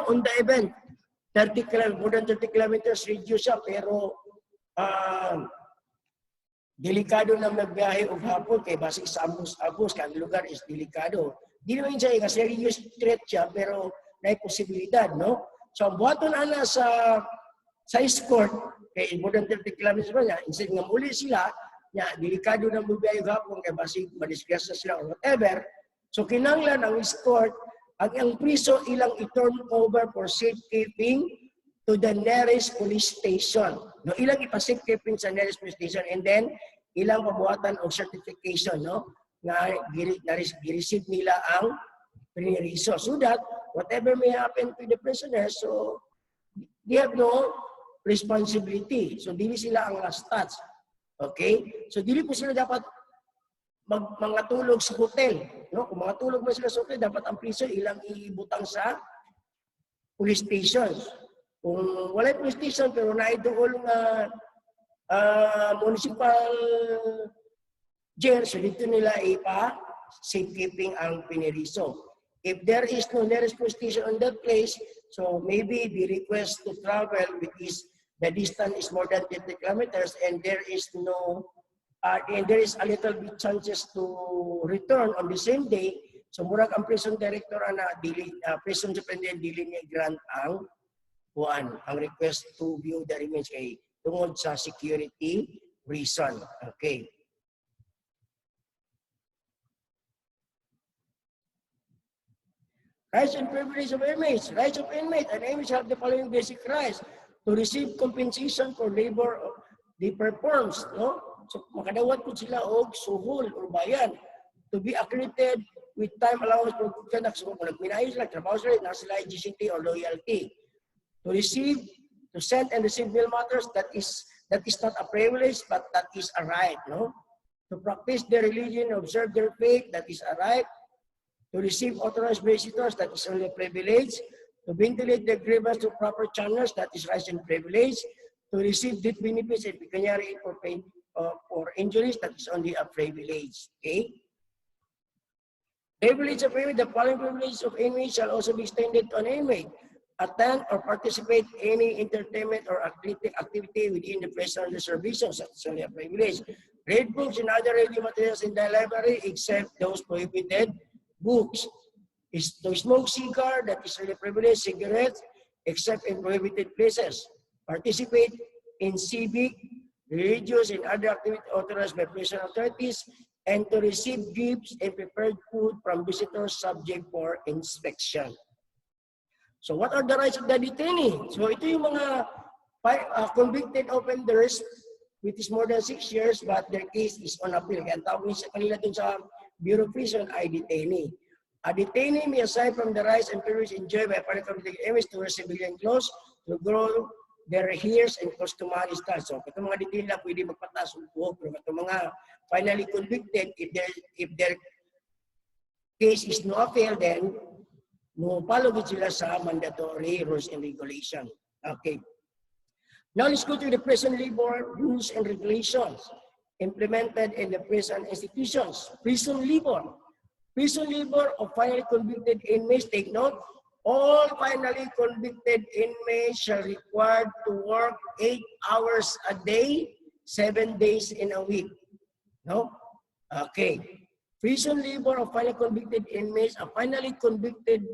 30 kilometers, more than 30 kilometers reduce siya, pero delikado na magbiyahe og hapon kay base sa Ambos kay ang lugar is delikado. Di naman siya nga serious threat siya, pero may posibilidad, no? So ang buhaton ana sa escort kay more than 30 kilometers pa niya, instead nga muli sila, nya delikado na magbiyahe og hapon kay base madisgrasya sila or whatever. So kinanglan ang escort, ang priso ilang i-turn over for safekeeping to the nearest police station. No, ilang ipa-safekeeping sa nearest police station, and then ilang pabuhatan og certification, no, na gi-receive nila ang piniriso, so that whatever may happen to the prisoners, so they have no responsibility. So dili sila ang last touch. Okay? So dili po sila dapat mga tulog sa hotel, no? Kung mga tulog mo sila sa hotel, dapat ang priso ilang ibutang sa police stations. Kung wala police station pero naidool nga municipal jail, so dito nila safekeeping ang piniriso. If there is no nearest police station on that place, so maybe the request to travel, which is the distance is more than 50 kilometers, and there is a little bit chances to return on the same day, so murag ang prison director prison superintendent dili niya grant ang request to view the remains kay tungod sa security reason. Okay. Rights and privileges of inmates. Rights of inmates. An inmate have the following basic rights: to receive compensation for labor they performs, no? So makadawat po sila og suhol or bayan, to be accredited with time allowance for good conduct. So kung nagminayo sila, trabaho sila, nasa sila GCT or loyalty. To send and receive bill matters, that is not a privilege, but that is a right, no? To practice their religion, observe their faith, that is a right. To receive authorized visitors, that is only a privilege. To ventilate their grievance to proper channels, that is rights and privilege. To receive death benefits and pecuniary for pain or injuries, that is only a privilege. Okay? Privilege of inmate. The following privilege of inmate shall also be extended to an inmate: attend or participate in any entertainment or activity within the personal reservations, that's only a privilege. Read books and other reading materials in the library except those prohibited books. Is to smoke cigar, that is only a privilege. Cigarettes, except in prohibited places. Participate in civic, religious, and other activities authorized by prison authorities, and to receive gifts and prepared food from visitors subject for inspection. So what are the rights of the detainee? So ito yung mga convicted offenders which is more than 6 years but their case is on appeal. Kaya ang tawag sa kanila dun sa Bureau of Prison ay detainee. A detainee may aside from the rights and privileges enjoyed by public inmates to wear civilian clothes, to grow their hairs and customary style. So itong mga detainee lang pwede magpatas ng buhok, pero itong mga finally convicted, if their case is no appeal, then no follow sila sa mandatory rules and regulation. Okay. Now let's go to the prison labor rules and regulations. implemented in the prison institutions. Prison labor. Prison labor of finally convicted inmates, take note, all finally convicted inmates shall required to work 8 hours a day, 7 days in a week. No? Okay. Prison labor of finally convicted inmates, a finally convicted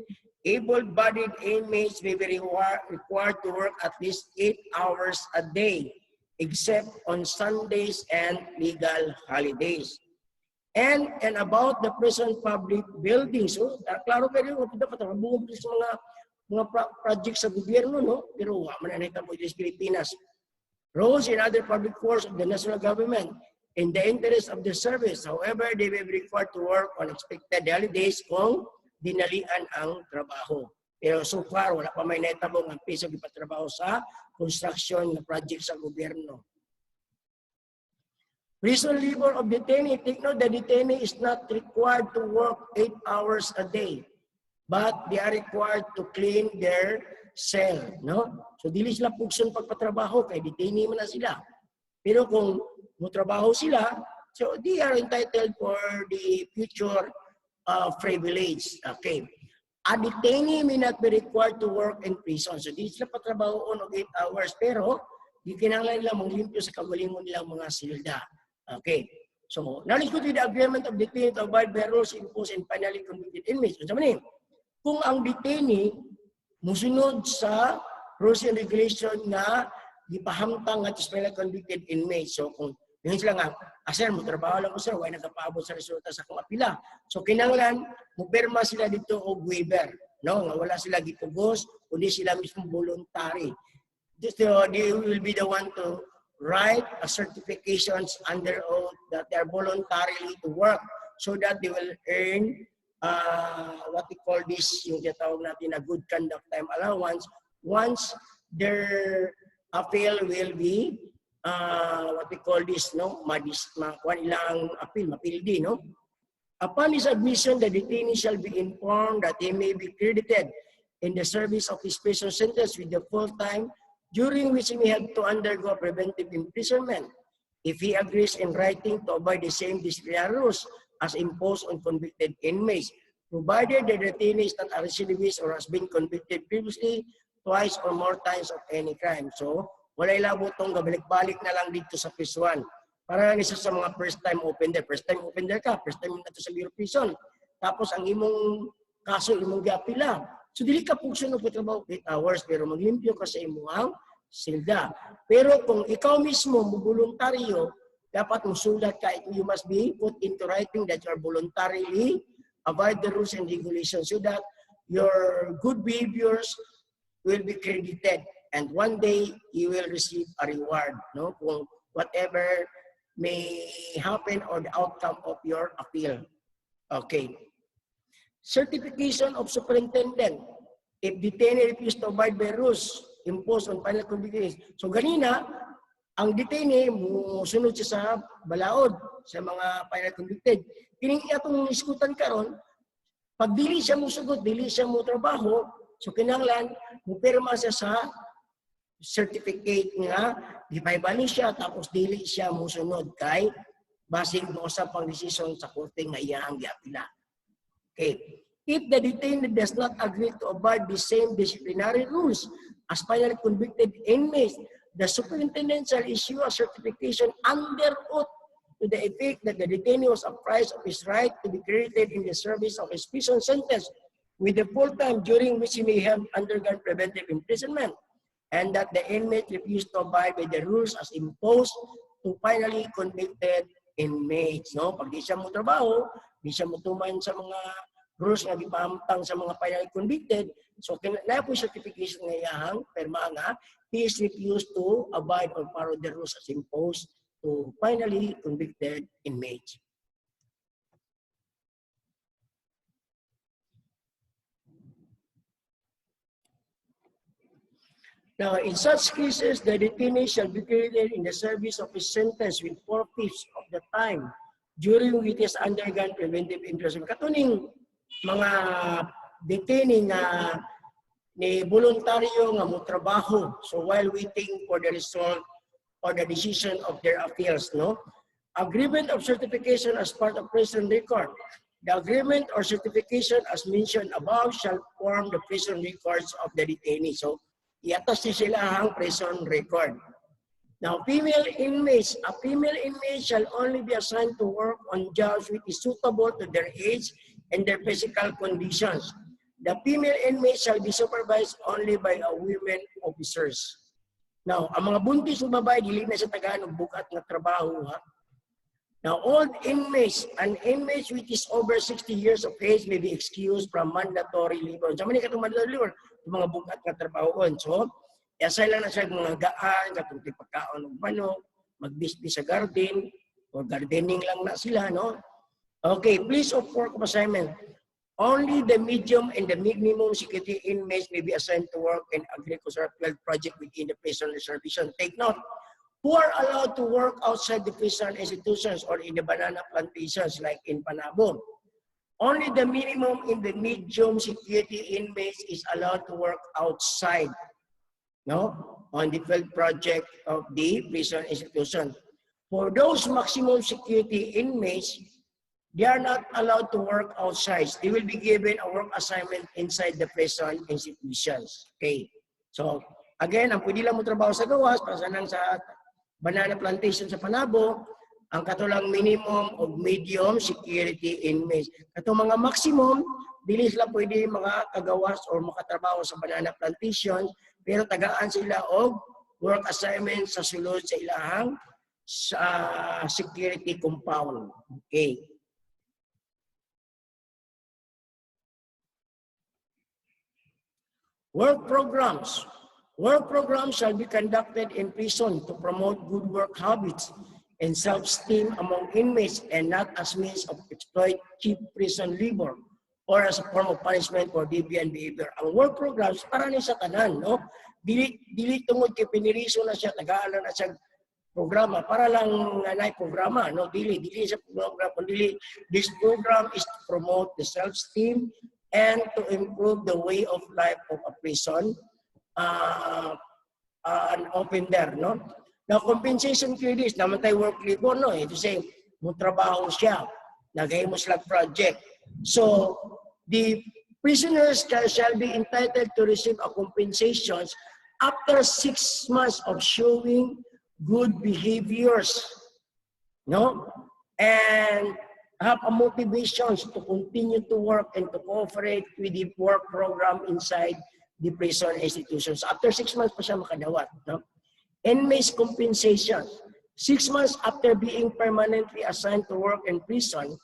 able-bodied inmates may be required to work at least 8 hours a day, except on Sundays and legal holidays. And about the prison public buildings. So, klaro kayo, dapat nakabungod sa mga projects sa gobyerno, no? Pero mananita po sa Pilipinas. Roads and other public works of the national government in the interest of the service. However, they will be required to work on expected holidays kung dinalian ang trabaho. Pero so far, wala pa may natabong ang piso ipatrabaho sa construction na project sa gobyerno. Prison labor of detainee. Take note, the detainee is not required to work 8 hours a day, but they are required to clean their cell. No? So, dili sila pugson pagpatrabaho, kay detainee man na sila. Pero kung mutrabaho sila, so they are entitled for the future privilege. Okay. A detainee may not be required to work in prison. So, di sila patrabaho on 8 hours, pero di kinanglan nila manglimpyo sa kagalingon nilang mga silda. Okay. So, nalikod with the agreement of detainee to abide by rules imposed and finally convicted inmates. So, kung ang detainee musunod sa rules and regulation na gipahamtang at finally convicted inmates. So, kung yun sila nga, sir, mo trabaho lang ko sir, why nagkapaabot sa resulta sa kong apila. So, kinanglan, mupirma sila dito o waiver. No? Nga wala sila gipugos, kundi sila mismo voluntary. They will be the one to write a certifications under oath that they are voluntarily to work so that they will earn what we call this, yung tinatawag natin na good conduct time allowance once their appeal will be what we call this, no? Kuan ilang appeal, mapildi, no? Upon his admission, the detainee shall be informed that he may be credited in the service of his prison sentence with the full time during which he may have to undergo preventive imprisonment if he agrees in writing to abide the same disciplinary rules as imposed on convicted inmates, provided the detainee is not a recidivist or has been convicted previously twice or more times of any crime. So, walay labo itong gabalik-balik na lang dito sa prison. Para isa sa mga first-time offender. First-time offender ka, first-time na ito sa Bureau Prison. Tapos ang imong kaso, imong giapila. So, dili ka pugso ng trabaho 8 hours, pero maglimpyo ka sa imong silda. Pero kung ikaw mismo voluntaryo, dapat musulat ka, you must be put into writing that you are voluntarily abide the rules and regulations so that your good behaviors will be credited and one day you will receive a reward, no? Kung whatever may happen or the outcome of your appeal. Okay. Certification of superintendent. If detainee refused to abide by rules imposed on final convictions. So ganina, ang detainee musunod siya sa balaod sa mga final convicted. Kining atong iskutan karon, pag dili siya musugot, dili siya mo trabaho, so kinahanglan mupirma siya sa certificate nga gipahibali siya tapos dili siya musunod kay basing do sa pang-desisyon sa korte nga iyang giapila. Okay. If the detainee does not agree to abide the same disciplinary rules as finally convicted inmates, the superintendent shall issue a certification under oath to the effect that the detainee was apprised of his right to be credited in the service of his prison sentence with the full time during which he may have undergone preventive imprisonment, and that the inmate refused to abide by the rules as imposed to finally convicted inmates. No? Pag di siya mo trabaho, di siya mo tuman sa mga rules nga gipahamtang sa mga finally convicted, so na po certification nga iyang perma nga he is refused to abide or follow the rules as imposed to finally convicted inmates. Now, in such cases, the detainee shall be credited in the service of his sentence with 4/5 of the time during which he has undergone preventive imprisonment. Katuning mga detainee nga ni voluntaryo nga mo trabaho. So while waiting for the result or the decision of their appeals, no? Agreement of certification as part of prison record. The agreement or certification as mentioned above shall form the prison records of the detainee. So, iatas niya sila ang prison record. Now, female inmates. A female inmate shall only be assigned to work on jobs which is suitable to their age and their physical conditions. The female inmates shall be supervised only by a women officers. Now, ang mga buntis ng babae, dili na sa Tagalog, bukat na trabaho, ha? Now, all inmates and inmates which is over 60 years of age may be excused from mandatory labor. Sa man katong mandatory labor, yung mga bukat na trabaho. So, asay lang na siya mga gaan, katong pagkaon ng manok, magbisbis sa garden, or gardening lang na sila, no? Okay, place of work of assignment. Only the medium and the minimum security inmates may be assigned to work in agricultural field project within the prison reservation. Take note, who are allowed to work outside the prison institutions or in the banana plantations like in Panabo. Only the minimum in the medium security inmates is allowed to work outside, no, on the field project of the prison institution. For those maximum security inmates, they are not allowed to work outside. They will be given a work assignment inside the prison institutions. Okay. So, again, ang pwede lang mo trabaho sa gawas, pasanang sa banana plantation sa Panabo, ang katulang minimum of medium security inmates. Katong mga maximum, dili sila pwede mga kagawas or makatrabaho sa banana plantation, pero tagaan sila og work assignment sa sulod sa ilahang sa security compound. Okay. Work programs. Work programs shall be conducted in prison to promote good work habits and self-esteem among inmates and not as means of exploit cheap prison labor or as a form of punishment for deviant behavior. Ang work programs para ni sa tanan, no? Dili tungod kay piniriso na siya, tagaan na siya programa para lang nanay programa, no? Dili sa program, kundi this program is to promote the self-esteem and to improve the way of life of a prison and open there, no? Now, compensation credits, naman tayo work labor, no? Ito say, mo trabaho siya, nagay mo sila project. So, the prisoners shall be entitled to receive a compensation after 6 months of showing good behaviors, no? And have a motivation to continue to work and to cooperate with the work program inside the prison institutions. After 6 months pa siya makadawat, no? Inmates compensation. 6 months after being permanently assigned to work in prison,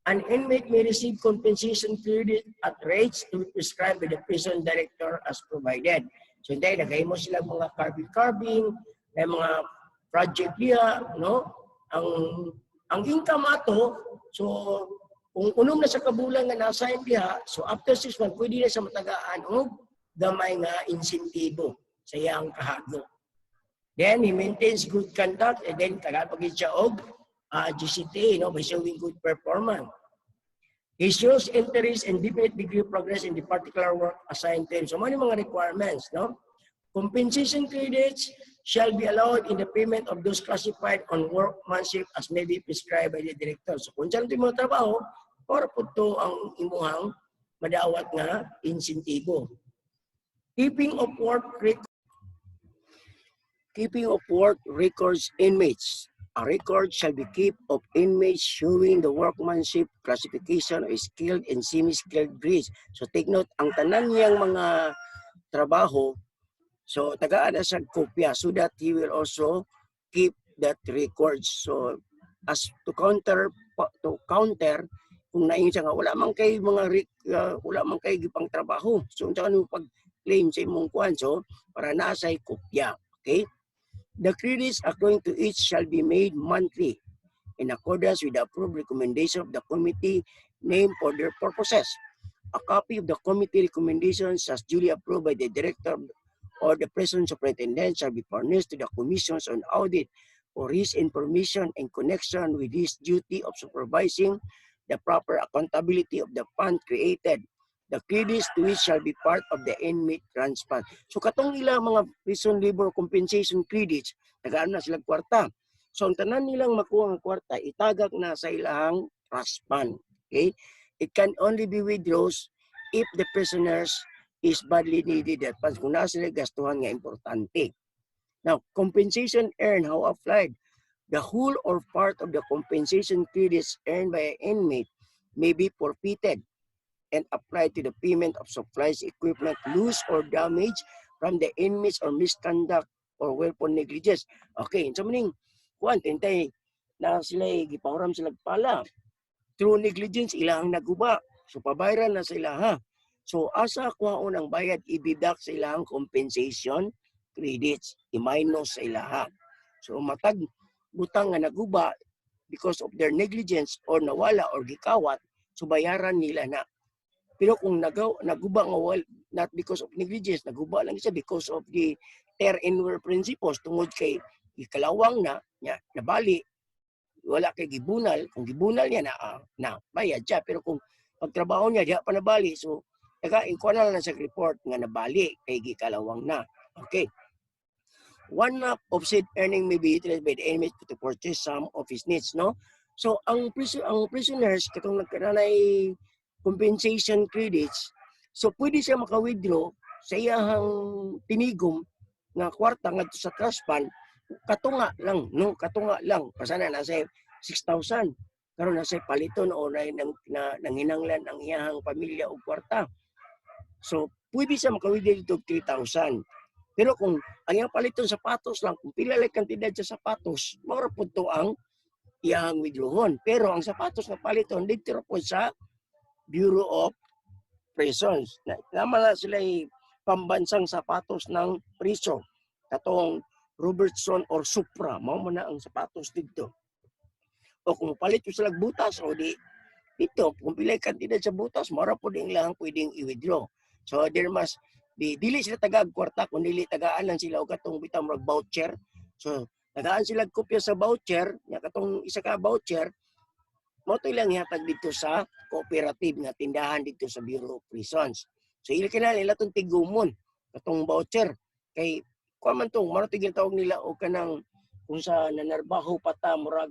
an inmate may receive compensation credit at rates to be prescribed by the prison director as provided. So hindi, nagay mo sila mga carving, mga project niya, no? Ang income ato, so kung unom na sa kabulan nga na-assign diha, so after 6 months, pwede na sa matagaan o gamay nga insentibo sa iyang kahago. Then, he maintains good conduct and then tagapagin siya og GCT, no, by showing good performance. He shows interest and definite degree of progress in the particular work assigned to him. So, mga requirements, no? Compensation credits shall be allowed in the payment of those classified on workmanship as may be prescribed by the director. So, kung saan ito yung mga trabaho, para po ito ang imuhang madawat nga insentibo. Keeping of work records inmates. A record shall be kept of inmates showing the workmanship, classification of skilled and semi-skilled grades. So take note, ang tanan niyang mga trabaho, so tagaan na siya kopya so that he will also keep that records. So as to counter kung naingin siya nga wala man kay gipang trabaho. So unsa kanang pag-claim sa imong kuan, so para naa say kopya, okay? The credits according to each shall be made monthly in accordance with the approved recommendation of the committee named for their purposes. A copy of the committee recommendations as duly approved by the director or the prison superintendent shall be furnished to the commissions on audit for his information in connection with his duty of supervising the proper accountability of the fund created. The credits to which shall be part of the inmate grants fund. So katong ila mga prison labor compensation credits, tagaan na sila kwarta. So ang tanan nilang makuha ang kwarta itagak na sa ilang trust fund. Okay? It can only be withdrawn if the prisoners is badly needed at funds kung nasa sila gastuhan nga importante. Now, compensation earned how applied. The whole or part of the compensation credits earned by an inmate may be forfeited and applied to the payment of supplies, equipment, loss or damage from the inmates or misconduct or weapon negligence. Okay, so meaning, kuan, tintay na sila gipahuram sila pala. Through negligence, ilang naguba. So, pabayaran na sila ha. So, asa kuhaon ang bayad, ibidak sa ilang compensation credits, i-minus sa ilaha. So, matag butang nga naguba because of their negligence or nawala or gikawat, so bayaran nila na. Pero kung naguba nga not because of negligence, naguba lang siya because of the ter and wear principles tungod kay ikalawang na nya nabali wala kay gibunal, kung gibunal niya na bayad siya, pero kung pagtrabaho niya diha pa nabali, so ikuha na lang sa report nga nabali kay gikalawang na. Okay. One of said earning may be utilized by the inmate to purchase some of his needs, no? So ang prisoners katong nagkanay compensation credits, so pwede siya maka-withdraw sa iyang tinigom nga kwarta ngadto sa trust fund katunga lang, no? Katunga lang. Pasana nasa 6,000. Karon nasa paliton o nanginanglan ang iyang pamilya o kwarta. So pwede siya maka-withdraw dito 3,000. Pero kung ang iyang paliton sapatos lang, kung pila lang kantidad sa sapatos, mura po ito ang iyang withdrawon. Pero ang sapatos na paliton, dito po sa Bureau of Prisons. Naman na sila pambansang sapatos ng prison. Katong Robertson or Supra, mao man na ang sapatos dito. O kung palit sila butas, o di, dito, kung pila kantidad sa butas, mura po din lang pwedeng i-withdraw. So there must dili sila tagag kwarta kung dili tagaan lang sila og katong bitang voucher. So tagaan sila kopya sa voucher, nya katong isa ka voucher mo to lang ihatag dito sa cooperative nga tindahan dito sa Bureau of Prisons. So ila kinala nila tong tigumon katong voucher kay kuan man tong maro tigil tawag nila og kanang kung sa nanarbaho pata murag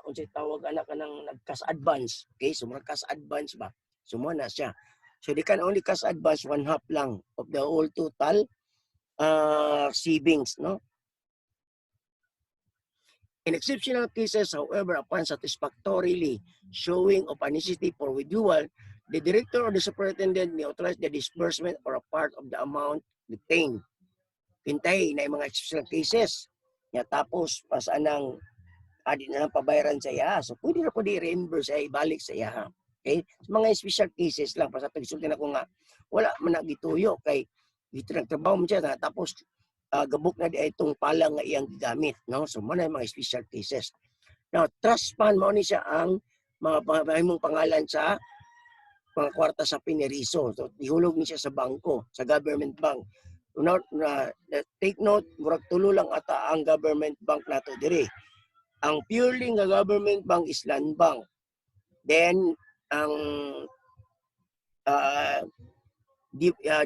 unsay tawag anak kanang nagkas advance. Okay, so murag kas advance ba. So mo na siya. So they can only cash advance 1/2 lang of the whole total savings, no? In exceptional cases, however, upon satisfactorily showing of a necessity for withdrawal, the director or the superintendent may authorize the disbursement or a part of the amount retained. Pintay na yung mga exceptional cases. Ya, tapos, pasanang adi na lang pabayaran sa iya. So, pwede na po di-reimburse ay ibalik sa iya. Okay? So, mga special cases lang. Basta pagsulti na ko nga, wala man nagituyo kay dito nagtrabaho mo siya na tapos gabok na di itong palang nga iyang gigamit. No? So, muna yung mga special cases. Now, trust fund, mo ni siya ang mga mong pangalan sa mga kwarta sa pineriso. So, ihulog ni siya sa bangko, sa government bank. Take note, murag tulo lang ata ang government bank nato dire. Ang purely nga government bank is Land Bank. Then, ang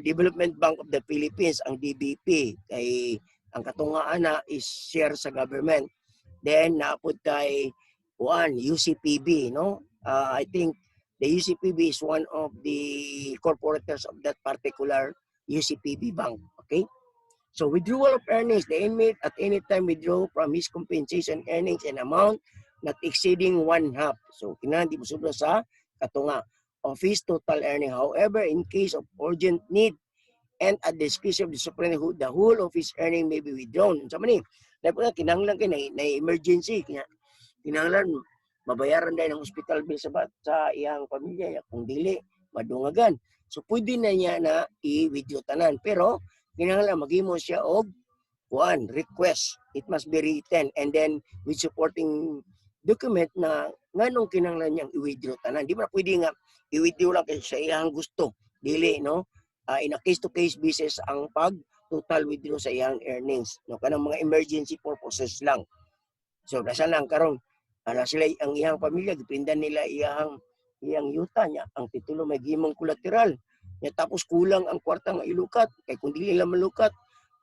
Development Bank of the Philippines, ang DBP, kay ang katungaan na is share sa government. Then, naapod kay UCPB, no? I think the UCPB is one of the corporators of that particular UCPB bank. Okay? So, withdrawal of earnings, the inmate at any time withdraw from his compensation earnings an amount not exceeding 1/2. So, kinahanglan di mo sobra sa katunga of his total earning. However, in case of urgent need and at the discretion of the superintendent, the whole of his earning may be withdrawn. Sa manin, dapat kinahanglan kay na emergency, kinahanglan mabayaran dahil ng hospital bill sa iyang pamilya. Kung dili, madungagan. So, pwede na niya na i-withdraw tanan. Pero, kinahanglan maghimo siya og request. It must be written and then with supporting document na nganong kinahanglan niyang i-withdraw tanan. Di ba pwede nga i-withdraw lang kasi sa iyang gusto. Dili, no? In a case-to-case basis ang total withdraw sa iyang earnings. No? Kanang mga emergency purposes lang. So, nasa lang karon sila ang iyang pamilya, gipindan nila iyang yuta niya. Ang titulo may gimong collateral. Tapos kulang ang kwarta nga ilukat. Kaya kung dili nila malukat,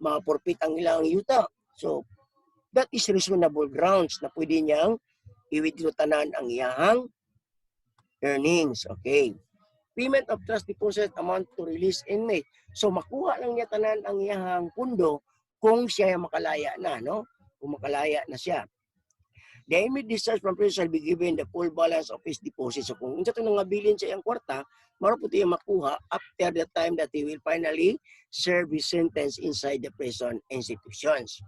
ma-forfeit ang ilang yuta. So, that is reasonable grounds na pwede niyang i-withdraw tanan ang iyang earnings. Okay. Payment of trust deposit amount to release inmate. So makuha lang niya tanan ang iyang pundo kung siya makalaya na, no? Kung makalaya na siya. The inmate discharged from prison shall be given the full balance of his deposit. So kung unsa to nga bilin sa iyang kwarta, maro po tiya makuha after the time that he will finally serve his sentence inside the prison institutions.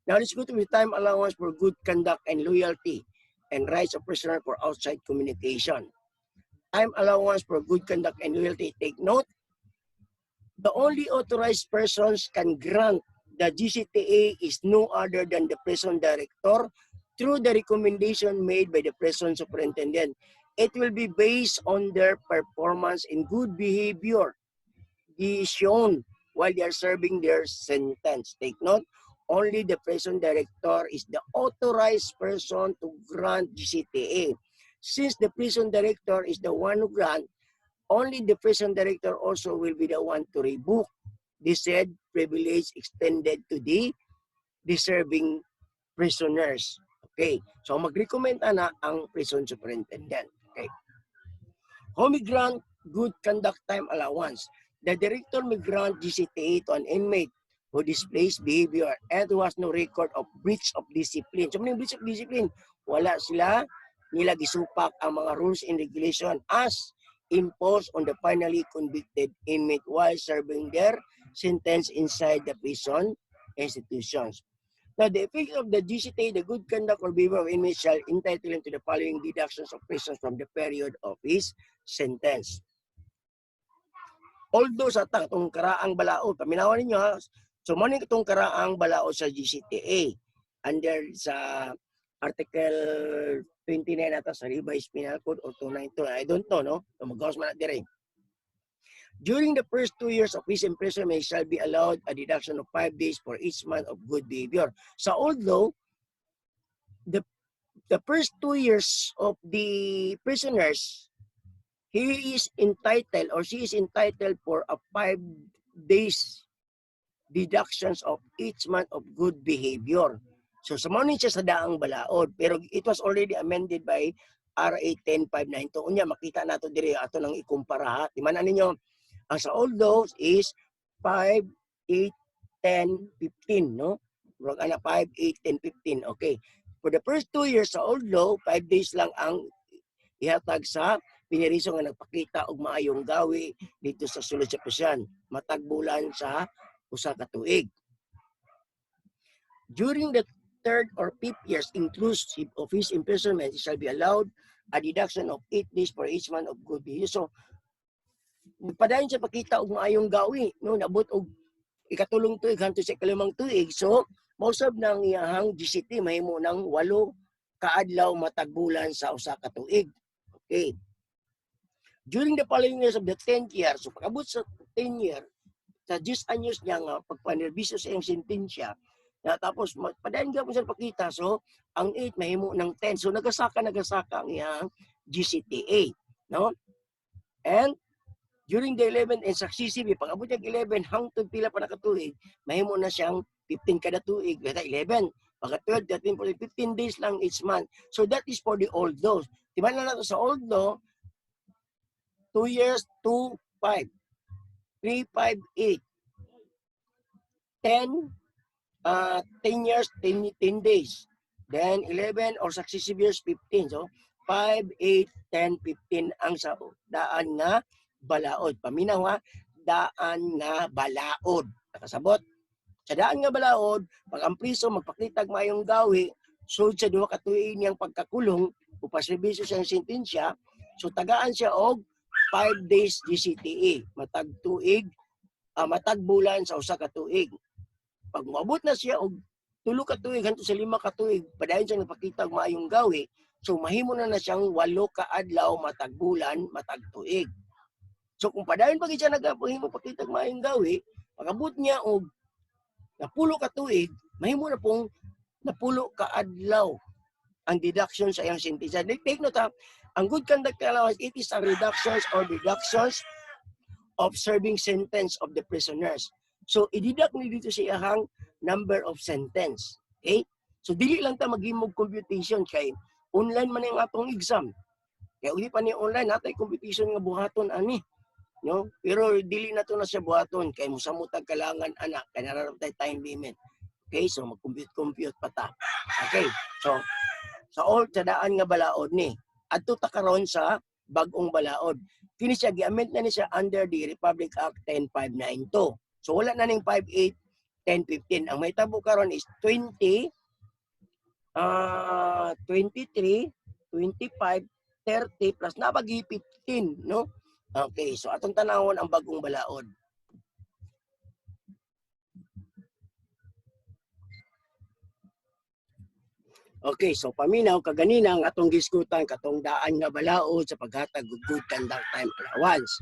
Now let's go to the time allowance for good conduct and loyalty and rights of prisoner for outside communication. Time allowance for good conduct and loyalty. Take note, the only authorized persons can grant the GCTA is no other than the prison director through the recommendation made by the prison superintendent. It will be based on their performance in good behavior shown while they are serving their sentence. Take note, only the prison director is the authorized person to grant GCTA. Since the prison director is the one who grant, only the prison director also will be the one to revoke the said privilege extended to the deserving prisoners. Okay, so mag-recommend na ang prison superintendent. Okay. Who may grant good conduct time allowance? The director may grant GCTA to an inmate who displays behavior and who has no record of breach of discipline. So, may breach of discipline? Wala sila nila gisupak ang mga rules and regulation as imposed on the finally convicted inmate while serving their sentence inside the prison institutions. Now, the effect of the GCTA, the good conduct or behavior of inmates shall entitle him to the following deductions of prisons from the period of his sentence. Although sa itong karaang balaod, paminawan ninyo ha, so maning itong karaang balaod sa GCTA under sa Article 29 ata sa Revised Penal Code or 292, I don't know, no? Mag-gawas man na dire. During the first 2 years of his imprisonment, he shall be allowed a deduction of 5 days for each month of good behavior. So although the first 2 years of the prisoners, he is entitled or she is entitled for a 5 days deductions of each month of good behavior. So samanin siya sa daang balaod, pero it was already amended by RA 10592. Unya makita nato diri ato nang ikumpara ha. Timanan ninyo, ang sa old laws is 5, 8, 10, 15, no? Murag ana 5, 8, 10, 15. Okay. For the first 2 years sa old law, 5 days lang ang ihatag sa piniriso nga nagpakita og maayong gawi dito sa sulod sa prisyon. Matag bulan sa usa ka tuig. During the 3rd or 5th years inclusive of his imprisonment, he shall be allowed a deduction of 8 days for each month of good behavior. So, padayon siya pakita og maayong gawi, no? Nabot og ikatulong tuig hantud sa ikalimang tuig. So, most of nang iyahang GCT mahimo ng 8 kaadlaw matag bulan sa usa ka tuig. Okay. During the following years of the 10th year, so pag-abot sa 10 year, sa 10 anyos niya nga pagpanerbisyo sa iyang sentensya, na tapos padayon gyapon siya pakita. So, ang 8 mahimo ng 10. So, nagasaka ang iyang GCTA, no? And during the 11th and successive, pag-abot niya 11 hangtod pila pa nakatuig, mahimo na siyang 15 kada tuig, 11. Pagka 12, 13, 15 days lang each month. So that is for the old laws. Diba na nato sa old law, 2 years, 2, 5, 3, 5, 8, 10, 10 years, 10 days. Then 11 or successive years, 15. So 5, 8, 10, 15 ang sa daan nga balaod. Paminaw ha, daan nga balaod. Nakasabot. Sa daan nga balaod, pag ang priso magpakitag mayong gawi, sud sa 2 ka tuig niyang pagkakulong, upaserbisyo siyang sentensya, so tagaan siya og 5 days GCTA, matag tuig, matag bulan sa usa ka tuig. Pag moabot na siya og 3 ka tuig hantud sa 5 ka tuig, padayon siya nagpakitag mayong gawi, so mahimo na siyang 8 ka adlaw matag bulan, matag tuig. So kung padayon pag siya nagapahimo pakitag mayong gawi, pag-abot niya og 10 ka tuig, mahimo na pong 10 ka adlaw ang deduction sa iyang sentensya. Take note ha, ang good conduct allowance, it is a reductions or deductions of serving sentence of the prisoners. So i-deduct ni dito sa iyang number of sentence. Okay? So dili lang ta maghimog computation kay online man ang atong exam. Kaya uli pa ni online natay competition nga buhaton ani. No? Pero dili na to na siya buhaton kay musamutag kalangan anak kay nararamtay time limit. Okay? So mag-compute pa ta. Okay? So sa all sa daan nga balaod ni adto ta karon sa bag-ong balaod. Kini siya gi-amend na ni siya under the Republic Act 10592. So wala na ning 58 1015. Ang mahitabo karon is 20 23 25 30 plus napagi 15, no? Okay, so atong tanawon ang bagong balaod. Okay, so paminaw kaganina ang atong giskutan katong daan nga balaod sa paghatag og good conduct time allowance.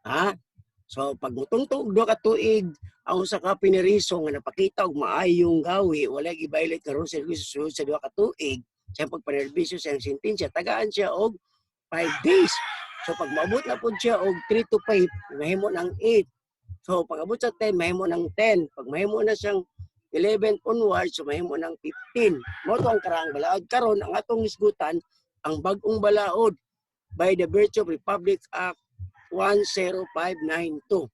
Ha? So pag mutungtog do ka tuig ang usa ka piniriso nga napakita og maayong gawi, wala gi-violate karon sa service sa duha ka tuig, sa pagpanerbisyo sa sentensya, tagaan siya og 5 days. So pag maabot na pud siya og 3 to 5, mahimo ng 8. So pag abot sa 10, mahimo ng 10. Pag mahimo na siyang 11 onwards, so mahimo ng 15. Mo to ang karaang balaod. Karon ang atong isgutan ang bag-ong balaod by the virtue of Republic Act 10592,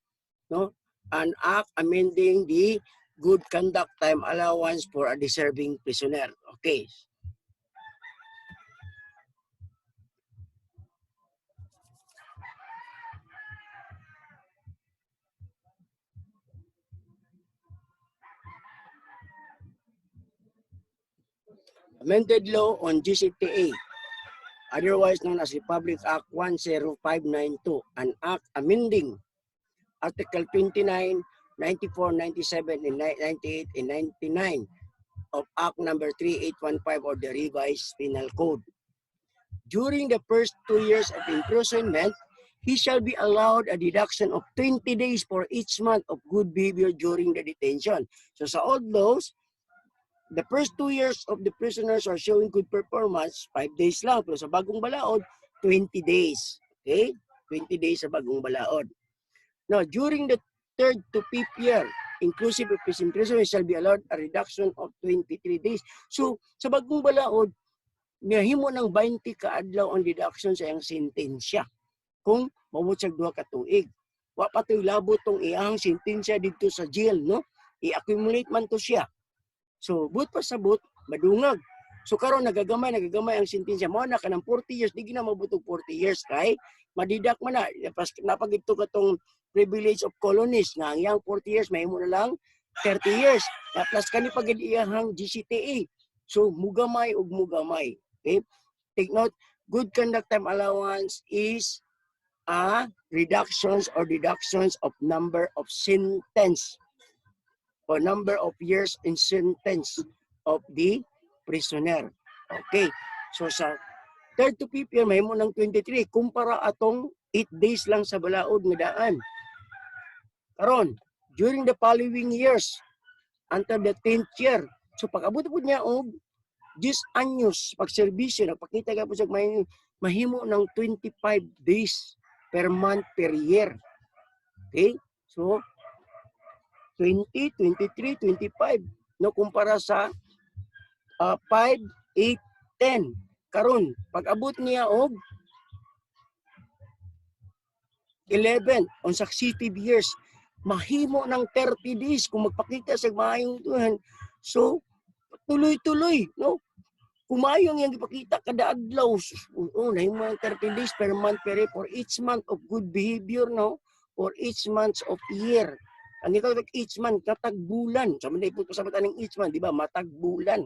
no? An act amending the good conduct time allowance for a deserving prisoner. Okay. Amended law on GCTA, otherwise known as Republic Act 10592, an act amending Article 29, 94, 97, and 98, and 99 of Act Number 3815 or the Revised Penal Code. During the first 2 years of imprisonment, he shall be allowed a deduction of 20 days for each month of good behavior during the detention. So sa old laws, the first 2 years of the prisoners are showing good performance, 5 days lang. Pero sa bagong balaod, 20 days. Okay? 20 days sa bagong balaod. Now, during the 3rd to 5th year, inclusive of his imprisonment, shall be allowed a reduction of 23 days. So, sa bagong balaod, nahimo ng 20 kaadlaw ang deduction sa iyang sentensya kung mabot sa 2 ka tuig. Wa pa to'y labot tong iyang sentensya dito sa jail, no? I-accumulate man to siya. So, but pa sa but, madungag. So, karon nagagamay ang sentensya. Mao na ka ng 40 years, di na mabutog 40 years kay madidak man na. Napagito ka tong privilege of colonies nga ang yang 40 years, mahimo na lang 30 years. Plus kani pagid iyahang GCTA. So, mugamay ug mugamay. Okay? Take note, good conduct time allowance is reductions or deductions of number of sentence or number of years in sentence of the prisoner. Okay. So sa 3rd to 5th year, mahimo ng 23. Kumpara atong 8 days lang sa balaod nga daan. Karon, during the following years, until the 10th year, so pag-abot po niya og 10 anyos pagserbisyo, nagpakita ka po sa mahimo ng 25 days per month per year. Okay? So, 20, 23, 25. No, kumpara sa 5, 8, 10. Karon, pag-abot niya og 11 on successive years, mahimo ng 30 days kung magpakita sa maayong tuhan. So, tuloy-tuloy, no? Kumayong yung ipakita kada adlaw. Nahimo ng 30 days per month per year for each month of good behavior, no? For each month of year. Ang ito each month, katag bulan. So, manday po sa ng each month, di ba? Matag bulan.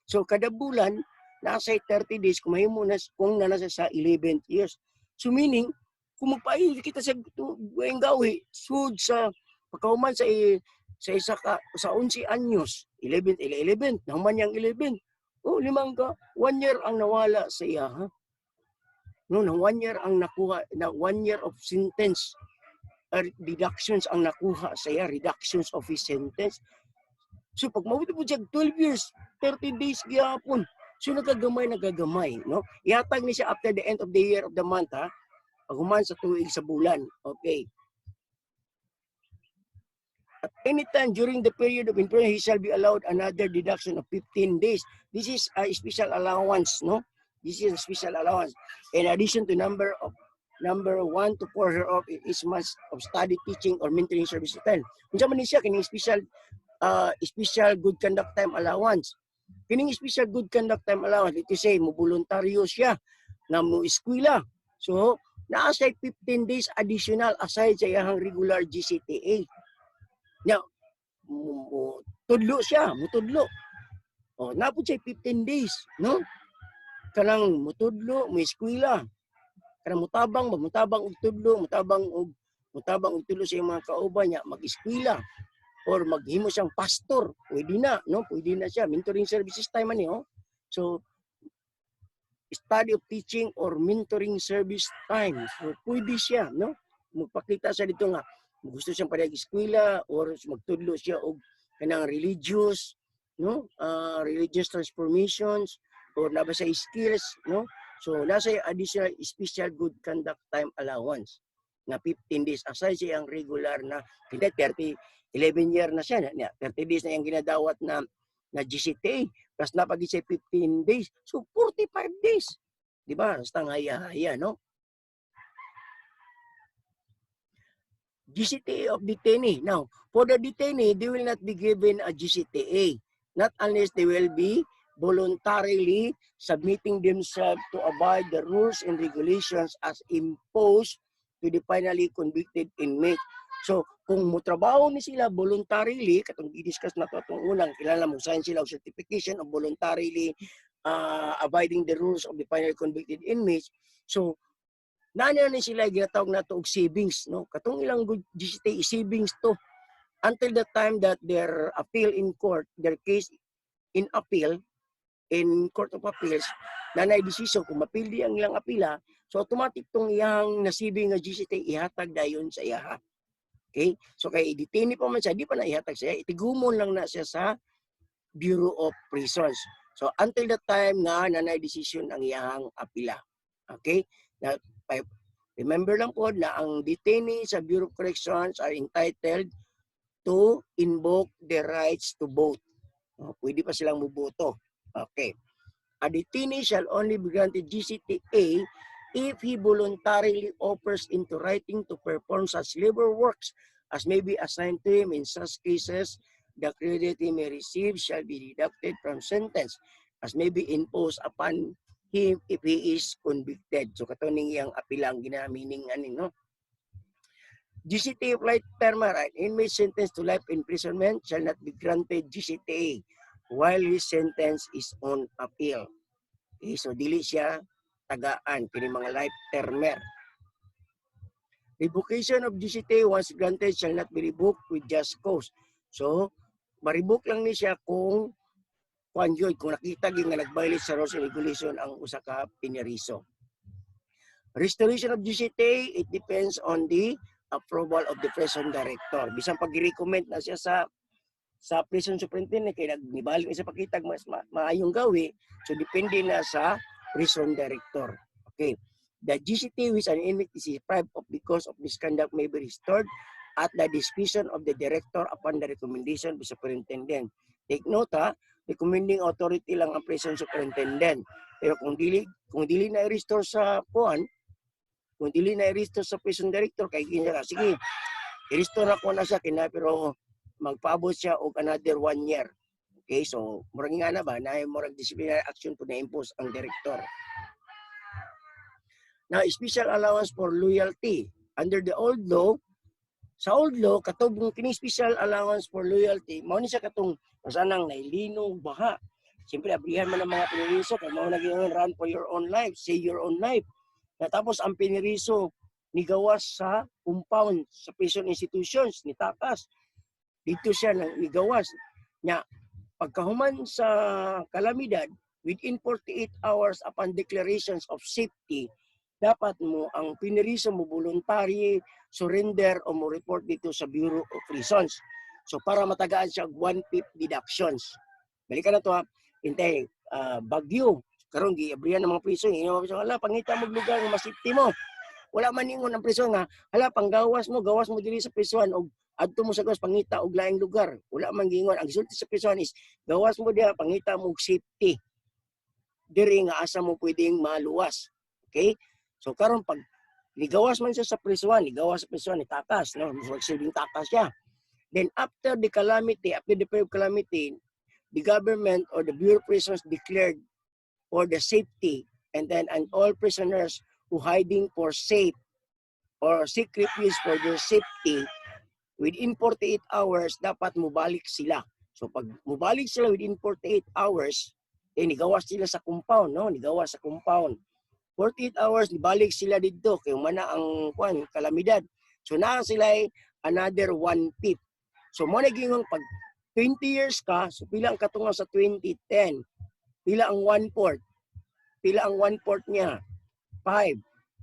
So, kada bulan, nasa 30 days, kung mahimo na, kung nasa sa 11 years. So, meaning, kung magpain kita sa buweng gawi, sud sa pagkauman sa isa ka, sa 11 anyos, 11, naman yung 11. Oh, 5 ka, 1 year ang nawala sa iya, ha? No, na 1 year ang nakuha, na 1 year of sentence, deductions ang nakuha sa iya, reductions of his sentence. So, pag mabuti po siya, 12 years, 30 days gihapon. So, nagagamay, no? Ihatag ni siya after the end of the year of the month, ha? Pag human sa tuig sa bulan. Okay. At any time during the period of imprisonment, he shall be allowed another deduction of 15 days. This is a special allowance, no? This is a special allowance. In addition to number 1 to 4 of each month of study, teaching, or mentoring service time. Kung man siya, kining special good conduct time allowance. Kining special good conduct time allowance, ito say, mo voluntaryo siya na mo eskwela. So, naasay 15 days additional aside sa iyang regular GCTA. Now, tudlo siya, mutudlo. O, napod siya 15 days, no? Kanang mutudlo, mo eskwela. Kanang mutabang og tudlo, mutabang og tudlo sa mga kauban niya, mag-eskwela or maghimo siyang pastor, pwede na, no? Pwede na siya, mentoring services time man niyo. So, study of teaching or mentoring service time. So, pwede siya, no? Magpakita siya dito nga, gusto siyang padag-eskwela or magtudlo siya og kanang religious, no? Religious transformations or naba sa skills, no? So, nasa additional special good conduct time allowance na 15 days aside siya ang regular na 11 year na siya, 30 days na yung ginadawat na GCTA, plus napag siya 15 days. So, 45 days. Di ba? Basta haya-haya, no? GCTA of detainee. Now, for the detainee, they will not be given a GCTA, not unless they will be voluntarily submitting themselves to abide the rules and regulations as imposed to the finally convicted inmate. So, kung mutrabaho ni sila voluntarily, katong i-discuss na ito itong unang, kilala mo, sign sila o certification of voluntarily abiding the rules of the finally convicted inmates. So, nana ni sila ginatawag na to og savings, no? Katong ilang GCTA savings to until the time that their appeal in court, their case in appeal in Court of Appeals, nanay decision kung mapildi ang ilang apila, so automatic tong iyang nasibing nga GCTA ihatag dayon sa iyaha. Okay? So kay detainee pa man siya, di pa na ihatag siya, itigumon lang na siya sa Bureau of Prisons. So until the time nga nanay decision ang iyang apila. Okay? Na remember lang po na ang detainee sa Bureau of Corrections are entitled to invoke their rights to vote. Pwede pa silang muboto. Okay. A detainee shall only be granted GCTA if he voluntarily offers into writing to perform such labor works as may be assigned to him. In such cases, the credit he may receive shall be deducted from sentence as may be imposed upon him if he is convicted. So katuning iyang apilang ginamining aning, no? GCTA of life term, right? Inmate sentenced to life imprisonment shall not be granted GCTA while his sentence is on appeal. Okay, so dili siya tagaan kini mga life termer. Revocation of GCTA once granted shall not be revoked with just cause. So, ma-revoke lang ni siya kung kung nakita gyud nga nag-violate sa rules and regulation ang usa ka piniriso. Restoration of GCTA, it depends on the approval of the prison director. Bisan pag-recommend na siya sa prison superintendent kay nagnibalik sa pakitag mas maayong gawi, so depende na sa prison director. Okay. The GCTA which an inmate is deprived of because of misconduct may be restored at the discretion of the director upon the recommendation of the superintendent. Take note, recommending authority lang ang prison superintendent. Pero kung dili na i-restore sa puan, kung dili na i-restore sa prison director, kay kinsa sige, i-restore ako na siya kina pero magpaabot siya og another 1 year. Okay, so murag nga na ba na murag disciplinary action to na-impose ang director. Now, special allowance for loyalty. Under the old law, sa old law, katong kini special allowance for loyalty, mao ni siya katong masanang nailino baha. Siyempre, abrihan man ang mga piniriso, kaya mao naging run for your own life, save your own life. Natapos ang piniriso ni gawas sa compound sa prison institutions ni takas. Dito siya nang igawas nya pagkahuman sa kalamidad within 48 hours upon declarations of safety, dapat mo ang piniriso mo voluntary surrender o mo report dito sa Bureau of Prisons. So para matagaan siya 1/5 deductions. Balikan na to ha. Hintay, Bagyo. Karon giabrihan ng mga prison, ala pangita mo lugar nga masipti mo. Wala man ningon ang prison nga, ala panggawas mo diri sa prison og adto mo sa gawas pangita og laing lugar. Wala man gingon. Ang sulti sa prison is gawas mo diha pangita mo og safety. Diri nga asa mo pwedeng maluwas. Okay? So karon pag ligawas man siya sa prison, ligawas sa prison, itakas, no? Magsilbing takas siya. Then after the calamity, after the period of calamity, the government or the Bureau of Prisons declared for the safety, and all prisoners who hiding for safe or seek refuge for their safety, within 48 hours, dapat mubalik sila. So pag mubalik sila within 48 hours, nigawas sila sa compound, no? Nigawas sa compound. 48 hours, nibalik sila dito, kaya mana ang kalamidad. So na sila ay another 1/5. So mo naging pag 20 years ka, so pila ang katunga sa 2010? Pila ang 1/4? Pila ang 1/4 niya? 5.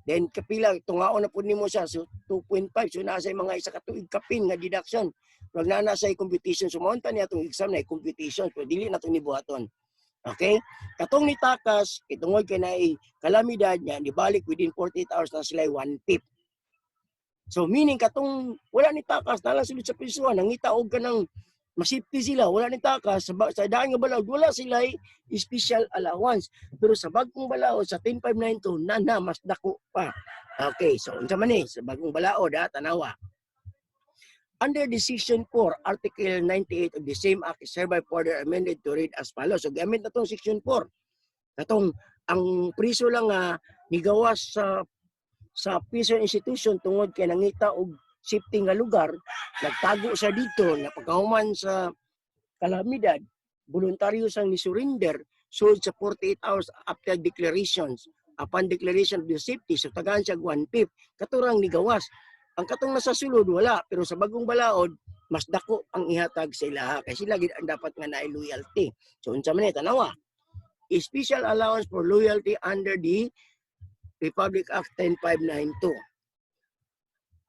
Then kapila tungaon na pud nimo siya, so 2.5. So nasa mga isa ka tuig kapin nga deduction. Wag na sa computation, so maunta niya atong exam na computation, so dili na to ni buhaton. Okay? Katong ni takas, itungod kay na kalamidad niya, nibalik within 48 hours na sila 1/5. So meaning katong wala ni takas, nalang sila sa prisuan, nangita og kanang masipti sila, wala ni takas, sa daan nga balaod, wala sila special allowance. Pero sa bagong balaod, sa 10592, mas dako pa. Okay, so unsa man sa bagong balaod, tanawa. Under Decision 4, Article 98 of the same Act is hereby further amended to read as follows. So gamit na itong Section 4. Katong ang priso lang nigawas sa prison institution tungod kay nangita og safety nga lugar, nagtago sa dito, napagkahuman sa kalamidad, voluntaryo sang ni-surrender so sa 48 hours after declarations. Upon declaration of the safety, so tagaan siya 1/5. Katurang nigawas. Ang katong nasa sulod, wala. Pero sa bagong balaod, mas dako ang ihatag sa ilaha. Kasi sila dapat nga na loyalty. So unsa man tanawa. Special allowance for loyalty under the Republic Act 10592.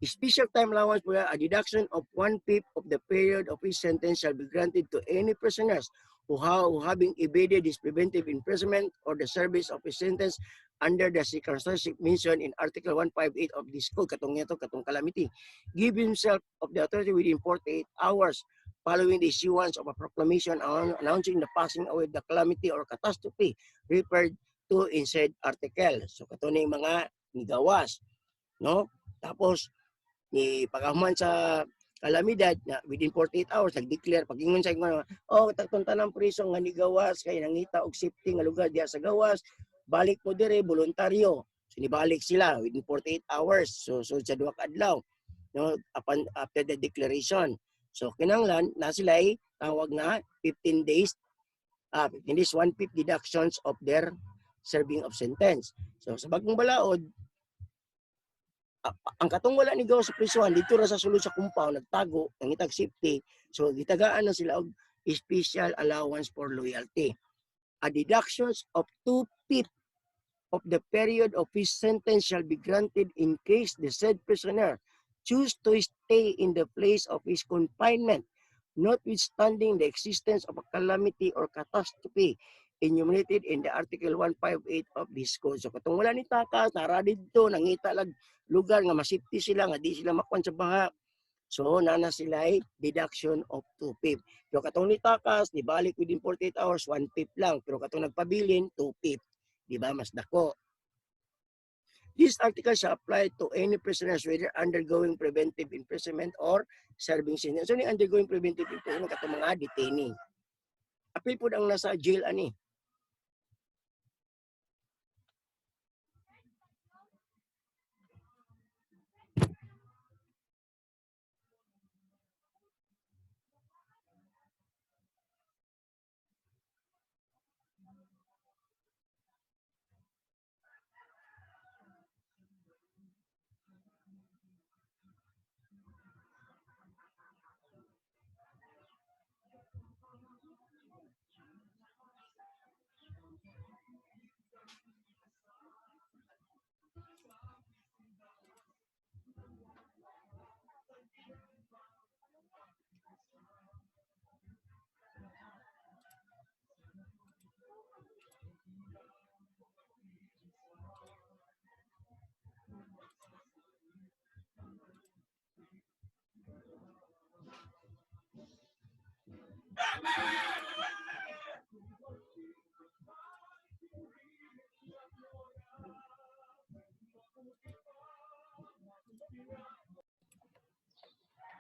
Special time allowance for a deduction of 1/5 of the period of his sentence shall be granted to any prisoners who having evaded his preventive imprisonment or the service of his sentence under the circumstances mentioned in Article 158 of this code, katong calamity, give himself of the authority within 48 hours following the issuance of a proclamation announcing the passing away of the calamity or catastrophe referred to in said article. So katong mga nigawas, no? Tapos ni pagahuman sa kalamidad na within 48 hours nag-declare pagingon sa ingon, tatong tanang priso nga ni gawas kay nangita og safety nga lugar diha sa gawas, balik mo dire voluntaryo. So nibalik sila within 48 hours. So sa duha ka adlaw, no, after the declaration. So kinahanglan na sila ay tawag na 15 days 15 days 1/5 deductions of their serving of sentence. So sa bagong balaod, ang katong wala ni gawa sa prisuhan dito ra sa sulod sa compound nagtago ang itag safety, so gitagaan na sila og special allowance for loyalty. A deductions of 2/5 of the period of his sentence shall be granted in case the said prisoner choose to stay in the place of his confinement, notwithstanding the existence of a calamity or catastrophe enumerated in the Article 158 of this code. So katong wala ni takas, nara dito, nangita lag lugar nga masipti sila, nga di sila makuan sa baha. So nana sila ay deduction of 2/5. Pero katong ni takas, nibalik within 48 hours, 1/5 lang. Pero katong nagpabilin, 2/5. Di ba? Mas dako. This article shall apply to any prisoners whether undergoing preventive imprisonment or serving sentence. So ni undergoing preventive imprisonment katong mga detainee. Apil po ang nasa jail ani.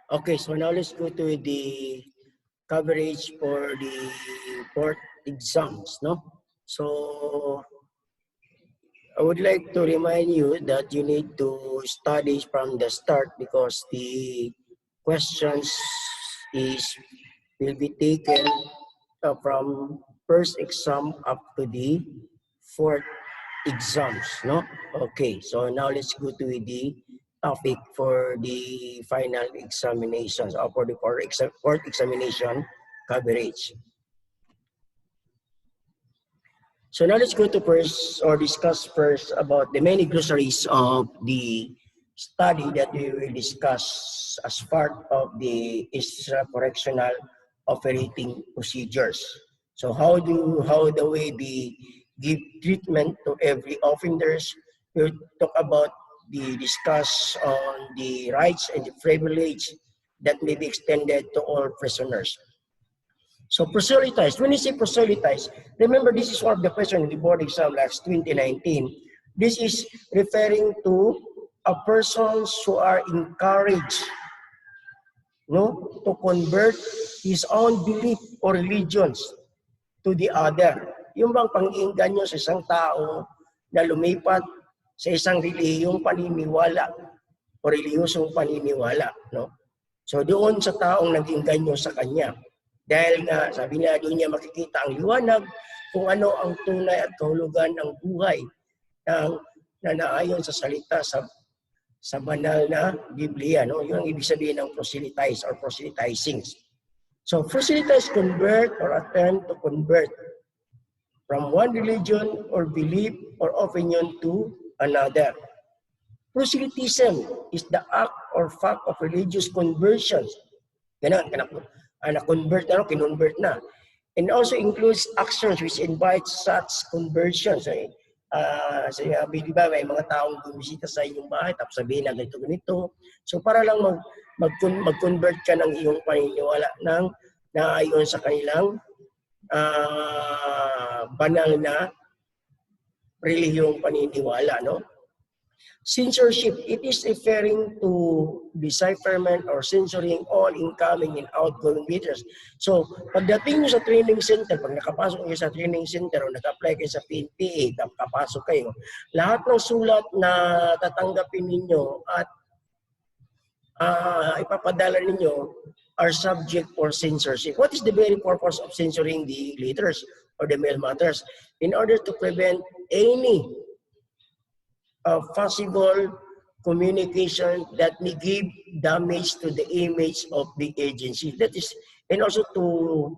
Okay, so now let's go to the coverage for the port exams, no? So I would like to remind you that you need to study from the start because the questions will be taken from first exam up to the fourth exams, no? Okay, so now let's go to the topic for the final examinations or for the fourth examination coverage. So now let's go to first or discuss first about the many glossaries of the study that we will discuss as part of the extra-correctional operating procedures. So how the way we give treatment to every offenders. We'll talk about discuss on the rights and the privilege that may be extended to all prisoners. So proselytize, when you say proselytize, remember this is one of the questions in the board exam last 2019. This is referring to a persons who are encouraged, no, to convert his own belief or religions to the other. Yung bang pang-iinganyo sa isang tao na lumipat sa isang relihiyong paniniwala o relihiyosong paniniwala, no? So doon sa taong nag-inganyo sa kanya. Dahil nga, sabi niya, doon niya makikita ang liwanag kung ano ang tunay at kahulugan ng buhay na naayon sa salita sa banal na Biblia. No? Yun ang ibig sabihin ng proselytize or proselytizing. So proselytize, convert or attempt to convert from one religion or belief or opinion to another. Proselytism is the act or fact of religious conversions. Ganun, na-convert na, kinonvert na. And also includes actions which invite such conversions. Sabi, di ba, may mga taong bumisita sa iyong bahay, tapos sabihin na ganito. So para lang mag-convert ka ng iyong paniniwala ng naayon sa kanilang banal na relihiyong paniniwala, no? Censorship, it is referring to decipherment or censoring all incoming and outgoing letters. So, pagdating nyo sa training center, pag nakapasok kayo sa training center o nag-apply kayo sa PNPA, kapasok kayo, lahat ng sulat na tatanggapin ninyo at ipapadala ninyo are subject for censorship. What is the very purpose of censoring the letters or the mail matters? In order to prevent any possible communication that may give damage to the image of the agency. That is, and also to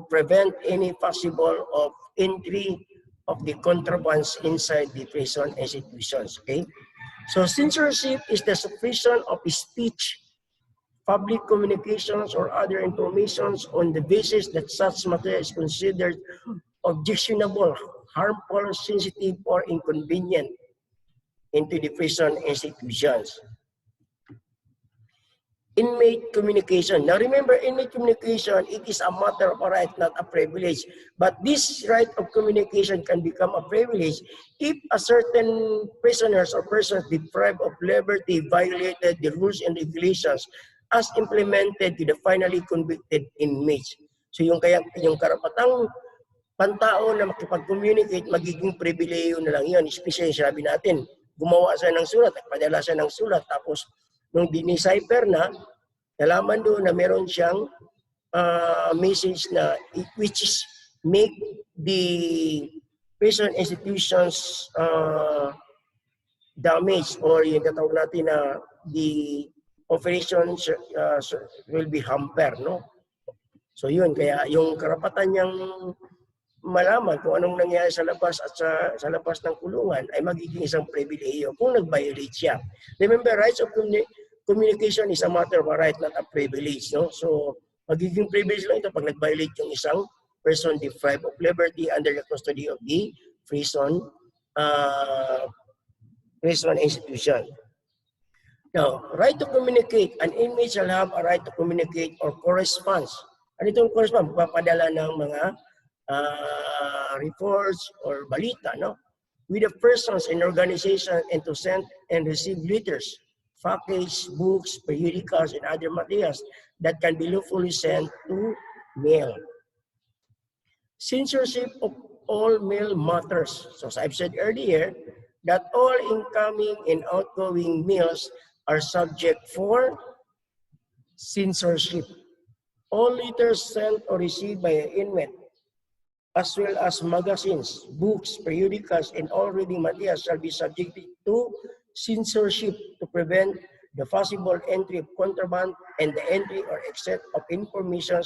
prevent any possible of entry of the contrabands inside the prison institutions. Okay, so censorship is the suppression of speech, public communications, or other informations on the basis that such matter is considered objectionable, harmful, sensitive, or inconvenient into the prison institutions. Inmate communication. Now remember, inmate communication, it is a matter of a right, not a privilege. But this right of communication can become a privilege if a certain prisoners or persons deprived of liberty violated the rules and regulations as implemented to the finally convicted inmates. So yung karapatang pantao na makipag-communicate, magiging pribileyo na lang yun. Especially, sabi natin, gumawa siya ng sulat, nagpadala siya ng sulat, tapos nung dinicipher na, nalaman doon na meron siyang message na which is make the prison institutions damage, or yung tatawag natin na the operations will be hampered, no? So yun, kaya yung karapatan niyang malaman kung anong nangyari sa labas at sa labas ng kulungan ay magiging isang pribileyo kung nag-violate siya. Remember, rights of communication is a matter of a right, not a privilege. No? So, magiging privilege lang ito pag nag-violate yung isang person deprived of liberty under the custody of the prison institution. Now, right to communicate. An inmate shall have a right to communicate or correspond. Ano itong correspond? Magpapadala ng mga reports or balita, no? With the persons and organization and to send and receive letters, package, books, periodicals, and other materials that can be lawfully sent to mail. Censorship of all mail matters. So as I've said earlier, that all incoming and outgoing mails are subject for censorship. All letters sent or received by an inmate, as well as magazines, books, periodicals, and all reading materials shall be subjected to censorship to prevent the possible entry of contraband and the entry or exit of information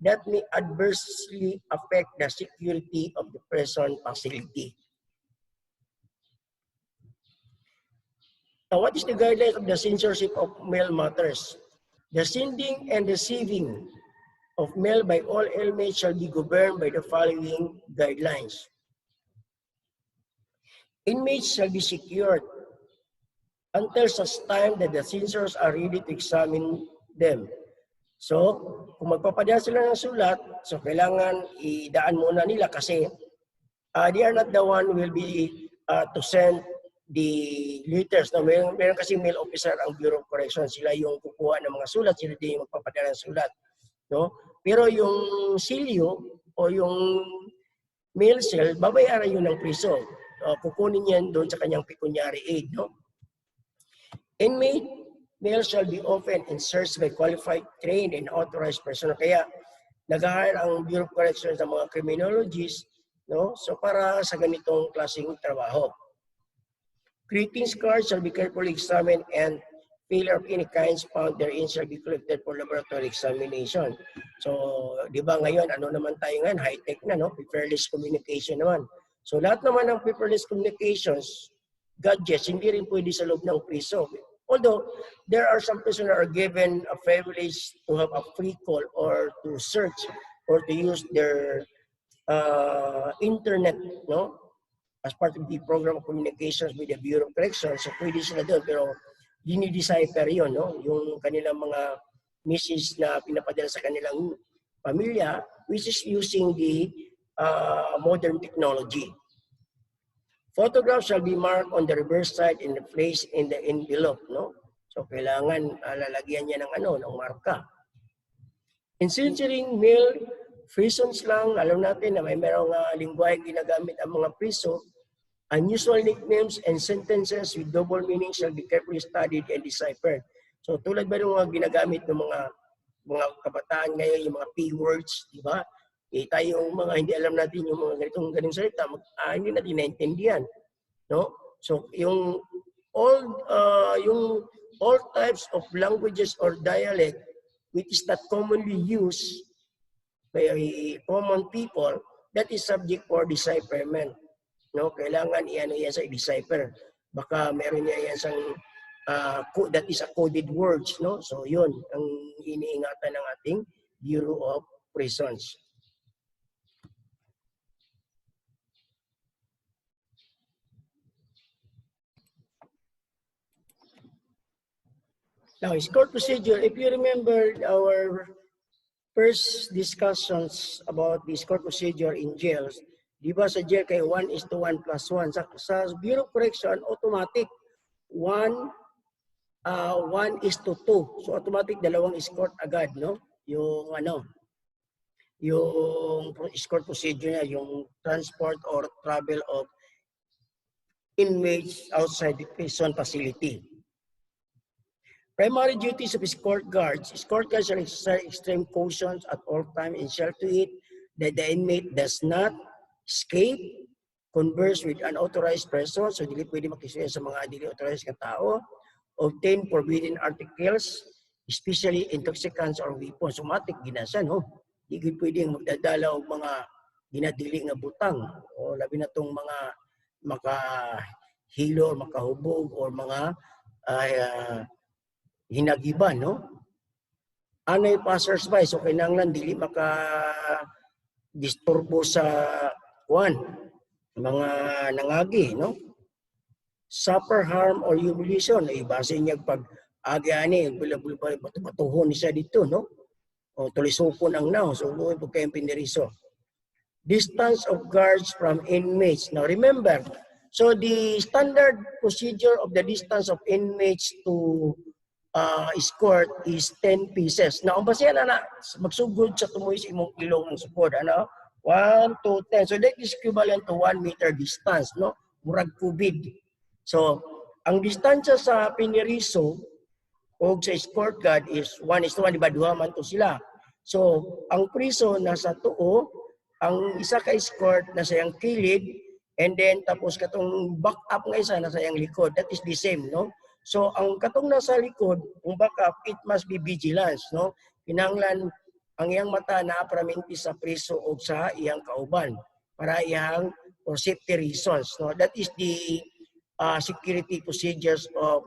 that may adversely affect the security of the prison facility. Now, what is the guidelines of the censorship of mail matters? The sending and receiving of mail by all inmates shall be governed by the following guidelines. Inmates shall be secured until such time that the censors are ready to examine them. So, kung magpapadala sila ng sulat, so kailangan idaan muna nila kasi they are not the one who will be to send the letters. No, meron kasi mail officer ang Bureau of Corrections. Sila yung kukuha ng mga sulat, sila din yung magpapadala ng sulat. No? Pero yung silyo o yung mail cell, babayaran yun ng priso. Kukunin yan doon sa kanyang pecuniary aid. No? Inmate mail shall be opened and searched by qualified, trained, and authorized personnel. Kaya nag-hire ang Bureau of Corrections ng mga criminologists, no? So para sa ganitong klaseng trabaho. Greetings cards shall be carefully examined and failure of any kinds found therein shall be collected for laboratory examination. So, di ba ngayon, ano naman tayo ngayon? High-tech na, no? Paperless communication naman. So lahat naman ng paperless communications, gadgets, hindi rin pwede sa loob ng priso. Although, there are some prisoners are given a privilege to have a free call or to search or to use their internet, no? As part of the program of communications with the Bureau of Corrections. So, pwede sila doon. Pero, dinidecipher yun, no? Yung kanilang mga message na pinapadala sa kanilang pamilya, which is using the modern technology. Photographs shall be marked on the reverse side and placed in the envelope, no? So kailangan lalagyan niya ng marka. In censoring mail, prisons lang, alam natin na may merong lingwahe ginagamit ang mga priso. Unusual nicknames and sentences with double meaning shall be carefully studied and deciphered. So tulad ba ng mga ginagamit ng mga kabataan ngayon, yung mga P-words, di ba? Tayong mga hindi alam natin yung mga ganitong salita, hindi natin naintindihan, no? So yung all types of languages or dialect which is not commonly used by common people, that is subject for decipherment, no? Kailangan iano yan sa decipher. Baka meron niya yan sang that is a coded words, no? So yun ang iniingatan ng ating Bureau of Prisons. Now, court procedure, if you remember our first discussions about this court procedure in jails, di ba sa jail kay 1:1+1. Sa Bureau of Correction, automatic 1:2. So automatic dalawang escort agad, no? Yung escort procedure niya, yung transport or travel of inmates outside the prison facility. Primary duties of escort guards. Escort guards are exercise extreme caution at all times and shall to it that the inmate does not escape, converse with unauthorized person, so dili pwede makisuyo sa mga dili authorized na tao, obtain forbidden articles, especially intoxicants or weapons. Sumatik ginasa, no? Di pwedeng magdadala og mga ginadili nga butang o labi na tong mga makahilo or makahubog or mga hinagiban, no? Anay passers-by, so kailangan dili maka-disturbo sa mga nangagi, no? Suffer harm or humiliation, ay base niya pag agi-ani, batuhon siya dito, no? O tulisupon ang now. So, luoy po kayong piniriso. Distance of guards from inmates. Now, remember, so the standard procedure of the distance of inmates to escort is 10 pieces. Now, ang basihan na magsugod sa tumoy sa imong ilong ng sukod. Ano? 1 to 10. So, that is equivalent to 1 meter distance. No? Murag kubid. So, ang distansya sa piniriso o sa escort guard is 1:1. Diba? Duha man to sila. So, ang priso nasa tuo, ang isa ka escort nasa iyang kilid, and then tapos katong back up nga isa nasa iyang likod. That is the same, no? So, ang katong nasa likod, kung back up, it must be vigilance, no? Kinahanglan ang iyang mata na aparaminti sa priso o sa iyang kauban para iyang for safety reasons, no? That is the security procedures of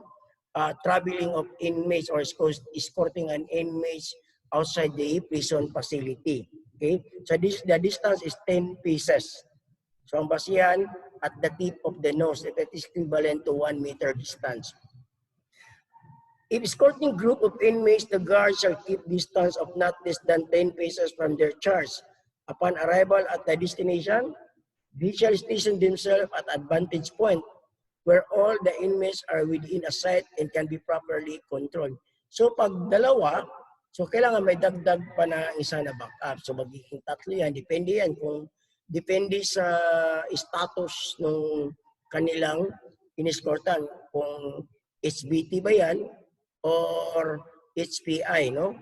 traveling of inmates or escorting an inmates outside the prison facility. Okay? So the distance is 10 pieces. So ang basihan at the tip of the nose, that is equivalent to 1 meter distance. If escorting group of inmates, the guards shall keep distance of not less than 10 paces from their charge. Upon arrival at the destination, they shall station themselves at advantage point where all the inmates are within a sight and can be properly controlled. So pag dalawa, so kailangan may dagdag pa na isa na backup. So magiging tatlo yan. Depende yan kung depende sa status ng kanilang inescortan. Kung HBT ba yan or HPI, no?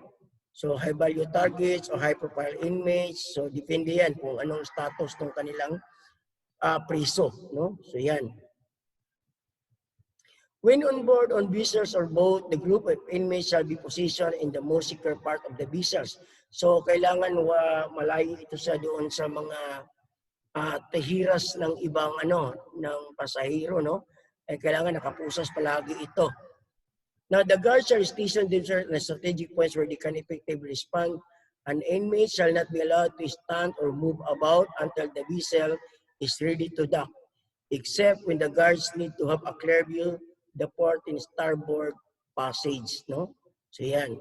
So high value targets or high profile inmates. So depende yan kung anong status ng kanilang priso, no? So yan. When on board on vessels or boat, the group of inmates shall be positioned in the most secure part of the vessels. So, kailangan malayo ito sa doon sa mga tahiras ng ibang ng pasahero, no? Ay kailangan nakapusas palagi ito. Now, the guards shall station themselves in strategic points where they can effectively respond. An inmate shall not be allowed to stand or move about until the vessel is ready to dock, except when the guards need to have a clear view the port and starboard passage, no? So yan.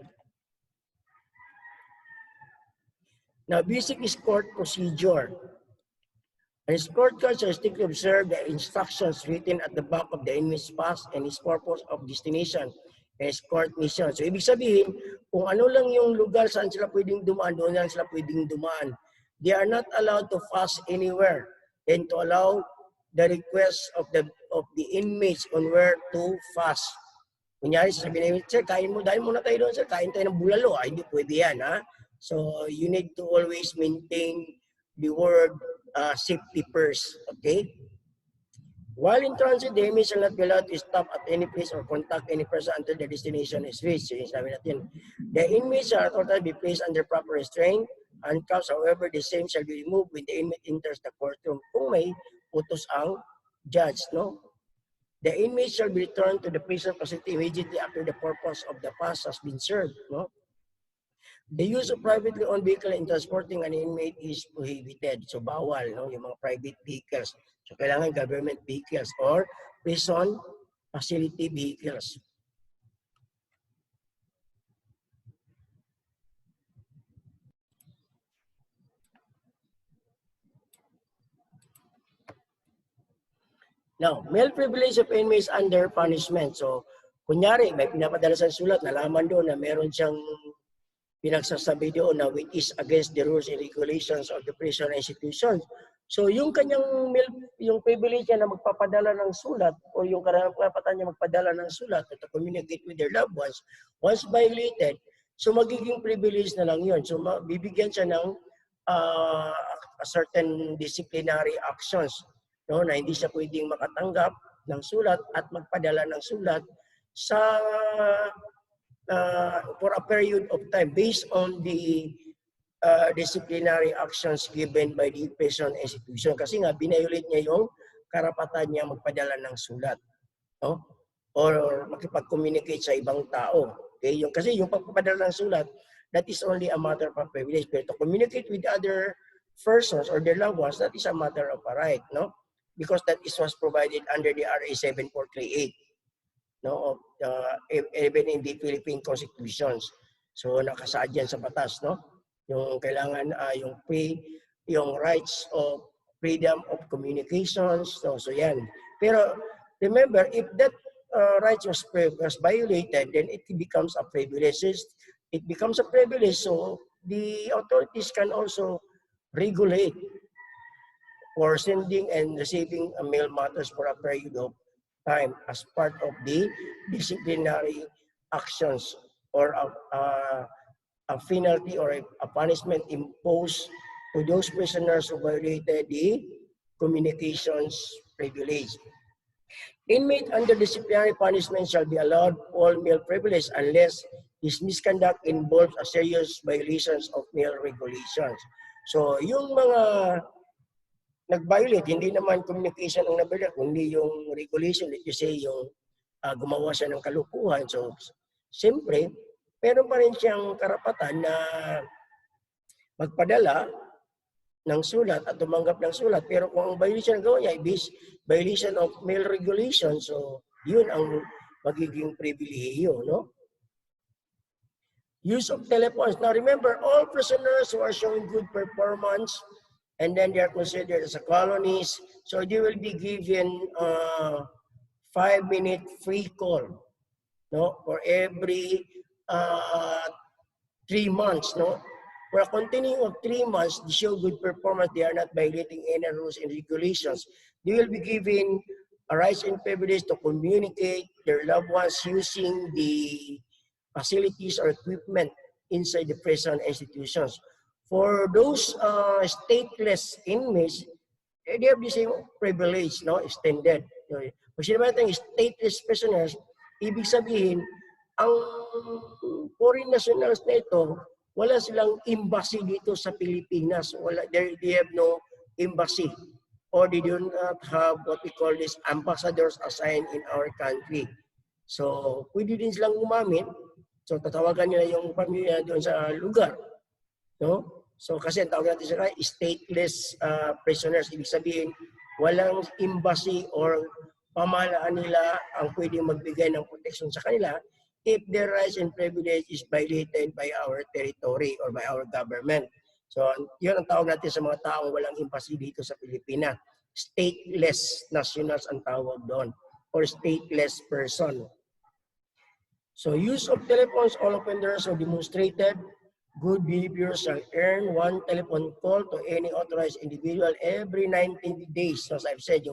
Now, basic escort procedure. An escort guard shall strictly observe the instructions written at the back of the inmate's pass and his purpose of destination and escort mission. So, ibig sabihin, kung ano lang yung lugar saan sila pwedeng dumaan, doon lang sila pwedeng dumaan. They are not allowed to pass anywhere and to allow the request of the inmates on where to fast. Kunyari, sasabihin namin, sir, kain mo, dahil muna tayo doon, sir, kain tayo ng bulalo. Ay, hindi pwede yan, ha? So, you need to always maintain the word safety first, okay? While in transit, the inmates shall not be allowed to stop at any place or contact any person until the destination is reached. So, sabi natin, the inmates shall totally be placed under proper restraint. Handcuffs, however, the same shall be removed when the inmate enters the courtroom. Kung may utos ang judge, no? The inmate shall be returned to the prison facility immediately after the purpose of the pass has been served, no? The use of privately owned vehicle in transporting an inmate is prohibited. So bawal, no? Yung mga private vehicles. So kailangan government vehicles or prison facility vehicles. Now, male privilege of inmates under punishment. So, kunyari, may pinapadala sa sulat, nalaman doon na meron siyang pinagsasabi doon na which is against the rules and regulations of the prison institution. So, yung kanyang yung privilege niya na magpapadala ng sulat o yung karapatan niya magpadala ng sulat to communicate with their loved ones, once violated, so magiging privilege na lang yun. So, bibigyan siya ng a certain disciplinary actions, no, na hindi siya pwedeng makatanggap ng sulat at magpadala ng sulat sa for a period of time based on the disciplinary actions given by the prison institution. Kasi nga, binayolate niya yung karapatan niya magpadala ng sulat, no? Or makipag-communicate sa ibang tao. Okay? Kasi yung pagpapadala ng sulat, that is only a matter of privilege. Pero to communicate with other persons or their loved ones, that is a matter of a right, no? Because that is was provided under the RA 7438, no, even in the Philippine constitutions. So nakasaad yan sa batas, no? Yung kailangan yung rights of freedom of communications, so yan. Pero remember, if that rights was violated, then it becomes a privilege. It becomes a privilege, so the authorities can also regulate for sending and receiving mail matters for a period of time as part of the disciplinary actions or a penalty or a punishment imposed to those prisoners who violated the communications privilege. Inmate under disciplinary punishment shall be allowed all mail privilege unless his misconduct involves a serious violations of mail regulations. So, yung mga nag-violate, hindi naman communication ang na-violate, kundi yung regulation, let you say, yung gumawa siya ng kalukuhan. So, siyempre, meron pa rin siyang karapatan na magpadala ng sulat at tumanggap ng sulat. Pero kung ang violation ng gawa niya ay violation of mail regulation, so yun ang magiging pribilehiyo, no? Use of telephones. Now remember, all prisoners who are showing good performance and then they are considered as a colonies, so they will be given 5-minute free call, no, for every 3 months, no. For a continuing of 3 months, they show good performance, they are not violating any rules and regulations. They will be given a rights and privilege to communicate their loved ones using the facilities or equipment inside the prison institutions. For those stateless inmates, they have the same privilege, no, extended. Kung sinabi natin stateless prisoners, ibig sabihin, ang foreign nationals na ito, wala silang embassy dito sa Pilipinas. They have no embassy. Or they do not have what we call this ambassadors assigned in our country. So, pwede din silang gumamit. So, tatawagan nila yung pamilya doon sa lugar. No? So, kasi ang tawag natin sila stateless prisoners. Ibig sabihin, walang embassy or pamahalaan nila ang pwedeng magbigay ng protection sa kanila if their rights and privilege is violated by our territory or by our government. So, yun ang tawag natin sa mga taong walang embassy dito sa Pilipinas. Stateless nationals ang tawag doon or stateless person. So, use of telephones, all offenders are demonstrated good behavior shall earn 1 telephone call to any authorized individual every 90 days. So, as I've said,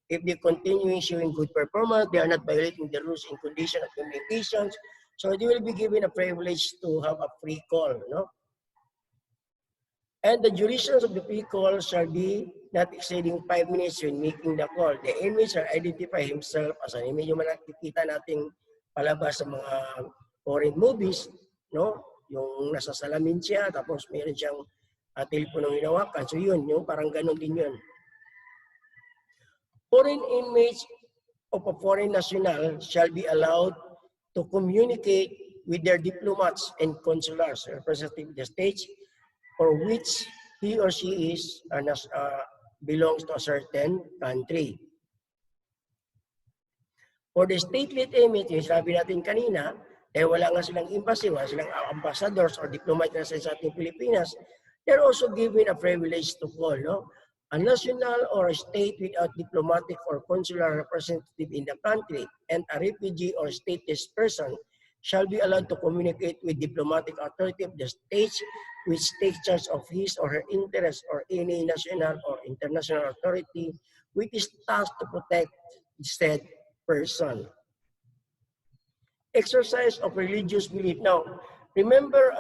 if they continue showing good performance, they are not violating the rules and conditions of communications, so they will be given a privilege to have a free call, no? And the duration of the free call shall be not exceeding 5 minutes when making the call. The inmate shall identify himself as an inmate. Yung nakikita nating palabas sa mga foreign movies, no? Yung nasa salamin siya, tapos mayroon siyang teleponong hinawakan. So yun, yung parang ganun din yun. Foreign inmates of a foreign national shall be allowed to communicate with their diplomats and consulars representing the states for which he or she is belongs to a certain country. For the stateless inmates, yung sabi natin kanina, wala nga silang embassy, wala silang ambassadors or diplomats sa ating Pilipinas, they're also given a privilege to call, no? A national or a state without diplomatic or consular representative in the country and a refugee or stateless person shall be allowed to communicate with diplomatic authority of the states which takes charge of his or her interests or any national or international authority which is tasked to protect said person. Exercise of religious belief. Now, remember,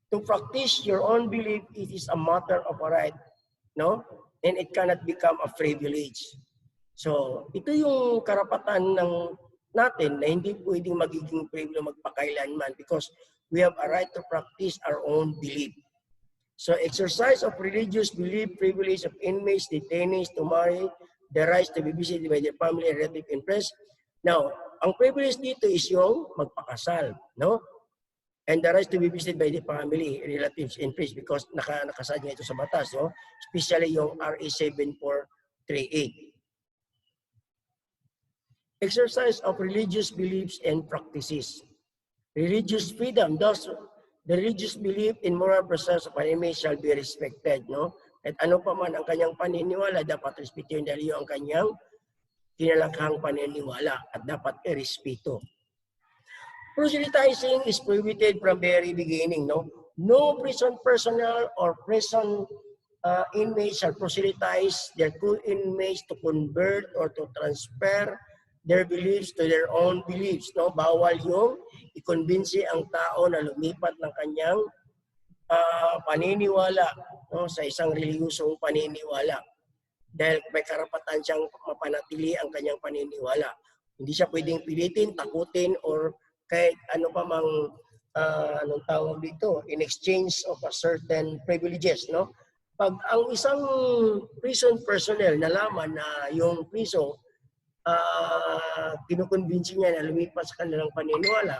to practice your own belief, it is a matter of a right, no? And it cannot become a privilege. So, ito yung karapatan natin na hindi pwedeng magiging privilege magpakailanman because we have a right to practice our own belief. So, exercise of religious belief, privilege of inmates, detainees to marry, the rights to be visited by their family and relative and friends. Now, ang privilege dito is yung magpakasal, no? And the rights to be visited by the family, relatives, and friends because nakasad nga ito sa batas, no? Especially yung RA 7438. Exercise of religious beliefs and practices. religious freedom. Thus, the religious belief in moral process of an inmate shall be respected, no? At ano pa man ang kanyang paniniwala, dapat respetuhin dahil yung ang kanyang kinalakhang paniniwala at dapat irespeto. Proselytizing is prohibited from very beginning, no? No prison personnel or prison inmates shall proselytize their co-inmates to convert or to transfer their beliefs to their own beliefs, no? Bawal yung i-convince ang tao na lumipat ng kanyang paniniwala, no? Sa isang reliyosong paniniwala. Dahil may karapatan siyang mapanatili ang kanyang paniniwala. Hindi siya pwedeng pilitin, takutin, or kahit ano pa mang anong tawag dito, in exchange of a certain privileges, no? Pag ang isang prison personnel nalaman na yung priso kinukonvince niya na lumipas sa kanilang paniniwala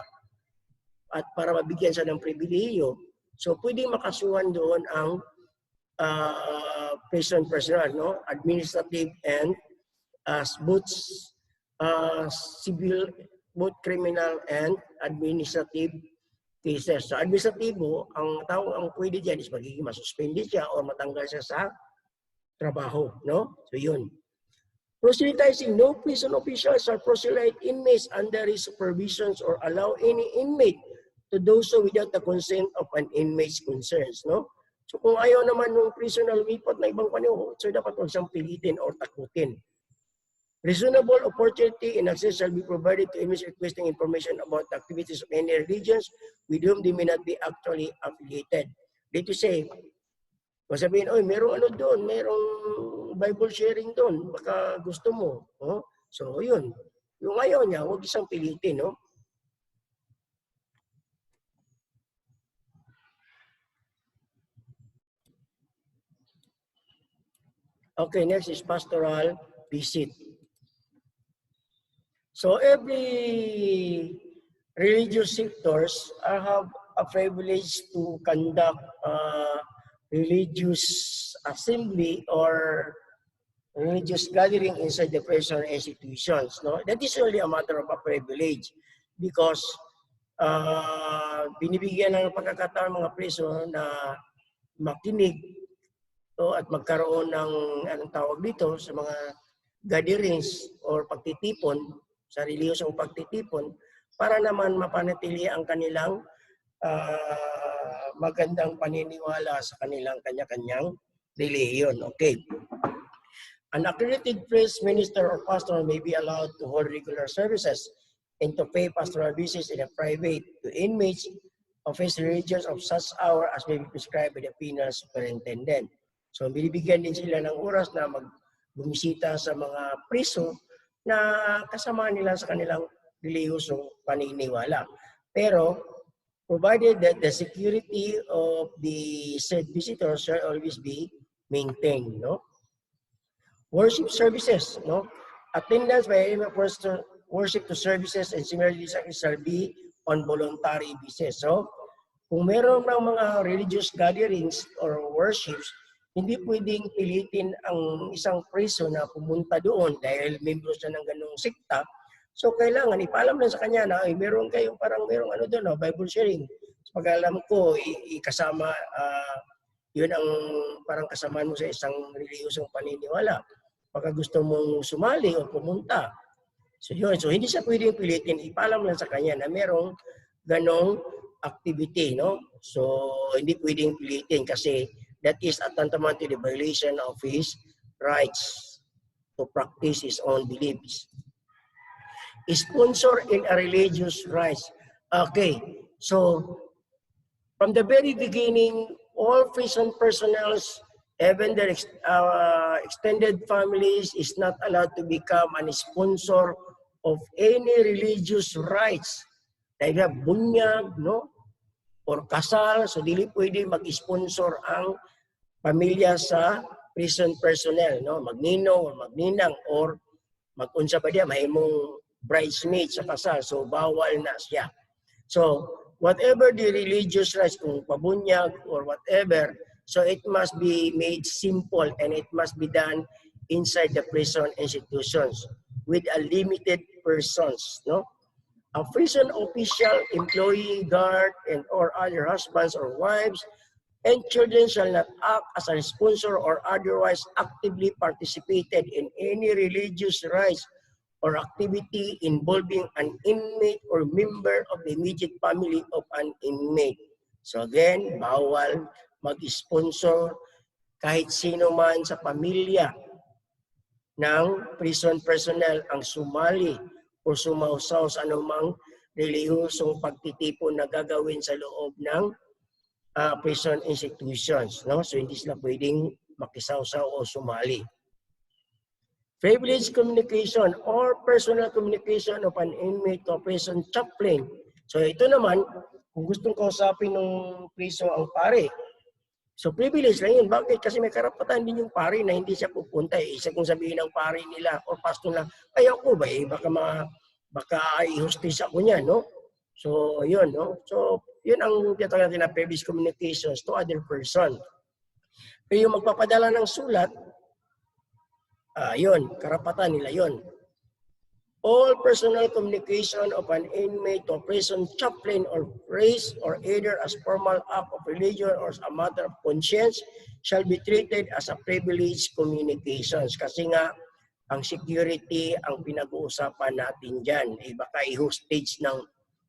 at para mabigyan siya ng pribilehiyo, so pwedeng makasuhan doon ang prison personnel, no? Administrative and both civil, both criminal and administrative cases. Sa administratibo, ang pwede diyan is magiging masuspende siya o matanggal siya sa trabaho, no? So yun. Proselytizing, no prison officials shall proselyte inmates under his supervisions or allow any inmate to do so without the consent of an inmate's concerns, no? So kung ayaw naman ng prison na lumipat na ibang panahon, so dapat huwag siyang pilitin or takutin. Reasonable opportunity and access shall be provided to inmates requesting information about the activities of any religions with whom they may not be actually affiliated. Dito say, masabihin, oy, merong ano doon, merong Bible sharing doon, baka gusto mo. Oh? So yun, yung ayaw niya, huwag isang pilitin, no? Okay, next is pastoral visit. So every religious sectors have a privilege to conduct religious assembly or religious gathering inside the prison institutions. No, that is only a matter of a privilege because binibigyan ng pagkakataon mga preso na makinig at magkaroon ng anong tawag dito sa mga gatherings or pagtitipon, sa reliyosong pagtitipon, para naman mapanatili ang kanilang magandang paniniwala sa kanilang kanya-kanyang relihiyon. Okay. An accredited priest, minister, or pastor may be allowed to hold regular services and to pay pastoral visits in a private to inmates of his religions of such hour as may be prescribed by the penal superintendent. So, binibigyan din sila ng oras na magbumisita sa mga priso na kasama nila sa kanilang relihiyosong paniniwala. Pero, provided that the security of the said visitors shall always be maintained, no? Worship services, no? Attendance by any worship to services and similarly shall be on voluntary basis. So, kung meron ng mga religious gatherings or worships, hindi pwedeng pilitin ang isang priso na pumunta doon dahil membro siya ng ganung sikta. So kailangan ipaalam lang sa kanya na ay meron kayong parang merong ano doon, no, Bible sharing. So, pag-alam ko, ikasama, yun ang parang kasamaan mo sa isang reliyosong paniniwala. Pagka gusto mong sumali o pumunta. So yun, so hindi siya pwedeng pilitin, ipaalam lang sa kanya na merong ganong activity, no? So hindi pwedeng pilitin kasi that is a tantamount to the violation of his rights to practice his own beliefs. Sponsor in a religious rights. Okay, so from the very beginning, all prison personnel, even their extended families, is not allowed to become a sponsor of any religious rights. Like bunyag, no? Or kasal, so dili pwede mag-sponsor ang pamilya sa prison personnel, no? Magnino or magninang or mag-unsa pa diya, mahimong bridesmaid sa kasal, so bawal na siya. So whatever the religious rights, kung pabunyag or whatever, so it must be made simple and it must be done inside the prison institutions with a limited persons, no? A prison official, employee, guard, and or other husbands or wives and children shall not act as a sponsor or otherwise actively participated in any religious rites or activity involving an inmate or member of the immediate family of an inmate. So again, bawal mag-sponsor kahit sino man sa pamilya ng prison personnel ang sumali o sumausaw sa anumang relihiyosong pagtitipon na gagawin sa loob ng prison institutions. No? So hindi sila pwedeng makisawsaw o sumali. Privileged communication or personal communication of an inmate to a prison chaplain. So ito naman, kung gustong kausapin ng priso ang pare, so privilege lang yun. Bakit? Kasi may karapatan din yung pare na hindi siya pupunta. Isa kung sabihin ng pare nila o pastor na, ay ako ba baka i-hostage ako niya, no? So, yun, no? So, yun ang tinatawag natin na privileged communications to other person. Pero yung magpapadala ng sulat, yun, karapatan nila yun. All personal communication of an inmate to a prison chaplain or priest or either as formal act of religion or as a matter of conscience shall be treated as a privileged communications. Kasi nga, ang security ang pinag-uusapan natin dyan. Baka i-hostage ng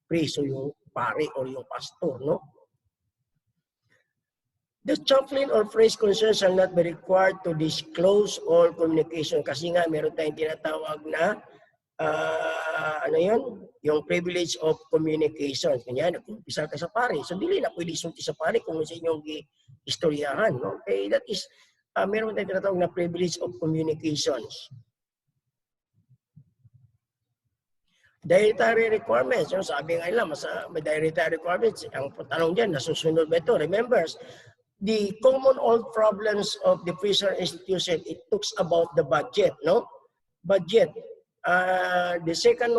priest o yung pare o yung pastor, no? The chaplain or priest concerned shall not be required to disclose all communication. Kasi nga, meron tayong tinatawag na ano yun? Yung privilege of communication. Kanya, nag-umpisa ka sa pare. So, dili na pwede isulti sa pare kung sa inyong istoryahan. No? Okay, that is, meron tayong tinatawag na privilege of communications. Dietary requirements. Yung sabi nga nila, may dietary requirements. Ang tanong dyan, nasusunod ba ito? Remember, the common old problems of the prison institution, it talks about the budget, no? Budget. The second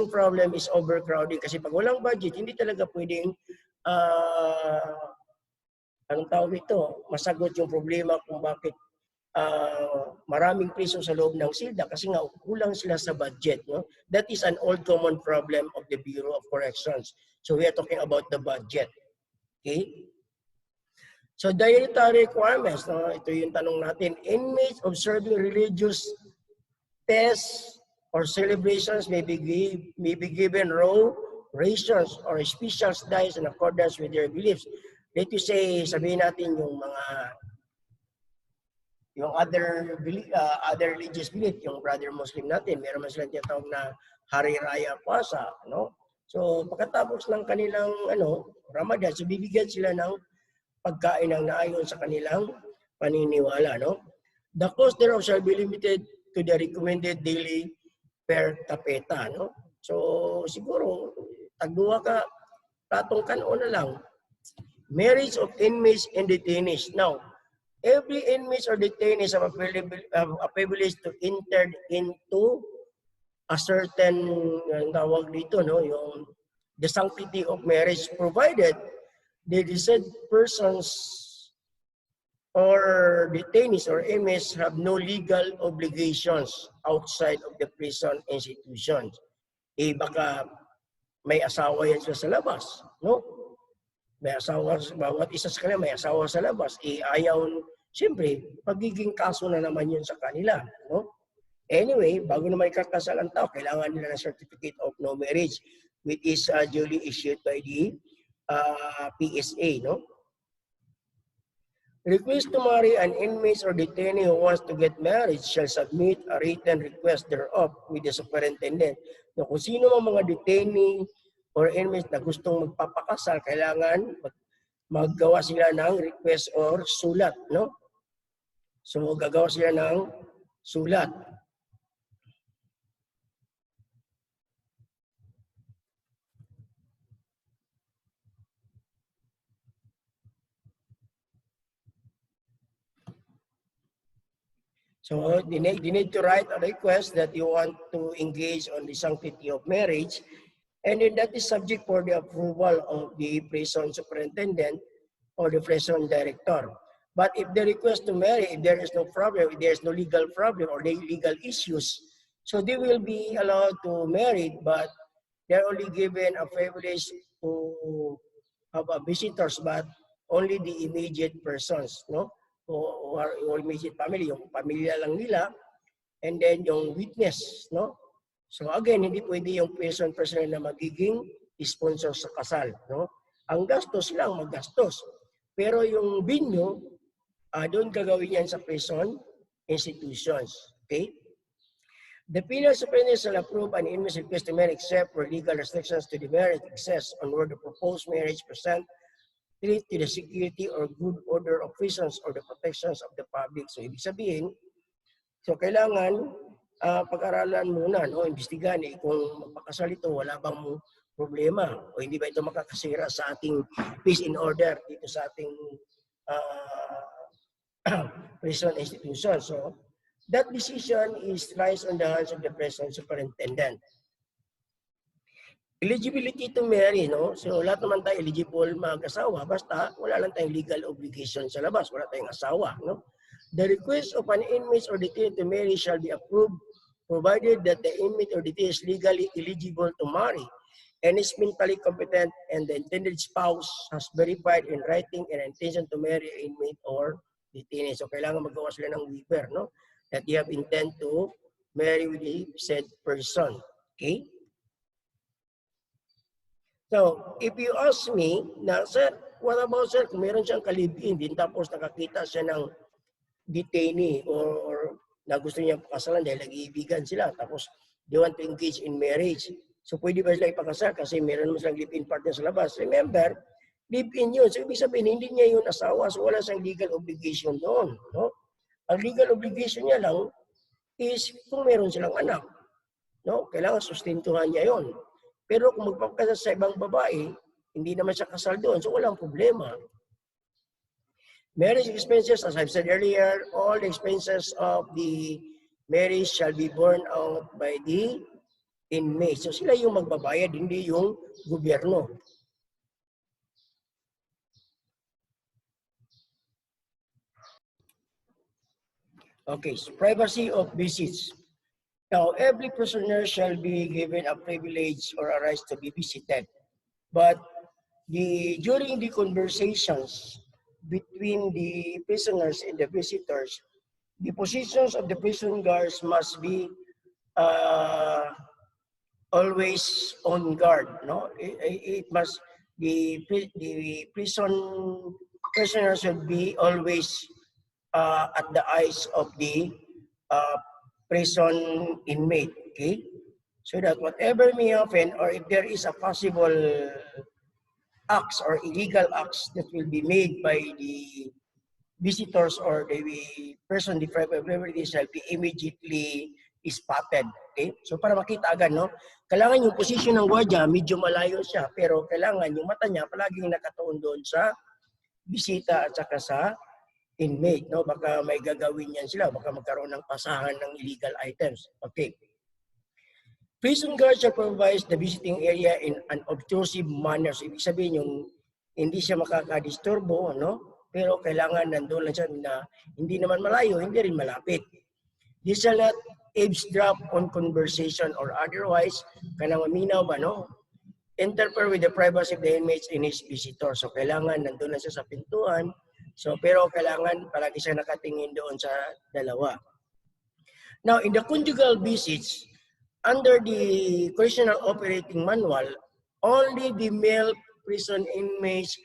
problem is overcrowding. Kasi pag walang budget, hindi talaga pwedeng, anong tawag ito, masagot yung problema kung bakit maraming priso sa loob ng silda kasi nga kulang sila sa budget. No? That is an old common problem of the Bureau of Corrections. So we are talking about the budget. Okay? So dietary requirements, no? Ito yung tanong natin. Inmates observing religious tests or celebrations may be given raw rations or special diets in accordance with their beliefs. Let us say, sabihin natin yung other religious belief, yung brother Muslim natin, meron man silang tinatawag na Hari Raya Puasa, no? So pagkatapos ng kanilang Ramadan, so bibigyan sila ng pagkain ng naayon sa kanilang paniniwala, no? The cost thereof shall be limited to the recommended daily per capita, no? So siguro tagduwa ka platong kanon na lang. Marriage of inmates and detainees. Now, every inmates or detainees have a privilege to enter into a certain tawag dito, no, yung the sanctity of marriage, provided the deceased persons or detainees or inmates have no legal obligations outside of the prison institutions. Baka may asawa yan sila sa labas, no? May asawa, bawat isa sa kanila may asawa sa labas. Ayaw, siyempre, pagiging kaso na naman yun sa kanila, no? Anyway, bago naman ikakasal ang tao, kailangan nila ng certificate of no marriage, which is duly issued by the PSA, no? Request to marry an inmate or detainee who wants to get married shall submit a written request thereof with the superintendent. No, kung sino ang mga detainee or inmates na gustong magpapakasal, kailangan maggawa sila ng request or sulat, no? So gagawa sila ng sulat. So they need to write a request that you want to engage on the sanctity of marriage, and then that is subject for the approval of the prison superintendent or the prison director. But if the request to marry, if there is no problem, if there is no legal problem or legal issues, So they will be allowed to marry, but they're only given a privilege to have visitors, but only the immediate persons, no? Who are yung immediate family, yung pamilya lang nila, and then yung witness, no? So again, hindi pwede yung person na magiging sponsor sa kasal, no? Ang gastos lang, maggastos. Pero yung venue, doon gagawin yan sa prison institutions, okay? The penal superintendent shall approve an inmate's request to marry except for legal restrictions to the marriage exists on where the proposed marriage present threat to the security or good order of prisons or the protections of the public. So, ibig sabihin, so kailangan pag-aralan muna, no? Imbestigahan kung magpakasal ito, wala bang problema o hindi ba ito makakasira sa ating peace and order dito sa ating prison institution. So, that decision is lies on the hands of the prison superintendent. Eligibility to marry, no? So, lahat naman tayo eligible mag-asawa, basta wala lang tayong legal obligation sa labas, wala tayong asawa, no? The request of an inmate or detainee to marry shall be approved provided that the inmate or detainee is legally eligible to marry and is mentally competent and the intended spouse has verified in writing an intention to marry an inmate or detainee. So, kailangan magawa sila ng waiver, no? That you have intent to marry with the said person. Okay? So, if you ask me, na, sir, what about, sir, kung meron siyang kalibin din tapos nakakita siya ng detainee or na gusto niya pakasalan dahil nag-iibigan sila tapos they want to engage in marriage. So, pwede ba sila ipakasal kasi meron naman silang live-in partner sa labas. Remember, live-in yun. So, ibig sabihin, hindi niya yun asawa. So, wala siyang legal obligation doon. No? Ang legal obligation niya lang is kung meron silang anak. No? Kailangan sustentuhan niya yon. Pero kung magpapakasal sa ibang babae, hindi naman siya kasal doon. So walang problema. Marriage expenses, as I've said earlier, all the expenses of the marriage shall be borne out by the inmate. So sila yung magbabayad, hindi yung gobyerno. Okay, so privacy of visits. Now, every prisoner shall be given a privilege or a right to be visited. But during the conversations between the prisoners and the visitors, the positions of the prison guards must be always on guard. No, it must the prison prisoners should be always at the eyes of the prison inmate, okay? So that whatever may happen or if there is a possible acts or illegal acts that will be made by the visitors or the person deprived of liberty shall be immediately spotted, okay? So para makita agad, no? Kailangan yung position ng gwardiya, medyo malayo siya, pero kailangan yung mata niya palaging nakatuon doon sa bisita at saka sa inmate, no? Baka may gagawin yan sila, baka magkaroon ng pasahan ng illegal items. Okay. Prison guards shall provide the visiting area in an obtrusive manner. So, ibig sabihin yung hindi siya makakadisturbo, no? Pero kailangan nandun lang siya na hindi naman malayo, hindi rin malapit. This shall not eavesdrop on conversation or otherwise, kanang maminaw ba, no? Interfere with the privacy of the inmates and his visitor. So, kailangan nandun lang siya sa pintuan. So, pero kailangan palagi siya nakatingin doon sa dalawa. Now, in the conjugal visits, under the Correctional Operating Manual, only the male prison inmates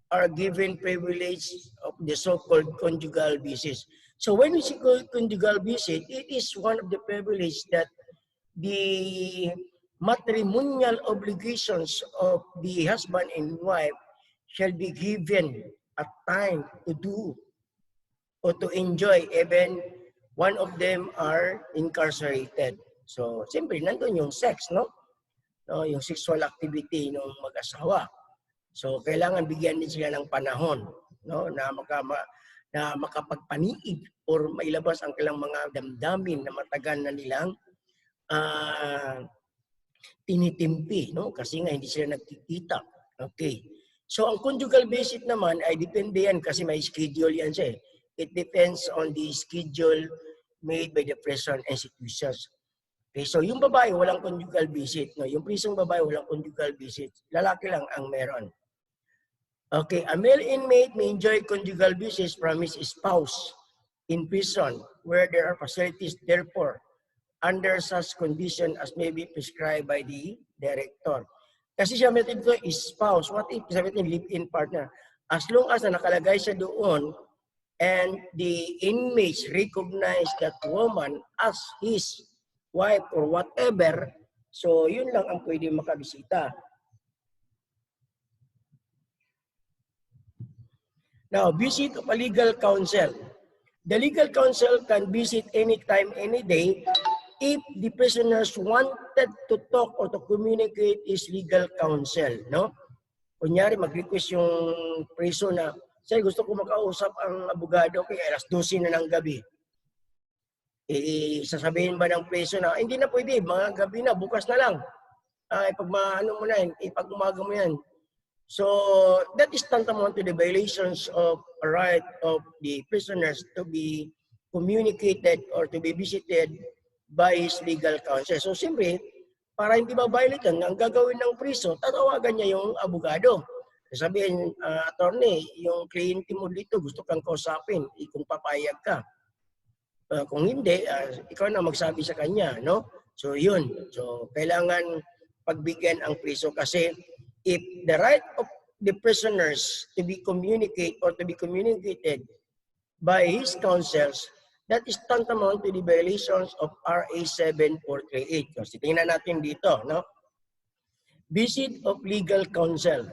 are given privilege of the so-called conjugal visits. So, when we say conjugal visit, it is one of the privileges that the matrimonial obligations of the husband and wife shall be given a time to do or to enjoy even one of them are incarcerated. So, siyempre, nandun yung sex, no? Yung sexual activity ng mag-asawa. So, kailangan bigyan din sila ng panahon, no? Na makapagpaniid or mailabas ang kailang mga damdamin na matagal na nilang tinitimpi, no? Kasi nga hindi sila nagkikita. Okay. So, ang conjugal visit naman ay depende yan kasi may schedule yan siya. It depends on the schedule made by the prison institutions. Okay, so yung babae walang conjugal visit, no? Yung prisong babae walang conjugal visit. Lalaki lang ang meron. Okay, a male inmate may enjoy conjugal visits from his spouse in prison where there are facilities, therefore, under such condition as may be prescribed by the director. Kasi siya natin ito is spouse. What if sabi natin live-in partner? As long as na nakalagay siya doon and the inmates recognize that woman as his wife or whatever, so yun lang ang pwede makabisita. Now, visit of a legal counsel. The legal counsel can visit anytime, any day, if the prisoners wanted to talk or to communicate his legal counsel, no? Kunyari, mag-request yung priso na, sir, gusto ko makausap ang abogado kaya alas 12 na ng gabi. Sasabihin ba ng preso na, hindi na pwede, mga gabi na, bukas na lang. Ipag-ano mo na yan, ipag-umaga mo yan. So, that is tantamount to the violations of a right of the prisoners to be communicated or to be visited by his legal counsel. So, siyempre, para hindi ma-violate yan, ang gagawin ng priso, tatawagan niya yung abogado. Sabihin, attorney, yung kliyente mo dito, gusto kang kausapin, kung papayag ka. Kung hindi, ikaw na magsabi sa kanya, no? So, yun. So, kailangan pagbigyan ang priso kasi if the right of the prisoners to be communicated or to be communicated by his counsels, that is tantamount to the violations of RA 7438. So, tingnan natin dito, no? Visit of legal counsel.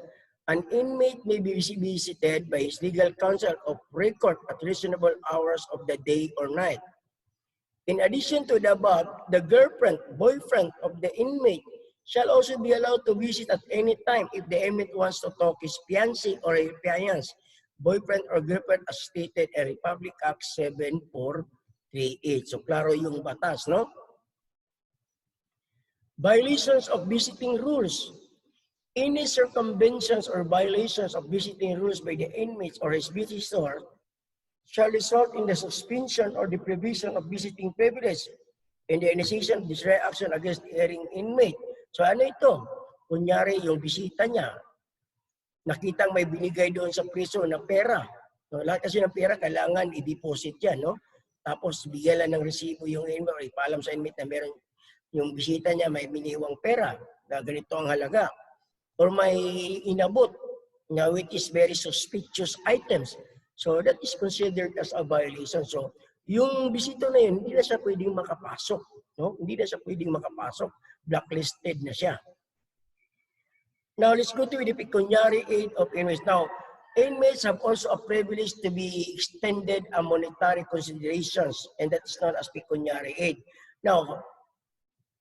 An inmate may be visited by his legal counsel of record at reasonable hours of the day or night. In addition to the above, the girlfriend, boyfriend of the inmate shall also be allowed to visit at any time if the inmate wants to talk his fiancé or a fiancé, boyfriend or girlfriend as stated in Republic Act 7438. So, klaro yung batas, no? Violations of visiting rules. Any circumventions or violations of visiting rules by the inmates or his visitor shall result in the suspension or deprivation of visiting privilege and the initiation of disciplinary action against the erring inmate. So ano ito? Kunyari yung bisita niya, nakitang may binigay doon sa priso na pera. So, lahat kasi ng pera kailangan i-deposit yan, no? Tapos bigyan lang ng resibo yung inmate or ipaalam sa inmate na meron yung bisita niya may biniwang pera na ganito ang halaga. Or may inabot na which is very suspicious items. So that is considered as a violation. So yung bisita na yun, hindi na siya pwedeng makapasok. No? Hindi na siya pwedeng makapasok. Blacklisted na siya. Now let's go to the pecuniary aid of inmates. Now, inmates have also a privilege to be extended a monetary considerations and that is known as pecuniary aid. Now,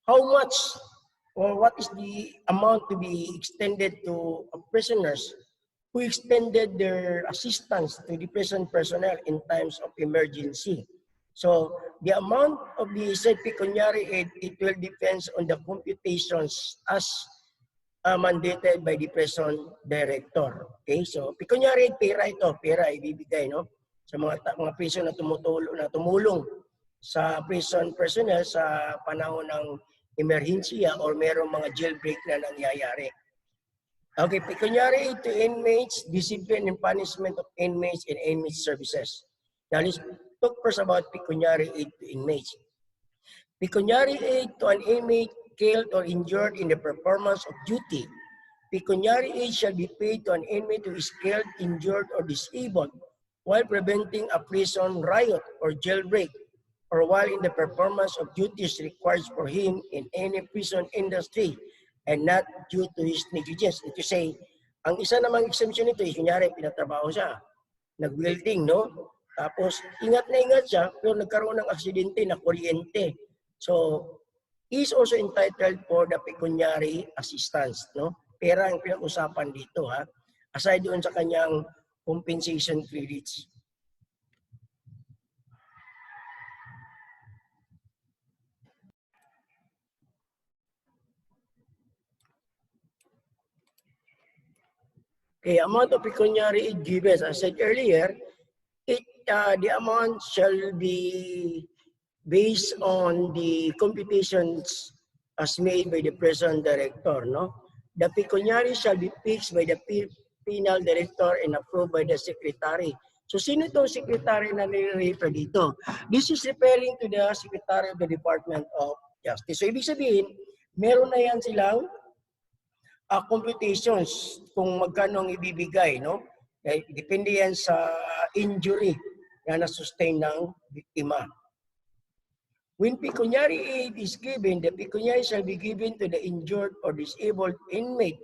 how much or what is the amount to be extended to prisoners who extended their assistance to the prison personnel in times of emergency? So the amount of the said pecuniary aid, it will depend on the computations as mandated by the prison director. Okay, so pecuniary aid, pera ito, pera ibibigay, no, sa mga prison na tumulong sa prison personnel sa panahon ng emerhensiya or merong mga jailbreak na nangyayari. Okay, pecuniary aid to inmates, discipline and punishment of inmates and inmate services. Now, let's talk first about pecuniary aid to inmates. Pecuniary aid to an inmate killed or injured in the performance of duty. Pecuniary aid shall be paid to an inmate who is killed, injured, or disabled while preventing a prison riot or jailbreak, or while in the performance of duties required for him in any prison industry and not due to his negligence. Ito say, ang isa namang exemption nito is, kunyari, pinatrabaho siya, nag-welding, no? Tapos, ingat na ingat siya, pero nagkaroon ng aksidente na kuryente. So, he is also entitled for the pecuniary assistance, no? Pera ang pinag-usapan dito, ha? Aside doon sa kanyang compensation credits. Okay, amount of pecuniary aid given, as I said earlier, the amount shall be based on the computations as made by the prison director, no? The pecuniary shall be fixed by the penal director and approved by the secretary. So, sino itong secretary na nire-refer dito? This is referring to the secretary of the Department of Justice. So, ibig sabihin, meron na yan silang computations kung magkano ang ibibigay, no? Depende yan sa injury na na-sustain ng biktima. When pecuniary aid is given, the pecuniary shall be given to the injured or disabled inmate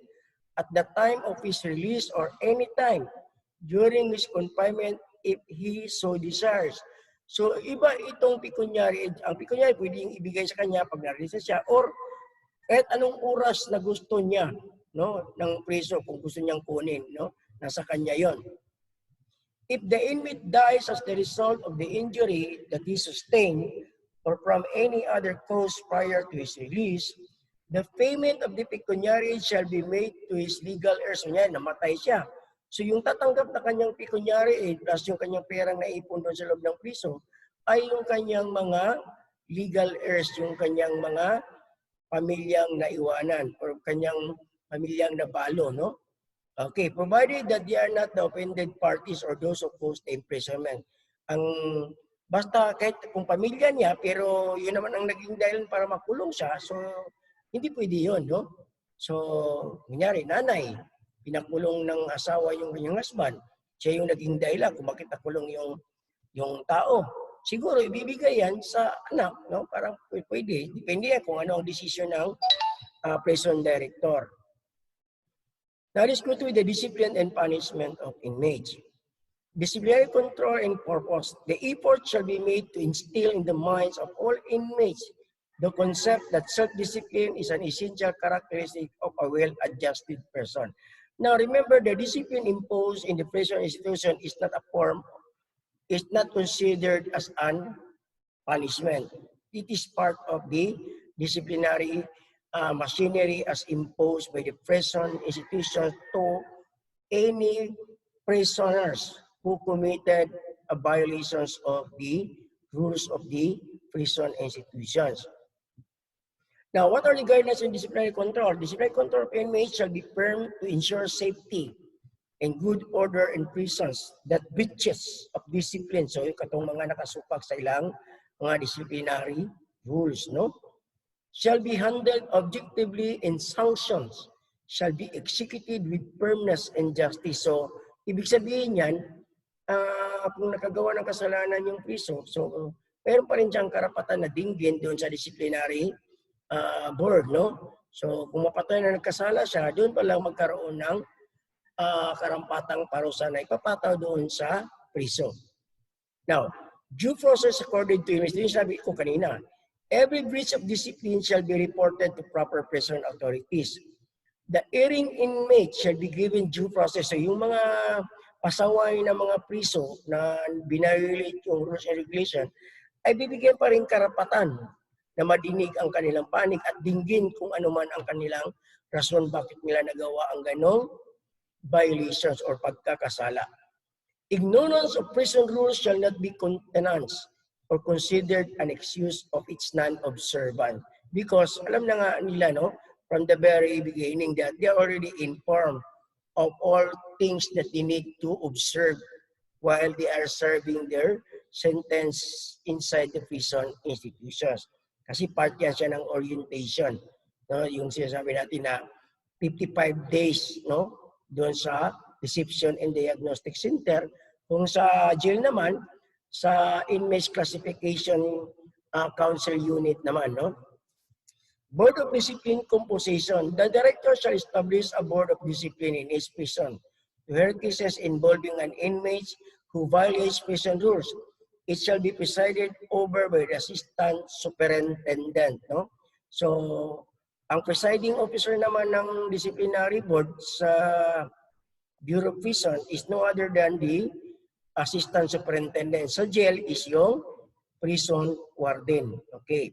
at the time of his release or any time during his confinement if he so desires. So, iba itong pecuniary aid. Ang pecuniary pwedeng ibigay sa kanya pag na-release siya or kahit anong oras na gusto niya, no, ng preso kung gusto niyang kunin, no, nasa kanya yon. If the inmate dies as the result of the injury that he sustained or from any other cause prior to his release, the payment of the pecuniary shall be made to his legal heirs. So yan, namatay siya. So yung tatanggap na kanyang pecuniary aid plus yung kanyang perang naipon doon sa loob ng priso ay yung kanyang mga legal heirs, yung kanyang mga pamilyang naiwanan or kanyang pamilyang nabalo, no? Okay, provided that they are not the offended parties or those opposed to imprisonment. Ang basta kahit kung pamilya niya pero yun naman ang naging dahilan para makulong siya, so hindi pwede yun, no? So, kunyari, nanay, pinakulong ng asawa yung kanyang husband. Siya yung naging dahilan kung bakit nakulong yung tao. Siguro ibibigay yan sa anak, no? Parang pwede. Depende yan kung ano ang desisyon ng prison director. Now let's go to the discipline and punishment of inmates. Disciplinary control and purpose. The effort shall be made to instill in the minds of all inmates the concept that self-discipline is an essential characteristic of a well-adjusted person. Now remember, the discipline imposed in the prison institution is not considered as an punishment. It is part of the disciplinary machinery as imposed by the prison institution to any prisoners who committed violations of the rules of the prison institutions. Now, what are the guidelines in disciplinary control? Disciplinary control of inmates shall be firm to ensure safety and good order in prisons that breaches of discipline. So, yung katong mga nakasupak sa ilang mga disciplinary rules, no? Shall be handled objectively and sanctions shall be executed with firmness and justice. So, ibig sabihin yan, kung nakagawa ng kasalanan yung priso, so meron pa rin siyang karapatan na dinggin doon sa disciplinary board, no? So, kung mapatay na nagkasala siya, doon pa lang magkaroon ng karampatang parusa na ipapataw doon sa priso. Now, due process according to him, sabi ko kanina, every breach of discipline shall be reported to proper prison authorities. The erring inmate shall be given due process. So yung mga pasaway na mga priso na binayolate yung rules and regulation, ay bibigyan pa rin karapatan na madinig ang kanilang panig at dinggin kung ano man ang kanilang rason bakit nila nagawa ang ganong violations or pagkakasala. Ignorance of prison rules shall not be countenanced or considered an excuse of its non-observance. Because alam na nga nila, no, from the very beginning that they are already informed of all things that they need to observe while they are serving their sentence inside the prison institutions. Kasi part yan siya ng orientation. No? Yung sinasabi natin na 55 days, no, doon sa reception and diagnostic center. Kung sa jail naman, sa inmates classification council unit naman, no? Board of Discipline composition. The director shall establish a board of discipline in each prison to hear cases involving an inmate who violates prison rules. It shall be presided over by the assistant superintendent, no? So, ang presiding officer naman ng disciplinary board sa Bureau of Prison is no other than the assistant superintendent. Sa jail is yung prison warden. Okay.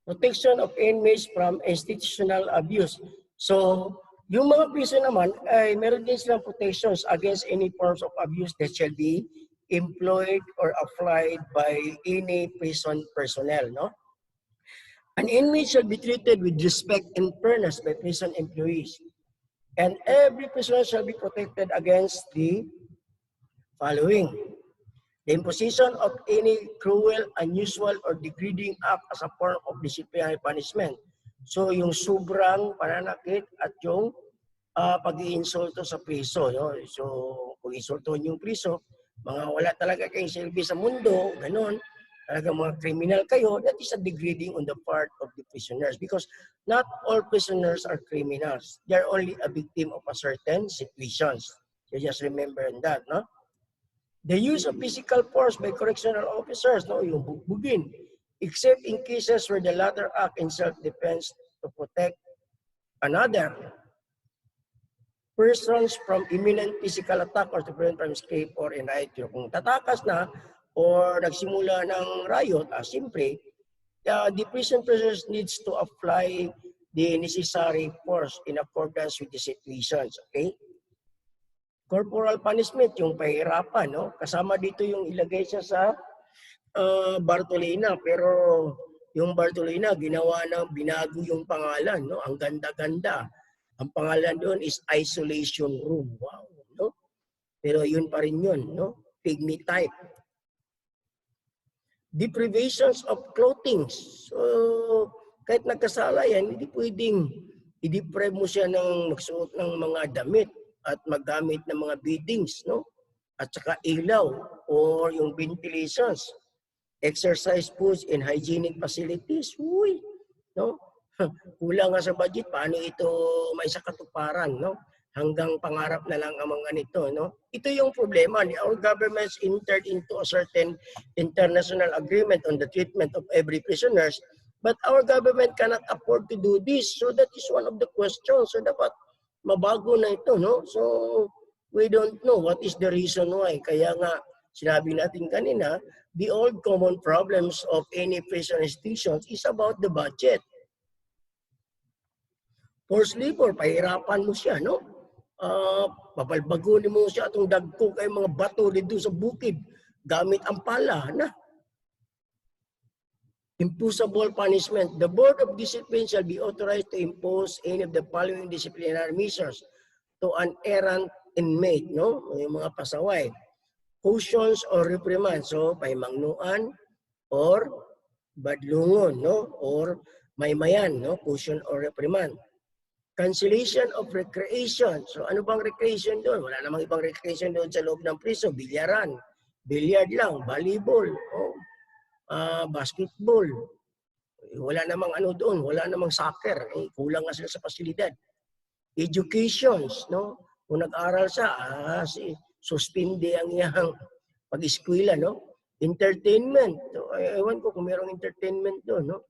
Protection of inmates from institutional abuse. So, yung mga prison naman ay meron din silang protections against any forms of abuse that shall be employed or applied by any prison personnel, no? An inmate shall be treated with respect and fairness by prison employees. And every prisoner shall be protected against the following: the imposition of any cruel, unusual, or degrading act as a form of disciplinary punishment. So yung sobrang pananakit at yung pag-iinsulto sa priso. No? So kung insultuhin yung priso, mga wala talaga kayong silbi sa mundo, ganon, talaga mga criminal kayo, that is a degrading on the part of the prisoners because not all prisoners are criminals. They are only a victim of a certain situations. So just remember that, no? The use of physical force by correctional officers, no, yung bugbugin, except in cases where the latter act in self-defense to protect another persons from imminent physical attack or to prevent from escape or in riot. Kung tatakas na or nagsimula ng riot, siyempre, the prison prisoners needs to apply the necessary force in accordance with the situations, okay? Corporal punishment, yung pahirapan, no? Kasama dito yung ilagay siya sa Bartolina, pero yung Bartolina, ginawa na, binago yung pangalan, no? Ang ganda-ganda. Ang pangalan doon is isolation room. Wow, no? Pero yun pa rin yun, no? Pygmy type. Deprivations of clothing. So, kahit nagkasala yan, hindi pwedeng i-deprive mo siya ng magsuot ng mga damit at maggamit ng mga beddings, no? At saka ilaw or yung ventilations. Exercise foods and hygienic facilities. Uy, no? Kulang nga sa budget, paano ito may sa katuparan, no? Hanggang pangarap na lang ang mga nito, no? Ito yung problema. Our governments entered into a certain international agreement on the treatment of every prisoners, but our government cannot afford to do this. So that is one of the questions. So dapat mabago na ito, no? So we don't know what is the reason why. Kaya nga, sinabi natin kanina, the old common problems of any prison institutions is about the budget. Forced labor, pahirapan mo siya, no? Babalbagunin mo siya atong dagko kay mga bato dito sa bukid gamit ang pala na. Imposable punishment. The Board of Discipline shall be authorized to impose any of the following disciplinary measures to an errant inmate, no? Yung mga pasaway. Cautions or reprimands, so paimangnuan or badlungon, no? Or maymayan, no? Caution or reprimand. Cancellation of recreation. So ano bang recreation doon? Wala namang ibang recreation doon sa loob ng prison. Bilyaran, bilyard lang, volleyball, basketball. Wala namang ano doon, wala namang soccer. Kulang nga sila sa pasilidad. Educations, no? Kung nag-aral siya, suspinde ang iyang pag-eskwela, no? Entertainment. So, ewan ko kung mayroong entertainment doon, no?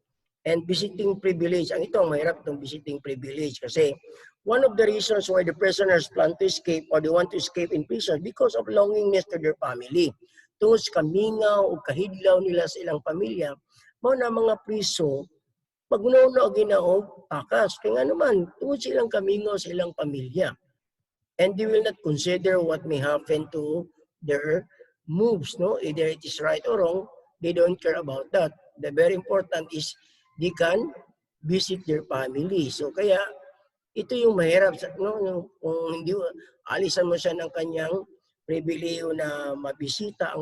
And visiting privilege. Ang ito, mahirap itong visiting privilege kasi one of the reasons why the prisoners plan to escape or they want to escape in prison because of longingness to their family. Tungkol sa kamingaw o kahidlaw nila sa ilang pamilya, mga mga priso, pag unaw ginaog, takas. Kaya nga naman, tungkol sa ilang kamingaw sa ilang pamilya. And they will not consider what may happen to their moves, no? Either it is right or wrong, they don't care about that. The very important is they can visit their family. So kaya ito yung mahirap, no? Kung hindi alisan mo siya ng kanyang pribileyo na mabisita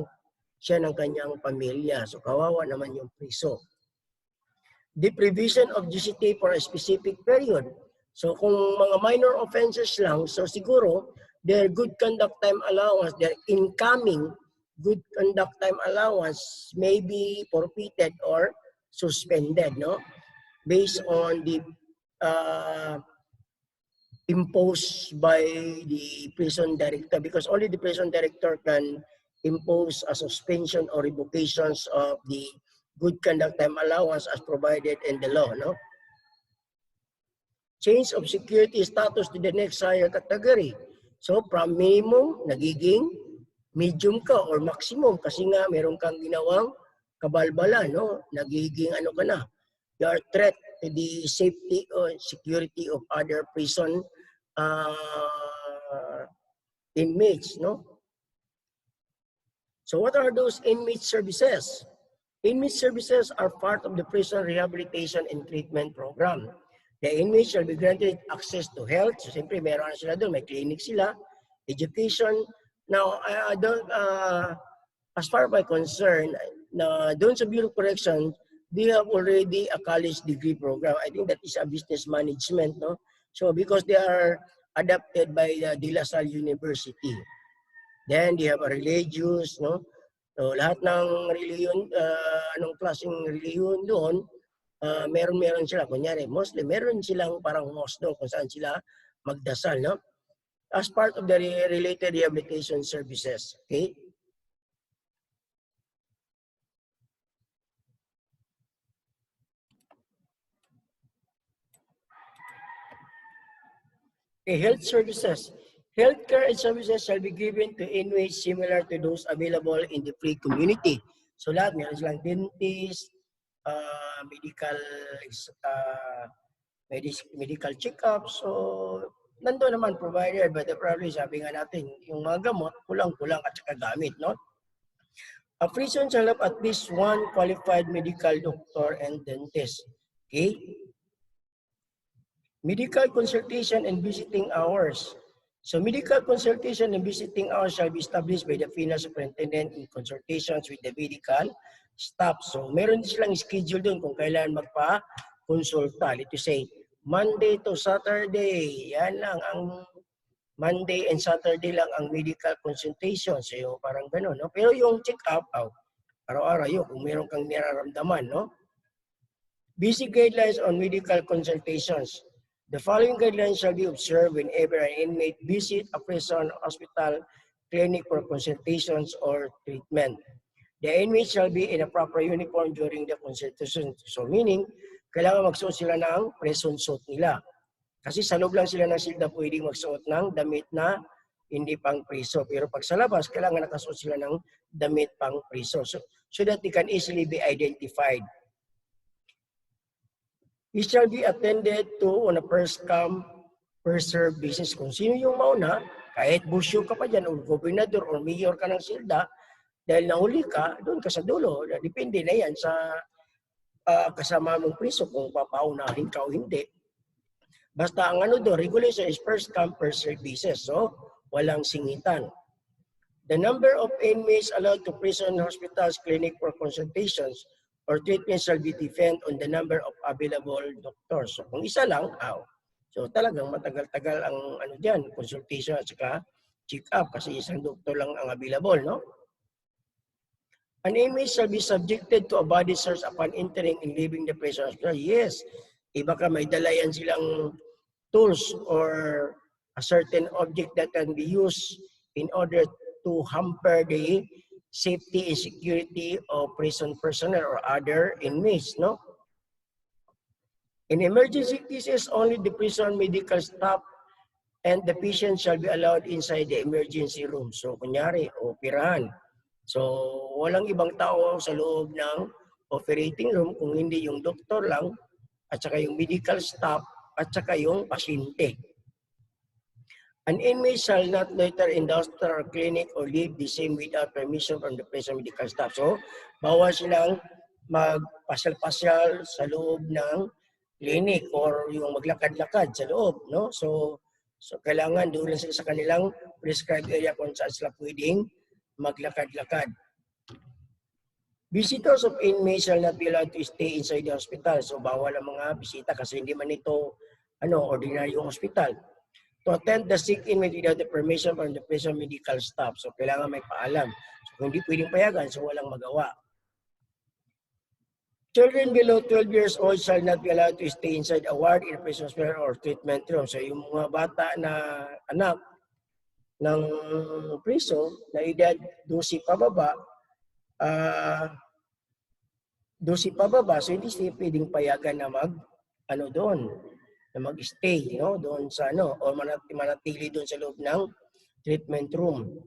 siya ng kanyang pamilya. So kawawa naman yung priso. Deprivation of GCT for a specific period. So kung mga minor offenses lang, so siguro their good conduct time allowance, their incoming good conduct time allowance may be forfeited or suspended, no? Based on the imposed by the prison director, because only the prison director can impose a suspension or revocations of the good conduct time allowance as provided in the law, no? Change of security status to the next higher category. So from minimum, nagiging medium ka or maximum kasi nga meron kang ginawang kabalbala, no? Nagiging ano ka na, They are threat to the safety or security of other prison inmates, no? So what are those inmate services? Inmate services are part of the prison rehabilitation and treatment program. The inmates shall be granted access to health. So, siyempre, meron na sila doon. May clinic sila. Education. Now, as far as my concern, na doon sa Bureau of Correction, they have already a college degree program. I think that is a business management, no? So, because they are adapted by the De La Salle University. Then they have a religious, no? So lahat ng reliyon, anong klaseng reliyon doon, meron sila. Kunyari, Muslim, meron silang parang mosque doon kung saan sila magdasal, no? As part of the related rehabilitation services, okay? Okay, health services. Healthcare and services shall be given to inmates similar to those available in the free community. So lahat, meron silang dentist, medical medical check-up. So nandoon naman provided, but the problem is, sabi nga natin, yung mga gamot, kulang-kulang at saka gamit, no? A prison shall have at least one qualified medical doctor and dentist. Okay? Medical consultation and visiting hours. So medical consultation and visiting hours shall be established by the FINA superintendent in consultations with the medical staff. So meron din silang schedule doon kung kailan magpa-konsulta. Ito say, Monday to Saturday, yan lang ang Monday and Saturday lang ang medical consultation. So yung parang gano'n, no? Pero yung check-up, araw-araw yun, kung meron kang nararamdaman, no? Basic guidelines on medical consultations. The following guidelines shall be observed whenever an inmate visit a prison, hospital, clinic for consultations or treatment. The inmate shall be in a proper uniform during the consultation. So meaning, kailangan magsuot sila ng prison suit nila. Kasi sa loob lang sila ng silda pwedeng magsuot ng damit na hindi pang priso. Pero pag sa labas, kailangan nakasuot sila ng damit pang priso. So that they can easily be identified. It shall be attended to on a first come, first serve basis. Kung sino yung mauna, kahit busyo ka pa dyan, o gobernador, o mayor ka ng silda, dahil nahuli ka, doon ka sa dulo. Depende na yan sa kasama mong priso kung papaunahin ka o hindi. Basta ang ano doon, regulation is first come, first serve basis. So, walang singitan. The number of inmates allowed to prison, hospitals, clinic for consultations or treatment shall be depend on the number of available doctors. So kung isa lang, so talagang matagal-tagal ang ano diyan, consultation at saka check-up kasi isang doktor lang ang available, no? An inmate shall be subjected to a body search upon entering and leaving the prison hospital. Yes, iba ka may dala yan silang tools or a certain object that can be used in order to hamper the safety and security of prison personnel or other inmates, no? In emergency cases, only the prison medical staff and the patient shall be allowed inside the emergency room. So, kunyari, operahan. So, walang ibang tao sa loob ng operating room kung hindi yung doktor lang at saka yung medical staff at saka yung pasyente. An inmate shall not loiter in the hospital or clinic or leave the same without permission from the prison medical staff. So, bawal silang magpasyal-pasyal sa loob ng clinic or yung maglakad-lakad sa loob, no? So kailangan doon lang sila sa kanilang prescribed area kung saan sila pwedeng maglakad-lakad. Visitors of inmates shall not be allowed to stay inside the hospital. So, bawal ang mga bisita kasi hindi man ito ordinaryong hospital. To attend the sick inmate without the permission from the prison medical staff. So, kailangan may paalam. So, kung hindi pwedeng payagan, so walang magawa. Children below 12 years old shall not be allowed to stay inside a ward in a prison hospital or treatment room. So, yung mga bata na anak ng priso na edad 12 pababa, so hindi siya pwedeng payagan na doon, na mag-stay, no, doon sa o manatili doon sa loob ng treatment room.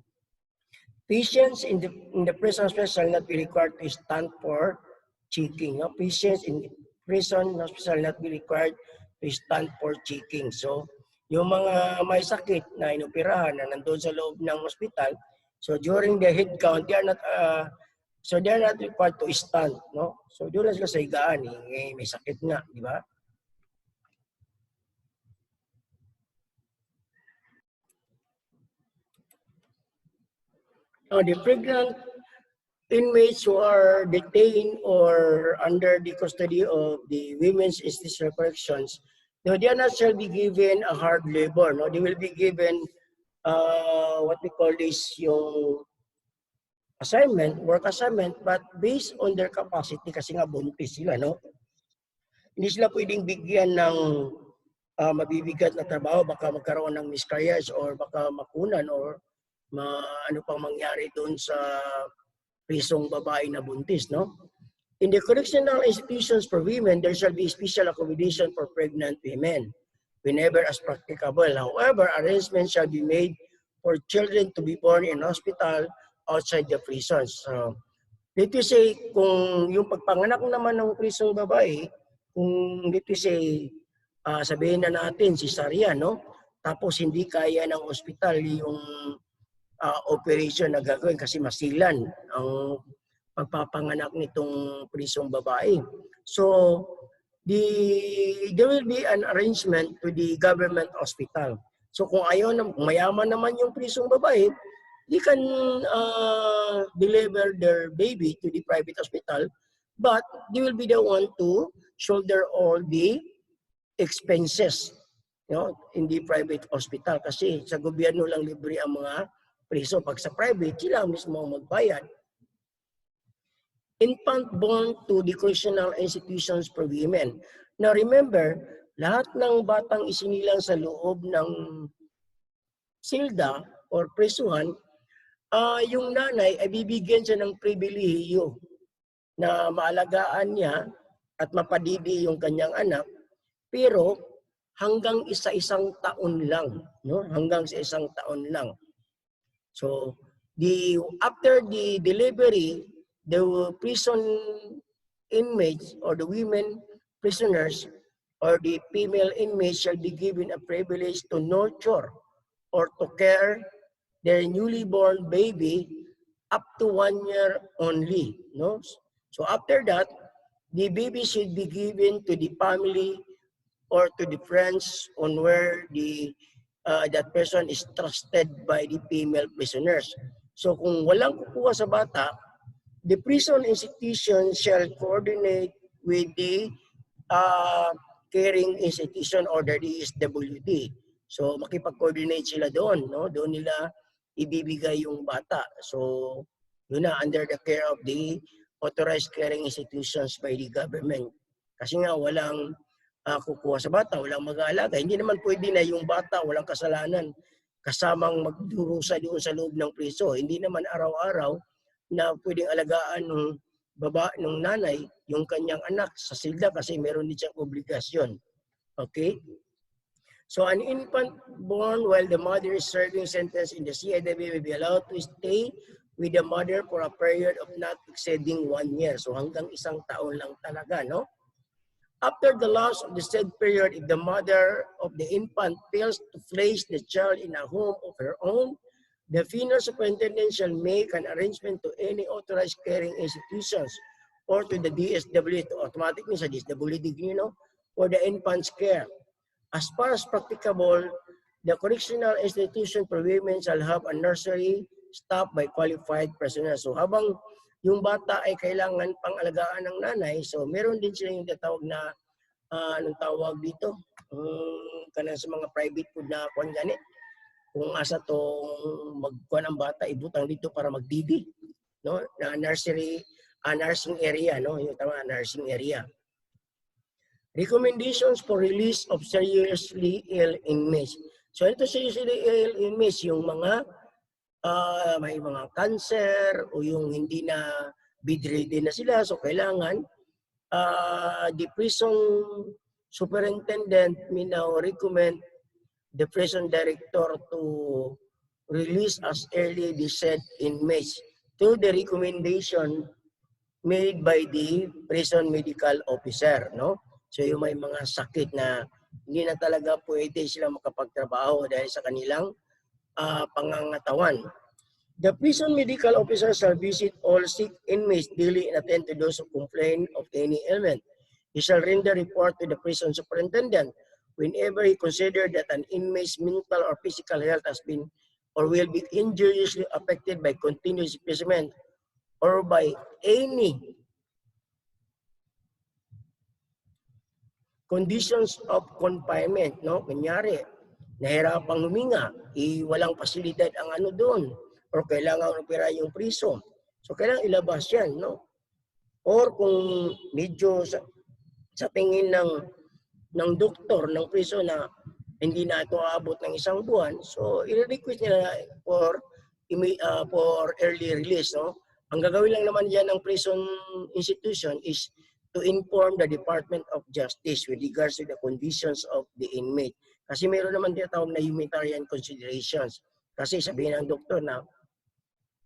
Patients in the prison hospital shall not be required to stand for checking. No? Patients in prison hospital not be required to stand for checking. So, yung mga may sakit na inoperahan na nandun sa loob ng hospital, so during the head count, they are not required to stand, no? So, doon lang sila sa higaan, may sakit nga, di ba? The pregnant inmates who are detained or under the custody of the Women's Institutional Corrections, no, they are not shall be given a hard labor. No, they will be given what we call this yung work assignment, but based on their capacity kasi nga buntis sila, no? Hindi sila pwedeng bigyan ng mabibigat na trabaho, baka magkaroon ng miscarriage or baka makunan or ano pang mangyari doon sa prisong babae na buntis, no? In the correctional institutions for women, there shall be special accommodation for pregnant women whenever as practicable. However, arrangements shall be made for children to be born in hospital outside the prisons. So, dito say, kung yung pagpanganak naman ng prisong babae, kung dito say, sabihin na natin, cesarean, no? Tapos hindi kaya ng hospital yung operation na gagawin kasi masilan ang pagpapanganak nitong prisong babae. So, there will be an arrangement to the government hospital. So kung mayaman naman yung prisong babae, they can deliver their baby to the private hospital, but they will be the one to shoulder all the expenses, in the private hospital. Kasi sa gobyerno lang libre ang mga priso. Pag sa private, sila mismo magbayad. Infant born to the correctional institutions for women. Now remember, lahat ng batang isinilang sa loob ng silda or presuhan, yung nanay ay bibigyan siya ng pribilehiyo na maalagaan niya at mapadidi yung kanyang anak, pero hanggang isa-isang taon lang, no? Hanggang sa isang taon lang. So, after the delivery, the prison inmates or the women prisoners or the female inmates shall be given a privilege to nurture or to care their newly born baby up to 1 year only, no? So after that, the baby should be given to the family or to the friends on where that person is trusted by the female prisoners. So kung walang kukuha sa bata, the prison institution shall coordinate with the caring institution or the DSWD. So makipag-coordinate sila doon, no? Doon nila ibibigay yung bata. So yun na, under the care of the authorized caring institutions by the government. Kasi nga walang kukuha sa bata, walang mag-aalaga. Hindi naman pwede na yung bata, walang kasalanan, kasamang magdurusa doon sa loob ng priso. Hindi naman araw-araw na pwedeng alagaan ng nanay yung kanyang anak sa silda kasi meron din siyang obligasyon. Okay? So an infant born while the mother is serving sentence in the CIDB may be allowed to stay with the mother for a period of not exceeding 1 year. So hanggang isang taon lang talaga, no? After the loss of the said period, if the mother of the infant fails to place the child in a home of her own, the penal superintendent shall make an arrangement to any authorized caring institutions or to the DSWD, automatically sa DSWD, for the infant's care. As far as practicable, the correctional institution for women shall have a nursery staffed by qualified personnel. So habang yung bata ay kailangan pang-alagaan ng nanay, so meron din sila yung tatawag na, anong tawag dito? Kanang sa mga private food na kuwan gani. Kung asa tong magkuhan ang bata, ibutang dito para magdidi, no? Na nursing area, no? Yung tama, nursing area. Recommendations for release of seriously ill inmates. So ito seriously ill inmates, yung mga may mga cancer o yung hindi na bedridden na sila, so kailangan the prison superintendent may now recommend the prison director to release as early the said inmates. To the recommendation made by the prison medical officer, no? So yung may mga sakit na hindi na talaga pwede sila makapagtrabaho dahil sa kanilang pangangatawan. The prison medical officer shall visit all sick inmates daily and attend to those who complain of any ailment. He shall render report to the prison superintendent whenever he considers that an inmate's mental or physical health has been or will be injuriously affected by continuous imprisonment or by any conditions of confinement, no? Kunyari, nahirapang huminga, walang pasilidad ang ano doon, or kailangan opera yung priso. So, kailangan ilabas yan, no? Or kung medyo sa tingin ng doktor, ng priso na hindi na ito aabot ng isang buwan, so, i-request nila for early release, no? Ang gagawin lang naman yan ng prison institution is to inform the Department of Justice with regards to the conditions of the inmate. Kasi mayroon naman tinatawag na humanitarian considerations. Kasi sabihin ng doktor na,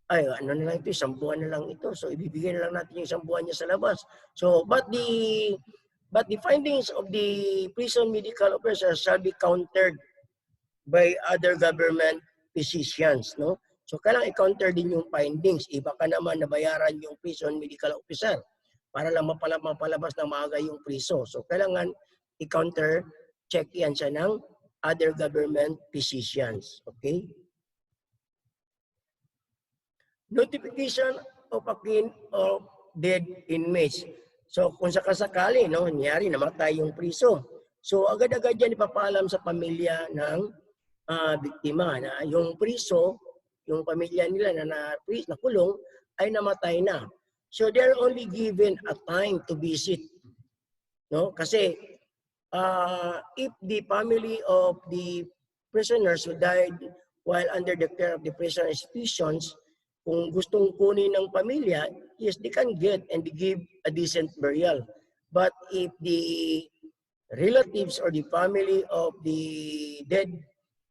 ay, ano na lang ito, isang buwan na lang ito. So, ibibigay na lang natin yung isang buwan niya sa labas. So, but the findings of the prison medical officer shall be countered by other government physicians, no? So, kailangan i-counter din yung findings. Iba ka naman nabayaran yung prison medical officer para lang mapalabas ng maaga yung priso. So, kailangan i-counter check yan siya ng other government physicians. Okay? Notification of a claim of dead inmates. So, kung sakasakali, no, nangyari, namatay yung priso. So, agad-agad yan ipapaalam sa pamilya ng biktima na yung priso, yung pamilya nila na nakulong, ay namatay na. So, they're only given a time to visit. No? Kasi, if the family of the prisoners who died while under the care of the prison institutions, kung gustong kunin ng pamilya, yes, they can get and they give a decent burial. But if the relatives or the family of the dead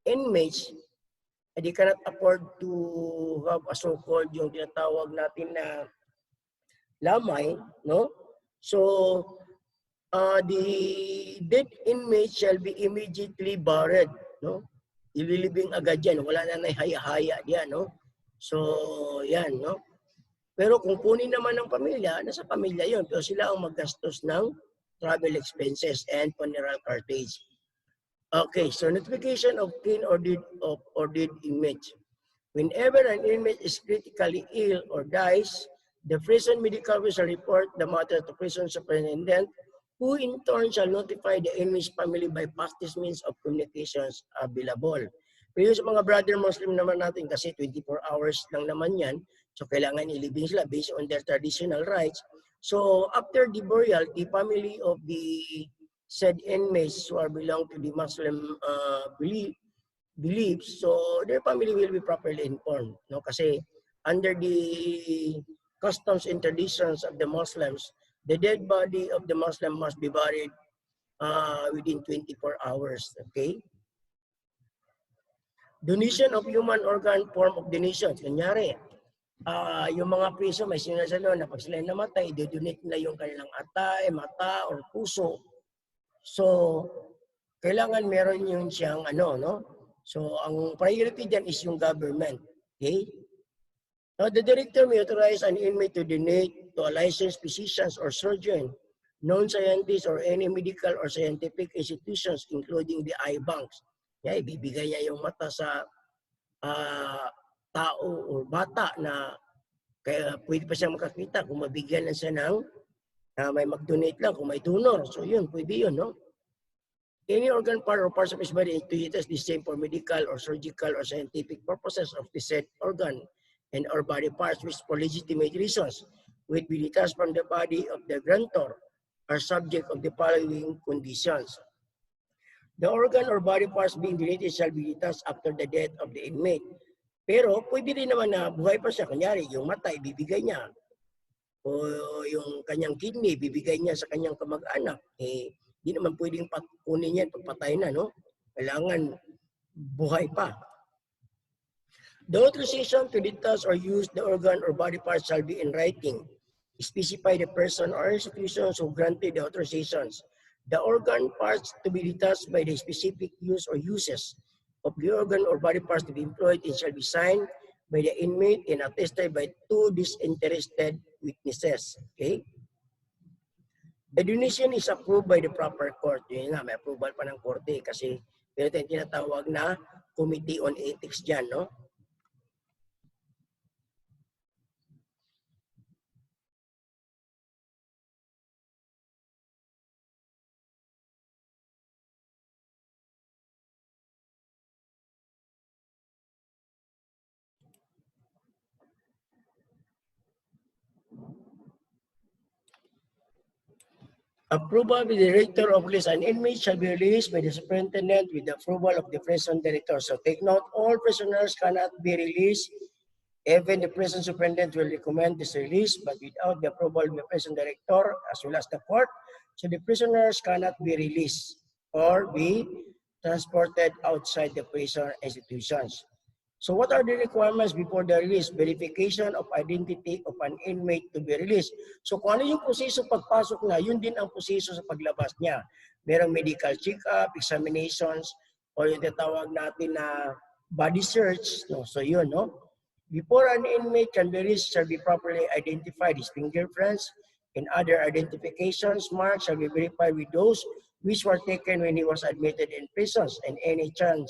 inmates, they cannot afford to have a so-called yung tinatawag natin na lamay, no? So, the dead inmate shall be immediately buried, no? Ililibing agad yan, wala na haya-haya diyan, no? So, yan, no? Pero kung kunin naman ng pamilya, nasa pamilya yun. Pero sila ang maggastos ng travel expenses and funeral cartage. Okay, so notification of clean or dead inmate. Whenever an inmate is critically ill or dies, the prison medical officer report the matter to prison superintendent, who in turn shall notify the inmate's family by fastest means of communications available. Pero sa mga brother Muslim naman natin, kasi 24 hours lang naman yan, so kailangan ilibing sila based on their traditional rights. So after the burial, the family of the said inmates who are belong to the Muslim beliefs, so their family will be properly informed. No? Kasi under the customs and traditions of the Muslims, the dead body of the Muslim must be buried within 24 hours. Okay? Donation of human organ form of donation. Kunyari, yung mga priso may sinasalo na pag sila namatay, i-donate nila yung kanilang atay, mata, or puso. So, kailangan meron yun siyang ano, no? So, ang priority dyan is yung government. Okay? Now, the director may authorize an inmate to donate to a licensed physician or surgeon, non-scientist, or any medical or scientific institutions, including the eye banks. Yeah, ibibigay niya yung mata sa tao o bata na kaya pwede pa siya makakita kung mabigyan lang siya ng may mag-donate lang kung may donor. So yun, pwede yun, no? Any organ part or parts of his body to use the same for medical or surgical or scientific purposes of the said organ and or body parts which for legitimate reasons will be detached from the body of the grantor are subject of the following conditions. The organ or body parts being donated shall be detached after the death of the inmate. Pero pwede rin naman na buhay pa siya. Kunyari, yung mata, ibibigay niya. O yung kanyang kidney, ibibigay niya sa kanyang kamag-anak. Eh, di naman pwedeng kunin niya, pagpatay na, no? Kailangan buhay pa. The authorization to detach or use the organ or body parts shall be in writing. specify the person or institutions who granted the authorizations. The organ parts to be detached by the specific use or uses of the organ or body parts to be employed and shall be signed by the inmate and attested by two disinterested witnesses. Okay? The donation is approved by the proper court. Yun nga, may approval pa ng korte kasi meron tayong tinatawag na Committee on Ethics dyan, no? Approval by the Director of Police. An inmate shall be released by the Superintendent with the approval of the Prison Director. So take note, all prisoners cannot be released. Even the Prison Superintendent will recommend this release, but without the approval of the Prison Director as well as the court. So the prisoners cannot be released or be transported outside the prison institutions. So what are the requirements before the release? Verification of identity of an inmate to be released. So kung ano yung proseso pagpasok na, yun din ang proseso sa paglabas niya. Merong medical check-up, examinations, o yung tatawag natin na body search. No? So yun, no? Before an inmate can be released, shall be properly identified. His fingerprints and other identifications marks shall be verified with those which were taken when he was admitted in prisons, and any chance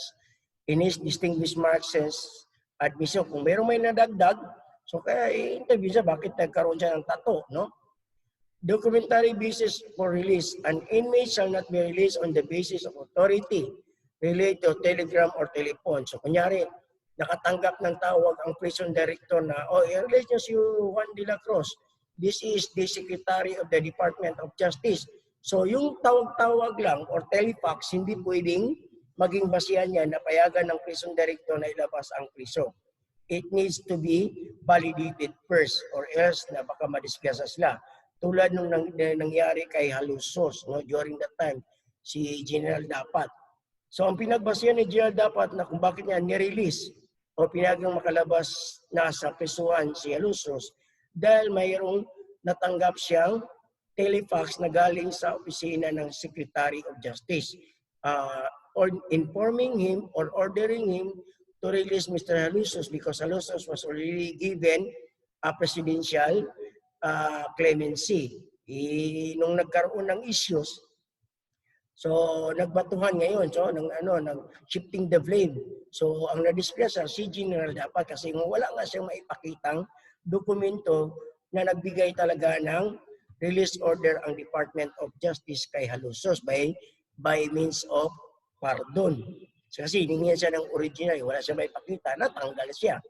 in his distinguished marks since admission. Kung mayroong may nadagdag, so kaya i-interview siya bakit nagkaroon siya ng tato, no? Documentary basis for release. An inmate shall not be released on the basis of authority related to telegram or telephone. So kunyari, nakatanggap ng tawag ang prison director na, i-release niyo si Juan de la Cruz. This is the Secretary of the Department of Justice. So yung tawag-tawag lang or telefax, hindi pwedeng maging basihan niya na payagan ng prison director na ilabas ang priso. It needs to be validated first or else na baka madisgrasya sila. Tulad nung nangyari kay Halusos, no, during that time, si General Dapat. So ang pinagbasihan ni General Dapat na kung bakit niya nirelease o pinagang makalabas na sa prisuhan si Halusos dahil mayroong natanggap siyang telefax na galing sa opisina ng Secretary of Justice. Or informing him or ordering him to release Mr. Halusos because Halusos was already given a presidential clemency. Nung nagkaroon ng issues, so nagbatuhan ngayon, so ng shifting the blame. So ang nadisgrasya si General Dapat kasi wala nga siyang maipakitang dokumento na nagbigay talaga ng release order ang Department of Justice kay Halusos by means of pardon. So, kasi hiningihan siya ng original, wala siya maipakita, natanggal siya.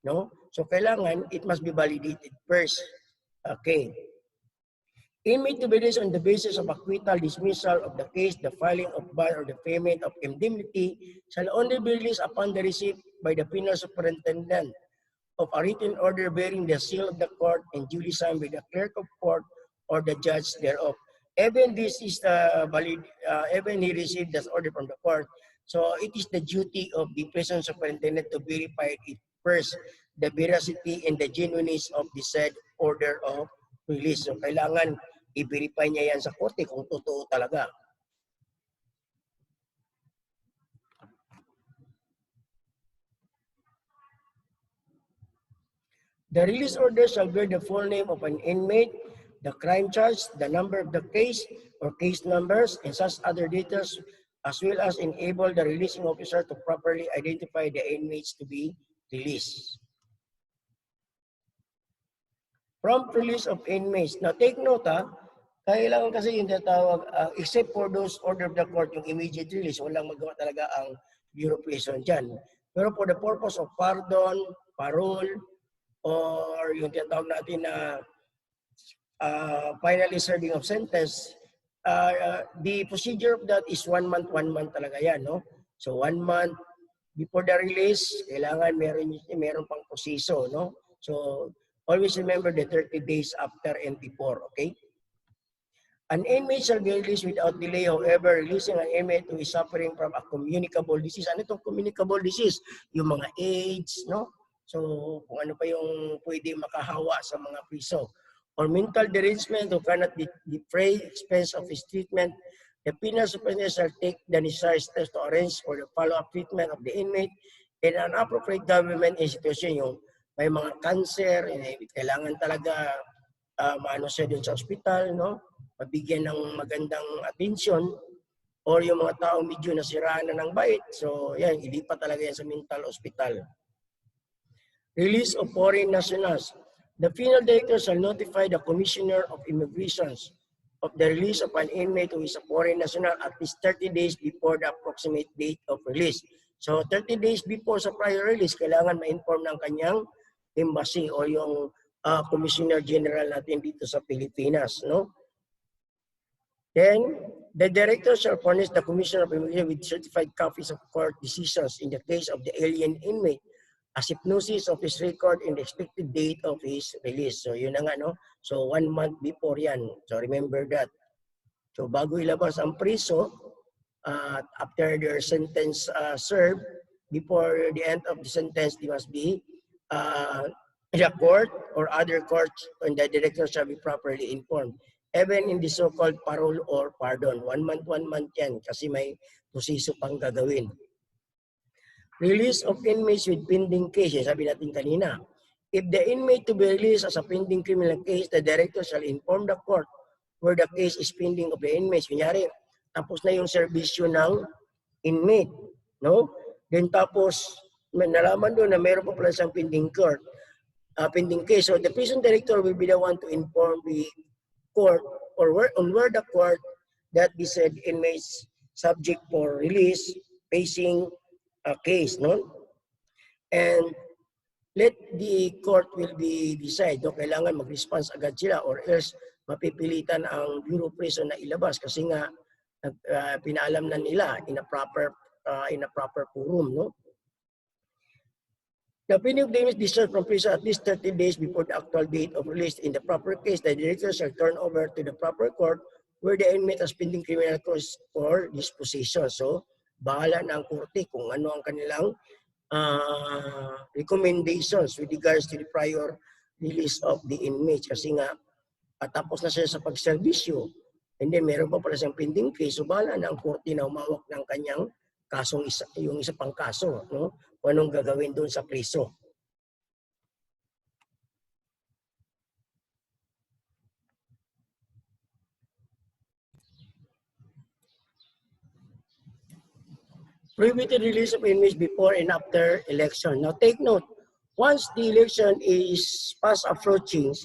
No? So kailangan, it must be validated first. Okay. Inmate to be released on the basis of acquittal, dismissal of the case, the filing of bond, or the payment of indemnity shall only be released upon the receipt by the penal superintendent of a written order bearing the seal of the court and duly signed by the clerk of court or the judge thereof. Even this is valid, even he received this order from the court. So it is the duty of the prison superintendent to verify it first, the veracity and the genuineness of the said order of release. So kailangan i-verify niya yan sa korte kung totoo talaga. The release order shall bear the full name of an inmate, the crime charge, the number of the case or case numbers, and such other details, as well as enable the releasing officer to properly identify the inmates to be released. Prompt release of inmates. Now take note kailangan kasi yung tatawag, except for those order of the court, yung immediate release, walang magawa talaga ang Bureau of Prison dyan. Pero for the purpose of pardon, parole, or yung tinatawag natin na finally serving of sentence, the procedure of that is 1 month talaga yan, no? So 1 month before the release, kailangan meron pang proseso, no? So always remember the 30 days after and before, okay? An inmate shall be released without delay. However, releasing an inmate who is suffering from a communicable disease. Ano itong communicable disease? Yung mga AIDS, no? So kung ano pa yung pwede makahawa sa mga priso. or mental derangement who cannot defray expense of his treatment, the penal superintendent shall take the necessary steps to arrange for the follow-up treatment of the inmate in an appropriate government institution. Yung may mga cancer, kailangan talaga maano siya dun sa ospital, no? Mabigyan ng magandang atensyon, or yung mga taong medyo nasiraan na ng bait. So, yan, ilipat talaga yan sa mental hospital. Release of foreign nationals. The penal director shall notify the Commissioner of Immigration of the release of an inmate who is a foreign national at least 30 days before the approximate date of release. So 30 days before sa prior release, kailangan ma-inform ng kanyang embassy o yung Commissioner General natin dito sa Pilipinas, no? Then, the director shall furnish the Commissioner of Immigration with certified copies of court decisions in the case of the alien inmate, as hypnosis of his record in the expected date of his release. So, yun na nga, no? So, 1 month before yan. So, remember that. So, bago ilabas ang priso, after their sentence served, before the end of the sentence, they must be the court or other courts, and the director shall be properly informed. Even in the so-called parole or pardon. 1 month yan kasi may proseso pang gagawin. Release of inmates with pending cases, sabi natin kanina. If the inmate to be released as a pending criminal case, the director shall inform the court where the case is pending of the inmates. Kunyari, tapos na yung serbisyo ng inmate, no? Then tapos, may nalaman doon na mayroon pa pala siyang pending case. So the prison director will be the one to inform the court or where the court that the said inmates subject for release facing a case, no? And let the court will be decide, no? Kailangan mag-response agad sila or else mapipilitan ang Bureau of Prison na ilabas kasi nga pinaalam na nila in a proper forum, no? The pending claim is discharged from prison at least 30 days before the actual date of release. In the proper case, the director shall turn over to the proper court where the inmate has pending criminal case for disposition. So, bahala na ang korte kung ano ang kanilang recommendations with regards to the prior release of the inmate. Kasi nga, tapos na siya sa pagserbisyo. And then, meron pa pala siyang pending case. So, bahala na ang korte na umawak ng kanyang kasong yung isa pang kaso, no? Kung anong gagawin doon sa priso. Prohibited release of inmates before and after election. Now take note, once the election is fast approaching,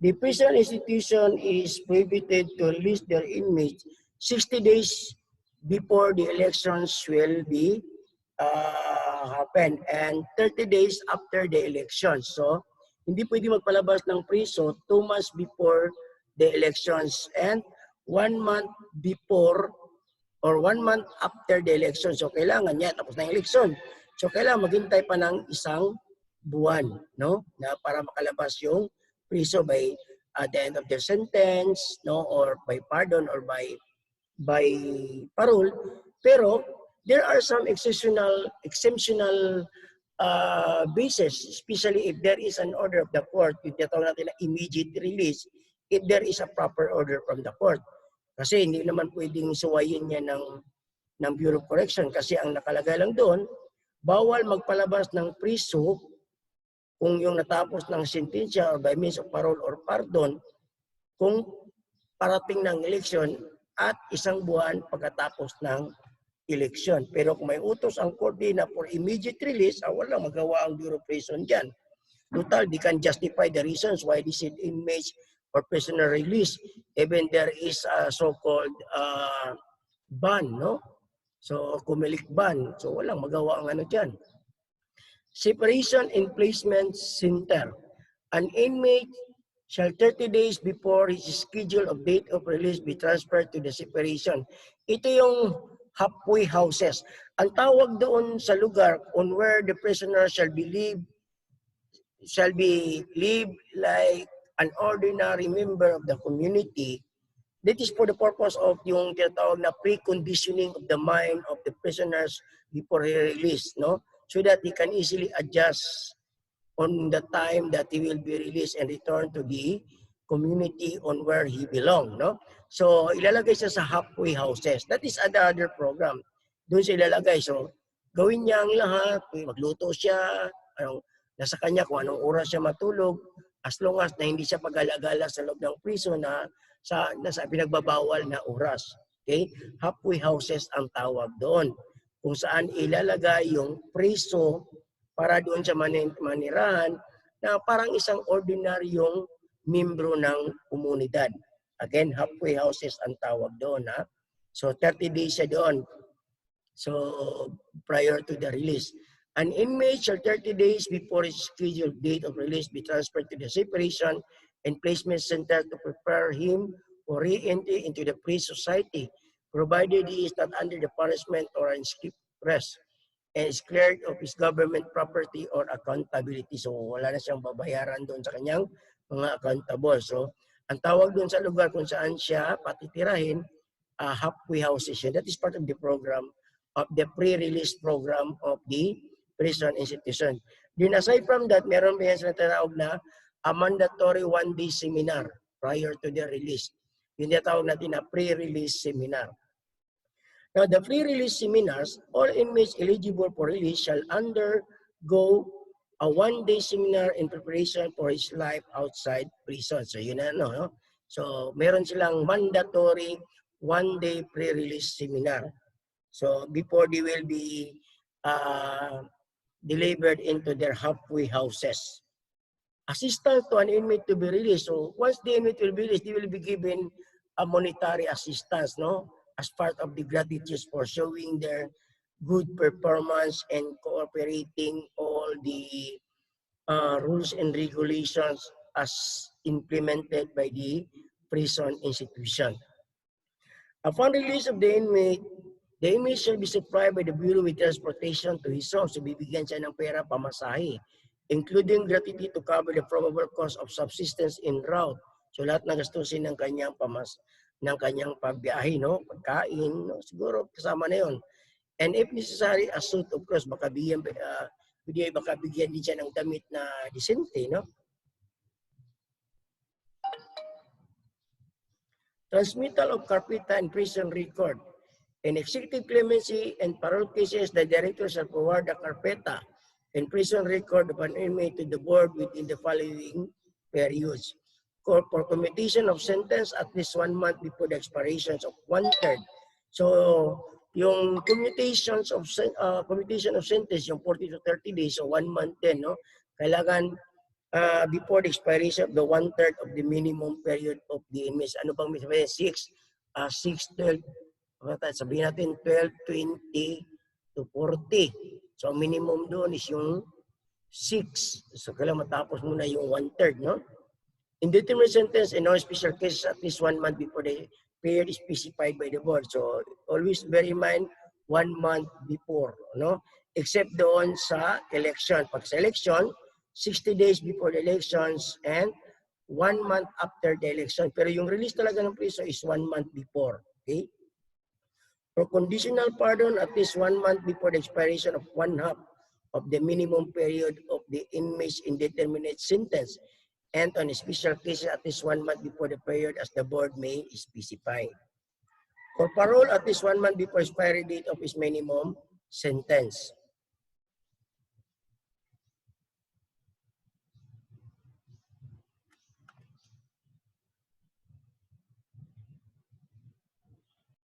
the prison institution is prohibited to release their inmates 60 days before the elections will be happen and 30 days after the election. So, hindi pwede magpalabas ng priso 2 months before the elections and 1 month before or 1 month after the election. So, kailangan niya, tapos na yung election. So, kailangan maghintay pa ng 1 buwan, no? Na para makalabas yung priso by the end of their sentence, no? Or by pardon or by parole. Pero, there are some exceptional basis, especially if there is an order of the court, yung tinatawag natin na immediate release, if there is a proper order from the court. Kasi hindi naman pwedeng suwayin niya ng Bureau of Correction kasi ang nakalagay lang doon, bawal magpalabas ng priso kung yung natapos ng sentensya or by means of parole or pardon kung parating ng eleksyon at 1 buwan pagkatapos ng election. Pero kung may utos ang korte na for immediate release, walang magawa ang Bureau of Prison dyan. Total, they can justify the reasons why they said inmates or prisoner release. Even there is a so-called ban, no? So, kumilik ban. So, walang magawa ang ano dyan. Separation and Placement Center. An inmate shall 30 days before his schedule of date of release be transferred to the separation. Ito yung halfway houses. Ang tawag doon sa lugar on where the prisoner shall be live like an ordinary member of the community. That is for the purpose of yung tinatawag na preconditioning of the mind of the prisoners before he released, no? So that he can easily adjust on the time that he will be released and return to the community on where he belong, no? So ilalagay siya sa halfway houses. That is another program. Doon siya ilalagay. So gawin niya ang lahat, magluto siya, nasa kanya kung anong oras siya matulog, as long as na hindi siya pag-alagala sa loob ng prison na nasa pinagbabawal na oras. Okay? Halfway houses ang tawag doon. Kung saan ilalagay yung preso para doon siya manirahan na parang isang ordinaryong membro ng komunidad. Again, halfway houses ang tawag doon. Ha? So 30 days siya doon. So prior to the release. An inmate shall 30 days before his scheduled date of release be transferred to the separation and placement center to prepare him for re-entry into the free society, provided he is not under the punishment or unskipped rest and is cleared of his government property or accountability. So wala na siyang babayaran doon sa kanyang mga accountable. So ang tawag doon sa lugar kung saan siya patitirahin, halfway houses siya. That is part of the program of the pre-release program of the prison institution. Then aside from that, meron ba yan sa natawag na a mandatory one-day seminar prior to the release. Yung natawag natin na pre-release seminar. Now, the pre-release seminars, all inmates eligible for release shall undergo a one-day seminar in preparation for his life outside prison. So, yun na, no? So, meron silang mandatory one-day pre-release seminar. So, before they will be delivered into their halfway houses. Assistance to an inmate to be released. So once the inmate will be released, they will be given a monetary assistance, no, as part of the gratitude for showing their good performance and cooperating all the rules and regulations as implemented by the prison institution. Upon release of the inmate shall be supplied by the Bureau with transportation to his home. So bibigyan siya ng pera pamasahe, including gratuity to cover the probable cost of subsistence en route. So lahat ng gastusin ng kanyang pagbiyahe, no? Pagkain, no? Siguro kasama na yun. And if necessary, a suit of course, baka bigyan din siya ng damit na disente, no? Transmittal of carpeta and prison record. In executive clemency and parole cases, the director shall forward the carpeta and prison record of an inmate to the board within the following periods. For commutation of sentence at least 1 month before the expirations of 1/3. So, yung commutation of sentence, yung 40 to 30 days, so 1 month din, no? Kailangan before the expiration of the 1/3 of the minimum period of the inmates. Ano bang sabihin? 6, 12, sabihin natin 12, 20 to 40. So, minimum doon is yung 6. So, kailangan matapos muna yung 1/3, no? Indeterminate sentence in all special cases at least 1 month before the period is specified by the board. So, always bear in mind 1 month before, no? Except doon sa election. Pag sa election, 60 days before the elections and 1 month after the election. Pero yung release talaga ng preso is 1 month before. Okay? For conditional pardon, at least 1 month before the expiration of 1/2 of the minimum period of the inmate's indeterminate sentence, and on special cases, at least 1 month before the period as the board may specify. For parole, at least 1 month before expiry date of his minimum sentence.